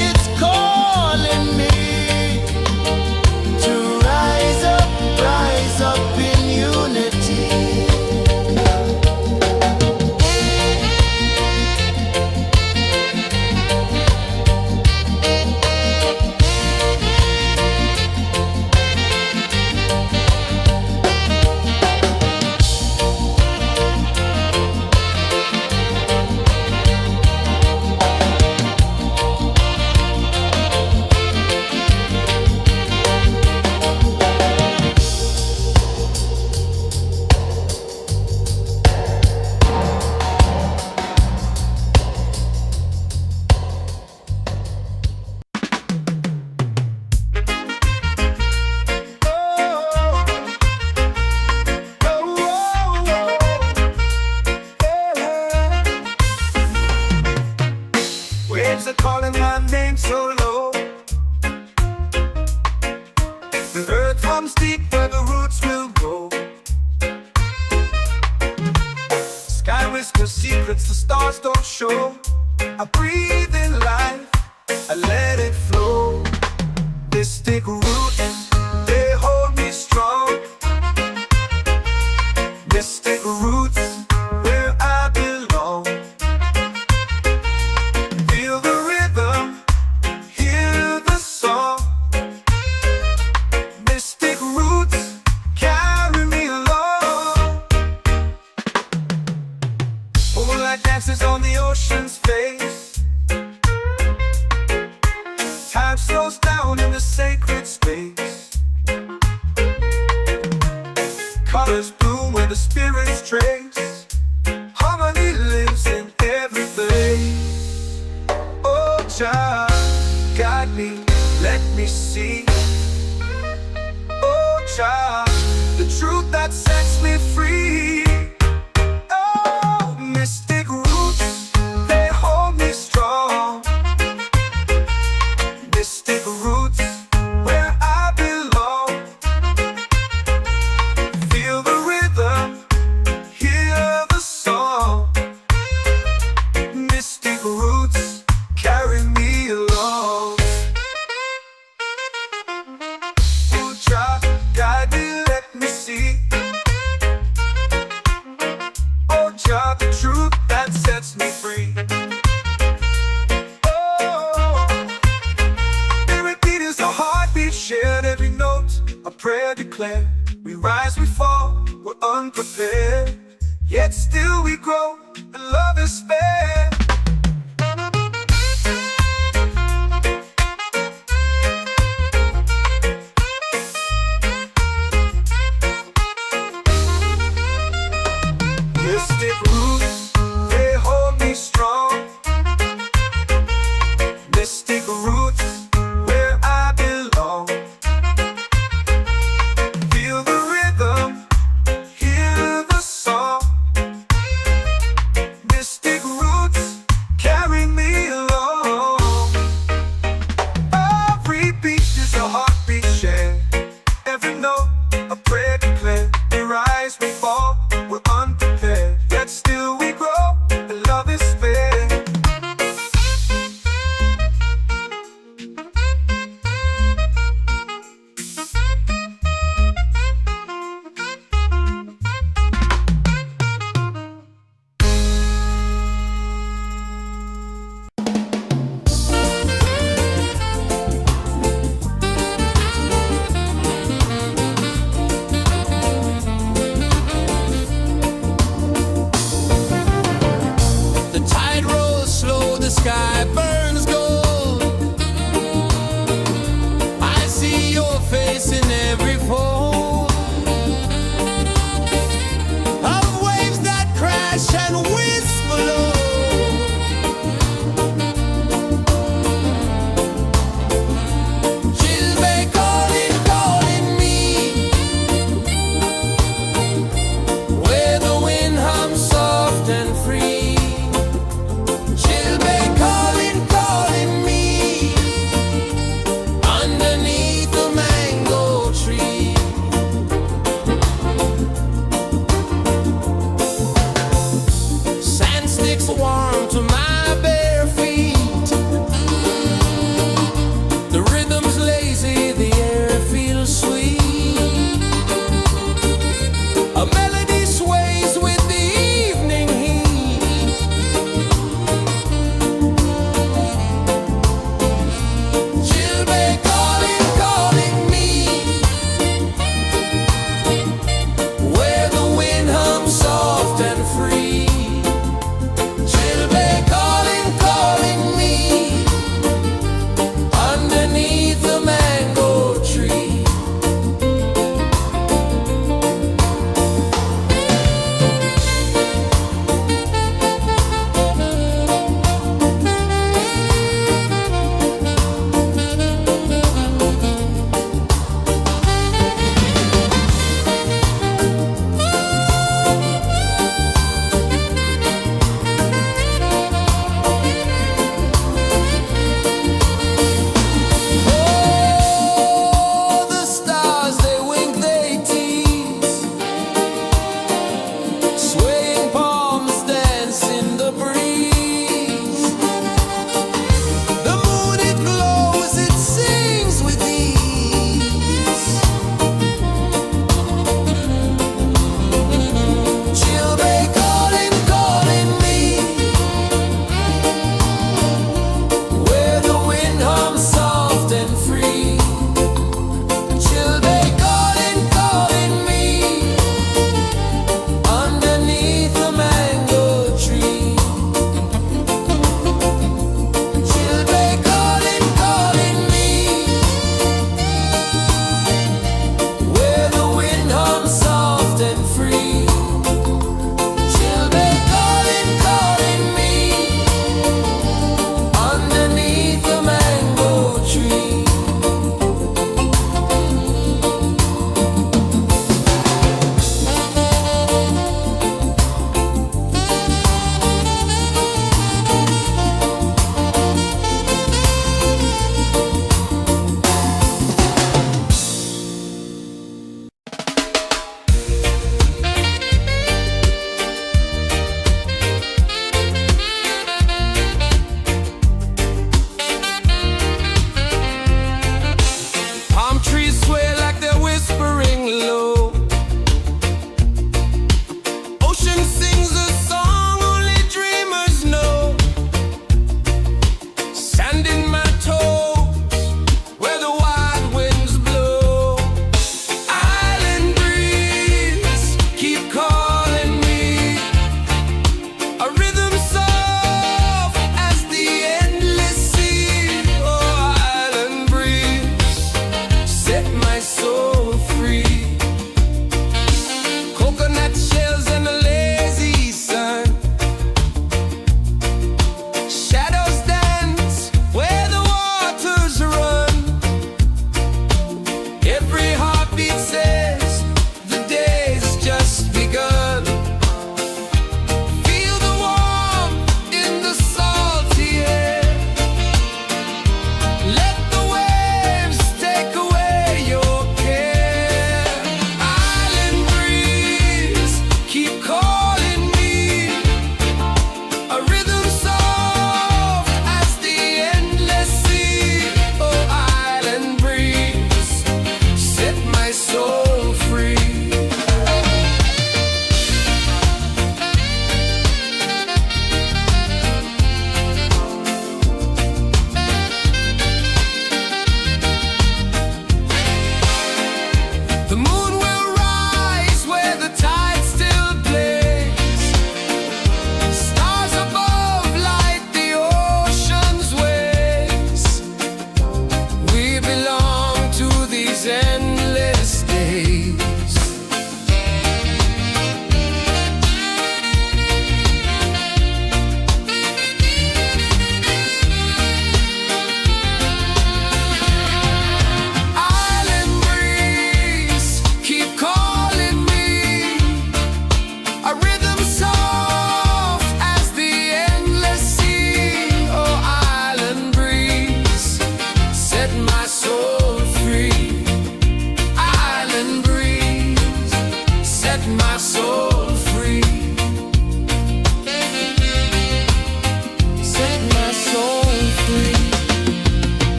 it's calling me to rise up in unity. Waves are calling my name so low. The earth hums deep where the roots will go. Sky whispers secrets the stars don't show. I breathe in life, I let it flow. Mystic roots, they hold me strong. Mystic roots, where I belong. Feel the rhythm, hear the song. Mystic roots, carry me along. Moonlight dances on the ocean's face. Time slows down in the sacred space. Colors bloom where the spirits trace. Harmony lives in every face. Oh, Jah, guide me, let me see. Oh, Jah, the truth that sets me free. Oh, mystic roots, they hold me strong. Mystic roots, where I belong. Feel the rhythm, hear the song. Mystic roots, carry me along. Oh, Jah, guide me, let me see. Oh, Jah, the truth that sets me free. Oh, spirit beat is a heartbeat, shared every note. A prayer declared. We rise, we fall, we're unprepared. Yet still we grow, and love is spared. Mystic roots, they hold me strong. Mystic roots, where I belong. Feel the rhythm, hear the song. Mystic roots,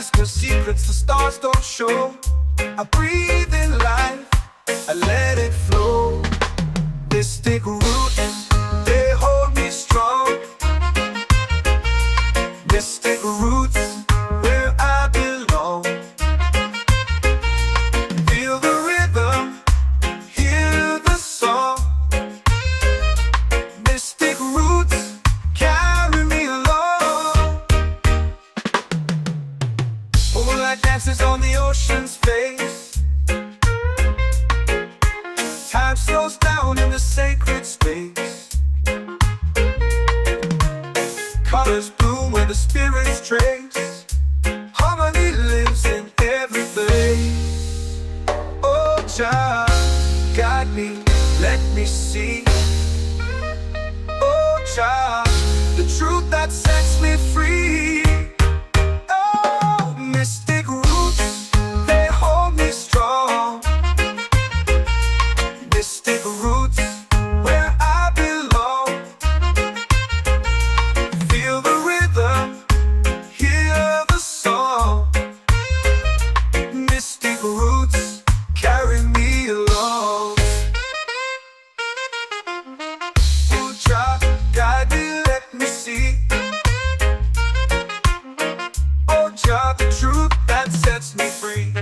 whisper secrets the stars don't show. I breathe in life, I let it flow. Mystic roots, they hold me strong. Mystic roots, where I belong. Feel the rhythm, hear the song. Mystic roots, carry me along. Moonlight dances on the ocean's face. Time slows down in the sacred space. Colors bloom where the spirits trace. Harmony lives in every place. Oh, child, guide me, let me see. Oh, child, the truth that sets me free. Oh, mystic roots, they hold me strong. Mystic roots, where I belong. Feel the rhythm, hear the song. Mystic roots, carry me along. Oh, child, guide me, let me see. Oh, child, the truth that sets me free.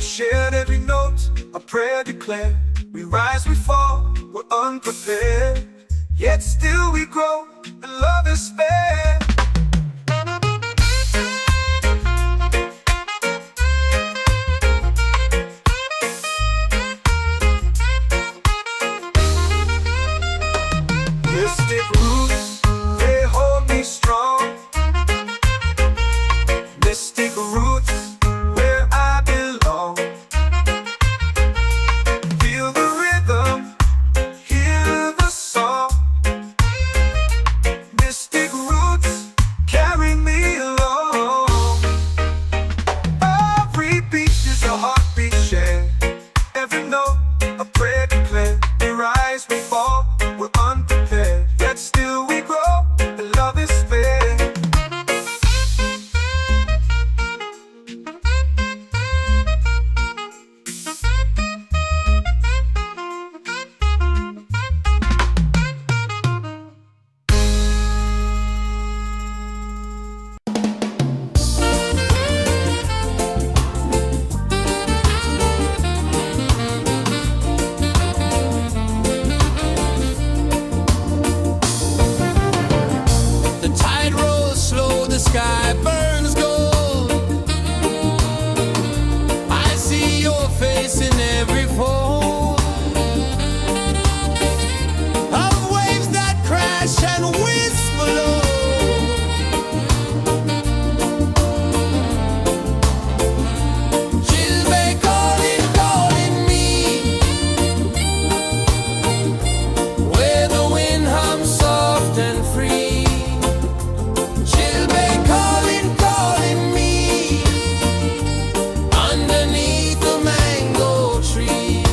Shared every note, a prayer declared. We rise, we fall, we're unprepared. Yet still we grow, and love is spared. Mystic roots, they hold me strong. Mystic roots, where I belong. Feel the rhythm, hear the song. Mystic roots, carry me along. Every beat is a heartbeat shared. Every note, a prayer declared. We rise, we fall, we're unprepared. Yet still we grow, and love is fair. The tide rolls slow, the sky burns gold. I see your face in every fold of waves that crash and whisper low. She'll be calling, calling me where the wind hums soft and free. She'll be calling, calling me underneath the mango tree.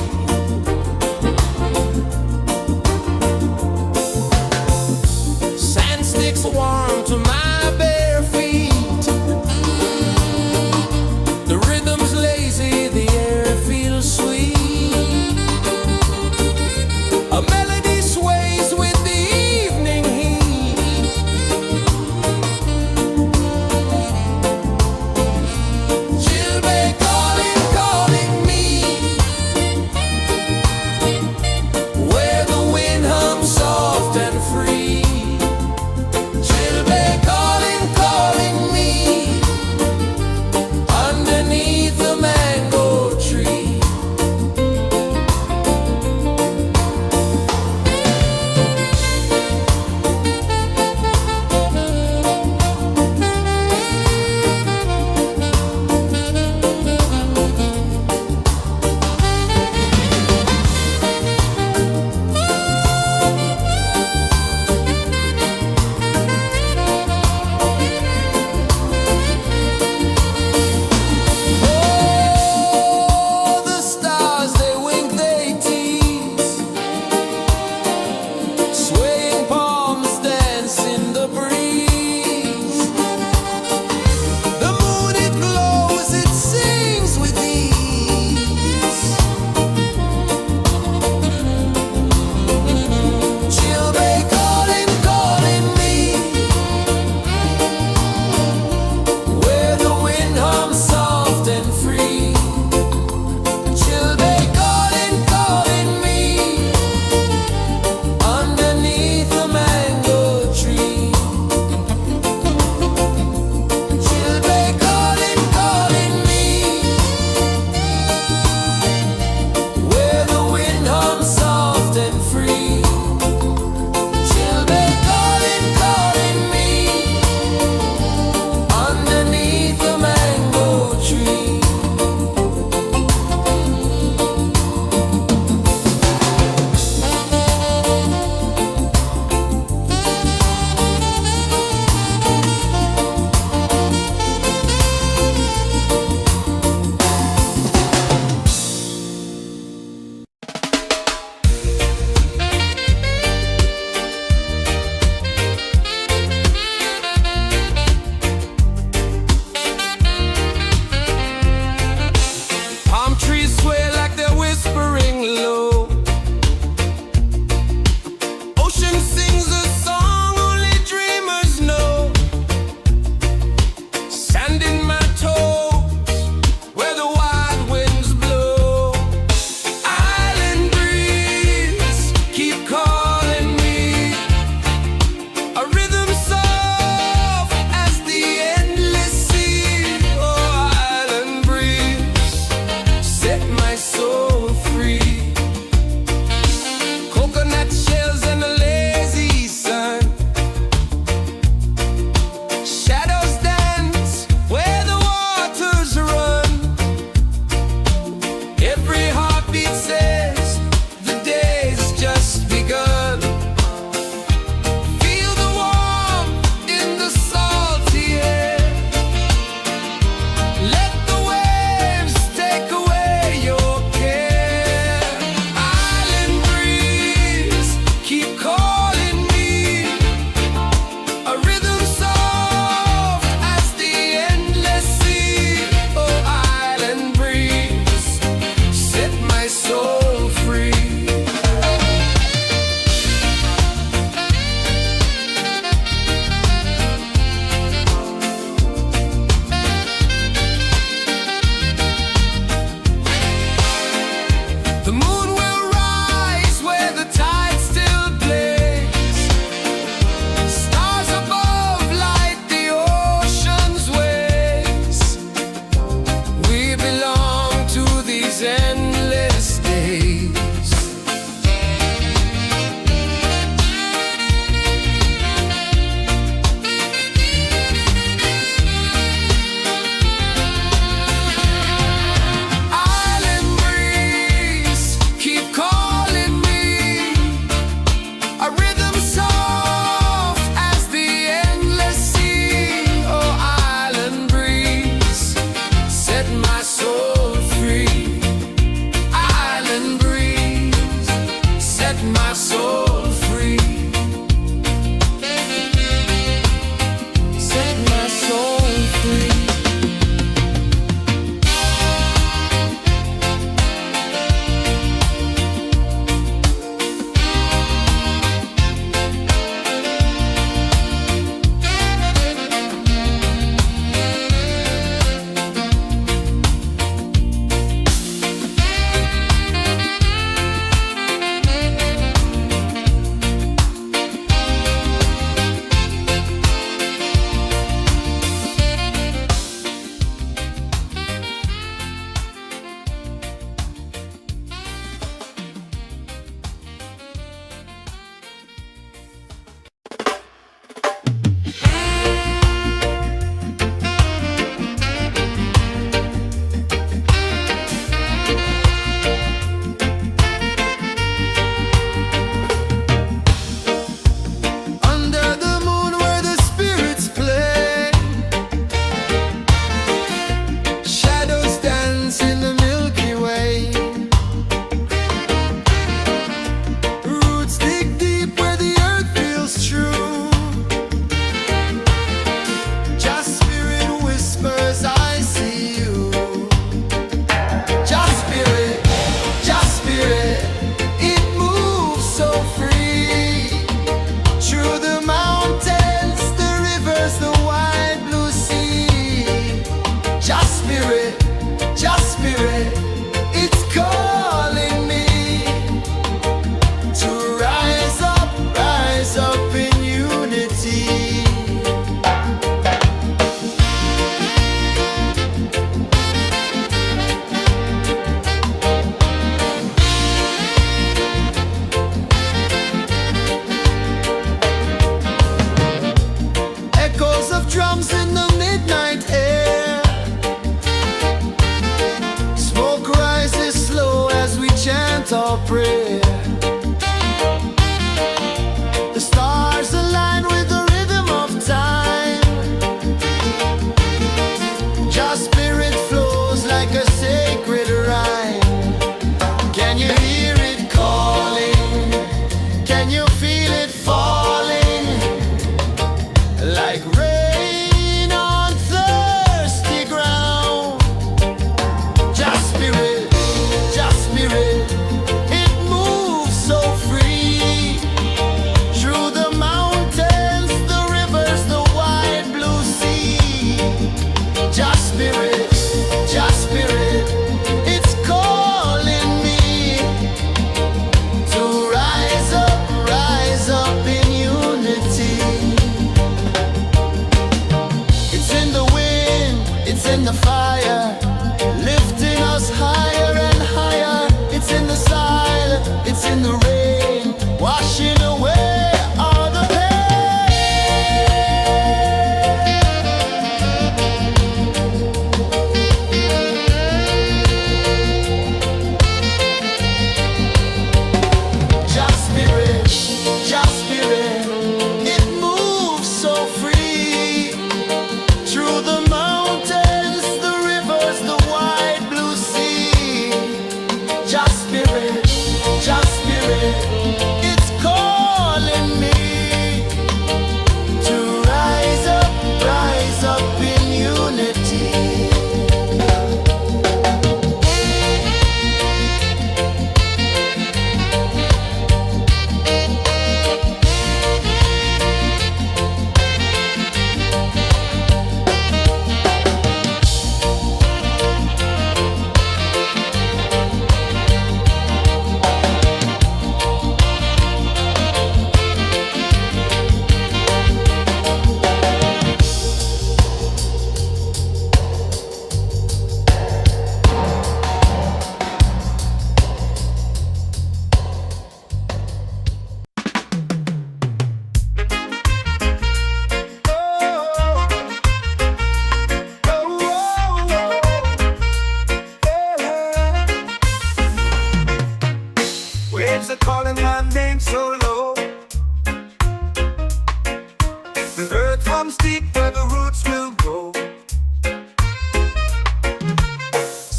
comes deep where the roots will grow.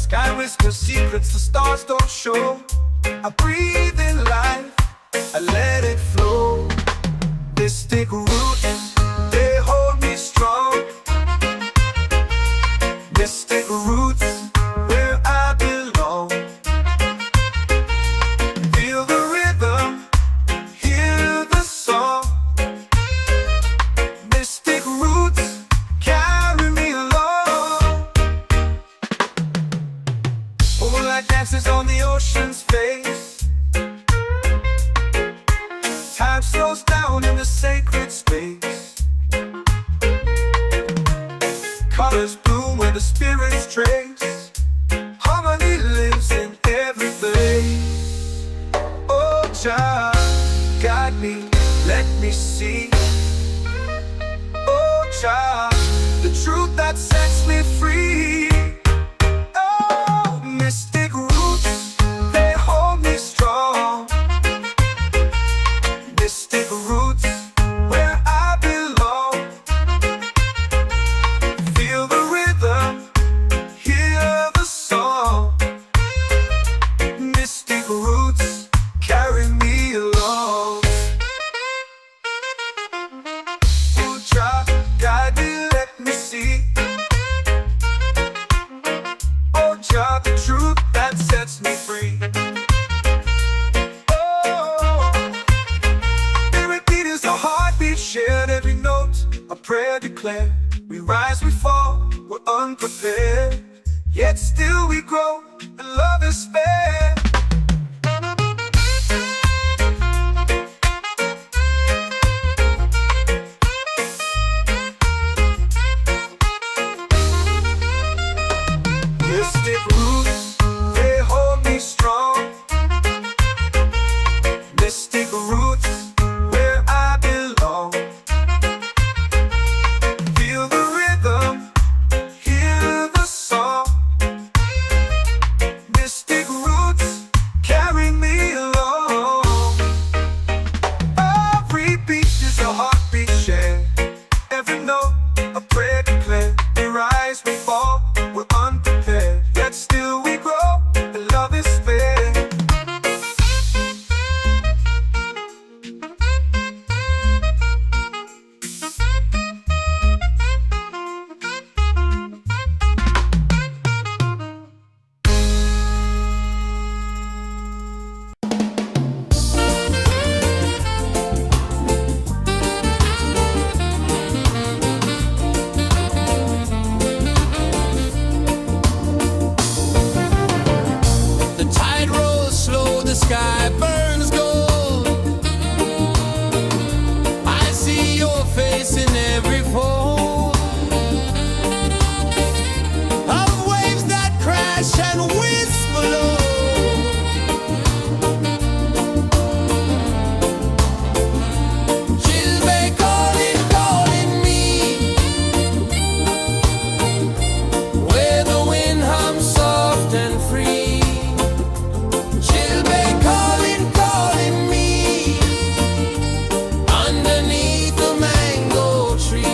Sky whispers secrets the stars don't show. I breathe in life, I let it flow. Mystic roots, they hold me strong. Mystic roots, where I belong. Feel the rhythm, hear the song. Mystic roots, carry me along. Moonlight dances on the ocean's face. Time slows down in the sacred space. Colors bloom where the spirits trace. Harmony lives in every place. Oh, Jah, guide me, let me see. Oh, Jah, the truth that sets me free. Oh, mystic roots, they hold me strong. Mystic roots, where I belong. Feel the rhythm, hear the song. Mystic roots, carry me along. Oh, Jah, guide me, let me see. Oh, Jah, the truth that sets me free. Shared every note, a prayer declared. We rise, we fall, we're unprepared. Yet still we grow, and love is spared. Mystic roots, they hold me strong. Mystic roots, where I belong. Feel the rhythm, hear the song. Mystic roots, carry me along. Every beat is a heartbeat shared. Every note, a prayer declared. We rise, we fall, we're unprepared. Yet still we grow, and love is spared. The tide rolls slow, the sky burns gold. I see your face in every fold of waves that crash and whisper low. She'll be calling, calling me, where the wind hums soft and free. She'll be calling, calling me, underneath the mango tree.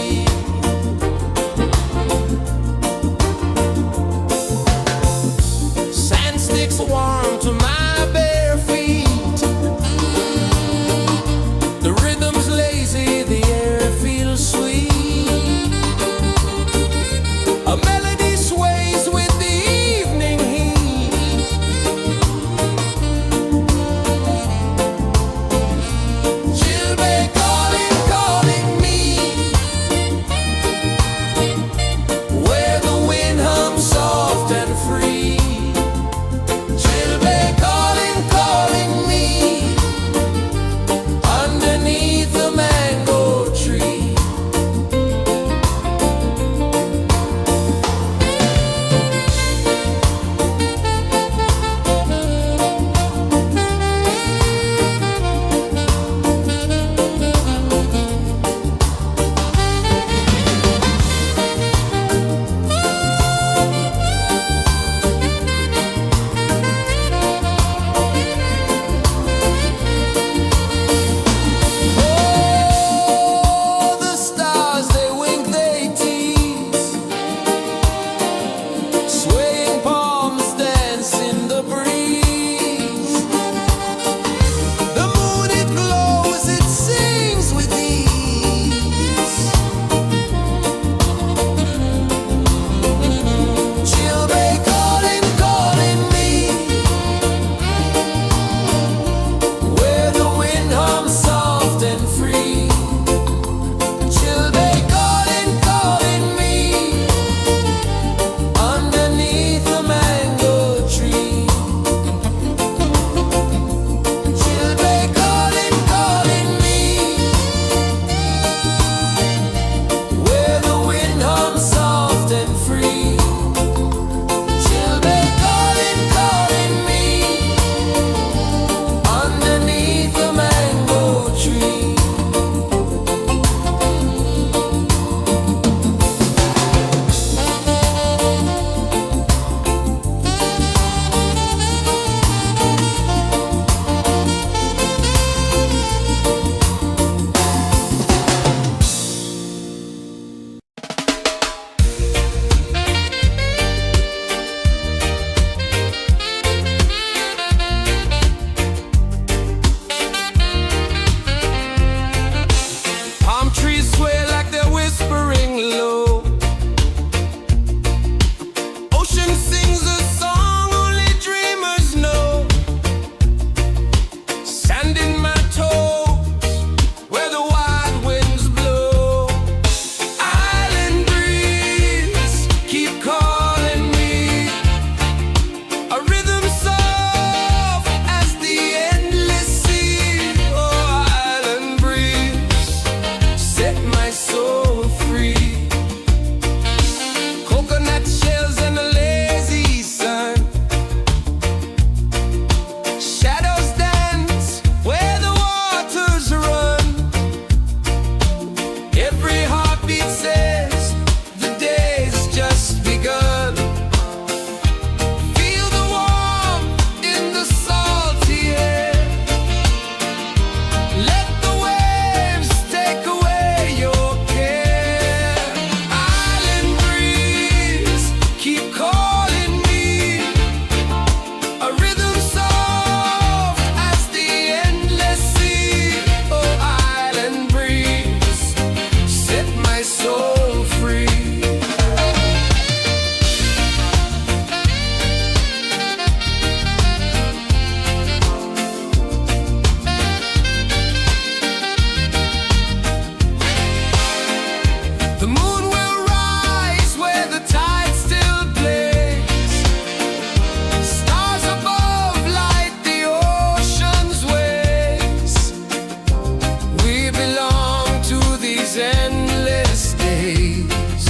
these endless days.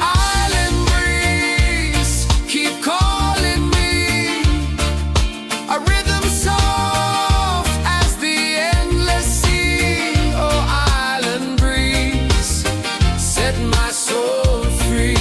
Island breeze, keep calling me, a rhythm soft as the endless sea. Oh, island breeze, set my soul free.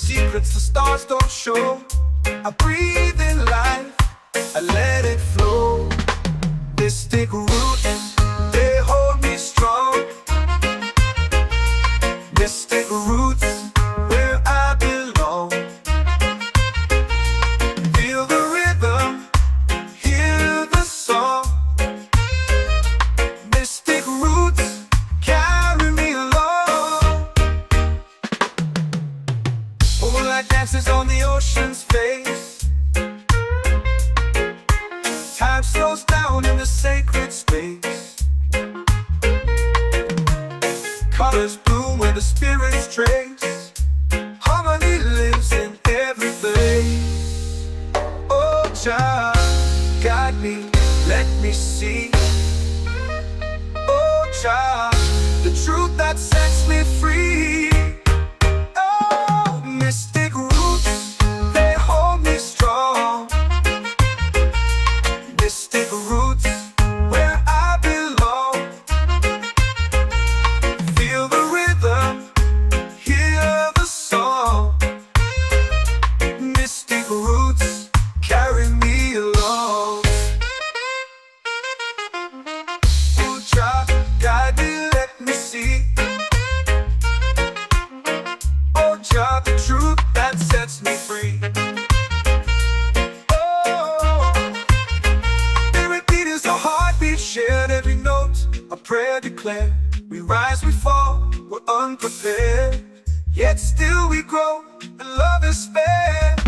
secrets the stars don't show. I breathe in life, I let it flow. Mystic roots, they hold me strong. Mystic roots, where I belong. Feel the rhythm, hear the song. Mystic roots, carry me along. Moonlight dances on the ocean's face. Time slows down in the sacred space. Colors bloom where the spirits trace. Harmony lives in every place. Oh, Jah, guide me, let me see. Oh, Jah, the truth that sets me free. Oh, mystic roots, they hold me strong. Mystic roots, where I belong. Feel the rhythm, hear the song. Mystic roots, carry me along. Oh, Jah, guide me, let me see. Oh, Jah, the truth that sets me free. Shared every note, a prayer declared. We rise, we fall, we're unprepared. Yet still we grow, and love is spared.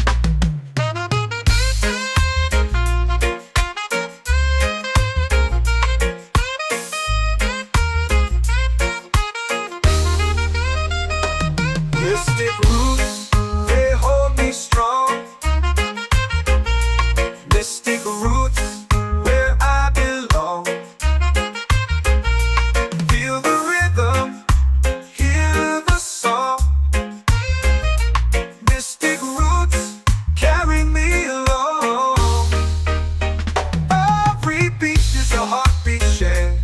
Mystic roots, they hold me strong. Mystic roots, where I belong. Feel the rhythm, hear the song. Mystic roots, carry me along. Every beat is a heartbeat shared.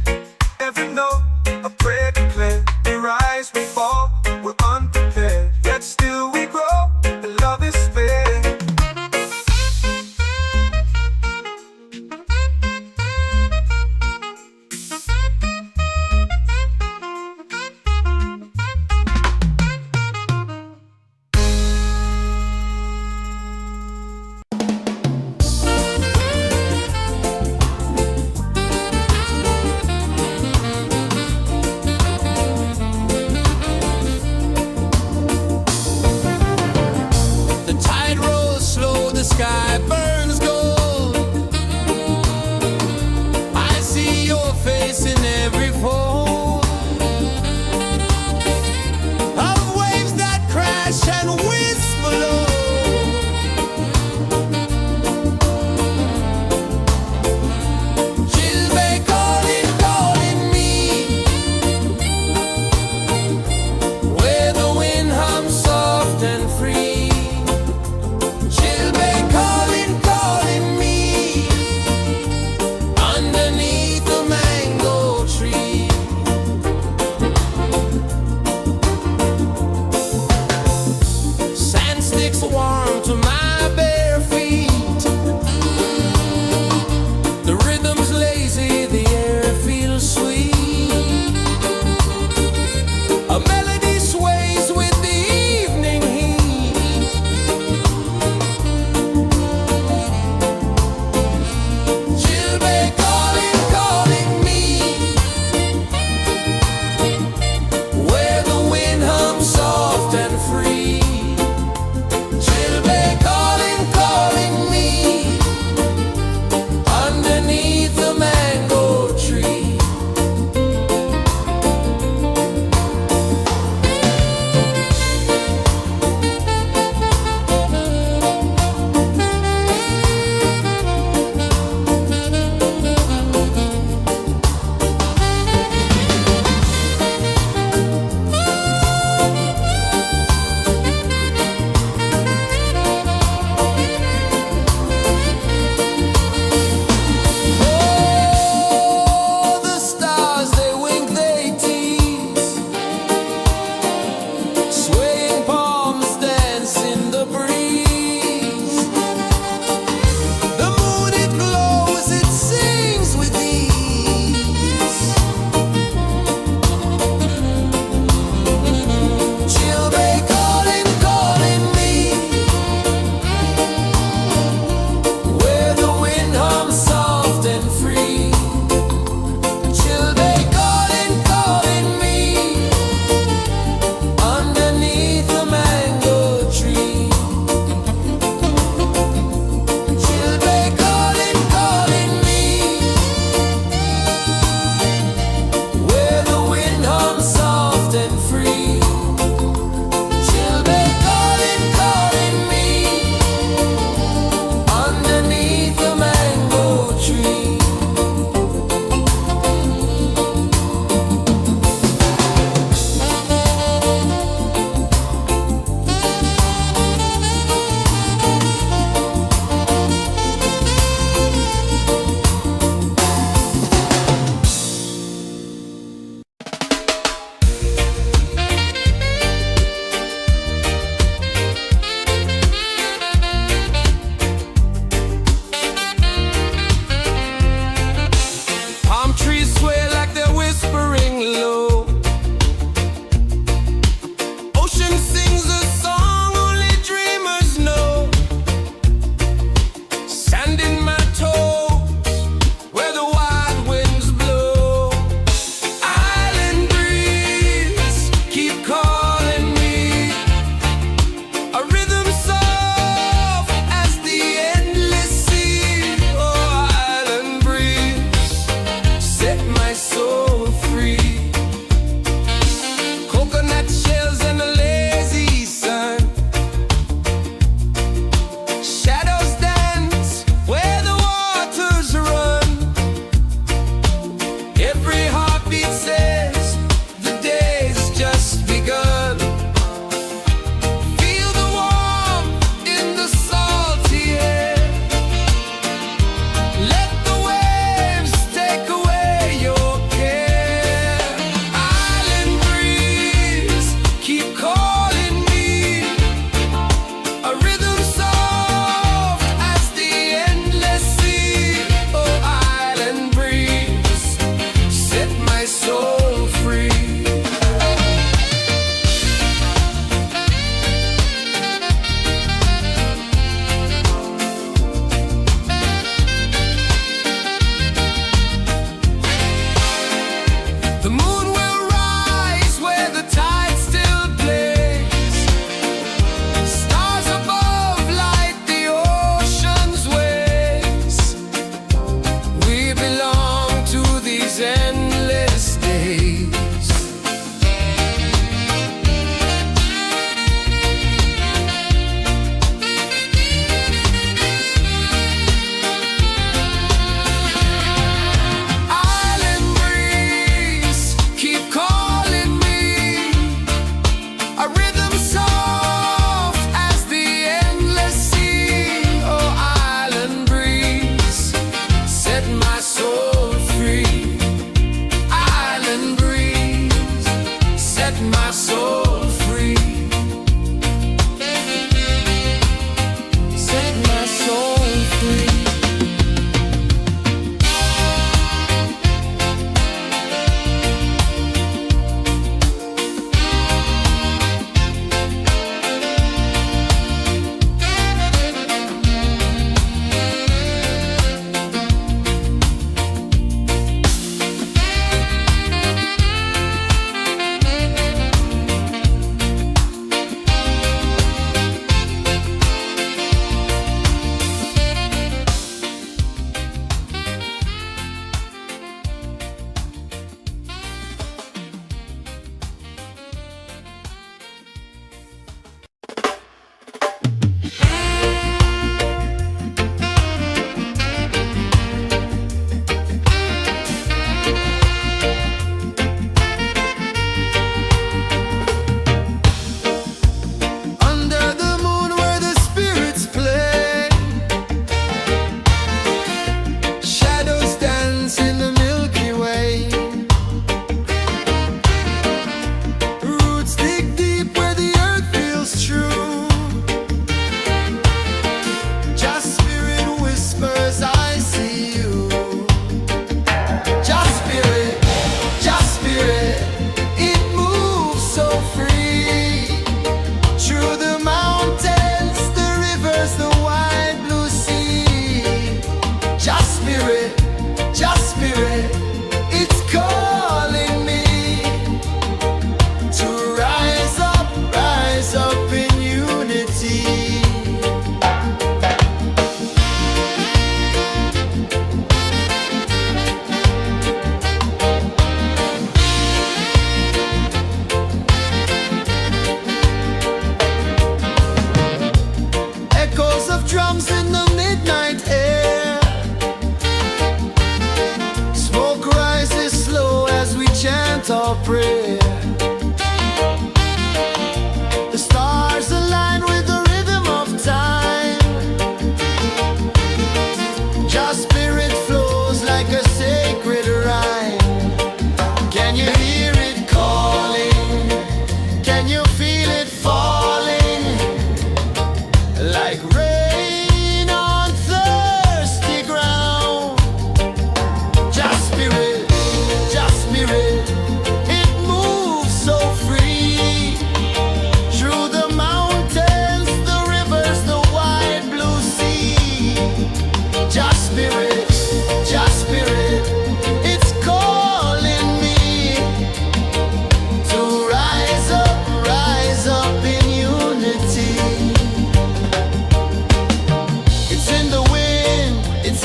Every note, a prayer declared. We rise, we fall, we're unprepared. Yet still we grow, and love is spared. The tide rolls slow, the sky burns gold. I see your face in every fold of waves that crash and whisper low. She'll be calling, calling me where the wind hums soft and free. She'll be calling,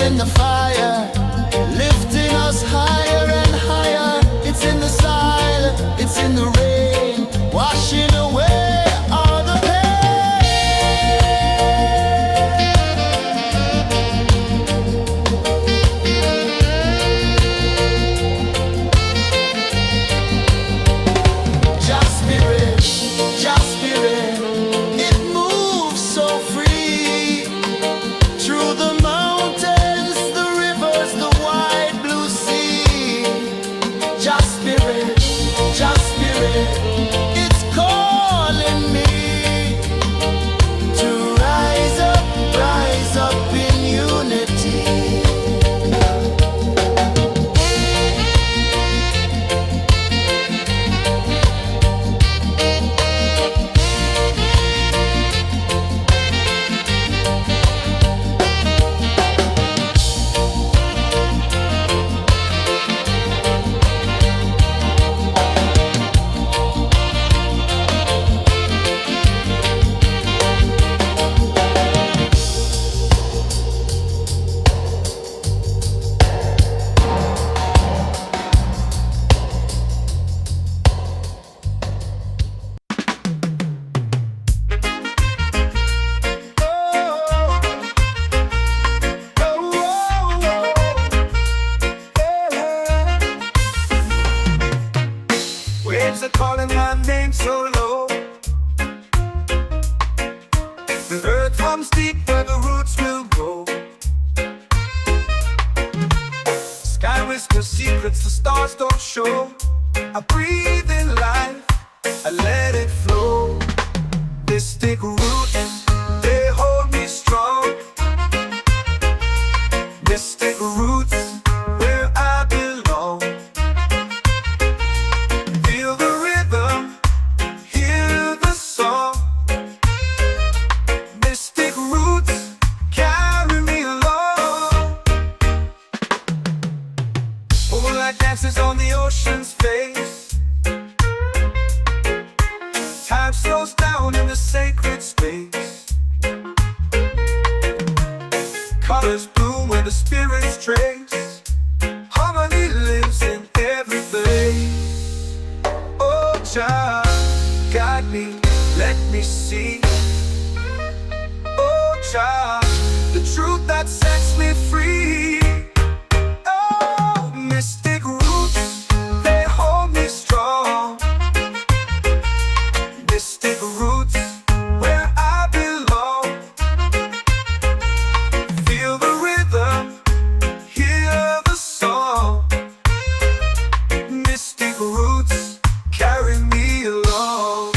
in the fire, lifting us higher and higher. It's in the silence, it's in the rain, washing away all the Just spirit, it moves so free through the mountains, the rivers, the wide blue sea. Just spirit, it's calling me to rise up in unity. Waves are calling my name so low. The earth comes deep where the roots will grow. Sky whispers secrets the stars don't show. I breathe in life, I let it flow. Mystic roots, they hold me strong. Mystic roots, where I belong. Feel the rhythm, hear the song. Mystic roots, carry me along. Moonlight dances on the ocean's face. Time slows down in the sacred space. Colors bloom where the spirits trace. Harmony lives in every face. Oh, child, guide me, let me see. Oh, child, the truth that sets me free. Oh, mystic roots, they hold me strong. Mystic roots, where I belong. Feel the rhythm, hear the song. Mystic roots, carry me along.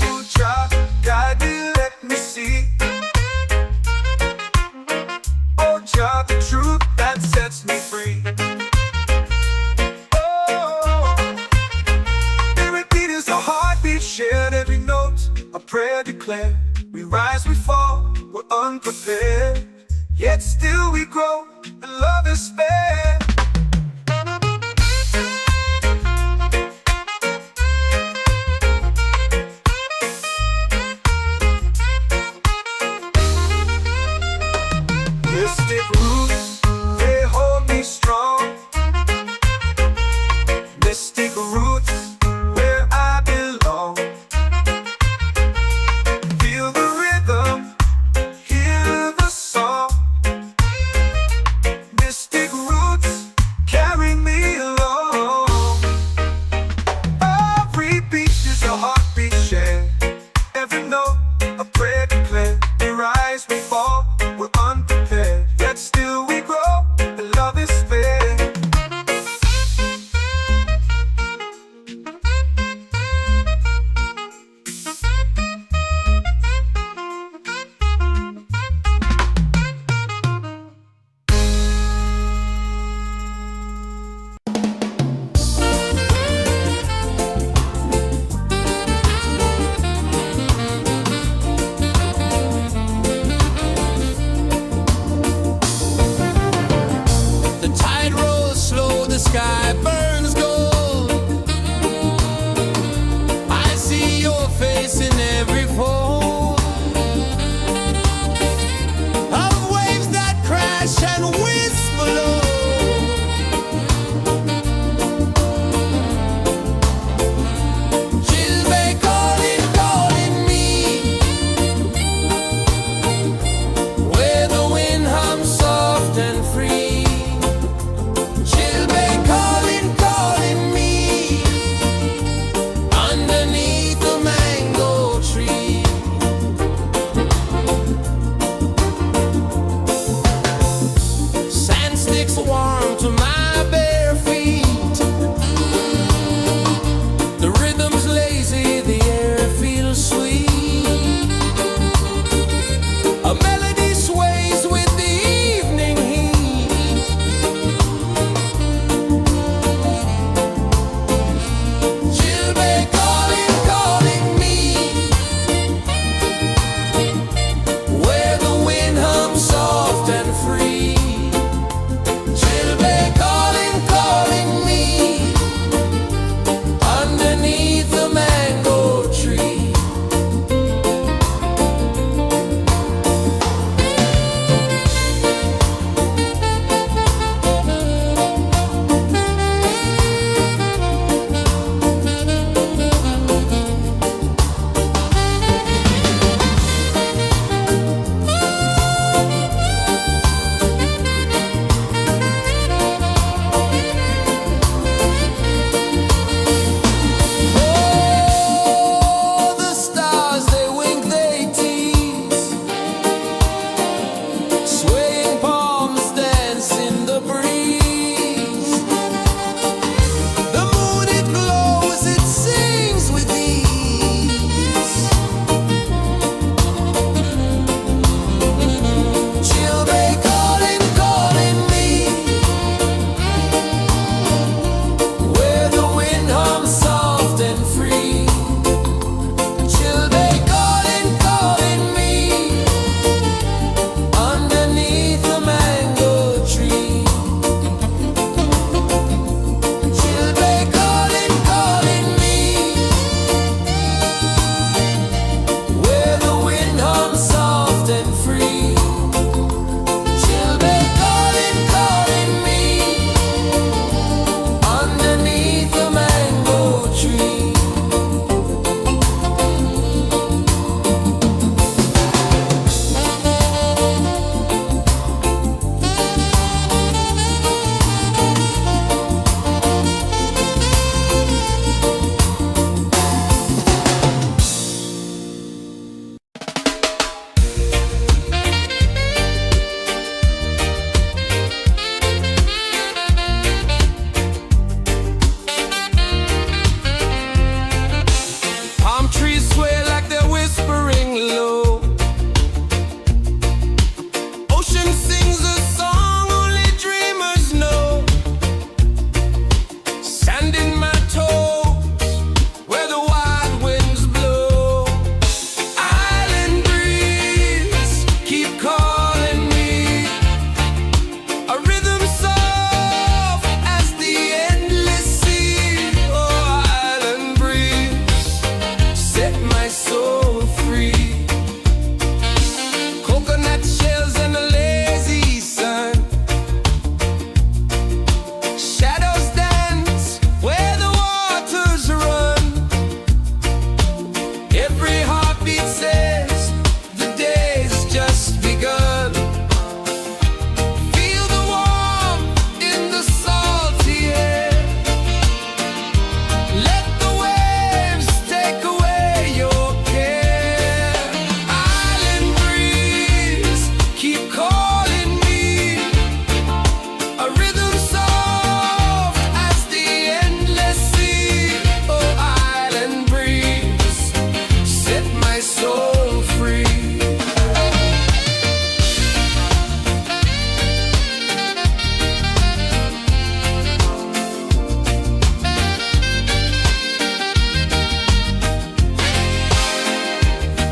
Oh, child, guide me, let me see. Oh, child, the truth that sets me free. Oh, every beat is a heartbeat shared, every note a prayer declared. We rise, we fall, we're unprepared, yet still we grow, and love is spared. Mystic roots, they hold me strong. Mystic roots, where I belong. Feel the rhythm, hear the song. Mystic roots,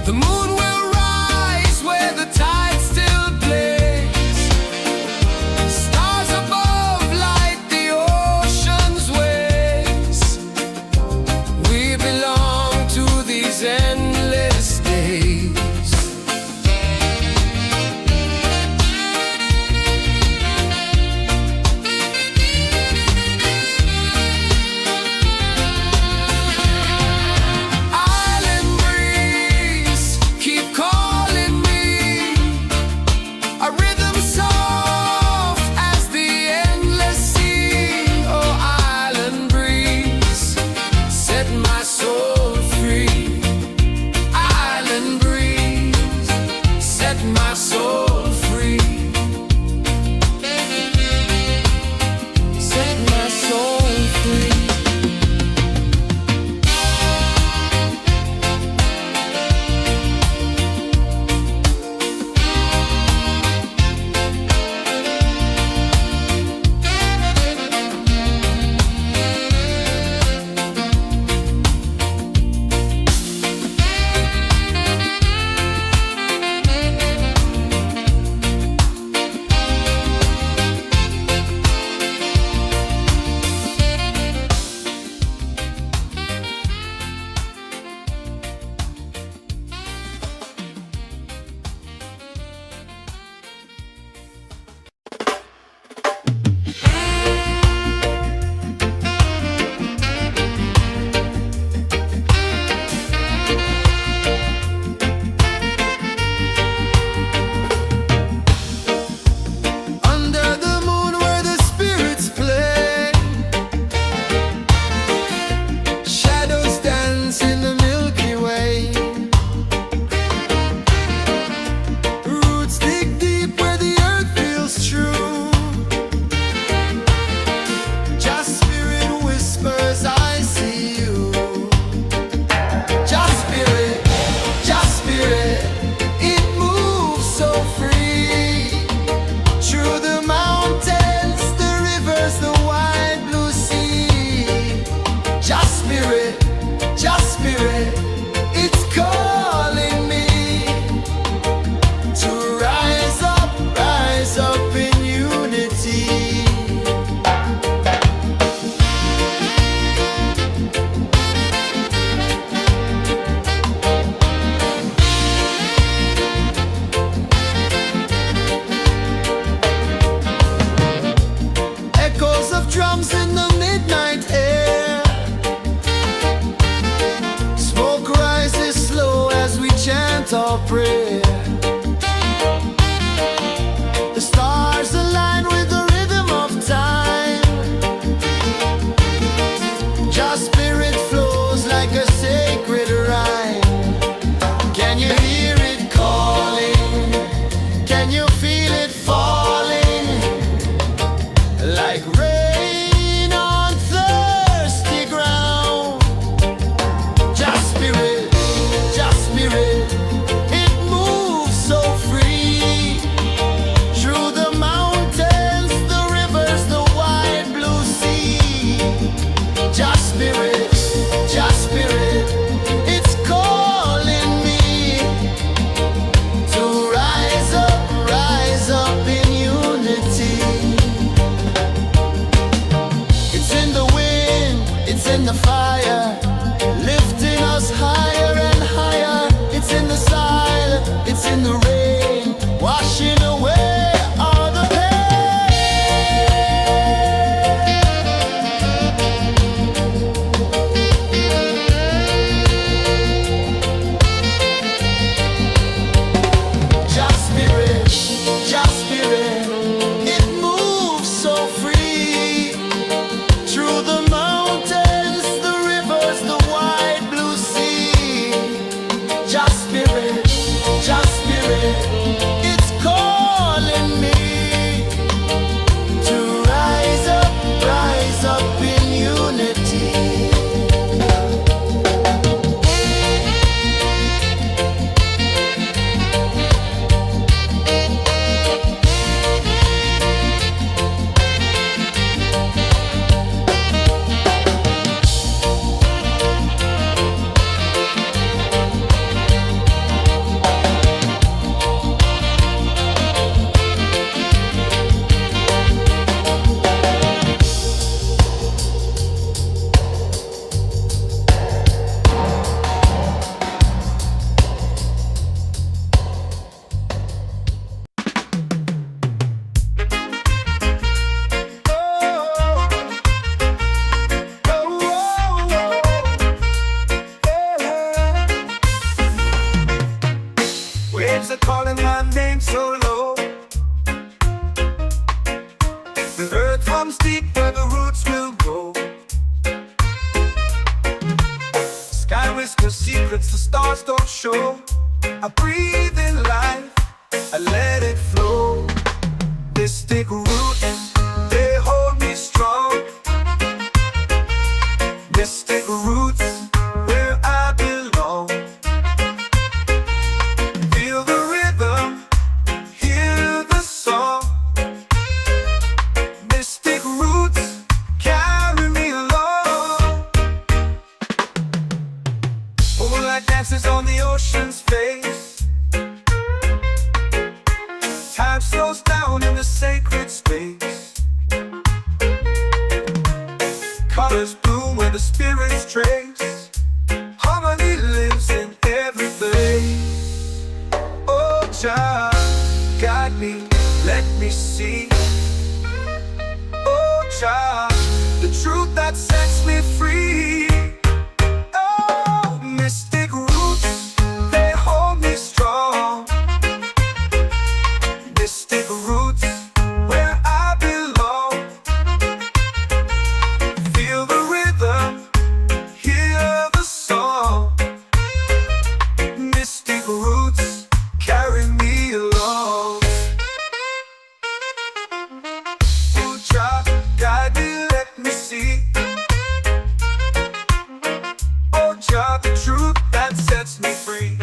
The moon will rise where the tide still plays. Stars above light the ocean's waves. We belong to these endless days. Island breeze, keep calling me. A rhythm soft as the endless sea. Oh, island breeze, set my soul free. Island breeze, set my soul free. Set my soul free. Under the moon where the spirits play, shadows dance in the Milky Way. Roots dig deep where the earth feels true. Just spirit whispers, I see you. Just spirit, it moves so free. Through the mountains, the rivers, the wide blue sea. Just spirit, it's calling me to rise up in unity. Echoes of drums in the midnight air. Smoke rises slow as we chant our prayer. The stars align with the rhythm of time. Just spirit flows like a sacred rhyme. Can you hear it calling? Can you feel it falling? Like rain on thirsty ground. Just spirit, it moves so free. Through the mountains, the rivers, the wide blue sea. Just spirit, it's calling me to rise up in unity. It's in the wind, it's in the fire, lifting us higher and higher. It's in the silence, it's in the rain, washing away all the pain. Just spirit, it moves so free. Through the mountains, the rivers, the wide blue sea. Just spirit, it's calling me to rise up in unity. waves are calling my name so low. The earth runs deep where the roots will grow. Sky whispers secrets the stars don't show. I breathe in life, I let it flow. Mystic roots, they hold me strong. Mystic roots, where I belong. Feel the rhythm, hear the song. Mystic roots, carry me along. Moonlight dances on the ocean's face. Time slows down in the sacred space. Colors bloom where the spirits trace. Harmony lives in every place. Oh, Jah, guide me, let me see. Oh, Jah, the truth that sets me free. Oh, mystic roots, they hold me strong. Mystic roots, where I belong. Feel the rhythm, hear the song. Mystic roots, carry me along. Oh, Jah, guide me, let me see. Oh, Jah, the truth that sets me free.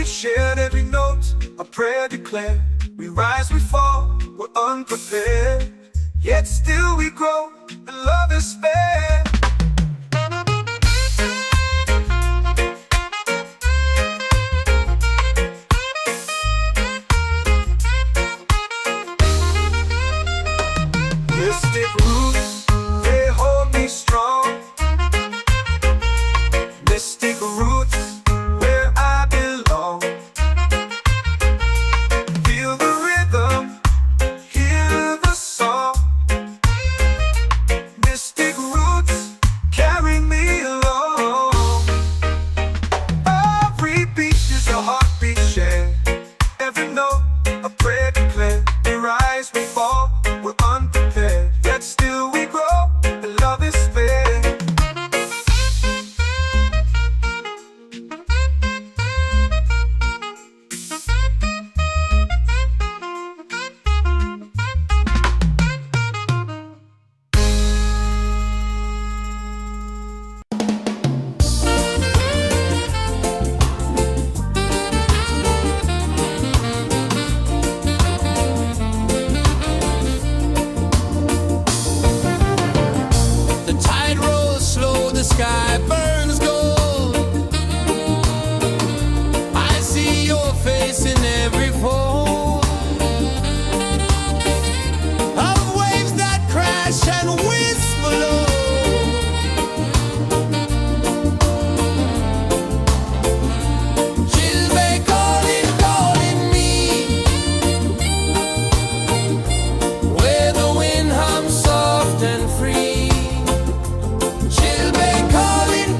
Shared every note, a prayer declared. We rise, we fall, we're unprepared. Yet still we grow, and love is spared. Mystic roots, they hold me strong. Mystic roots, where I belong. Feel the rhythm, hear the song. Mystic roots, carry me along. Every beat is a heartbeat shared. Every note, a prayer declared. We rise, we fall, we're unprepared. Yet still we grow, and love is spared. The tide rolls slow, the sky burns gold. I see your face in every fold of waves that crash and whisper low. She'll be calling, calling me, where the wind hums soft and free. She'll be calling,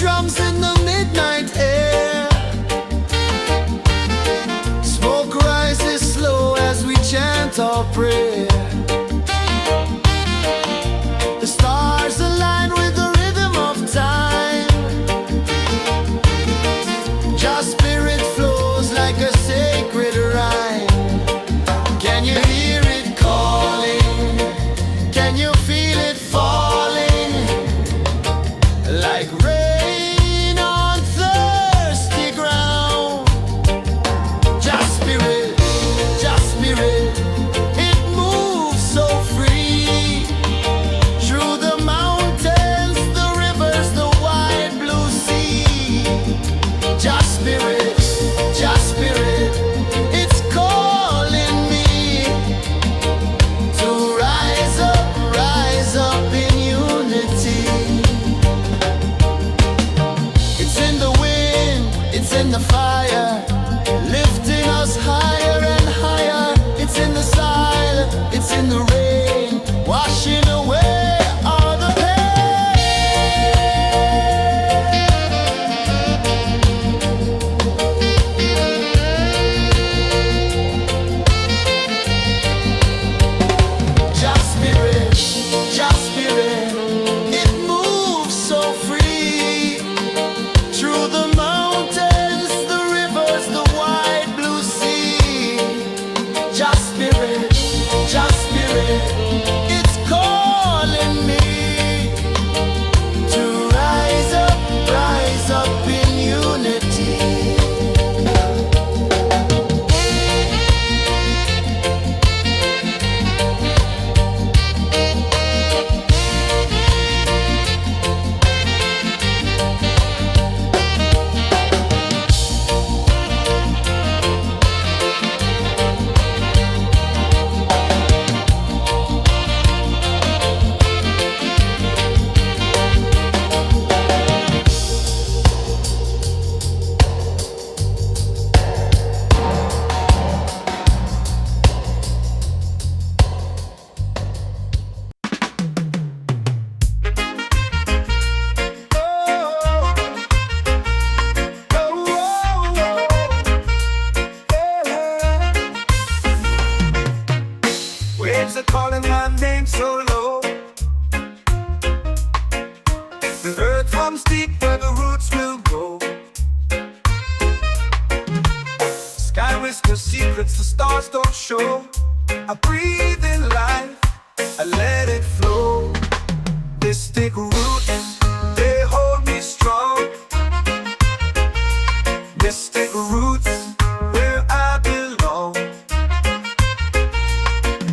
drums in the midnight air. Smoke rises slow as we chant our prayer. The stars align with the rhythm of time. Your spirit flows like a sacred rhyme. Can you hear it calling? Can you feel it falling? Like rain on thirsty ground. Just spirit, it moves so free. Through the mountains, the rivers, the wide blue sea. Just spirit, it's calling me to rise up in unity. It's in the wind, it's in the fire, lifting us higher and higher. It's in the silence, it's in the rain, washing away all the Just spirit, it moves so free. Through the mountains, the rivers, the wide blue sea. Just spirit, it's calling me to rise up in unity. Waves are calling my name so low. The earth runs deep where the roots will go. Sky whispers secrets the stars don't show. I breathe in life, I let it flow. Mystic roots, they hold me strong. Mystic roots, where I belong.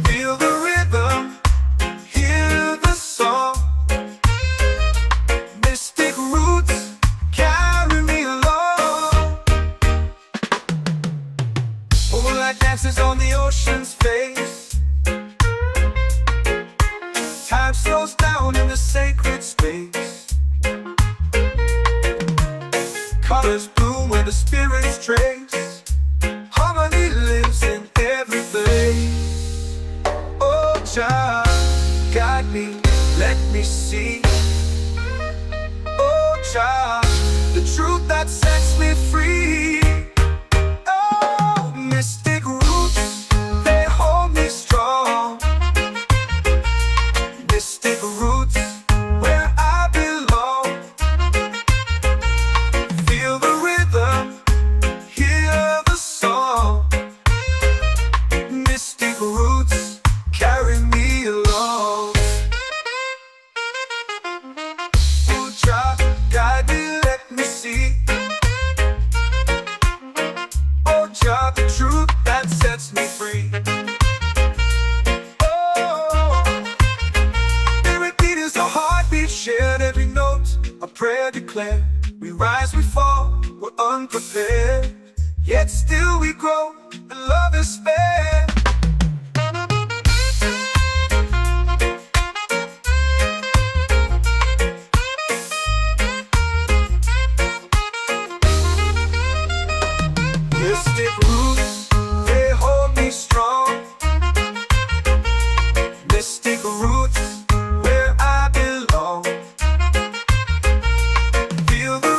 Feel the rhythm, hear the song. Mystic roots, carry me along. Moonlight dances on the ocean's face. Time slows down in the sacred space. Colors bloom where the spirits trace. Harmony lives in every place. Oh, Jah, guide me, let me see. Oh, Jah, the truth that sets me free. Oh, mystic roots, they hold me strong. Mystic roots, where I belong. Feel the rhythm, hear the song. Mystic roots, carry me along. Oh, Jah, guide me, let me see. Oh, Jah, the truth that sets me free. Oh, spirit beat is a heartbeat, shared every note. A prayer declared. We rise, we fall, we're unprepared. Yet still we grow, and love is spared. Mystic roots, they hold me strong. Mystic roots, where I belong. Feel the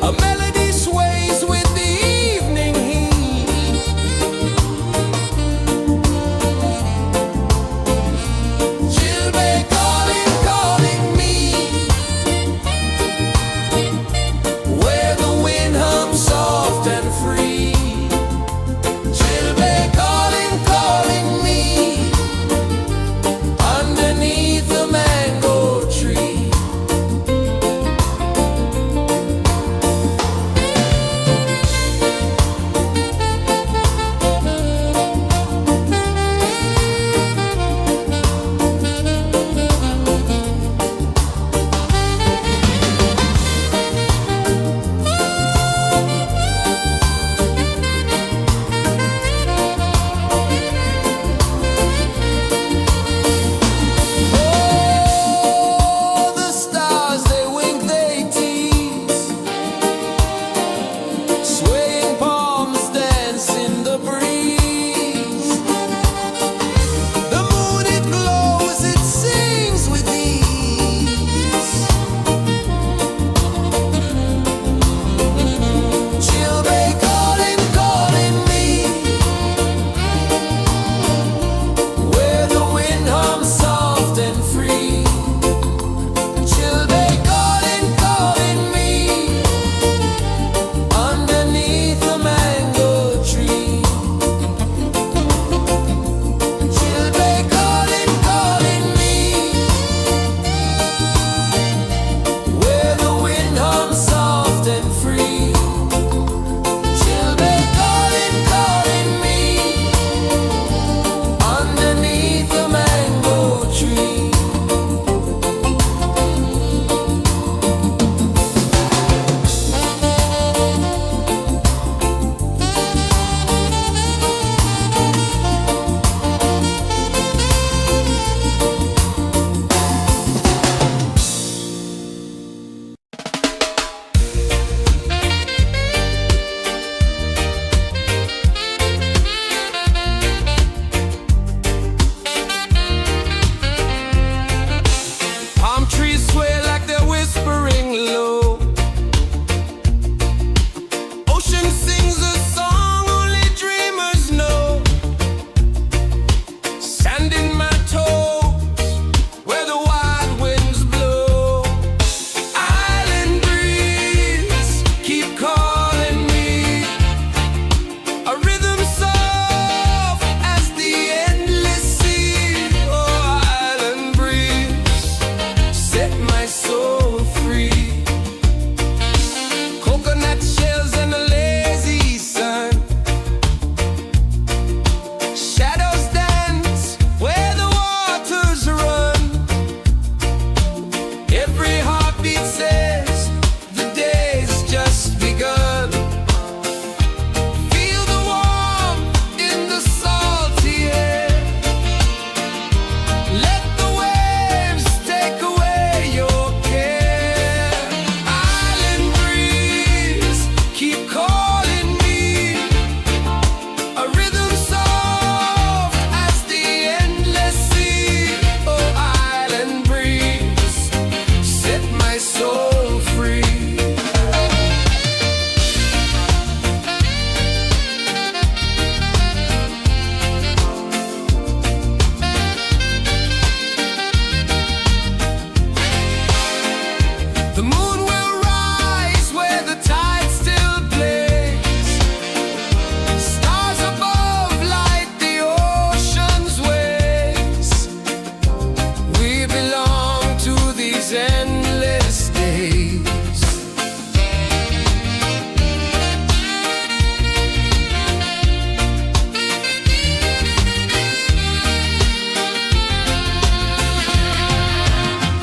A melody sways with the evening heat. Children calling, calling me, where the wind hums soft and free. Children calling, calling me, underneath the mango tree. Oh, the stars, they wink, they tease, swaying palms dance in the breeze. The moon, it glows, it sings with ease. Children calling, calling me, where the wind hums soft and free. Children calling, calling me, underneath the mango tree. Children calling, calling me, where the wind hums soft and free. Children calling, calling me, underneath the mango tree. Palm trees sway like they're whispering low. Ocean sings a song only dreamers know. Sand in my toes, where the wild winds blow. Island breeze, keep calling me. A rhythm soft as the endless sea. Oh, island breeze, set my soul free. Coconut shells and a lazy sun. Shadows dance where the waters run. Every heartbeat says the day's just begun. Feel the warmth in the salty air. Let the waves take away your care. Island breeze, keep calling me. A rhythm soft as the endless sea. Oh, island breeze, set my soul free. The moon will rise where the tide still plays. Stars above light the ocean's waves. We belong to these endless days.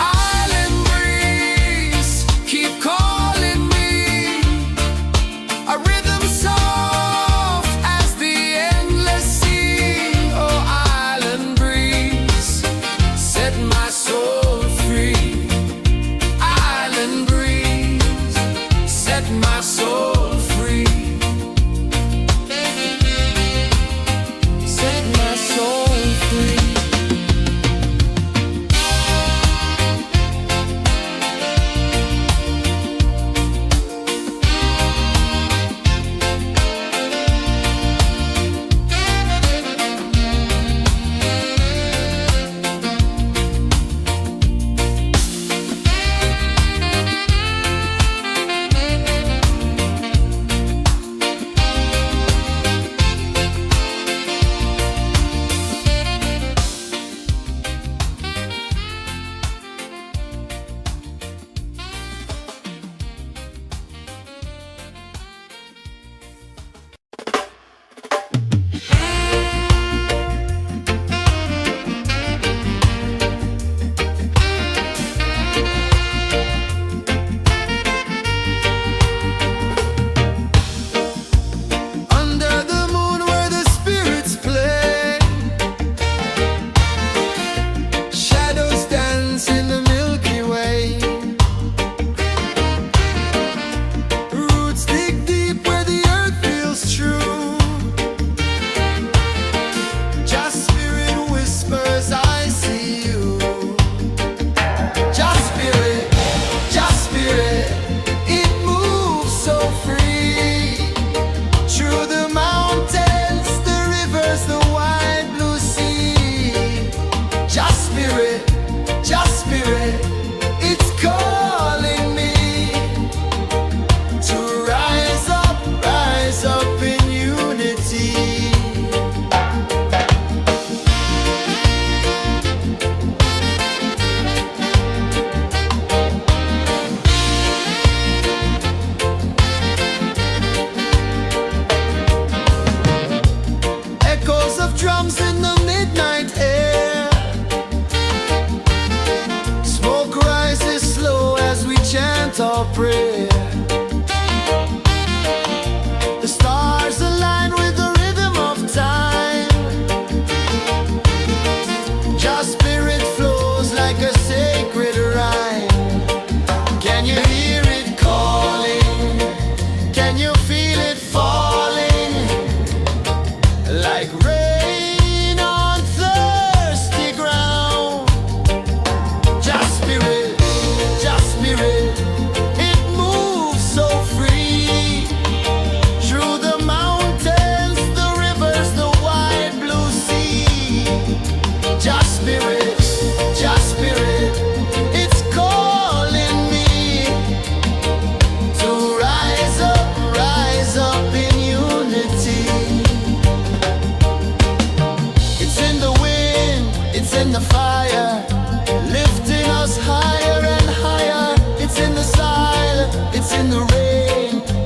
Island breeze, keep calling me. A rhythm soft as the endless sea. Oh, island breeze, set my soul free. Island breeze, set my soul free. Set my soul free.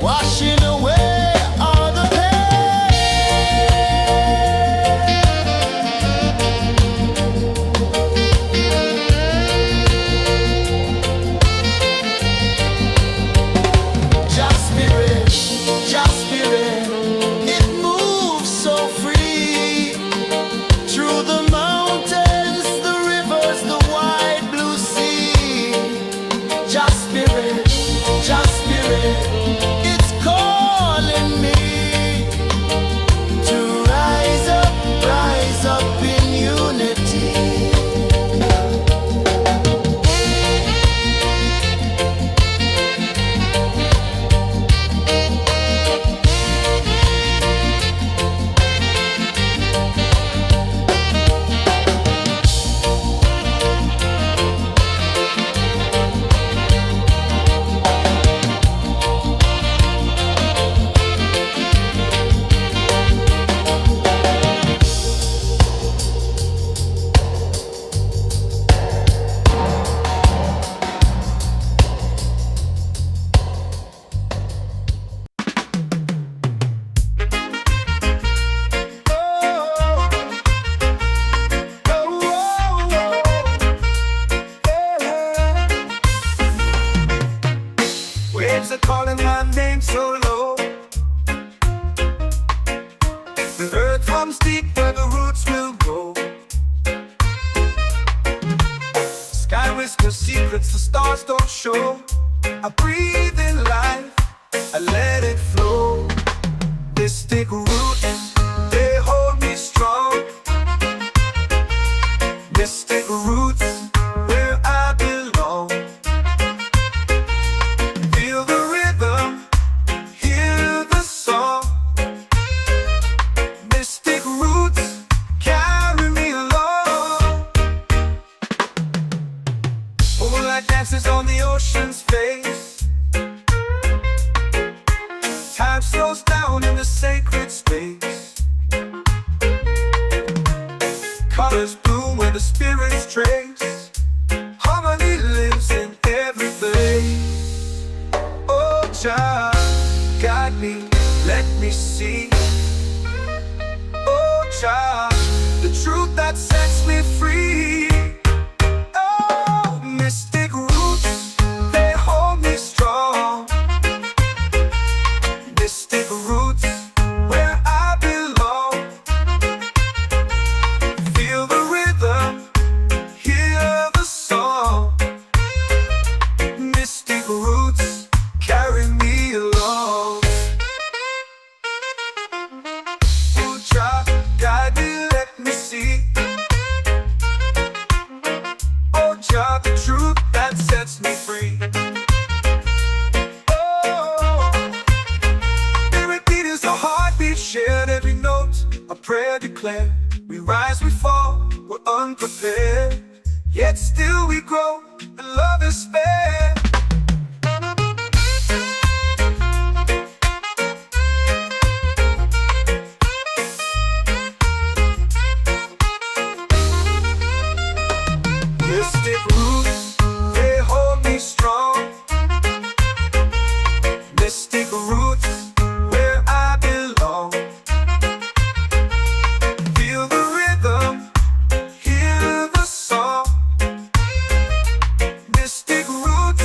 washing away all the Just spirit, just spirit, it moves so free through the mountains, the rivers, the wide blue sea. Just spirit, it's calling me to rise up in unity. Waves are calling my name so low. The earth comes deep where the roots will grow. Sky whispers secrets the stars don't show. I breathe in life, I let it flow. Mystic roots, they hold me strong. Mystic roots, where I belong. Feel the rhythm, hear the song. Mystic roots, carry me along. Moonlight dances on the ocean's face. Time slows down in the sacred space. Colors bloom where the spirits trace. Harmony lives in every face. Oh, child, guide me, let me see. Oh, child, the truth that sets me free. Oh, mystic roots, they hold me strong. Mystic roots, where I belong. Feel the rhythm, hear the song. Mystic roots, carry me along. Oh, child, guide me, let me see. Oh, child, the truth that sets me free. Oh, every beat is a heartbeat shared, every note a prayer declared. We rise, we fall, we're unprepared, yet still we grow, and love is spared. Mystic roots, they hold me strong. Mystic roots, where I belong. Feel the rhythm, hear the song. Mystic roots,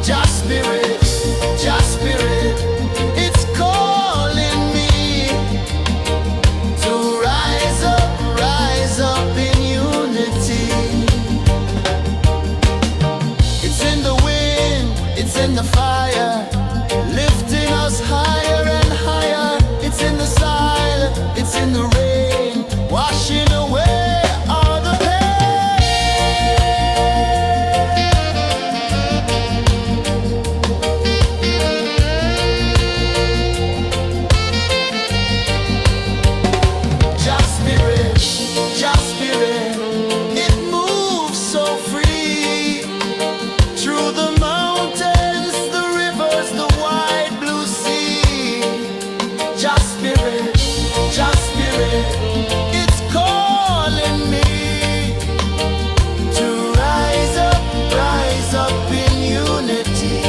Just spirit, just spirit, it's calling me to rise up in unity. It's in the wind, it's in the fire, lifting us higher and higher. It's in the silence, it's in the rain, washing away all the pain. Just spirit, it moves so free through the mountains, the rivers, the wide blue sea. Just spirit, it's calling me to rise up in unity.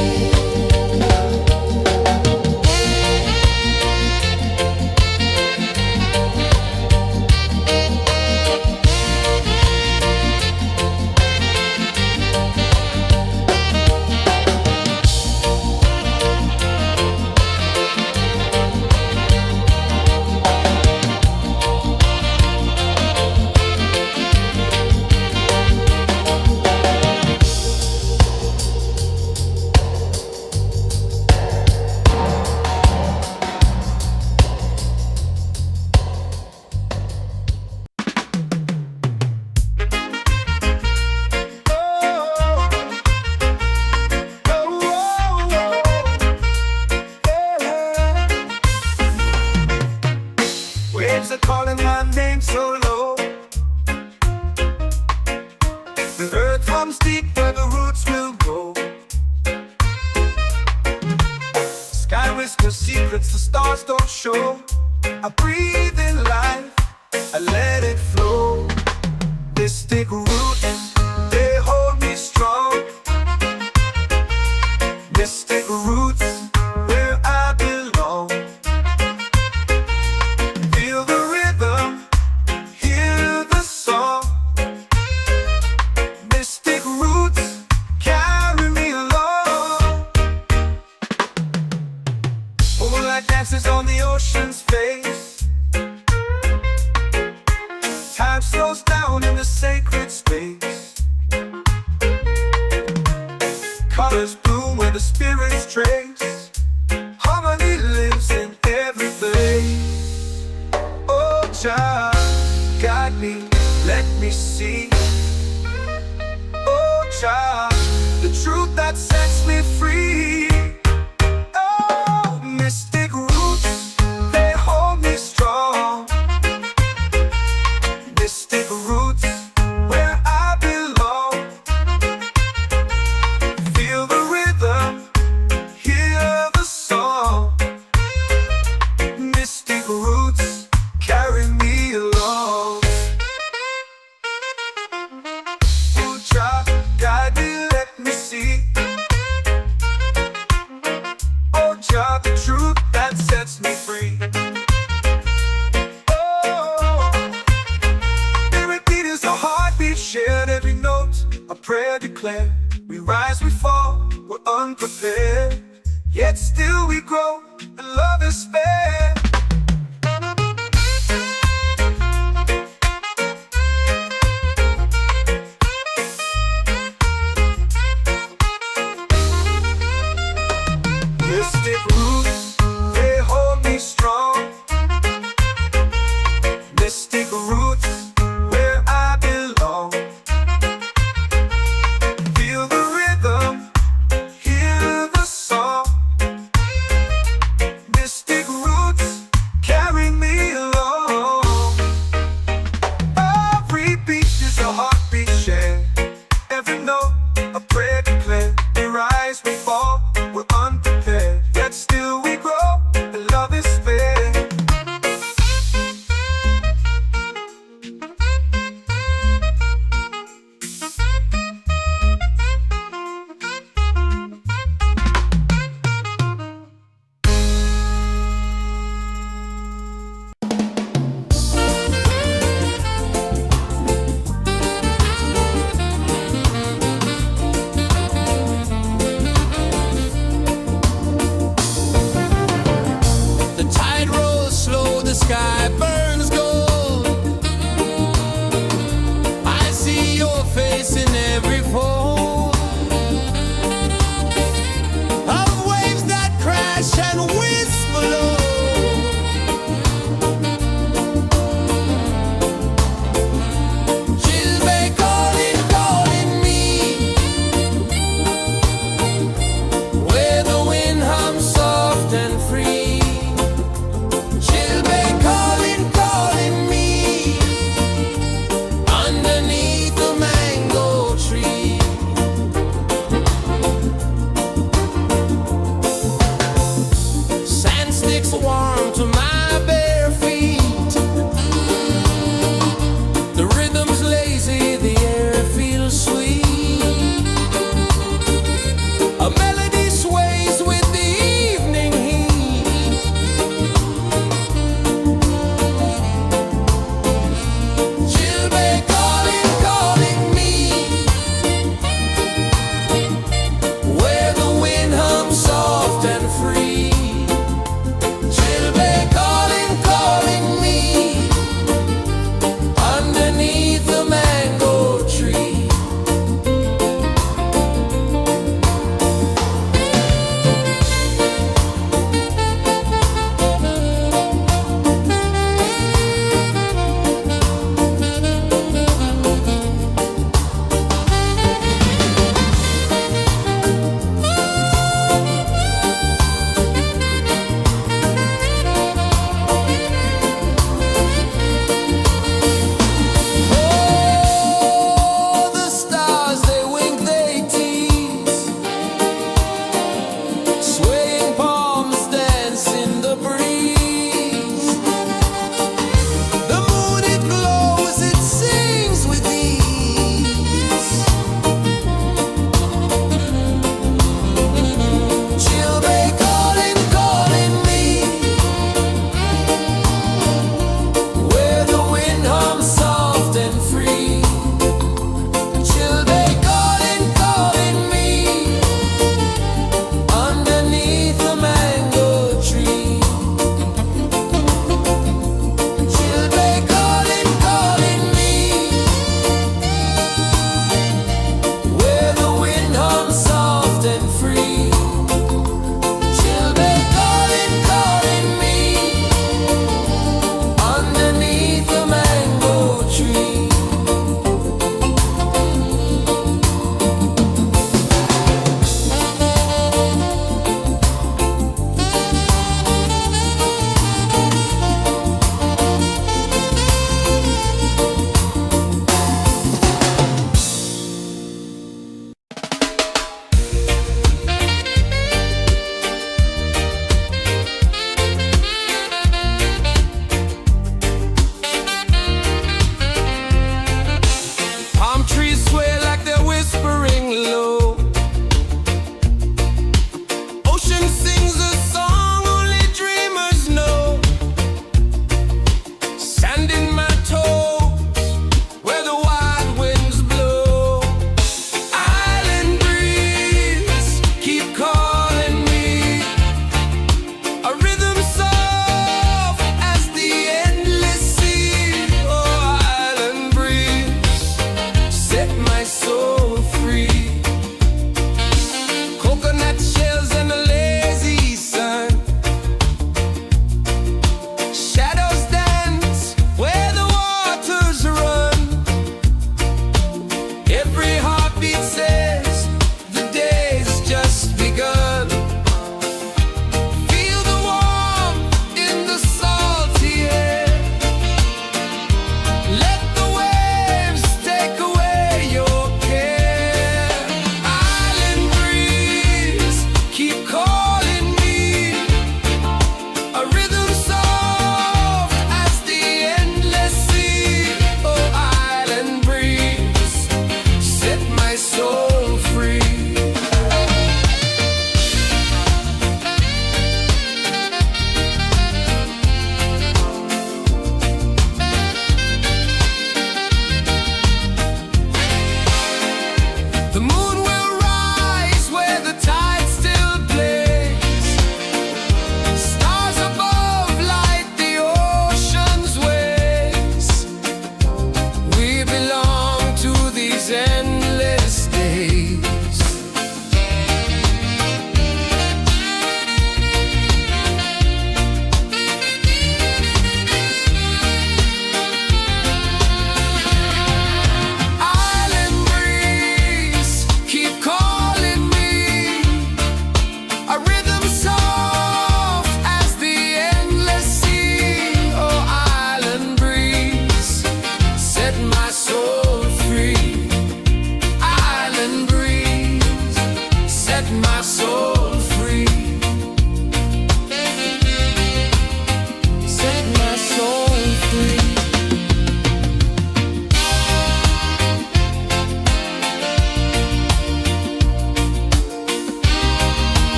Waves are calling my name so low. The earth comes deep where the roots will go. Sky whispers secrets the stars don't show. I breathe in life, I let it flow. Mystic roots, they hold me strong. Mystic roots, where I belong. Feel the rhythm, hear the song. Mystic roots, carry me along. Moonlight dances on the ocean's face. Time slows down in the sacred space. Colors bloom where the spirits trace. Harmony lives in every place. Oh, child, guide me, let me see. Oh, child, the truth that sets me free. Oh, mystic roots, they hold me strong. Mystic roots, where I belong. Feel the rhythm, hear the song. Mystic roots, carry me along. Oh, child, guide me, let me see. Oh, child, the truth that sets me free. Oh, every beat is a heartbeat shared, every note a prayer declared. We rise, we fall, we're unprepared, yet still we grow, and love is spared. Mystic roots, they hold me strong. Mystic roots, where I belong. Feel the rhythm, hear the song. Mystic roots, carry me along. Every beat is a heartbeat shared, every note a prayer declared. We rise, we fall, we're unprepared, yet still we grow. makes warm to my bare feet. The rhythm's lazy, the air feels sweet. A melody sways with the evening heat. Chilbay calling, calling me, where the wind hums soft and free. Chilbay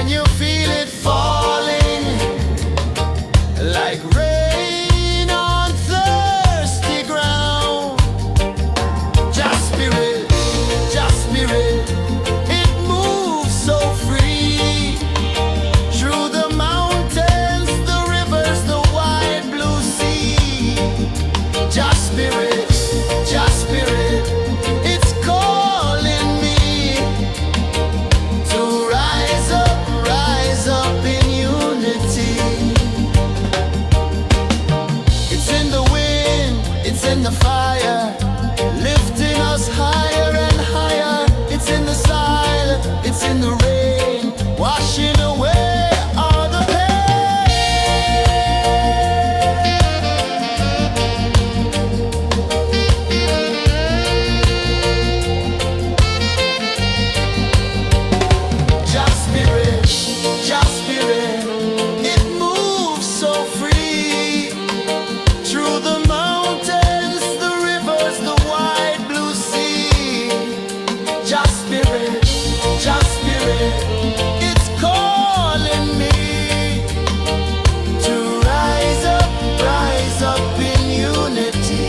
Can you feel it falling like rain on thirsty ground? Just spirit, it moves so free through the mountains, the rivers, the wide blue sea. Just spirit, it's calling me to rise up in unity. It's in the wind, it's in the fire, lifting us higher and higher. It's in the silence, it's in the rain, washing away all the pain. Just spirit, it moves so free through the mountains, the rivers, the wide blue sea. Just spirit, it's calling me to rise up in unity.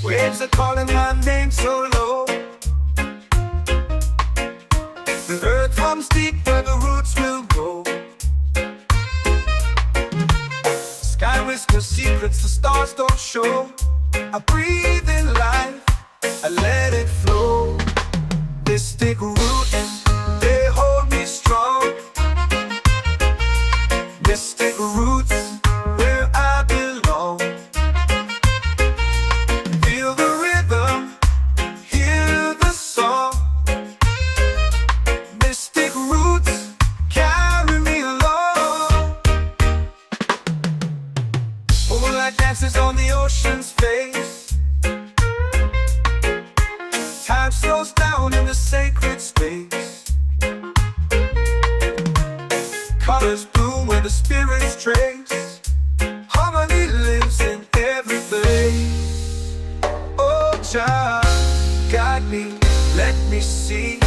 Waves are calling my name so low. The earth hums deep where the roots will go. Sky whispers secrets the stars don't show. I breathe in life, I let it flow. Mystic roots, they hold me strong. Mystic roots, where I belong. Feel the rhythm, hear the song. Mystic roots, carry me along. Moonlight dances on the ocean's face. Time slows down in the sacred space. Colors bloom where the spirits trace. Harmony lives in every place. Oh, child, guide me, let me see.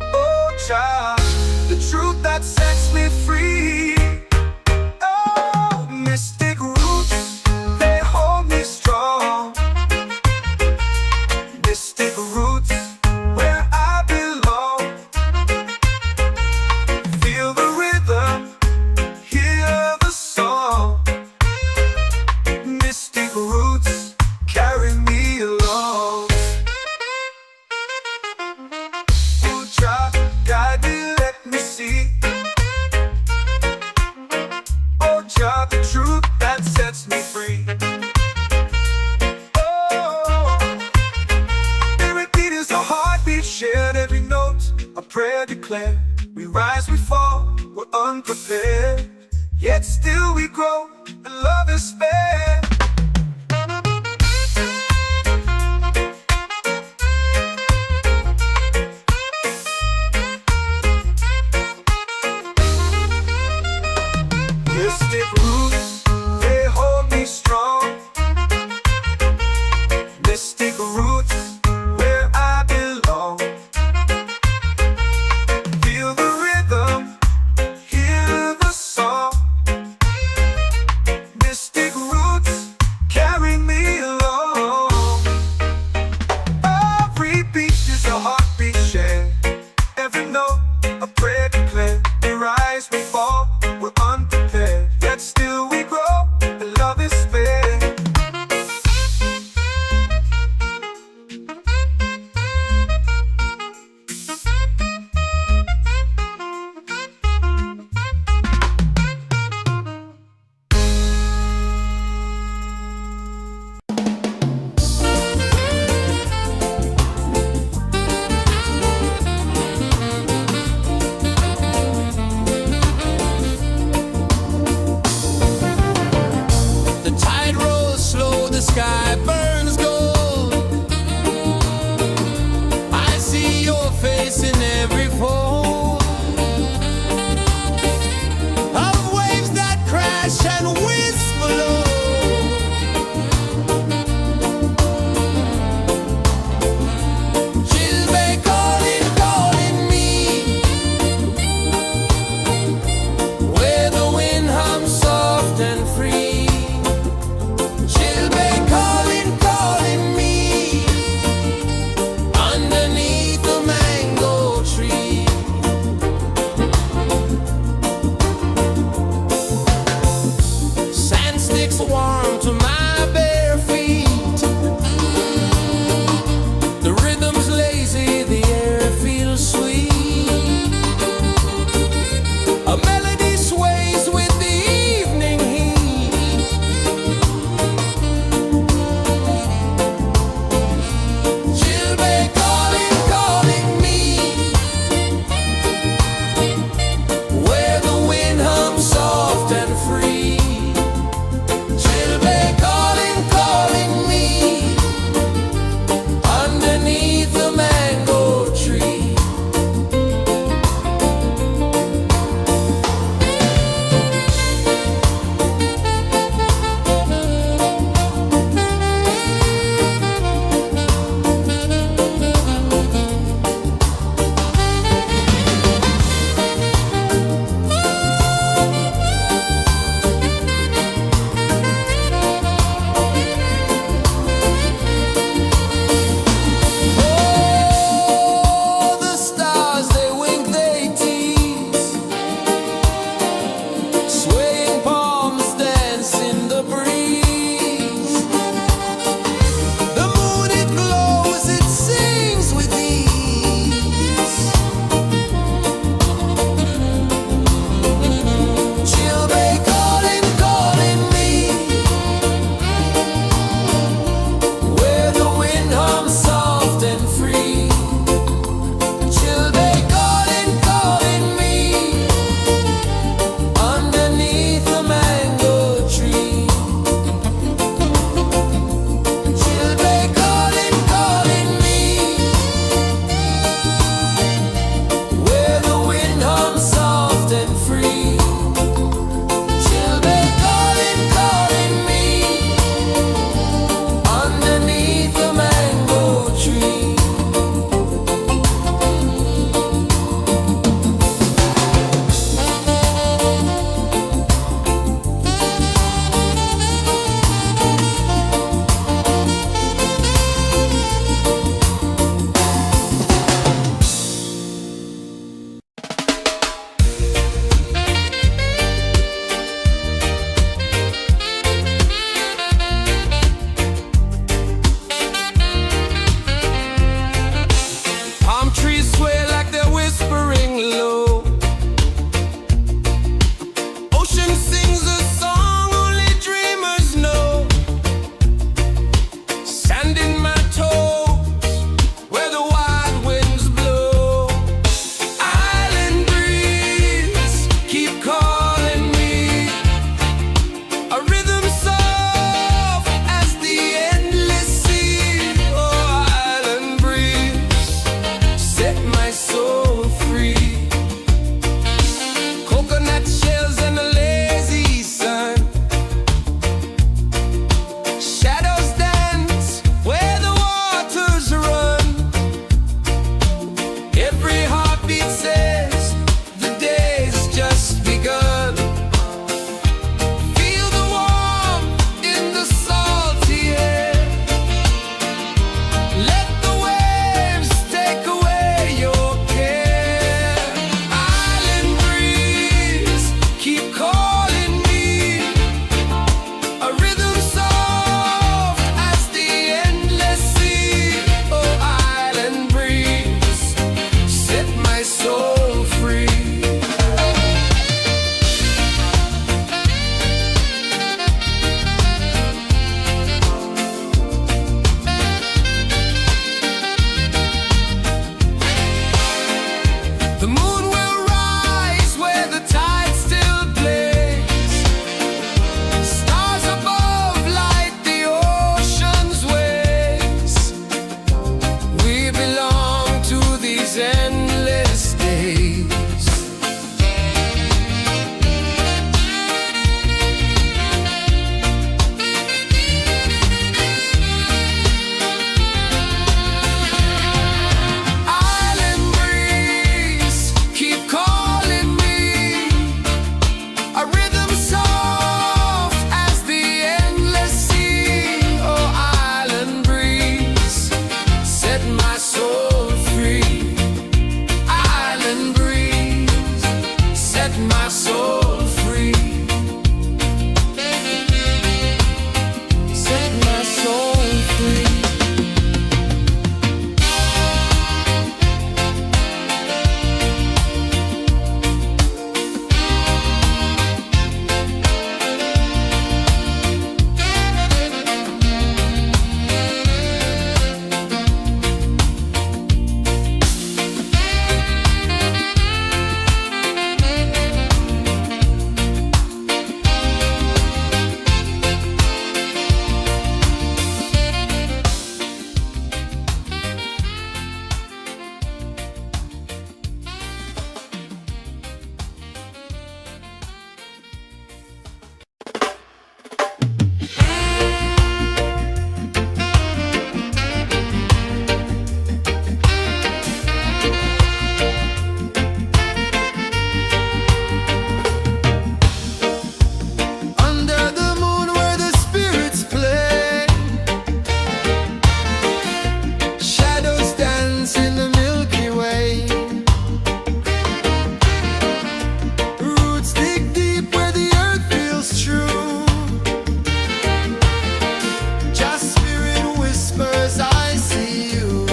Oh, child, the truth that sets me free. Oh, mystic roots, they hold me strong. Mystic roots, where I belong. Feel the rhythm, hear the song. Mystic roots, carry me along. Oh, child, guide me, let me see. Oh, child, the truth that sets me free. Oh, spirit beat is a heartbeat, shared every note. A prayer declared. We rise, we fall, we're unprepared. Yet still we grow, and love is spared. Mystic roots, they hold me strong. Mystic roots, where I belong. Feel the rhythm, hear the song. Mystic roots, my soul free. Island breeze, set my soul free. Set my soul free. Under the moon where the spirits play, shadows dance in the Milky Way. Roots dig deep where the earth feels true. Just spirit whispers, I see you.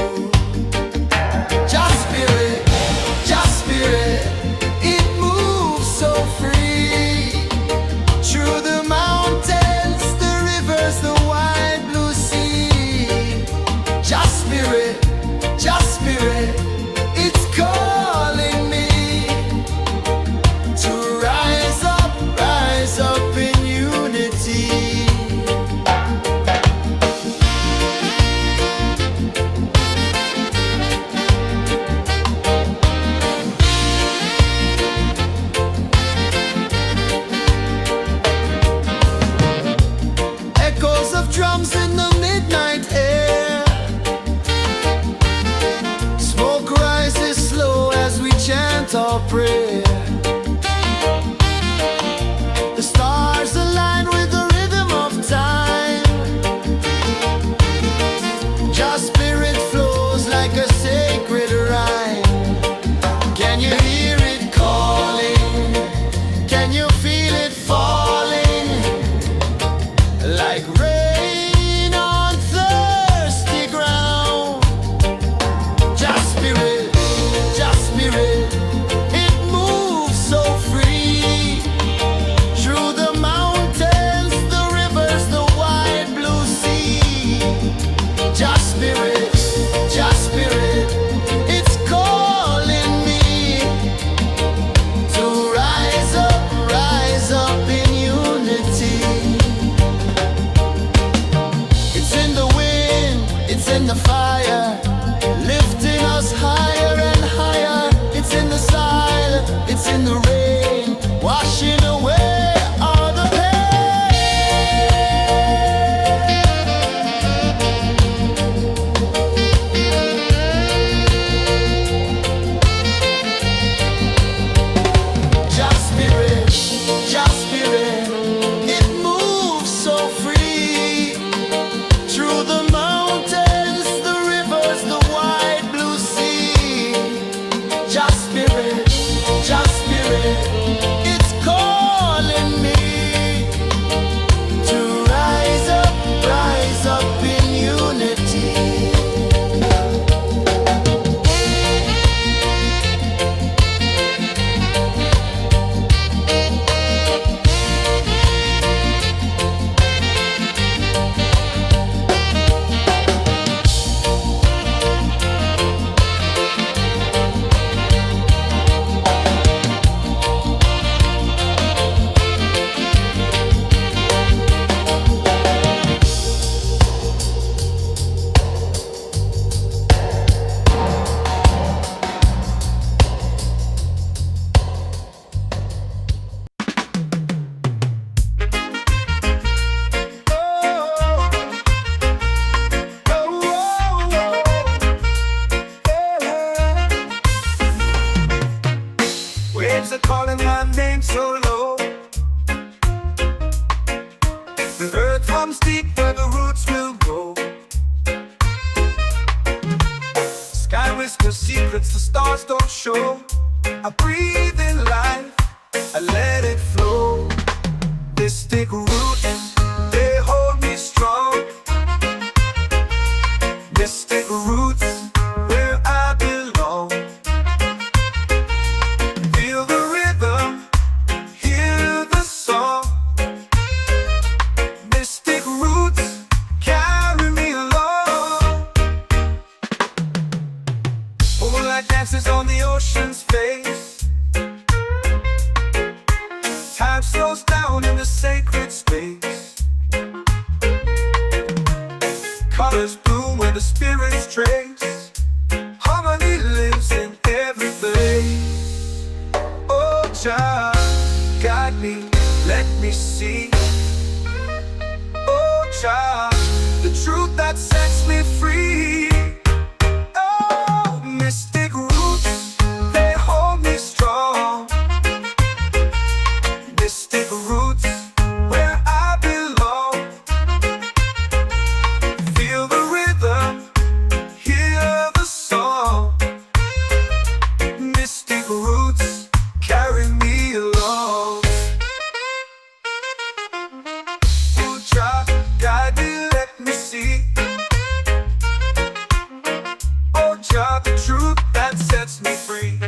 Just spirit, it moves so free. Through the mountains, the rivers, the wide blue sea. Just spirit, it's calling me to rise up in unity. Echoes of drums in the midnight air. Smoke rises slow as we chant our prayer. The stars align with the rhythm of time. Just spirit flows like a sacred rhyme. Can you hear it calling? Can you feel it falling? Like rain on thirsty ground. Just spirit, it moves whisper secrets the stars don't show. I breathe in life, I let it flow. Mystic roots, they hold me strong. Mystic roots, where I belong. Feel the rhythm, hear the song. Mystic roots, carry me along. Moonlight dances on the ocean's face. Time slows down in the sacred space. Colors bloom where the spirits trace. Harmony lives in every place. Oh, child, guide me, let me see. Oh, child, the truth that sets me free. Oh, mystic roots, they hold me strong. Mystic roots, where I belong. Feel the rhythm, hear the song. Mystic roots, carry me along. Oh, child, guide me, let me see. Oh, child, the truth that sets me free.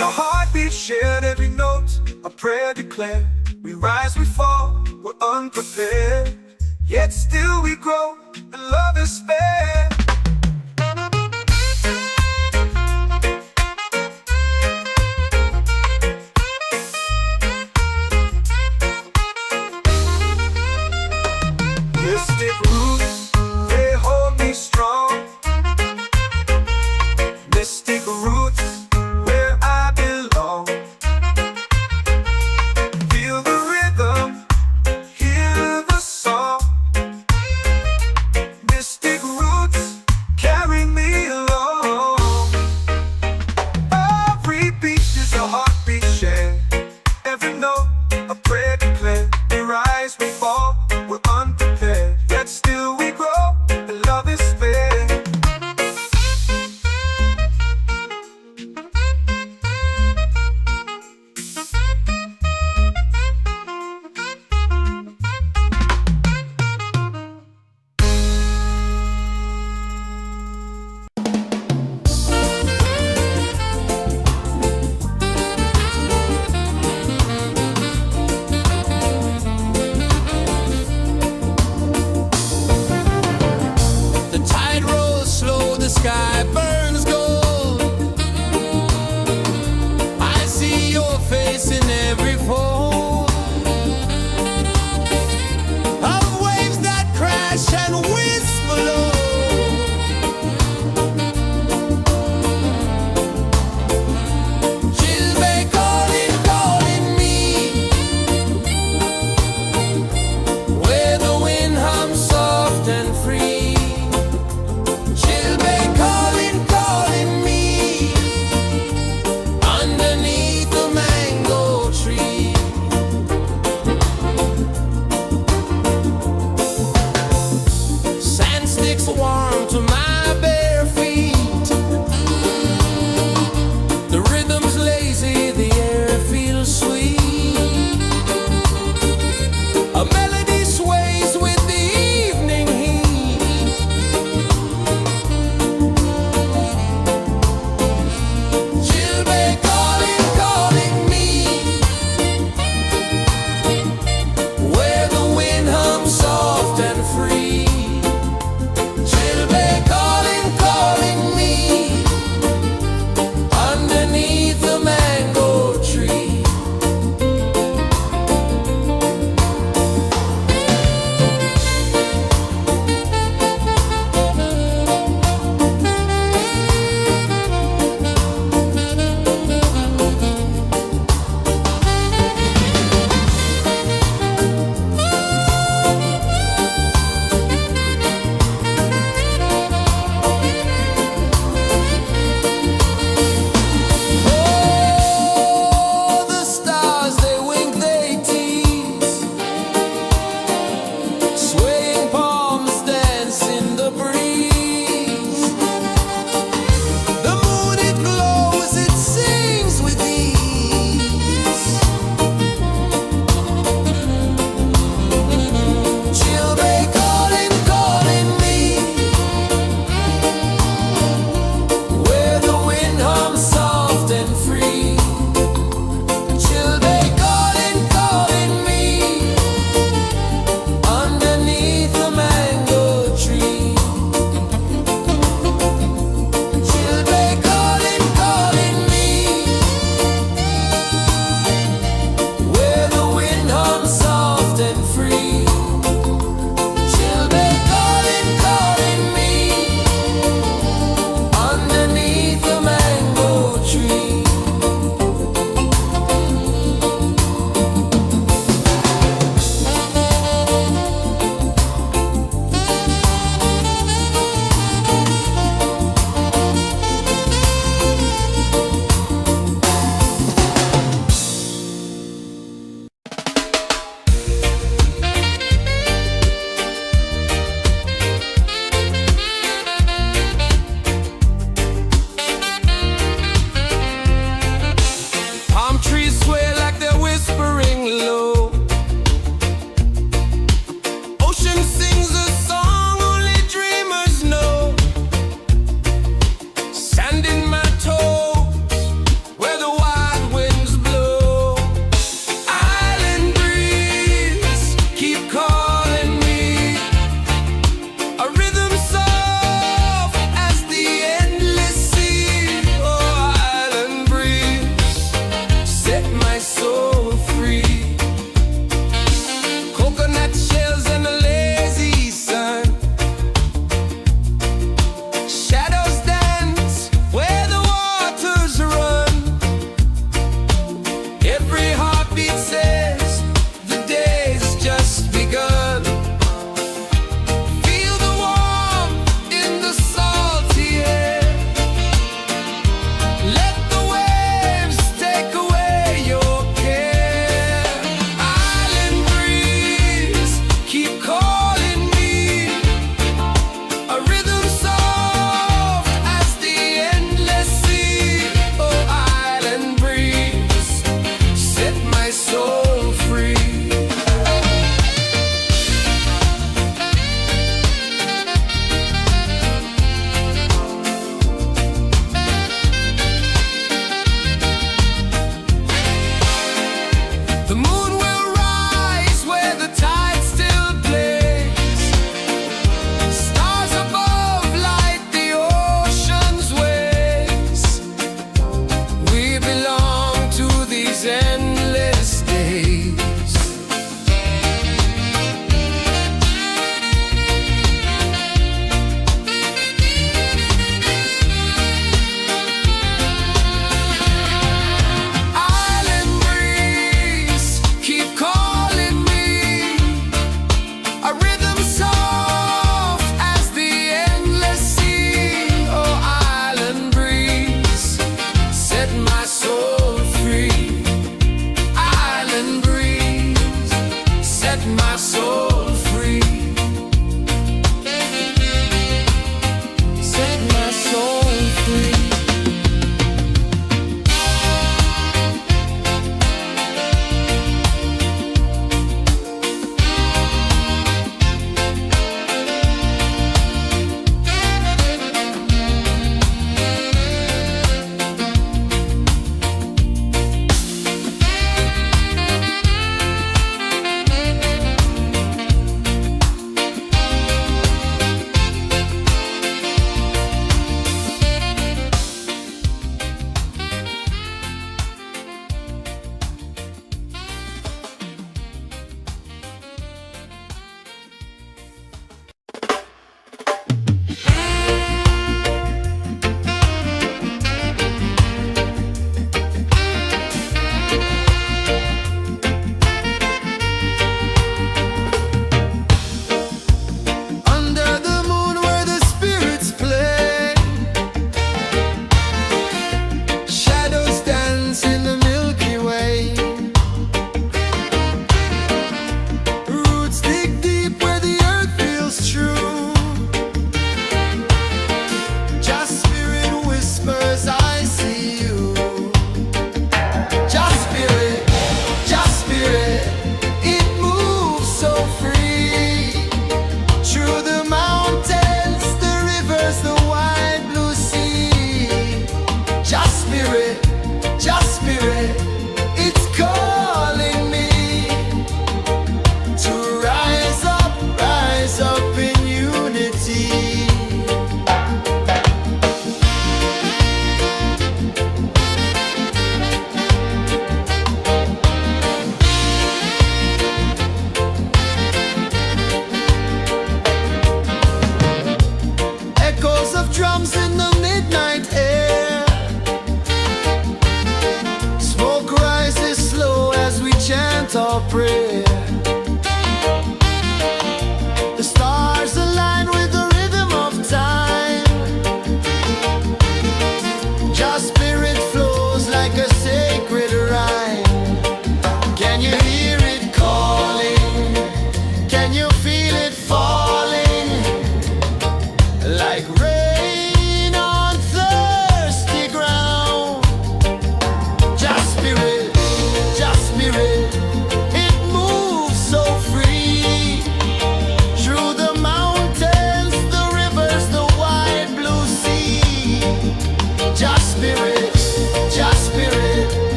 A heartbeat shared, every note a prayer declared. We rise, we fall, we're unprepared, yet still we grow, and love is spared. Mystic roots, they hold me strong. Mystic roots, where I belong. Feel the rhythm, hear the song. Mystic roots, carry me along. Every beat is a heartbeat shared. Every note a prayer declared. We rise, we fall, we're unprepared, yet still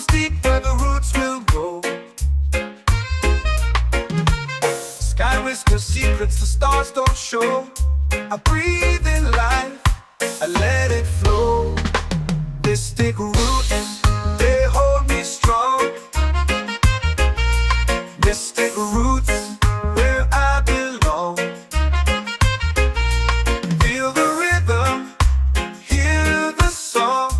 arms deep where the roots will go. Sky whispers secrets the stars don't show. I breathe in life, I let it flow. Mystic roots, they hold me strong. Mystic roots, where I belong. Feel the rhythm, hear the song.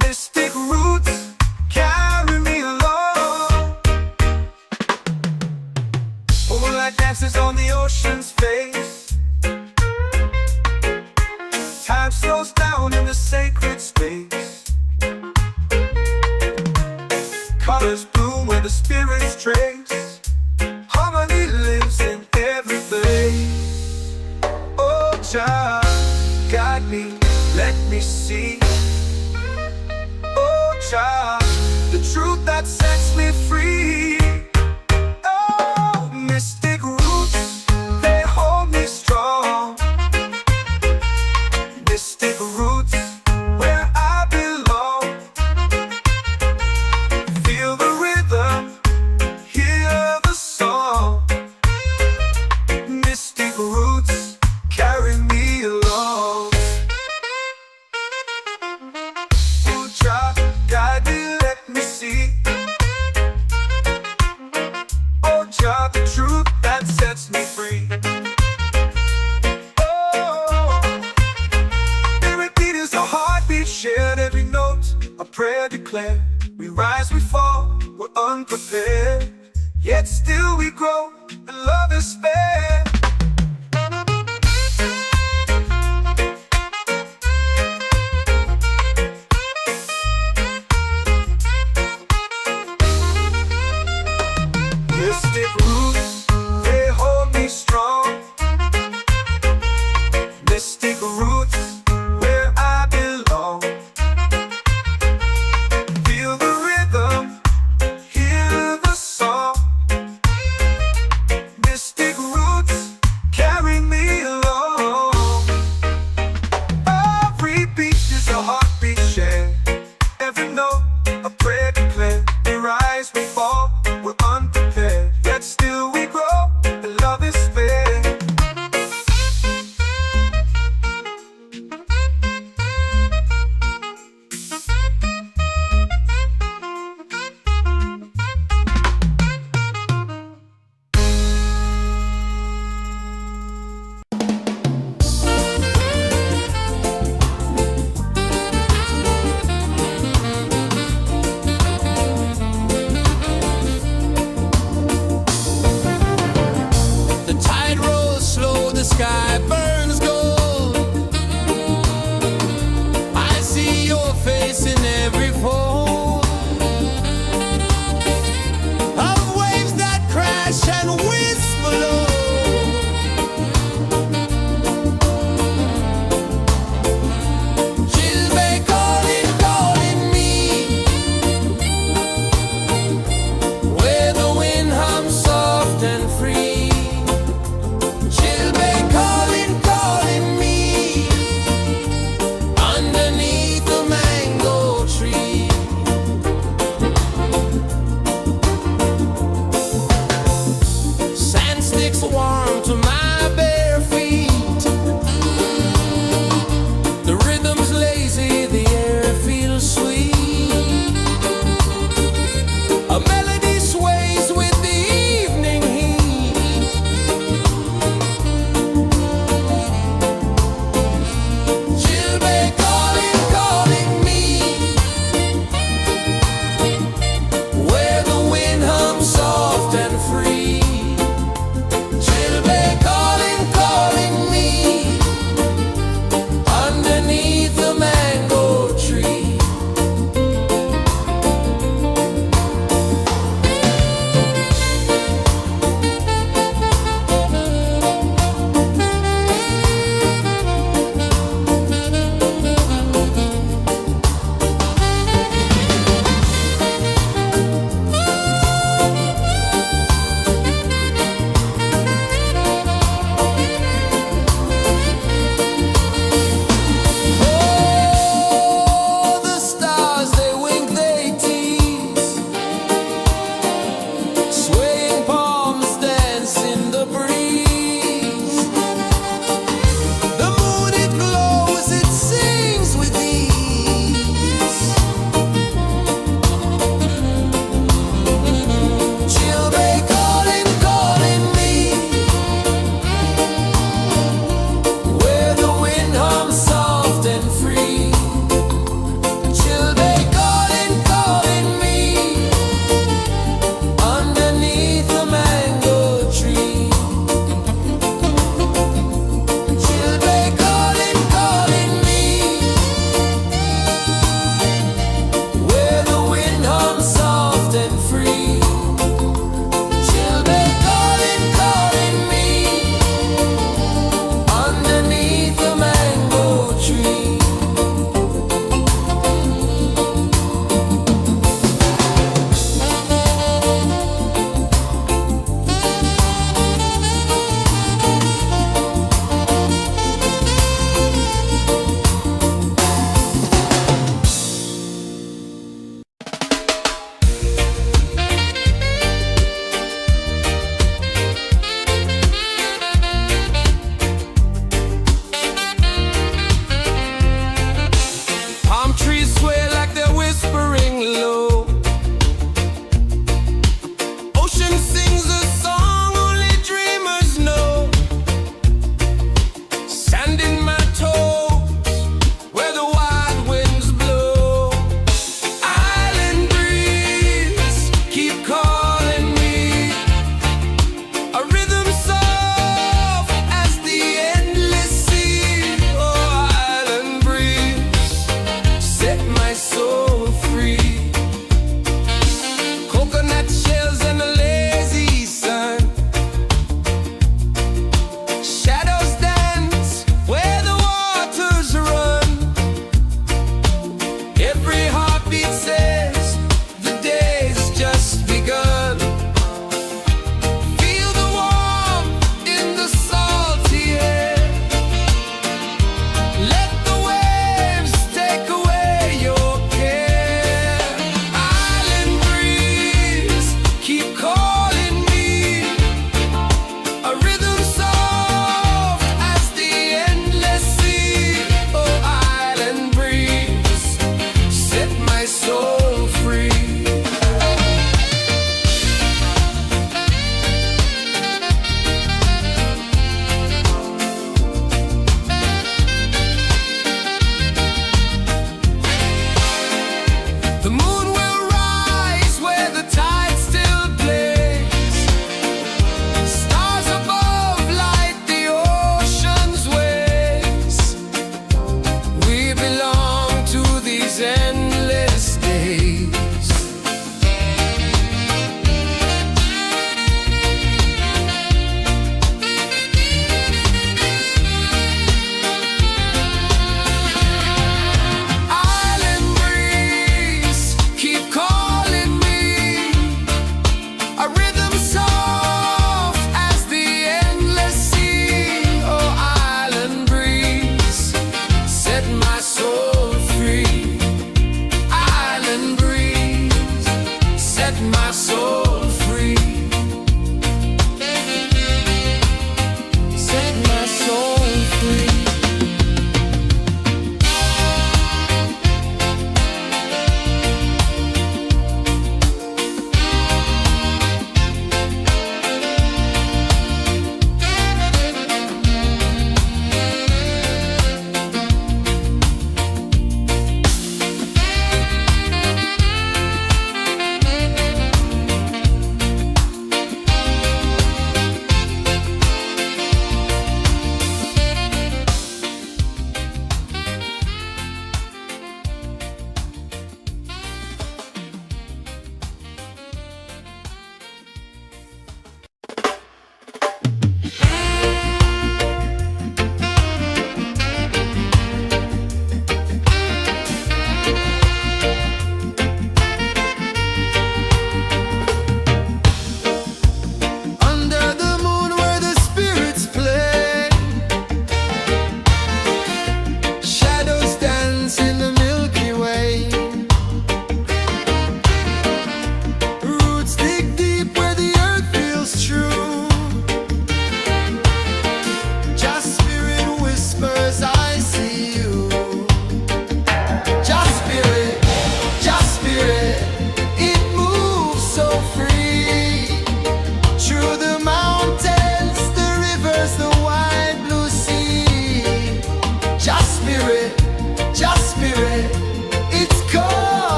Mystic roots, carry me along. Moonlight dances on the ocean's face. Time slows down in the sacred space. Colors bloom where the spirits trace. Harmony lives in every place. Oh, Jah, guide me, let me see. Oh, Jah, the truth that sets me free. Oh, mystic roots, they hold me strong. Mystic roots, where I belong. Feel the rhythm, hear the song. Mystic roots, carry me along. Oh, Jah, guide me, let me see. Oh, Jah, the truth that sets me free. Shared every note, a prayer declared. We rise, we fall, we're unprepared. Yet still we grow, and love is spared. Mystic roots, they hold me strong. Mystic roots, where I belong. Feel the rhythm, hear the song. Mystic roots,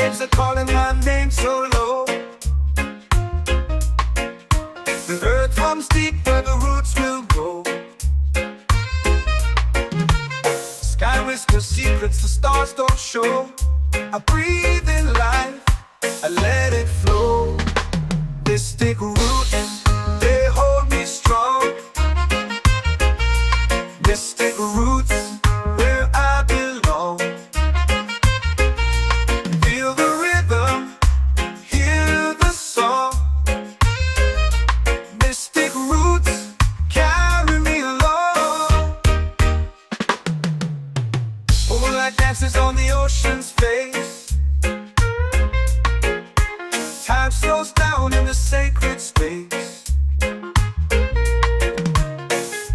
waves are calling my name so low. The earth runs deep where the roots will grow. Sky whispers secrets the stars don't show. I breathe in life, I let it flow. Mystic roots, they hold me strong. Mystic roots, where I belong. Feel the rhythm, hear the song. Mystic roots, carry me along. Moonlight dances on the ocean's face. Time slows down in the sacred space.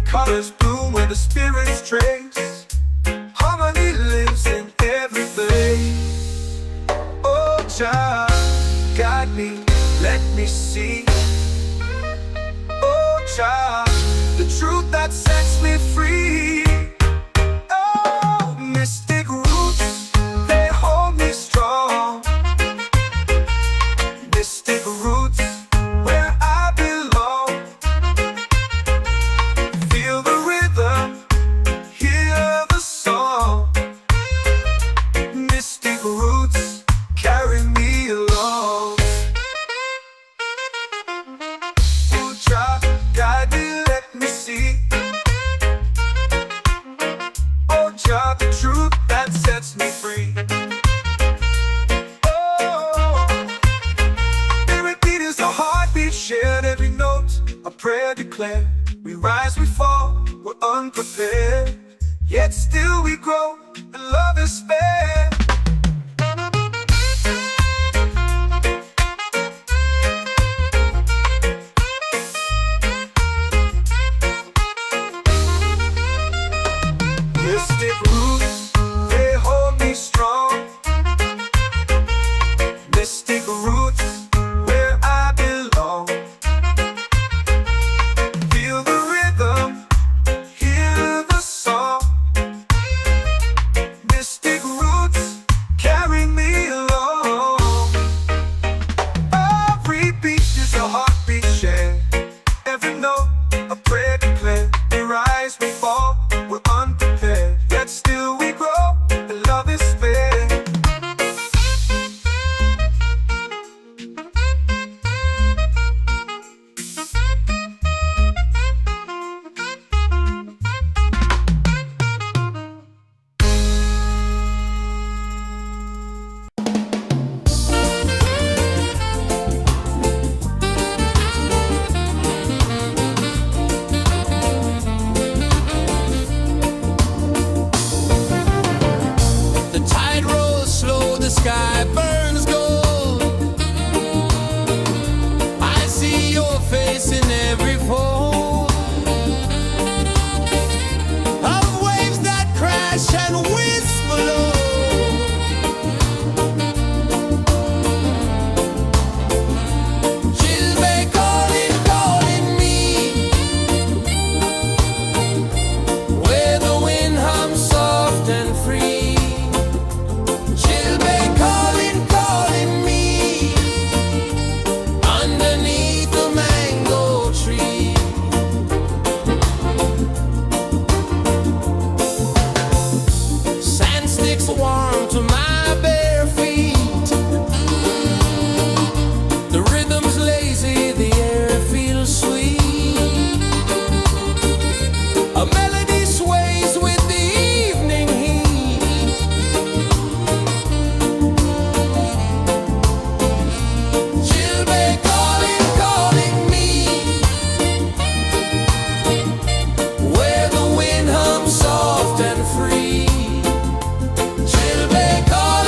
Colors bloom where the spirits trace. Harmony lives in every place. Oh, Jah, guide me, let me see. Oh, Jah, the truth that sets me free. Oh, mystic roots, they hold me strong. Mystic roots, where I belong. Feel the rhythm, hear the song. Mystic roots, carry me along. Oh, Jah, guide me, let me see. Oh, Jah, the truth that sets me free. Oh, every beat is a heartbeat shared, every note a prayer declared. We rise, we fall, we're unprepared, yet still we grow, and love is spared. Mystic roots, they hold me strong. Mystic roots, where I belong. Feel the rhythm, hear the song. Mystic roots, carry me along. Every beat is a heartbeat shared, every note a prayer declared. We rise, we fall, we're unprepared, yet still we grow, and love is spared. The tide rolls slow, the sky burns gold. I see your face in every fold of waves that crash and whisper low. She'll be calling, calling me, where the wind hums soft and free. She'll be calling, calling me, underneath the mango tree. Sand sticks warm to my bare feet. The rhythm's lazy, the air feels sweet. A melody sways with the evening heat. She'll be calling, calling me, where the wind hums soft and free. She'll be calling.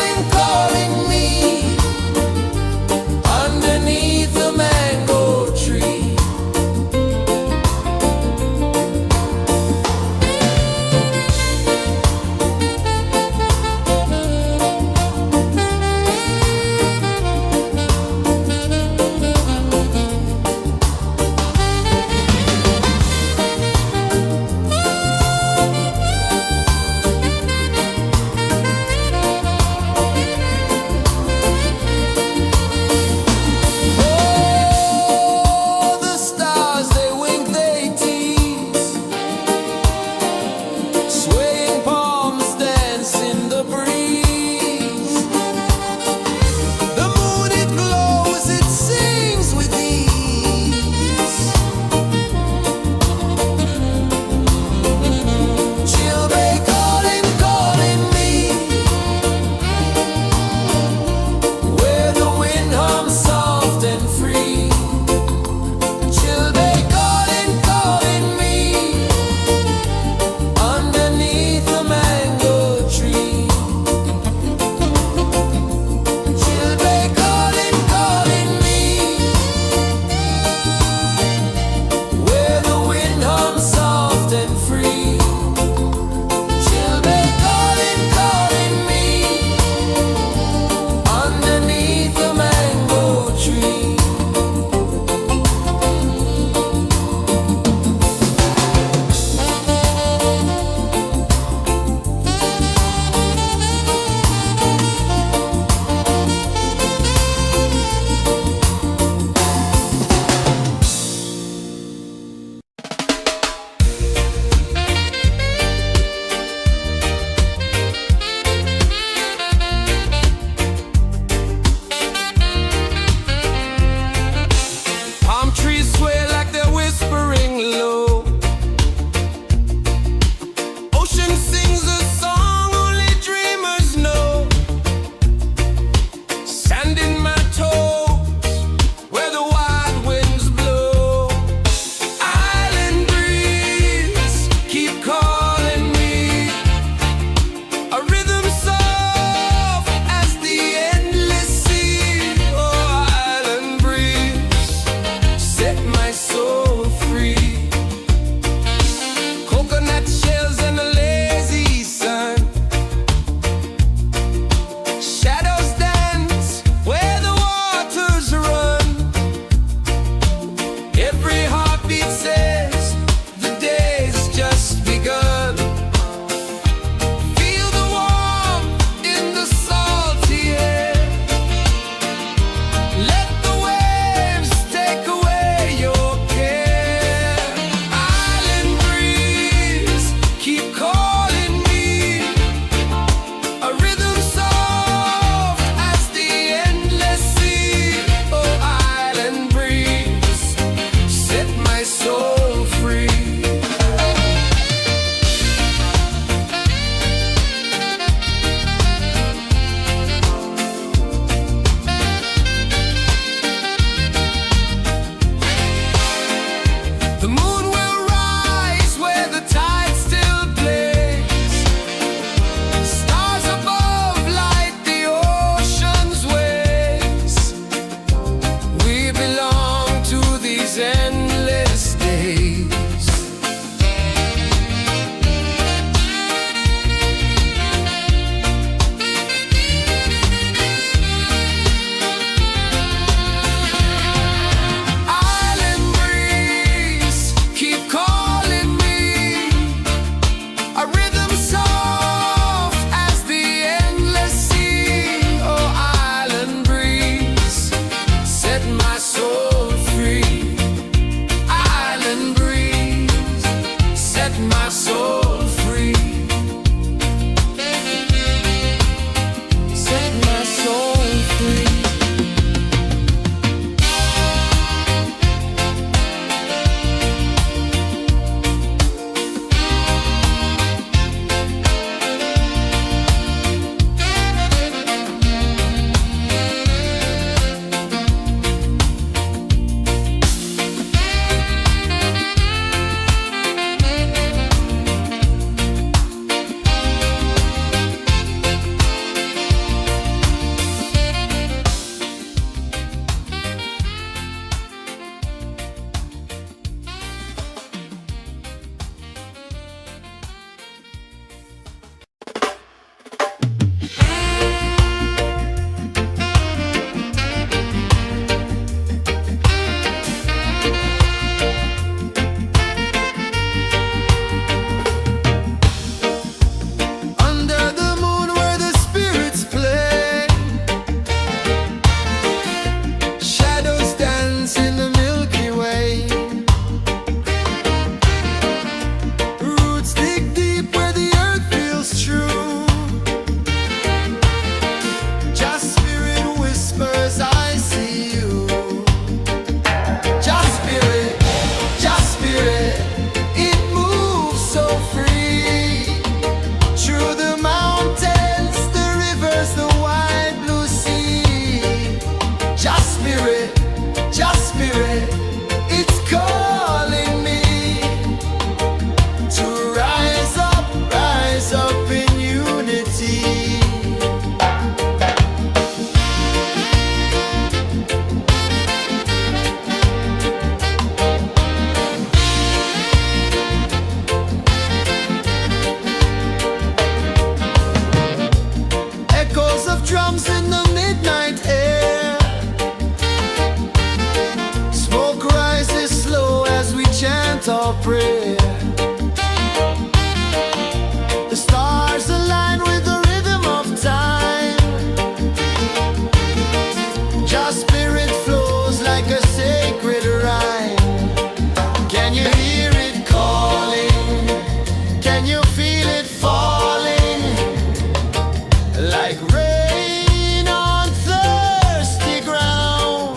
like rain on thirsty ground.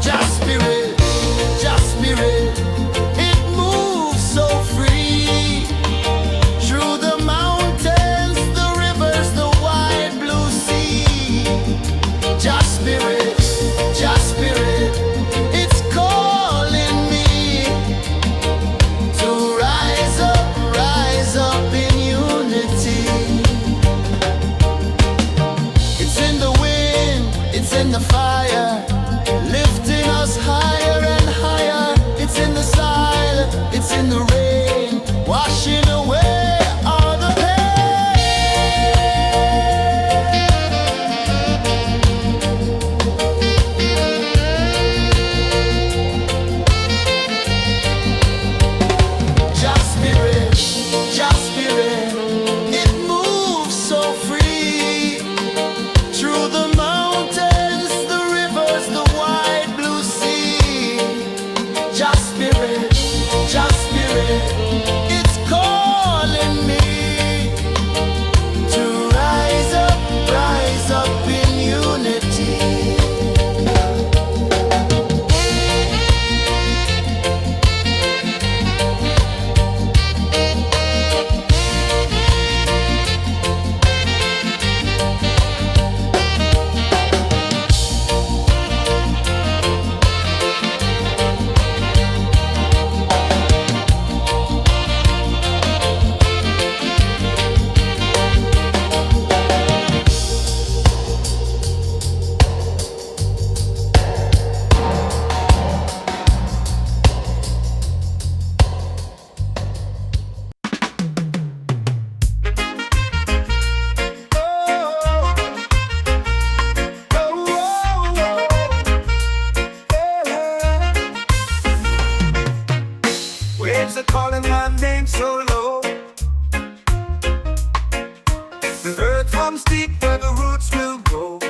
Just spirit, it moves so free through the mountains, the rivers, the wide blue sea. Just spirit, it's calling me to rise up in unity. It's in the wind, it's in the fire, lifting us higher and higher. It's in the silence, it's in the rain, washing away all the Just spirit, it moves so free through the mountains, the rivers, the wide blue sea. Just spirit, it's calling me to rise up in unity. Waves are calling my name so low. The earth hums deep where the roots will grow.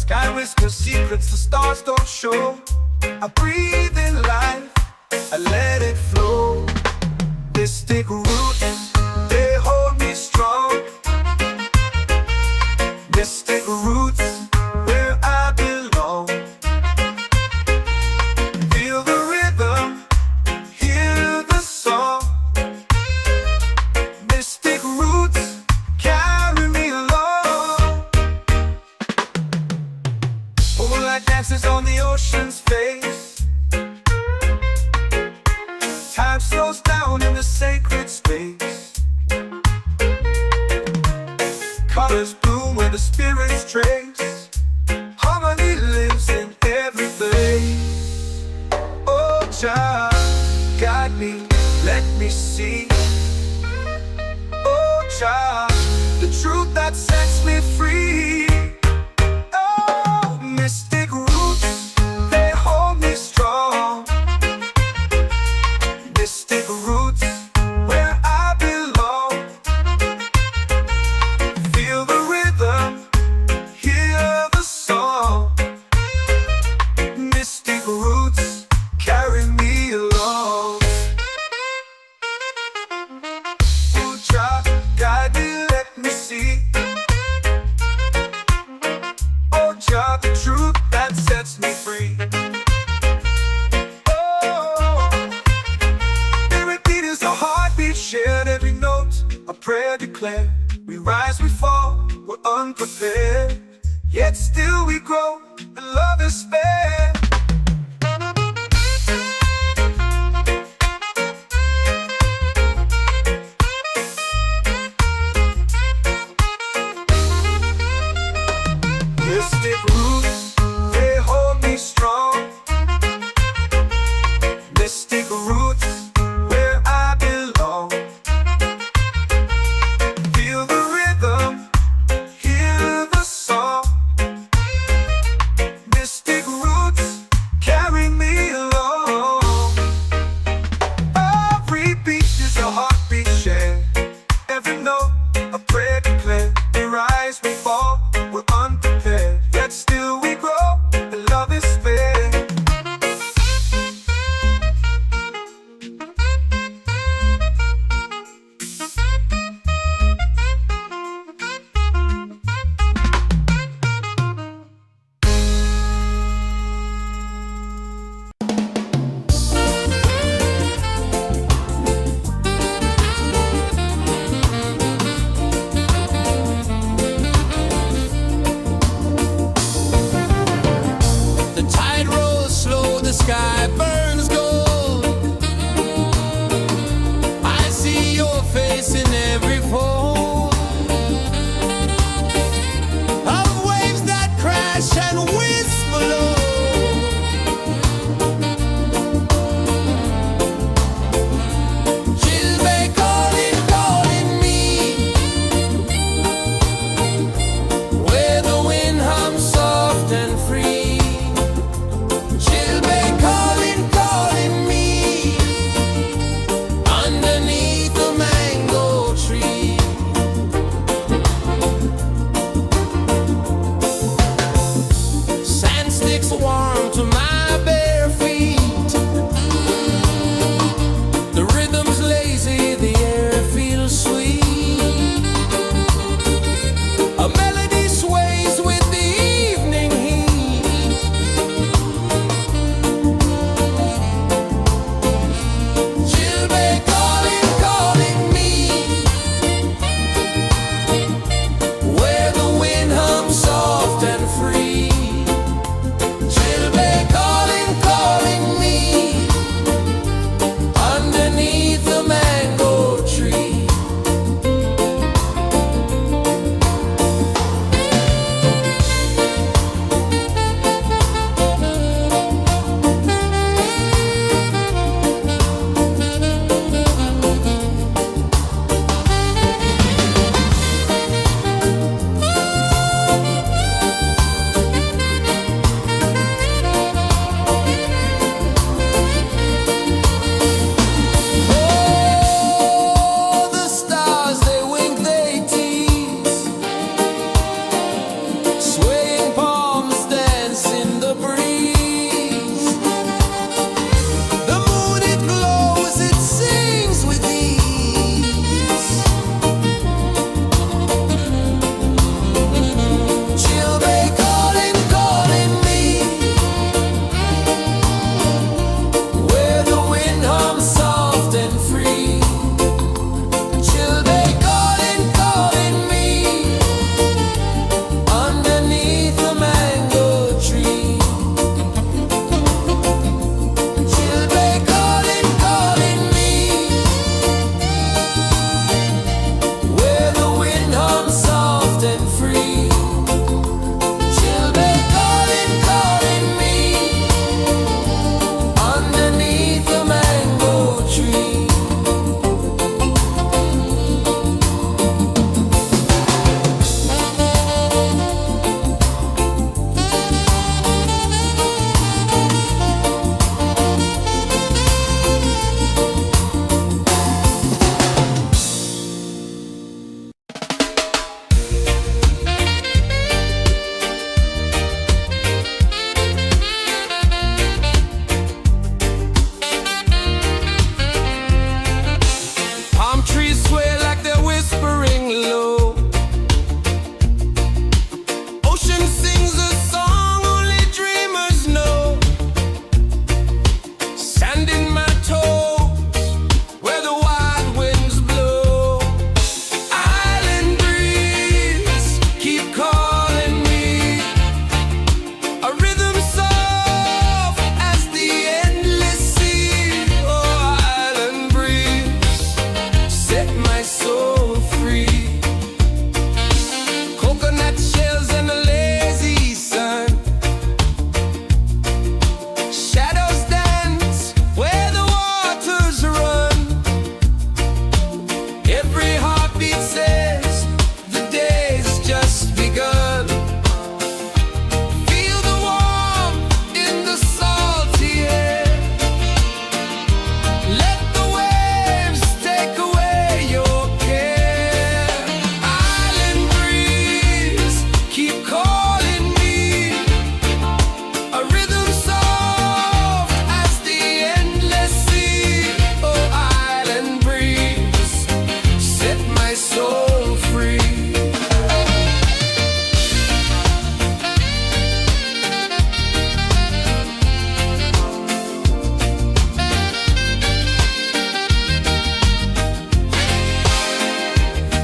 Sky whispers secrets the stars don't show. I breathe in life, I let it flow. Mystic roots, they hold me strong. Mystic roots, where I belong. Feel the rhythm, hear the song. Mystic roots, carry me along. Moonlight dances on the ocean's face. Time slows down in the sacred space. Colors bloom where the spirits trace. Harmony lives in every face. Oh, Jah, guide me, let me see. Oh, Jah, the truth that sets me free. Oh, mystic roots, they hold me strong. Mystic roots, where I belong. Feel the rhythm, hear the song. Mystic roots, carry me along. Oh, Jah, guide me, let me see. Oh, Jah, the truth that sets me free. Oh, spirit beat is a heartbeat, shared every note. A prayer declared. We rise, we fall, we're unprepared. Yet still we grow, and love is spared. Mystic roots, they hold me strong. Mystic roots, where I belong. Feel the rhythm, hear the song. Mystic roots,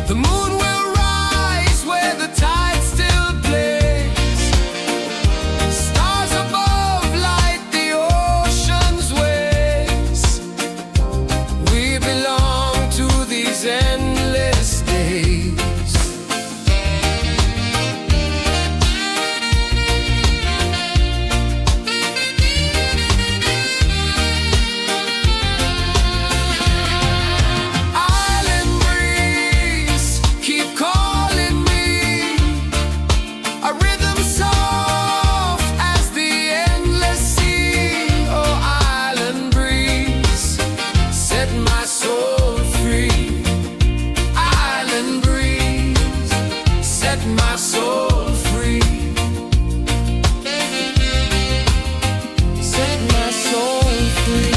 The moon will rise where the tide still plays. Stars above light the ocean's waves. We belong to these endless days. Island breeze, keep calling me. A rhythm soft as the endless sea. Oh, island breeze, set my soul free. Island breeze, set my soul free. Set my soul free.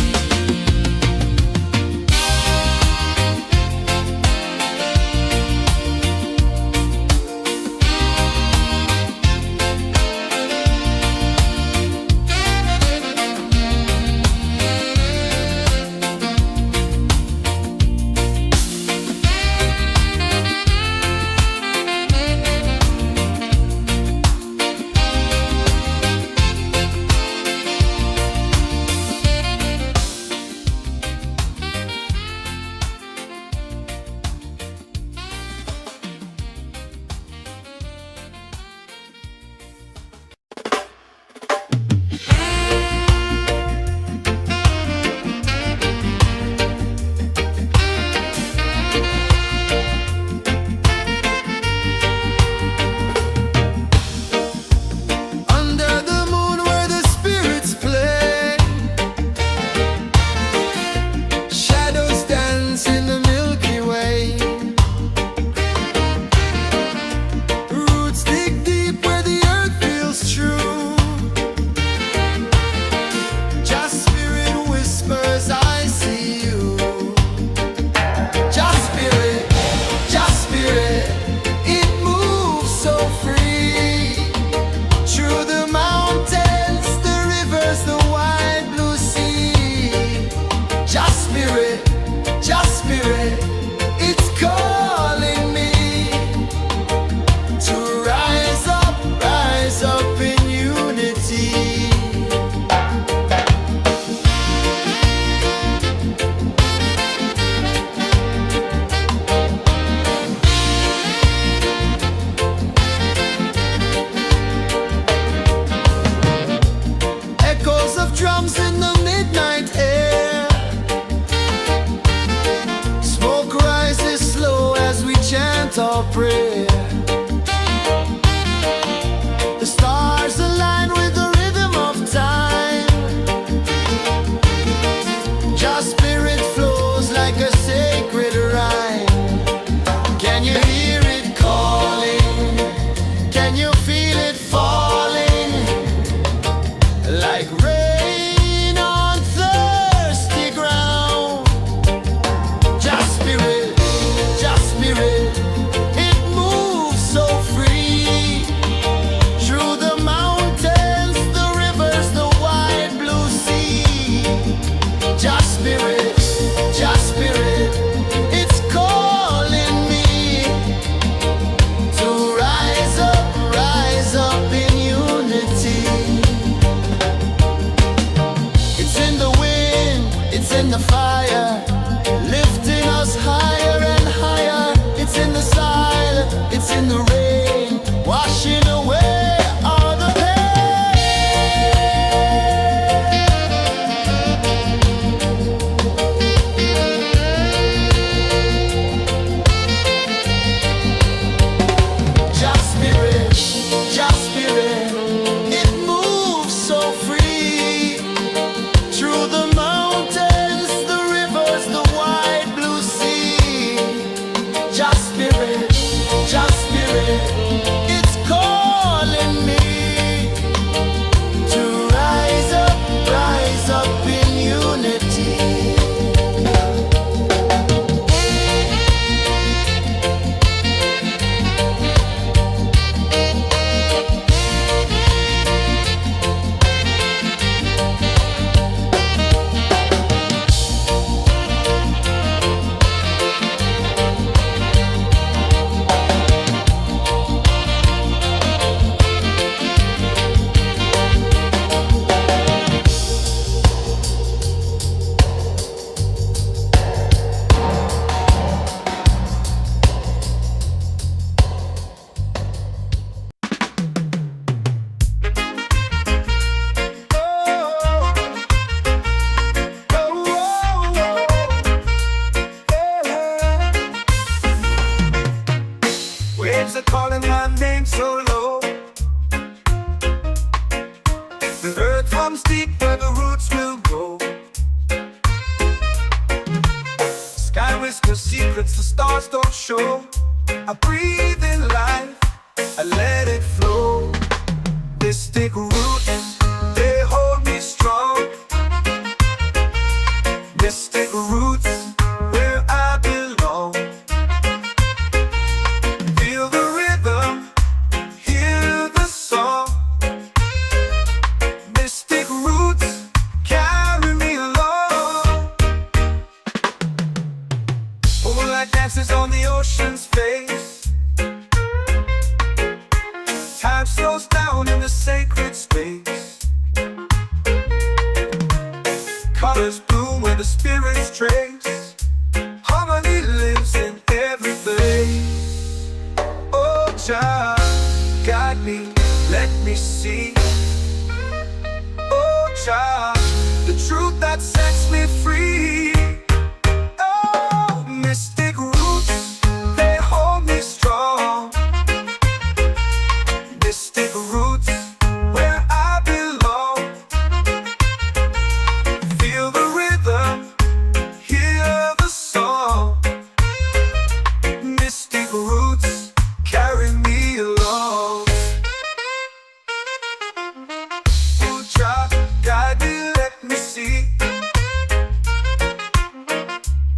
Under the moon where the spirits play, shadows dance in the Milky Way. Roots dig deep where the earth feels true. Just spirit whispers, I see you. Just spirit, it moves so free. Through the mountains, the rivers, the wide blue sea. Just spirit, it's calling me to rise up in unity. Echoes of drums in the midnight air. Smoke rises slow as we chant our prayer. The stars align with the rhythm of time. Just spirit flows like a sacred rhyme. Can you hear it calling? Can you feel it falling? Like rain on thirsty ground. Just spirit, it moves waves are calling my name so low. The earth comes deep where the roots will go. Sky whispers secrets the stars don't show. I breathe in life, I let it flow. Mystic roots, they hold me strong. Mystic roots, where I belong. Feel the rhythm, hear the song. Mystic roots, carry me along. Moonlight dances on the ocean's face. Time slows down in the sacred space. Colors bloom where the spirits trace. Harmony lives in every place. Oh, child, guide me, let me see. Oh, child, the truth that sets me free. Oh, mystic roots, they hold me strong. Mystic roots, where I belong. Feel the rhythm, hear the song. Mystic roots, carry me along. Oh, child, guide me, let me see.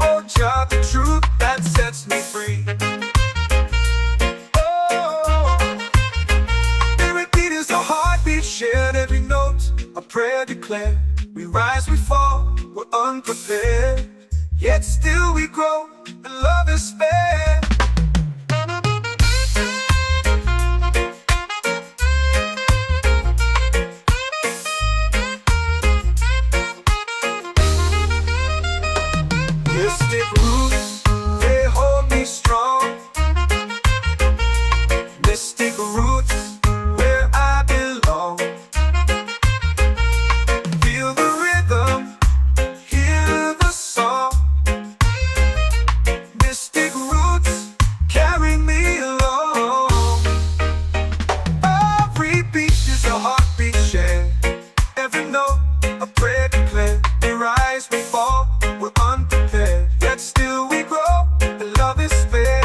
Oh, child, the truth that sets me free. Shared every note, a prayer declared. We rise, we fall, we're unprepared. Yet still we grow, and love is spared. Mystic roots, they hold me strong. Mystic roots, where I belong. Feel the rhythm, hear the song. Mystic roots, carry me along. Every beat is a heartbeat shared. Every note, a prayer declared. We rise, we fall, we're unprepared. Yet still we grow, and love is fair.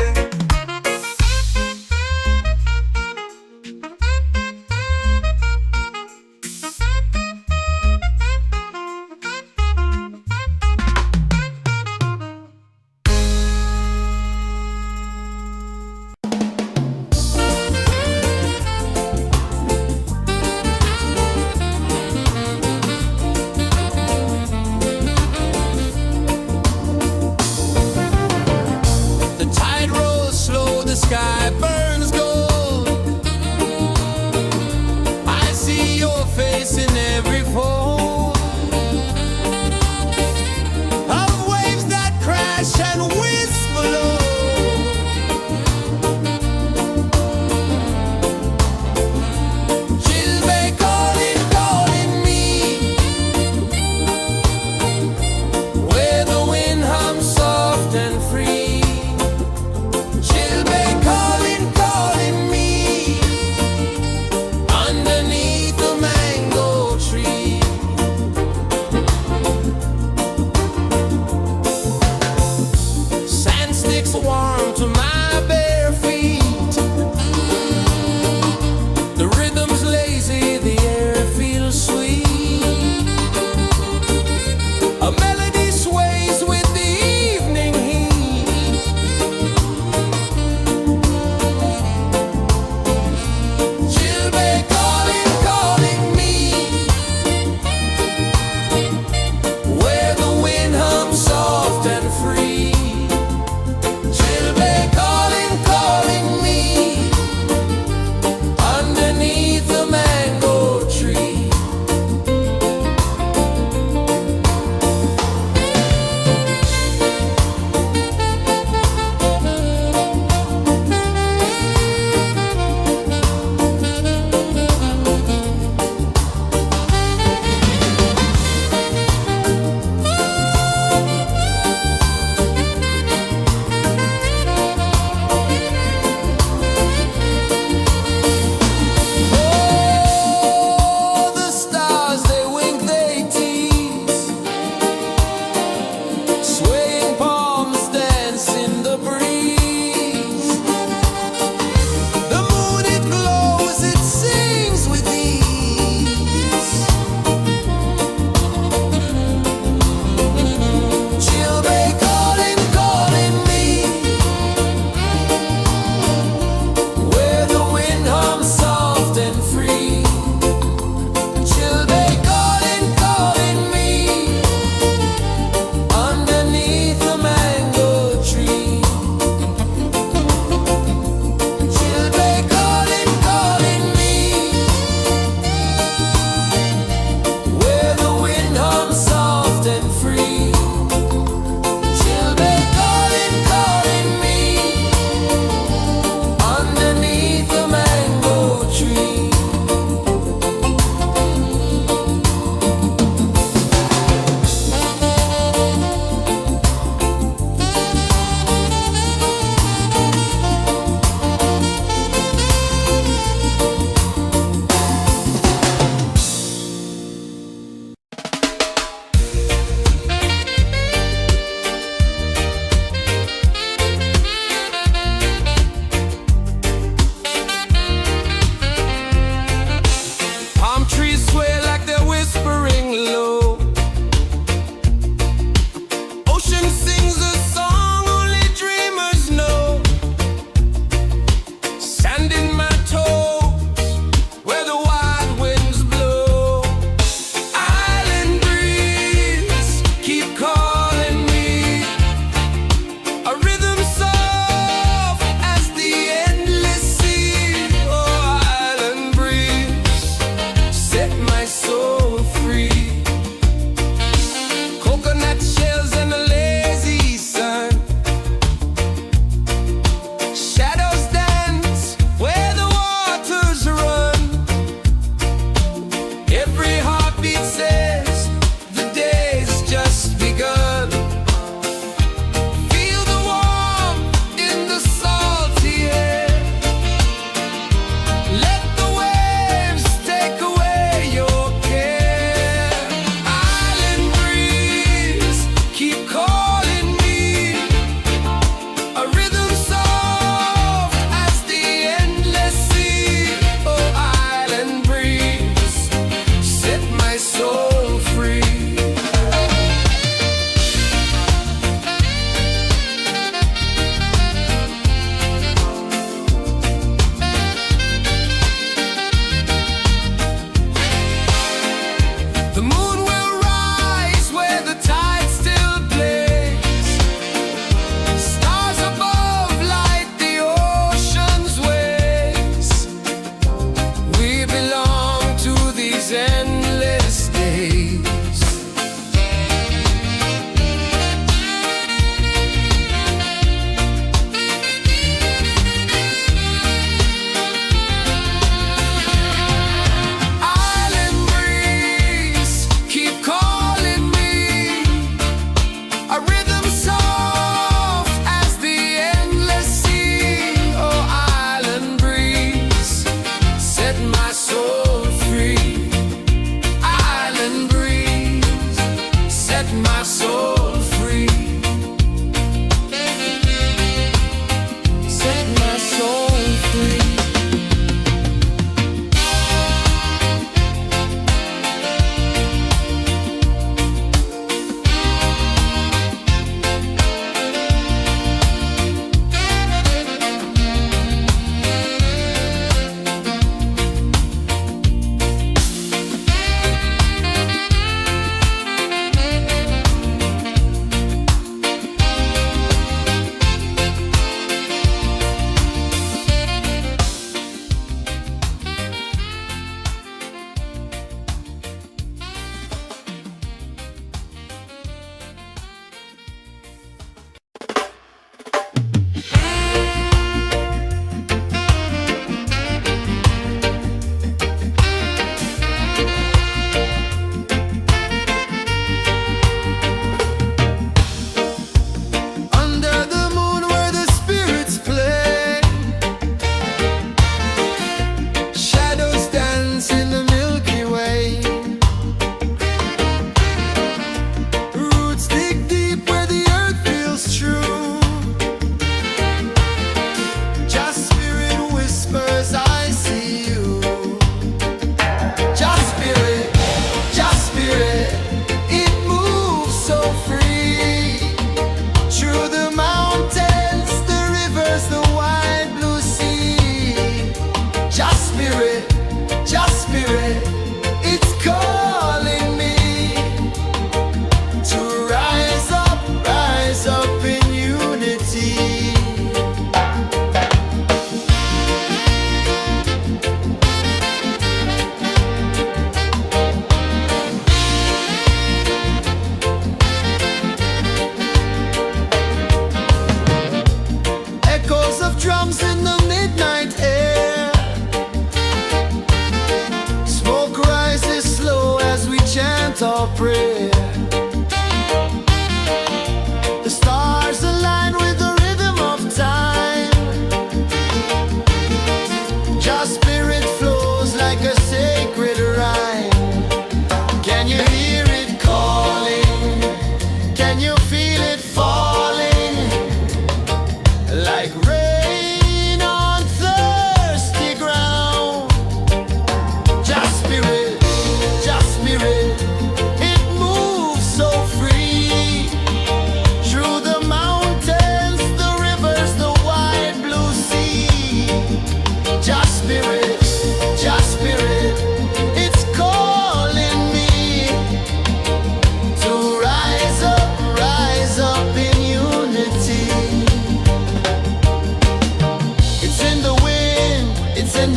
The tide rolls slow, the sky burns gold. I see your face in every fold of waves that crash and whisper low. She'll be calling, calling me where the wind hums soft and free. She'll be calling,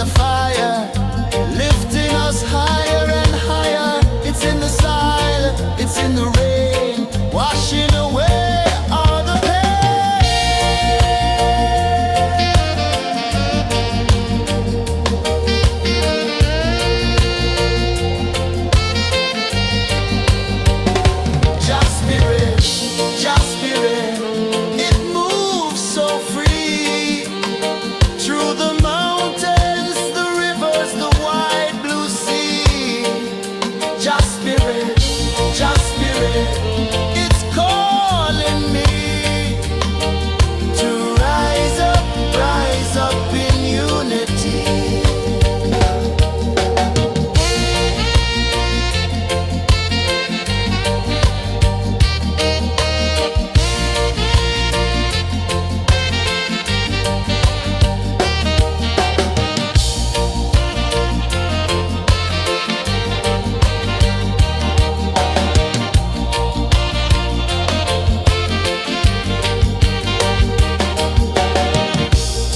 the fire.